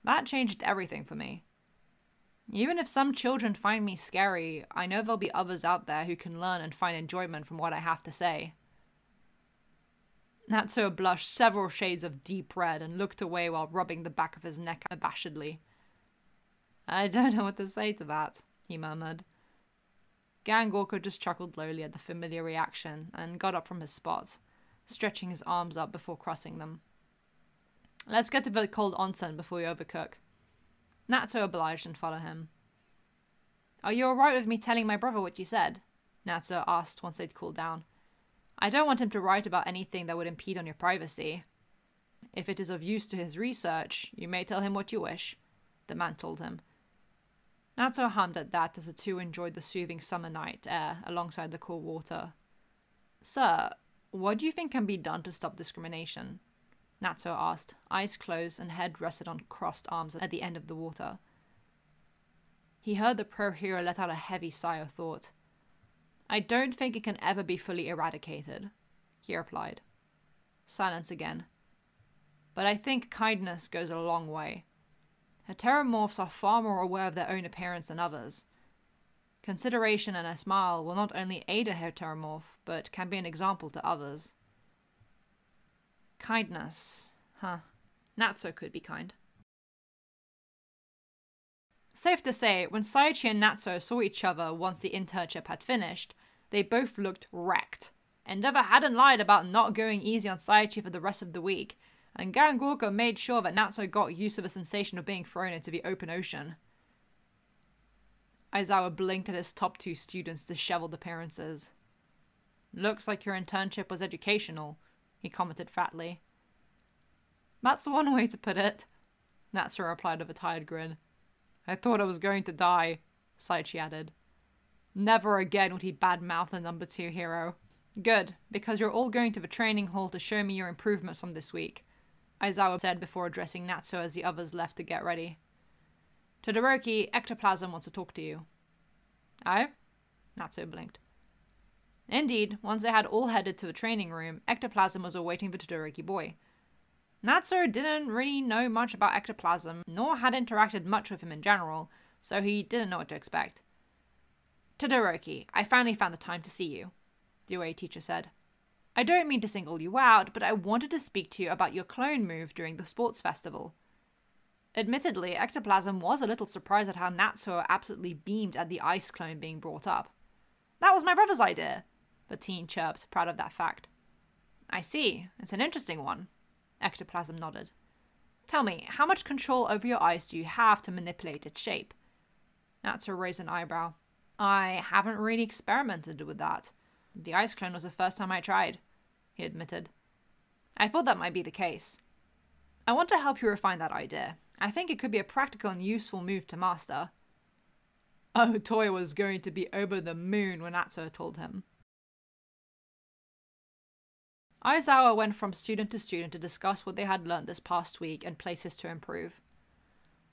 that changed everything for me. Even if some children find me scary, I know there'll be others out there who can learn and find enjoyment from what I have to say. Natsuo blushed several shades of deep red and looked away while rubbing the back of his neck abashedly. I don't know what to say to that, he murmured. Gangorko just chuckled lowly at the familiar reaction and got up from his spot, stretching his arms up before crossing them. Let's get to the cold onsen before we overcook. Natsuo obliged and followed him. Are you alright with me telling my brother what you said? Natsuo asked once they'd cooled down. I don't want him to write about anything that would impede on your privacy. If it is of use to his research, you may tell him what you wish, the man told him. Natsuo hummed at that as the two enjoyed the soothing summer night air alongside the cool water. Sir, what do you think can be done to stop discrimination? Natsuo asked, eyes closed and head rested on crossed arms at the end of the water. He heard the pro-hero let out a heavy sigh of thought. I don't think it can ever be fully eradicated, he replied. Silence again. But I think kindness goes a long way. Heteromorphs are far more aware of their own appearance than others. Consideration and a smile will not only aid a heteromorph, but can be an example to others. Kindness. Huh. Natsuo could be kind. Safe to say, when Saichi and Natsuo saw each other once the internship had finished, they both looked wrecked. Endeavor hadn't lied about not going easy on Saichi for the rest of the week, and Gangorko made sure that Natsuo got used to the sensation of being thrown into the open ocean. Aizawa blinked at his top two students' disheveled appearances. Looks like your internship was educational, he commented fatly. That's one way to put it, Natsuo replied with a tired grin. I thought I was going to die, Saichi added. Never again would he badmouth the number 2 hero. Good, because you're all going to the training hall to show me your improvements from this week, Aizawa said before addressing Natsuo as the others left to get ready. Todoroki, Ectoplasm wants to talk to you. Aye? Natsuo blinked. Indeed, once they had all headed to the training room, Ectoplasm was awaiting the Todoroki boy. Natsuo didn't really know much about Ectoplasm, nor had interacted much with him in general, so he didn't know what to expect. Todoroki, I finally found the time to see you, the OA teacher said. I don't mean to single you out, but I wanted to speak to you about your clone move during the sports festival. Admittedly, Ectoplasm was a little surprised at how Natsuo absolutely beamed at the ice clone being brought up. That was my brother's idea, the teen chirped, proud of that fact. I see, it's an interesting one. Ectoplasm nodded. Tell me, how much control over your ice do you have to manipulate its shape? Natsuo raised an eyebrow. I haven't really experimented with that. The ice clone was the first time I tried, he admitted. I thought that might be the case. I want to help you refine that idea. I think it could be a practical and useful move to master. Oh, Toy was going to be over the moon when Natsuo told him. Aizawa went from student to student to discuss what they had learnt this past week and places to improve.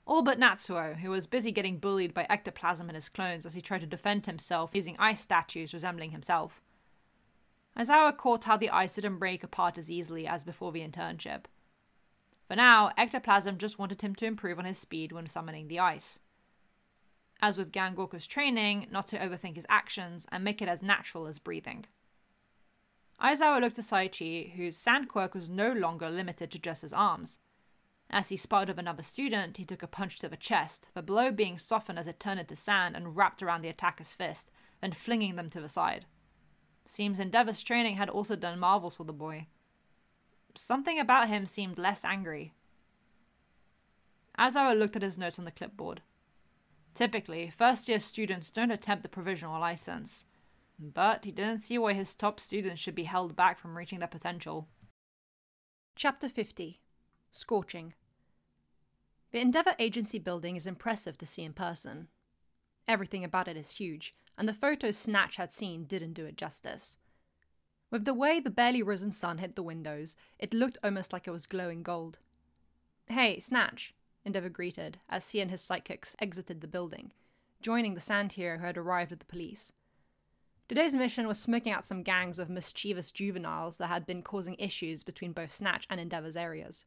All but Natsuo, who was busy getting bullied by Ectoplasm and his clones as he tried to defend himself using ice statues resembling himself. Aizawa caught how the ice didn't break apart as easily as before the internship. For now, Ectoplasm just wanted him to improve on his speed when summoning the ice. As with Gangorko's training, not to overthink his actions and make it as natural as breathing. Aizawa looked to Saichi, whose sand quirk was no longer limited to just his arms. As he sparred with another student, he took a punch to the chest, the blow being softened as it turned into sand and wrapped around the attacker's fist, then flinging them to the side. Seems Endeavor's training had also done marvels for the boy. Something about him seemed less angry. Aizawa looked at his notes on the clipboard. Typically, first-year students don't attempt the provisional license, but he didn't see why his top students should be held back from reaching their potential. Chapter 50. Scorching. The Endeavor Agency building is impressive to see in person. Everything about it is huge, and the photos Snatch had seen didn't do it justice. With the way the barely risen sun hit the windows, it looked almost like it was glowing gold. Hey, Snatch, Endeavor greeted as he and his sidekicks exited the building, joining the sand hero who had arrived with the police. Today's mission was smoking out some gangs of mischievous juveniles that had been causing issues between both Snatch and Endeavor's areas.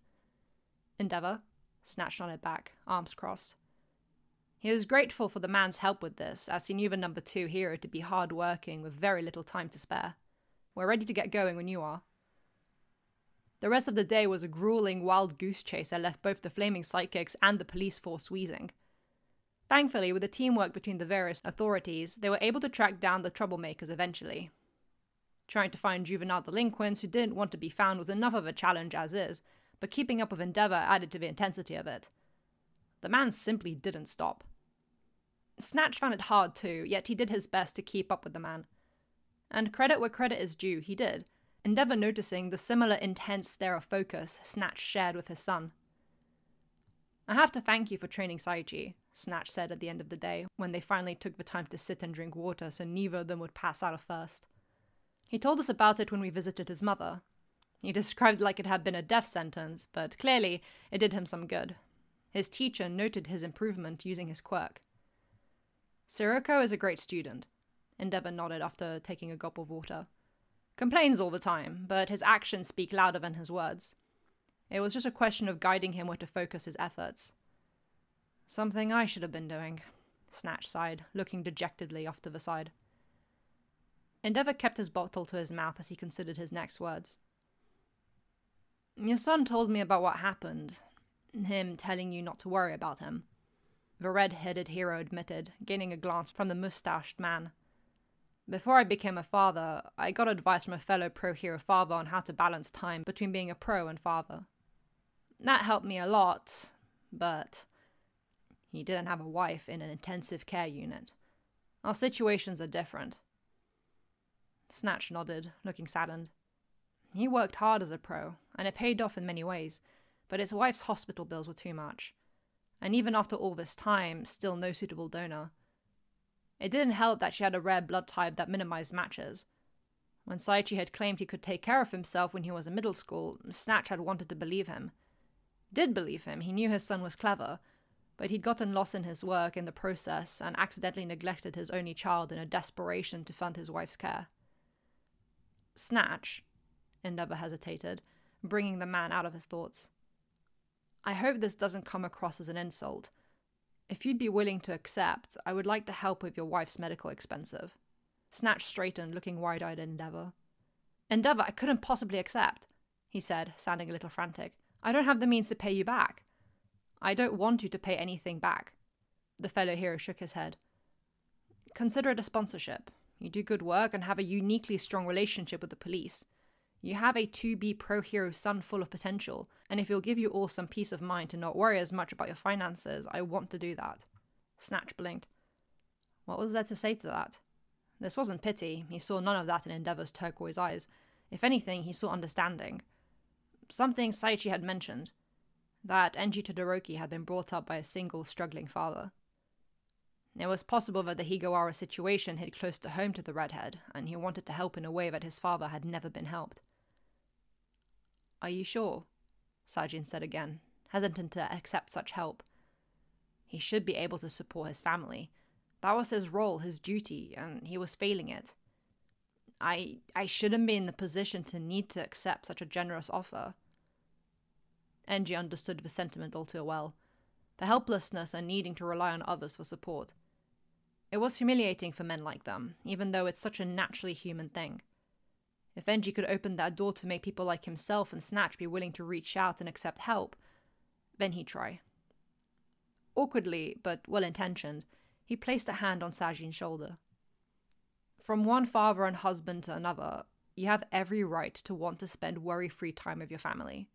Endeavor? Snatch nodded back, arms crossed. He was grateful for the man's help with this, as he knew the number 2 hero to be hard-working with very little time to spare. We're ready to get going when you are. The rest of the day was a grueling wild goose chase that left both the flaming sidekicks and the police force wheezing. Thankfully, with the teamwork between the various authorities, they were able to track down the troublemakers eventually. Trying to find juvenile delinquents who didn't want to be found was enough of a challenge as is, but keeping up with Endeavour added to the intensity of it. The man simply didn't stop. Snatch found it hard too, yet he did his best to keep up with the man. And credit where credit is due, he did, Endeavour noticing the similar intense stare of focus Snatch shared with his son. "I have to thank you for training Saichi," Snatch said at the end of the day, when they finally took the time to sit and drink water so neither of them would pass out of thirst. He told us about it when we visited his mother. He described it like it had been a death sentence, but clearly it did him some good. His teacher noted his improvement using his quirk. "Sirocco is a great student," Endeavour nodded after taking a gulp of water. "Complains all the time, but his actions speak louder than his words. It was just a question of guiding him where to focus his efforts." "Something I should have been doing," Snatch sighed, looking dejectedly off to the side. Endeavour kept his bottle to his mouth as he considered his next words. "Your son told me about what happened. Him telling you not to worry about him," the red-headed hero admitted, gaining a glance from the mustached man. "Before I became a father, I got advice from a fellow pro-hero father on how to balance time between being a pro and father. That helped me a lot, but he didn't have a wife in an intensive care unit. Our situations are different." Snatch nodded, looking saddened. He worked hard as a pro, and it paid off in many ways, but his wife's hospital bills were too much. And even after all this time, still no suitable donor. It didn't help that she had a rare blood type that minimized matches. When Saichi had claimed he could take care of himself when he was in middle school, Snatch had wanted to believe him. Did believe him, he knew his son was clever, but he'd gotten lost in his work in the process and accidentally neglected his only child in a desperation to fund his wife's care. "Snatch," Endeavour hesitated, bringing the man out of his thoughts. "I hope this doesn't come across as an insult. If you'd be willing to accept, I would like to help with your wife's medical expenses." Snatch straightened, looking wide-eyed at Endeavour. "Endeavour, I couldn't possibly accept," he said, sounding a little frantic. "I don't have the means to pay you back." "I don't want you to pay anything back." The fellow hero shook his head. "Consider it a sponsorship. You do good work and have a uniquely strong relationship with the police. You have a to-be pro-hero son full of potential, and if it'll give you all some peace of mind to not worry as much about your finances, I want to do that." Snatch blinked. What was there to say to that? This wasn't pity. He saw none of that in Endeavour's turquoise eyes. If anything, he saw understanding. Something Saichi had mentioned, that Enji Todoroki had been brought up by a single, struggling father. It was possible that the Higawara situation hit close to home to the redhead, and he wanted to help in a way that his father had never been helped. "Are you sure?" Sajin said again, hesitant to accept such help. He should be able to support his family. That was his role, his duty, and he was failing it. I shouldn't be in the position to need to accept such a generous offer." Enji understood the sentiment all too well, the helplessness and needing to rely on others for support. It was humiliating for men like them, even though it's such a naturally human thing. If Enji could open that door to make people like himself and Snatch be willing to reach out and accept help, then he'd try. Awkwardly, but well-intentioned, he placed a hand on Sajin's shoulder. "From one father and husband to another, you have every right to want to spend worry-free time with your family."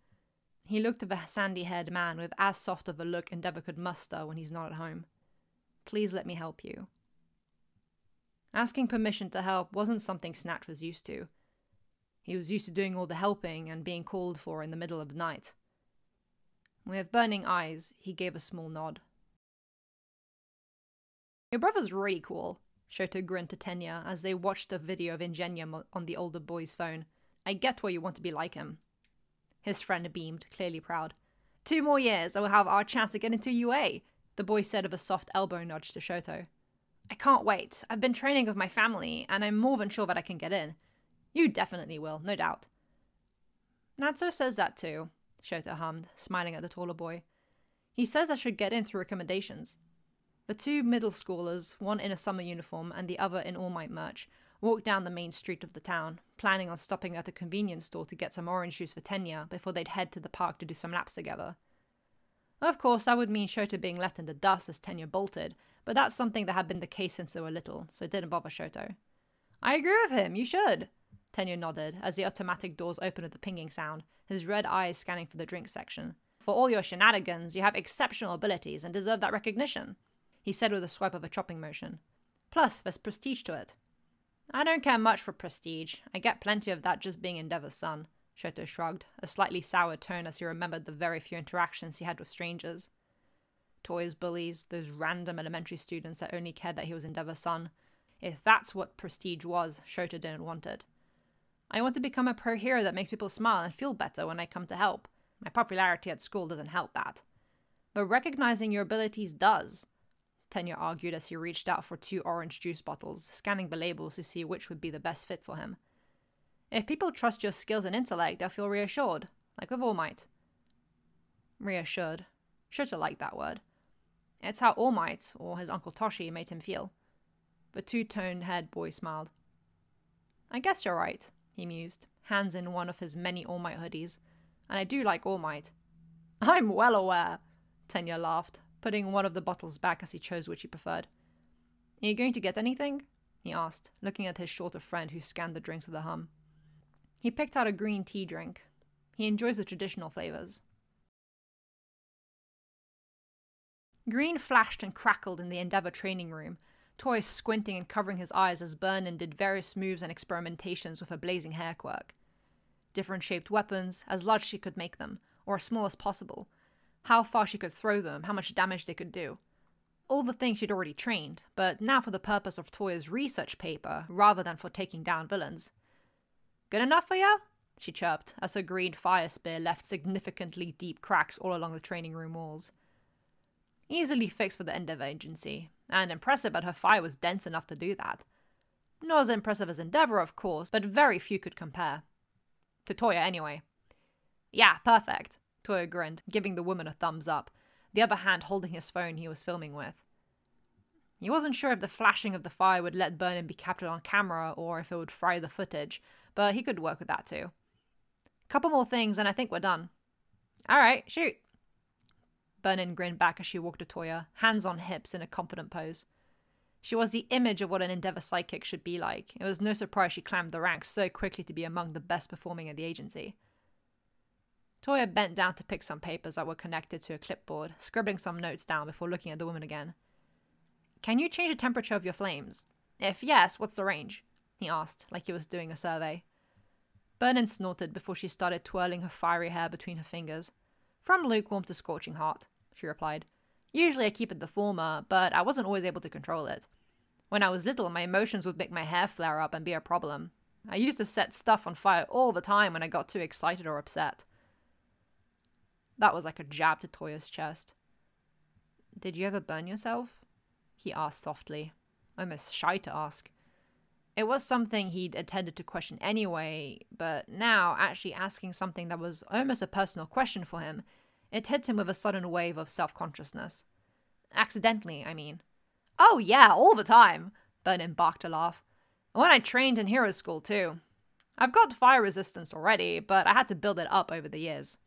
He looked at the sandy-haired man with as soft of a look Endeavour could muster when he's not at home. "Please let me help you." Asking permission to help wasn't something Snatch was used to. He was used to doing all the helping and being called for in the middle of the night. With burning eyes, he gave a small nod. "Your brother's really cool," Shoto grinned to Tenya as they watched a video of Ingenium on the older boy's phone. "I get why you want to be like him." His friend beamed, clearly proud. 2 more years and we'll have our chance to get into UA, the boy said with a soft elbow nudge to Shoto. "I can't wait. I've been training with my family, and I'm more than sure that I can get in. You definitely will, no doubt." "Natsu says that too," Shoto hummed, smiling at the taller boy. "He says I should get in through recommendations." The 2 middle schoolers, one in a summer uniform and the other in All Might merch, walked down the main street of the town, planning on stopping at a convenience store to get some orange juice for Tenya before they'd head to the park to do some laps together. Of course, that would mean Shoto being left in the dust as Tenya bolted, but that's something that had been the case since they were little, so it didn't bother Shoto. I agree with him, you should. Tenya nodded as the automatic doors opened with a pinging sound, his red eyes scanning for the drink section. For all your shenanigans, you have exceptional abilities and deserve that recognition, he said with a swipe of a chopping motion. Plus, there's prestige to it. I don't care much for prestige. I get plenty of that just being Endeavor's son, Shoto shrugged, a slightly sour tone as he remembered the very few interactions he had with strangers. Toys, bullies, those random elementary students that only cared that he was Endeavor's son. If that's what prestige was, Shoto didn't want it. I want to become a pro hero that makes people smile and feel better when I come to help. My popularity at school doesn't help that. But recognizing your abilities does, Tenya argued as he reached out for 2 orange juice bottles, scanning the labels to see which would be the best fit for him. If people trust your skills and intellect, they'll feel reassured, like with All Might. Reassured. Shoto liked that word. It's how All Might, or his Uncle Toshi, made him feel. The two-tone-haired boy smiled. I guess you're right, he mused, hands in one of his many All Might hoodies. And I do like All Might. I'm well aware, Tenya laughed, putting one of the bottles back as he chose which he preferred. Are you going to get anything? He asked, looking at his shorter friend who scanned the drinks with a hum. He picked out a green tea drink. He enjoys the traditional flavors. Green flashed and crackled in the Endeavor training room, Toy squinting and covering his eyes as Vernon did various moves and experimentations with her blazing hair quirk. Different shaped weapons, as large as she could make them, or as small as possible. How far she could throw them, how much damage they could do. All the things she'd already trained, but now for the purpose of Toya's research paper, rather than for taking down villains. Good enough for ya? She chirped, as her green fire spear left significantly deep cracks all along the training room walls. Easily fixed for the Endeavor agency, and impressive that her fire was dense enough to do that. Not as impressive as Endeavor, of course, but very few could compare. To Toya, anyway. Yeah, perfect, Toya grinned, giving the woman a thumbs up, the other hand holding his phone he was filming with. He wasn't sure if the flashing of the fire would let Vernon be captured on camera or if it would fry the footage, but he could work with that too. Couple more things and I think we're done. Alright, shoot. Vernon grinned back as she walked to Toya, hands on hips in a confident pose. She was the image of what an Endeavor sidekick should be like. It was no surprise she climbed the ranks so quickly to be among the best performing at the agency. Toya bent down to pick some papers that were connected to a clipboard, scribbling some notes down before looking at the woman again. Can you change the temperature of your flames? If yes, what's the range? He asked, like he was doing a survey. Vernon snorted before she started twirling her fiery hair between her fingers. From lukewarm to scorching hot, she replied. Usually I keep it the former, but I wasn't always able to control it. When I was little, my emotions would make my hair flare up and be a problem. I used to set stuff on fire all the time when I got too excited or upset. That was like a jab to Toya's chest. Did you ever burn yourself? He asked softly, almost shy to ask. It was something he'd intended to question anyway, but now, actually asking something that was almost a personal question for him, it hit him with a sudden wave of self-consciousness. Accidentally, I mean. Oh yeah, all the time, Vernon barked a laugh. When I trained in hero school too. I've got fire resistance already, but I had to build it up over the years.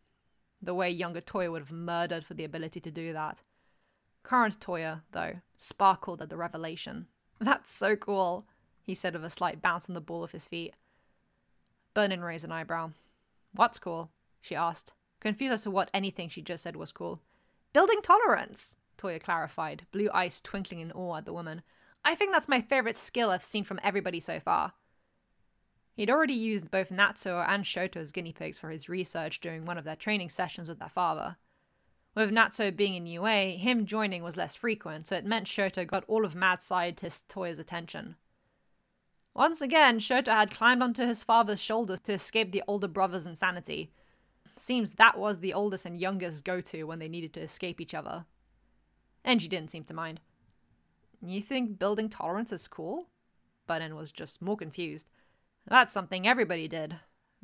The way younger Toya would have murdered for the ability to do that. Current Toya, though, sparkled at the revelation. That's so cool, he said with a slight bounce on the ball of his feet. Vernon raised an eyebrow. What's cool? She asked, confused as to what anything she just said was cool. Building tolerance, Toya clarified, blue eyes twinkling in awe at the woman. I think that's my favorite skill I've seen from everybody so far. He'd already used both Natsuo and Shoto as guinea pigs for his research during one of their training sessions with their father. With Natsuo being in UA, him joining was less frequent, so it meant Shoto got all of mad scientist Toya's attention. Once again, Shoto had climbed onto his father's shoulder to escape the older brother's insanity. Seems that was the oldest and youngest go-to when they needed to escape each other. And she didn't seem to mind. You think building tolerance is cool? Vernon was just more confused. That's something everybody did.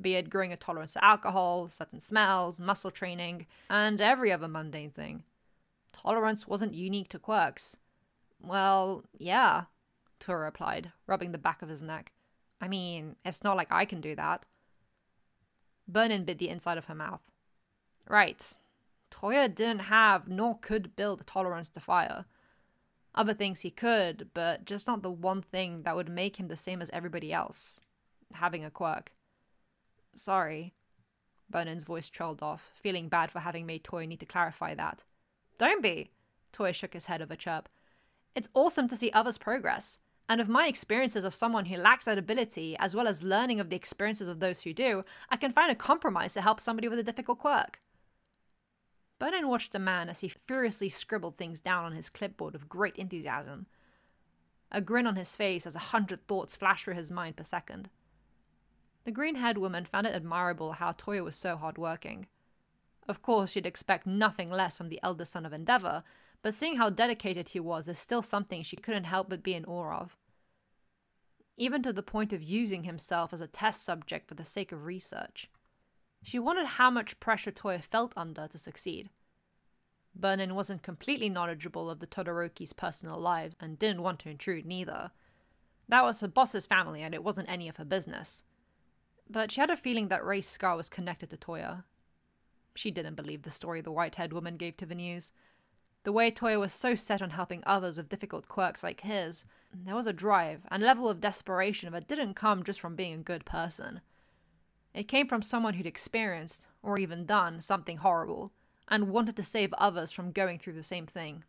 Be it growing a tolerance to alcohol, certain smells, muscle training, and every other mundane thing. Tolerance wasn't unique to quirks. Well, yeah, Tura replied, rubbing the back of his neck. I mean, it's not like I can do that. Burnin bit the inside of her mouth. Right. Toya didn't have nor could build tolerance to fire. Other things he could, but just not the one thing that would make him the same as everybody else. Having a quirk. Sorry. Burnin's voice trailed off, feeling bad for having made Toya need to clarify that. Don't be. Toya shook his head with a chirp. It's awesome to see others' progress. And of my experiences of someone who lacks that ability, as well as learning of the experiences of those who do, I can find a compromise to help somebody with a difficult quirk. Burnin watched the man as he furiously scribbled things down on his clipboard with great enthusiasm. A grin on his face as 100 thoughts flashed through his mind per second. The green-haired woman found it admirable how Toya was so hard-working. Of course, she'd expect nothing less from the eldest son of Endeavor, but seeing how dedicated he was is still something she couldn't help but be in awe of. Even to the point of using himself as a test subject for the sake of research. She wondered how much pressure Toya felt under to succeed. Burnin wasn't completely knowledgeable of the Todoroki's personal lives and didn't want to intrude neither. That was her boss's family and it wasn't any of her business. But she had a feeling that Ray's scar was connected to Toya. She didn't believe the story the white-haired woman gave to the news. The way Toya was so set on helping others with difficult quirks like his, there was a drive and level of desperation that didn't come just from being a good person. It came from someone who'd experienced, or even done, something horrible, and wanted to save others from going through the same thing.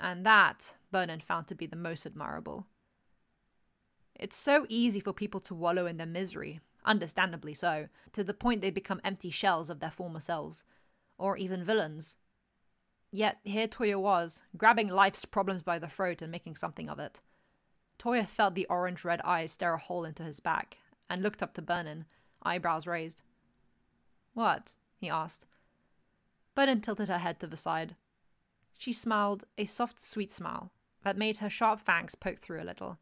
And that, Burnin found to be the most admirable. It's so easy for people to wallow in their misery, understandably so, to the point they become empty shells of their former selves, or even villains. Yet here Toya was, grabbing life's problems by the throat and making something of it. Toya felt the orange-red eyes stare a hole into his back, and looked up to Burnin, eyebrows raised. What? He asked. Burnin tilted her head to the side. She smiled, a soft, sweet smile, that made her sharp fangs poke through a little.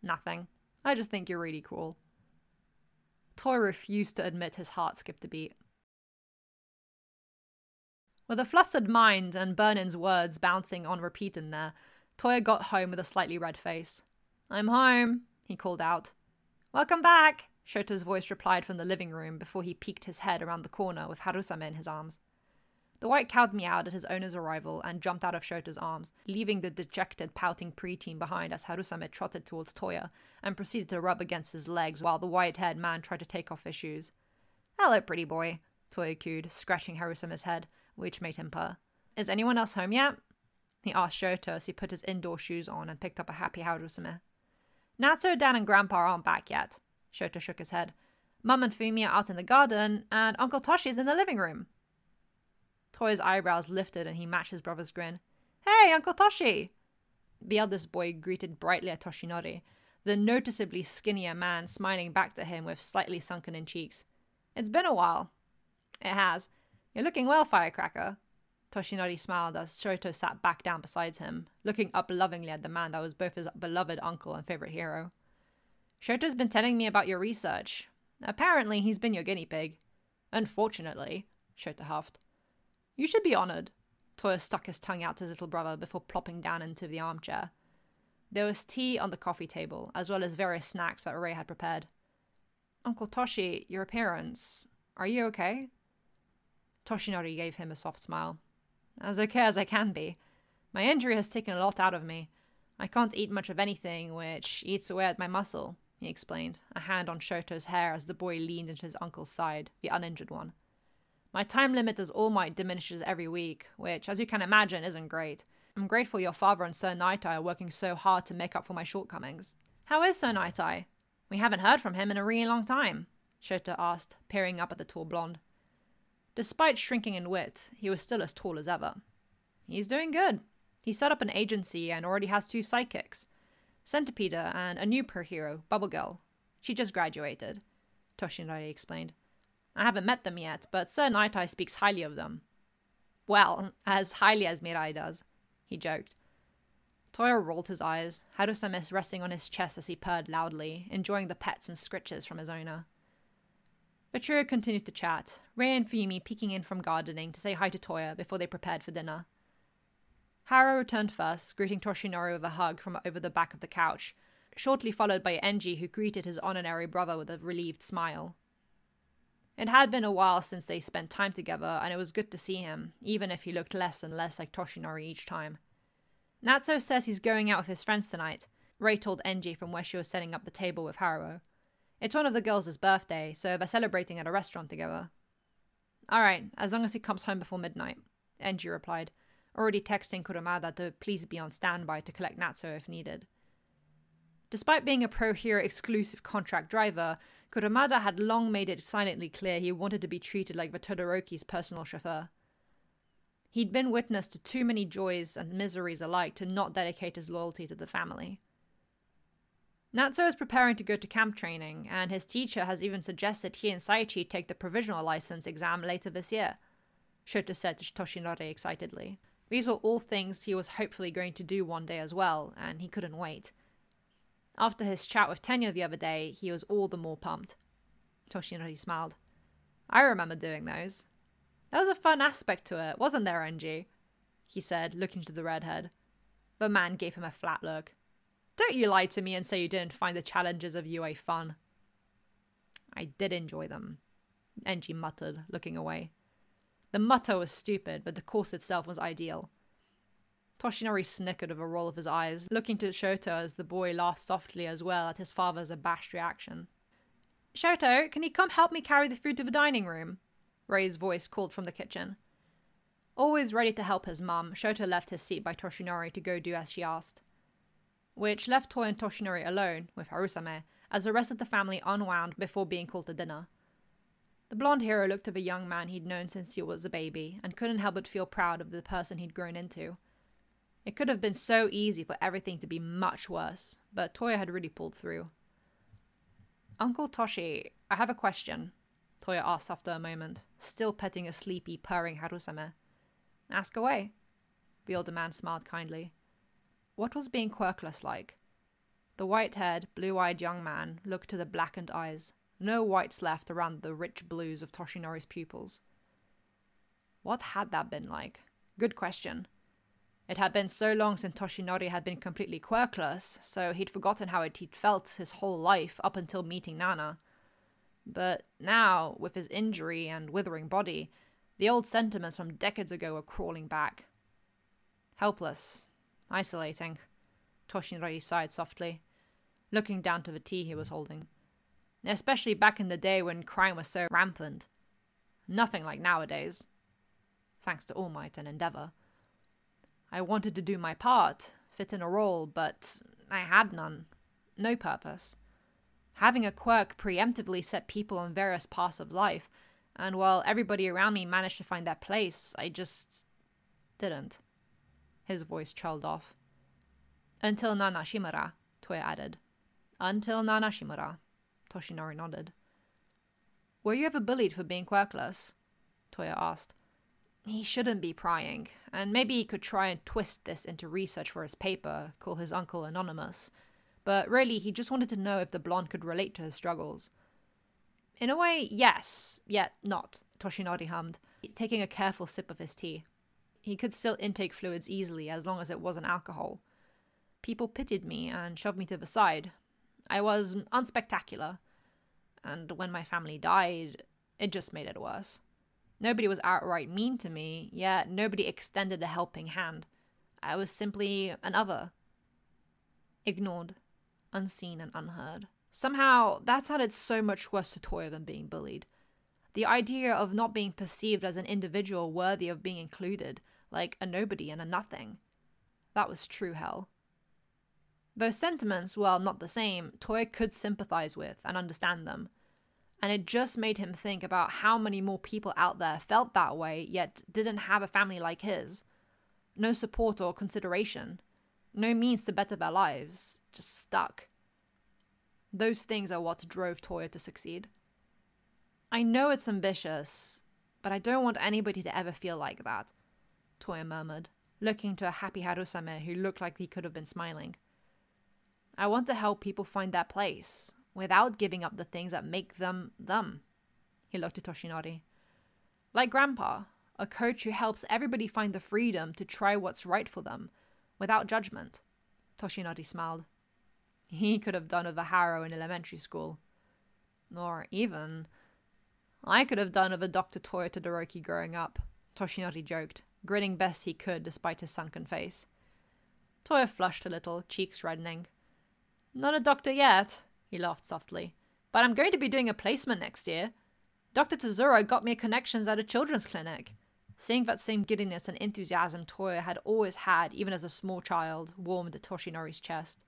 Nothing. I just think you're really cool. Toya refused to admit his heart skipped a beat. With a flustered mind and Burnin's words bouncing on repeat in there, Toya got home with a slightly red face. I'm home, he called out. Welcome back, Shoto's voice replied from the living room before he peeked his head around the corner with Harusame in his arms. The white cow meowed at his owner's arrival and jumped out of Shoto's arms, leaving the dejected, pouting preteen behind as Harusame trotted towards Toya and proceeded to rub against his legs while the white-haired man tried to take off his shoes. Hello, pretty boy, Toya cooed, scratching Harusame's head, which made him purr. Is anyone else home yet? He asked Shoto as he put his indoor shoes on and picked up a happy Harusame. Natsu, Dan, and Grandpa aren't back yet. Shoto shook his head. Mum and Fumi are out in the garden, and Uncle Toshi's in the living room. Toya's eyebrows lifted and he matched his brother's grin. Hey, Uncle Toshi! The eldest boy greeted brightly at Toshinori, the noticeably skinnier man smiling back to him with slightly sunken-in cheeks. It's been a while. It has. You're looking well, Firecracker. Toshinori smiled as Shoto sat back down beside him, looking up lovingly at the man that was both his beloved uncle and favorite hero. Shoto's been telling me about your research. Apparently, he's been your guinea pig. Unfortunately, Shoto huffed. You should be honored. Toya stuck his tongue out to his little brother before plopping down into the armchair. There was tea on the coffee table, as well as various snacks that Ray had prepared. Uncle Toshi, your appearance. Are you okay? Toshinori gave him a soft smile. As okay as I can be. My injury has taken a lot out of me. I can't eat much of anything, which eats away at my muscle, he explained, a hand on Shoto's hair as the boy leaned into his uncle's side, the uninjured one. My time limit as All Might diminishes every week, which, as you can imagine, isn't great. I'm grateful your father and Sir Naitai are working so hard to make up for my shortcomings. How is Sir Naitai? We haven't heard from him in a really long time, Shoto asked, peering up at the tall blonde. Despite shrinking in width, he was still as tall as ever. He's doing good. He set up an agency and already has 2 sidekicks. Centipede and a new per-hero, Bubble Girl. She just graduated, Toshinori explained. I haven't met them yet, but Sir Naitai speaks highly of them. Well, as highly as Mirai does, he joked. Toya rolled his eyes, Harusame resting on his chest as he purred loudly, enjoying the pets and scritches from his owner. The trio continued to chat, Ray and Fumi peeking in from gardening to say hi to Toya before they prepared for dinner. Haro returned first, greeting Toshinori with a hug from over the back of the couch. shortly followed by Enji, who greeted his honorary brother with a relieved smile. It had been a while since they spent time together, and it was good to see him, even if he looked less and less like Toshinori each time. Natsuo says he's going out with his friends tonight, Rei told Enji from where she was setting up the table with Haruo. It's one of the girls' birthday, so they're celebrating at a restaurant together. Alright, as long as he comes home before midnight, Enji replied, already texting Kurumada to please be on standby to collect Natsuo if needed. Despite being a Pro Hero exclusive contract driver, Kurumada had long made it silently clear he wanted to be treated like the Todoroki's personal chauffeur. He'd been witness to too many joys and miseries alike to not dedicate his loyalty to the family. Natsuo is preparing to go to camp training, and his teacher has even suggested he and Saichi take the provisional license exam later this year, Shoto said to Toshinori excitedly. These were all things he was hopefully going to do one day as well, and he couldn't wait. After his chat with Tenyo the other day, he was all the more pumped. Toshinori smiled. I remember doing those. There was a fun aspect to it, wasn't there, Enji? He said, looking to the redhead. The man gave him a flat look. Don't you lie to me and say you didn't find the challenges of UA fun. I did enjoy them, Enji muttered, looking away. The motto was stupid, but the course itself was ideal. Toshinori snickered with a roll of his eyes, looking to Shoto as the boy laughed softly as well at his father's abashed reaction. Shoto, can you come help me carry the food to the dining room? Rei's voice called from the kitchen. Always ready to help his mum, Shoto left his seat by Toshinori to go do as she asked. Which left Toy and Toshinori alone, with Harusame, as the rest of the family unwound before being called to dinner. The blonde hero looked at the young man he'd known since he was a baby, and couldn't help but feel proud of the person he'd grown into. It could have been so easy for everything to be much worse, but Toya had really pulled through. Uncle Toshi, I have a question, Toya asked after a moment, still petting a sleepy, purring Harusame. Ask away. The older man smiled kindly. What was being quirkless like? The white-haired, blue-eyed young man looked to the blackened eyes, no whites left around the rich blues of Toshinori's pupils. What had that been like? Good question. It had been so long since Toshinori had been completely quirkless, so he'd forgotten how he'd felt his whole life up until meeting Nana. But now, with his injury and withering body, the old sentiments from decades ago were crawling back. Helpless. Isolating. Toshinori sighed softly, looking down to the tea he was holding. Especially back in the day when crime was so rampant. Nothing like nowadays. Thanks to All Might and Endeavor. I wanted to do my part, fit in a role, but I had none. No purpose. Having a quirk preemptively set people on various paths of life, and while everybody around me managed to find their place, I just didn't. His voice trailed off. Until Nana Shimura, Toya added. Until Nana Shimura, Toshinori nodded. Were you ever bullied for being quirkless? Toya asked. He shouldn't be prying, and maybe he could try and twist this into research for his paper, call his uncle anonymous. But really, he just wanted to know if the blonde could relate to his struggles. In a way, yes, yet not, Toshinori hummed, taking a careful sip of his tea. He could still intake fluids easily as long as it wasn't alcohol. People pitied me and shoved me to the side. I was unspectacular. And when my family died, it just made it worse. Nobody was outright mean to me, yet nobody extended a helping hand. I was simply an other. Ignored, unseen and unheard. Somehow, that sounded so much worse to Toya than being bullied. The idea of not being perceived as an individual worthy of being included, like a nobody and a nothing. That was true hell. Those sentiments, while not the same, Toya could sympathize with and understand them. And it just made him think about how many more people out there felt that way, yet didn't have a family like his. No support or consideration. No means to better their lives. Just stuck. Those things are what drove Toya to succeed. I know it's ambitious, but I don't want anybody to ever feel like that, Toya murmured, looking to a happy Harusame who looked like he could have been smiling. I want to help people find their place, without giving up the things that make them, them. He looked at Toshinori. Like Grandpa, a coach who helps everybody find the freedom to try what's right for them, without judgment. Toshinori smiled. He could have done with a harrow in elementary school. Or even, I could have done with a Dr. Toyo Todoroki growing up, Toshinori joked, grinning best he could despite his sunken face. Toyo flushed a little, cheeks reddening. Not a doctor yet, he laughed softly, but I'm going to be doing a placement next year. Dr. Tezuro got me connections at a children's clinic. Seeing that same giddiness and enthusiasm Toyo had always had, even as a small child, warmed Toshinori's chest.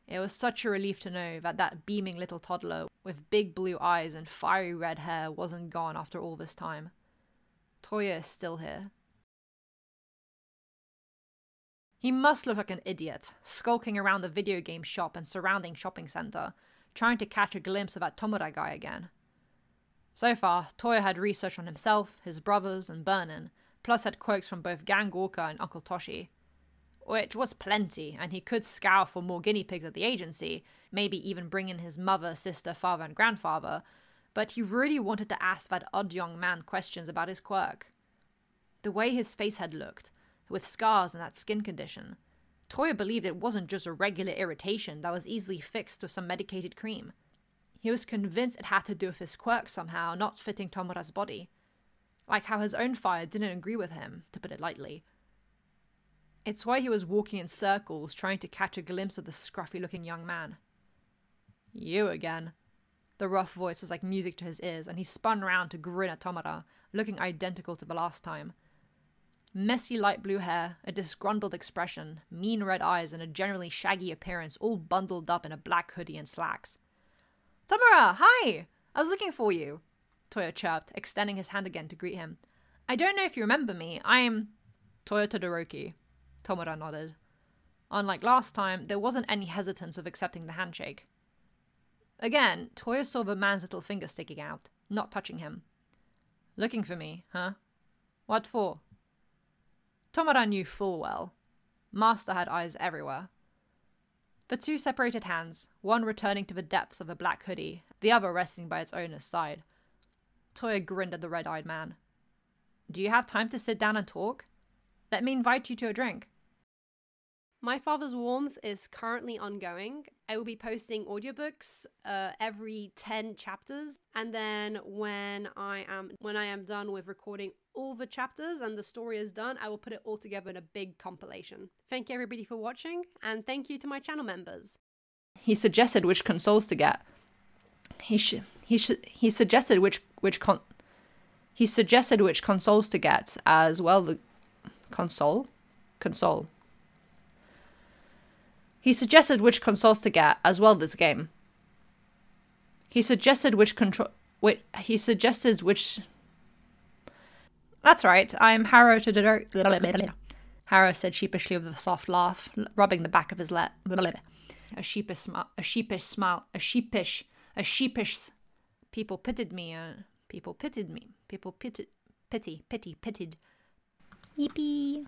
It was such a relief to know that that beaming little toddler with big blue eyes and fiery red hair wasn't gone after all this time. Toyo is still here. He must look like an idiot, skulking around the video game shop and surrounding shopping center, trying to catch a glimpse of that Tomura guy again. So far, Toyo had research on himself, his brothers, and Burnin, plus had quirks from both Gang Walker and Uncle Toshi. Which was plenty, and he could scour for more guinea pigs at the agency, maybe even bring in his mother, sister, father, and grandfather, but he really wanted to ask that odd young man questions about his quirk. The way his face had looked, with scars and that skin condition, Toyo believed it wasn't just a regular irritation that was easily fixed with some medicated cream. He was convinced it had to do with his quirk somehow not fitting Tomura's body. Like how his own fire didn't agree with him, to put it lightly. It's why he was walking in circles, trying to catch a glimpse of the scruffy-looking young man. You again. The rough voice was like music to his ears, and he spun round to grin at Tomura, looking identical to the last time. Messy light blue hair, a disgruntled expression, mean red eyes, and a generally shaggy appearance, all bundled up in a black hoodie and slacks. Tomura, hi! I was looking for you, Toyo chirped, extending his hand again to greet him. I don't know if you remember me, I'm Toyo Todoroki. Tomura nodded. Unlike last time, there wasn't any hesitance of accepting the handshake. Again, Toyo saw the man's little finger sticking out, not touching him. Looking for me, huh? What for? Tomura knew full well. Master had eyes everywhere. The two separated hands, one returning to the depths of a black hoodie, the other resting by its owner's side. Toyo grinned at the red-eyed man. Do you have time to sit down and talk? Let me invite you to a drink. My Father's Warmth is currently ongoing. I will be posting audiobooks every 10 chapters, and then when I am done with recording all the chapters and the story is done, I will put it all together in a big compilation. Thank you everybody for watching, and thank you to my channel members. He suggested which consoles to get. He suggested which consoles to get as well. The console. He suggested which consoles to get as well this game. He suggested which. That's right. I'm Haro Todoroki. Haro said sheepishly with a soft laugh, rubbing the back of his lip. A sheepish smile. People pitied me. Pitied. Yippee.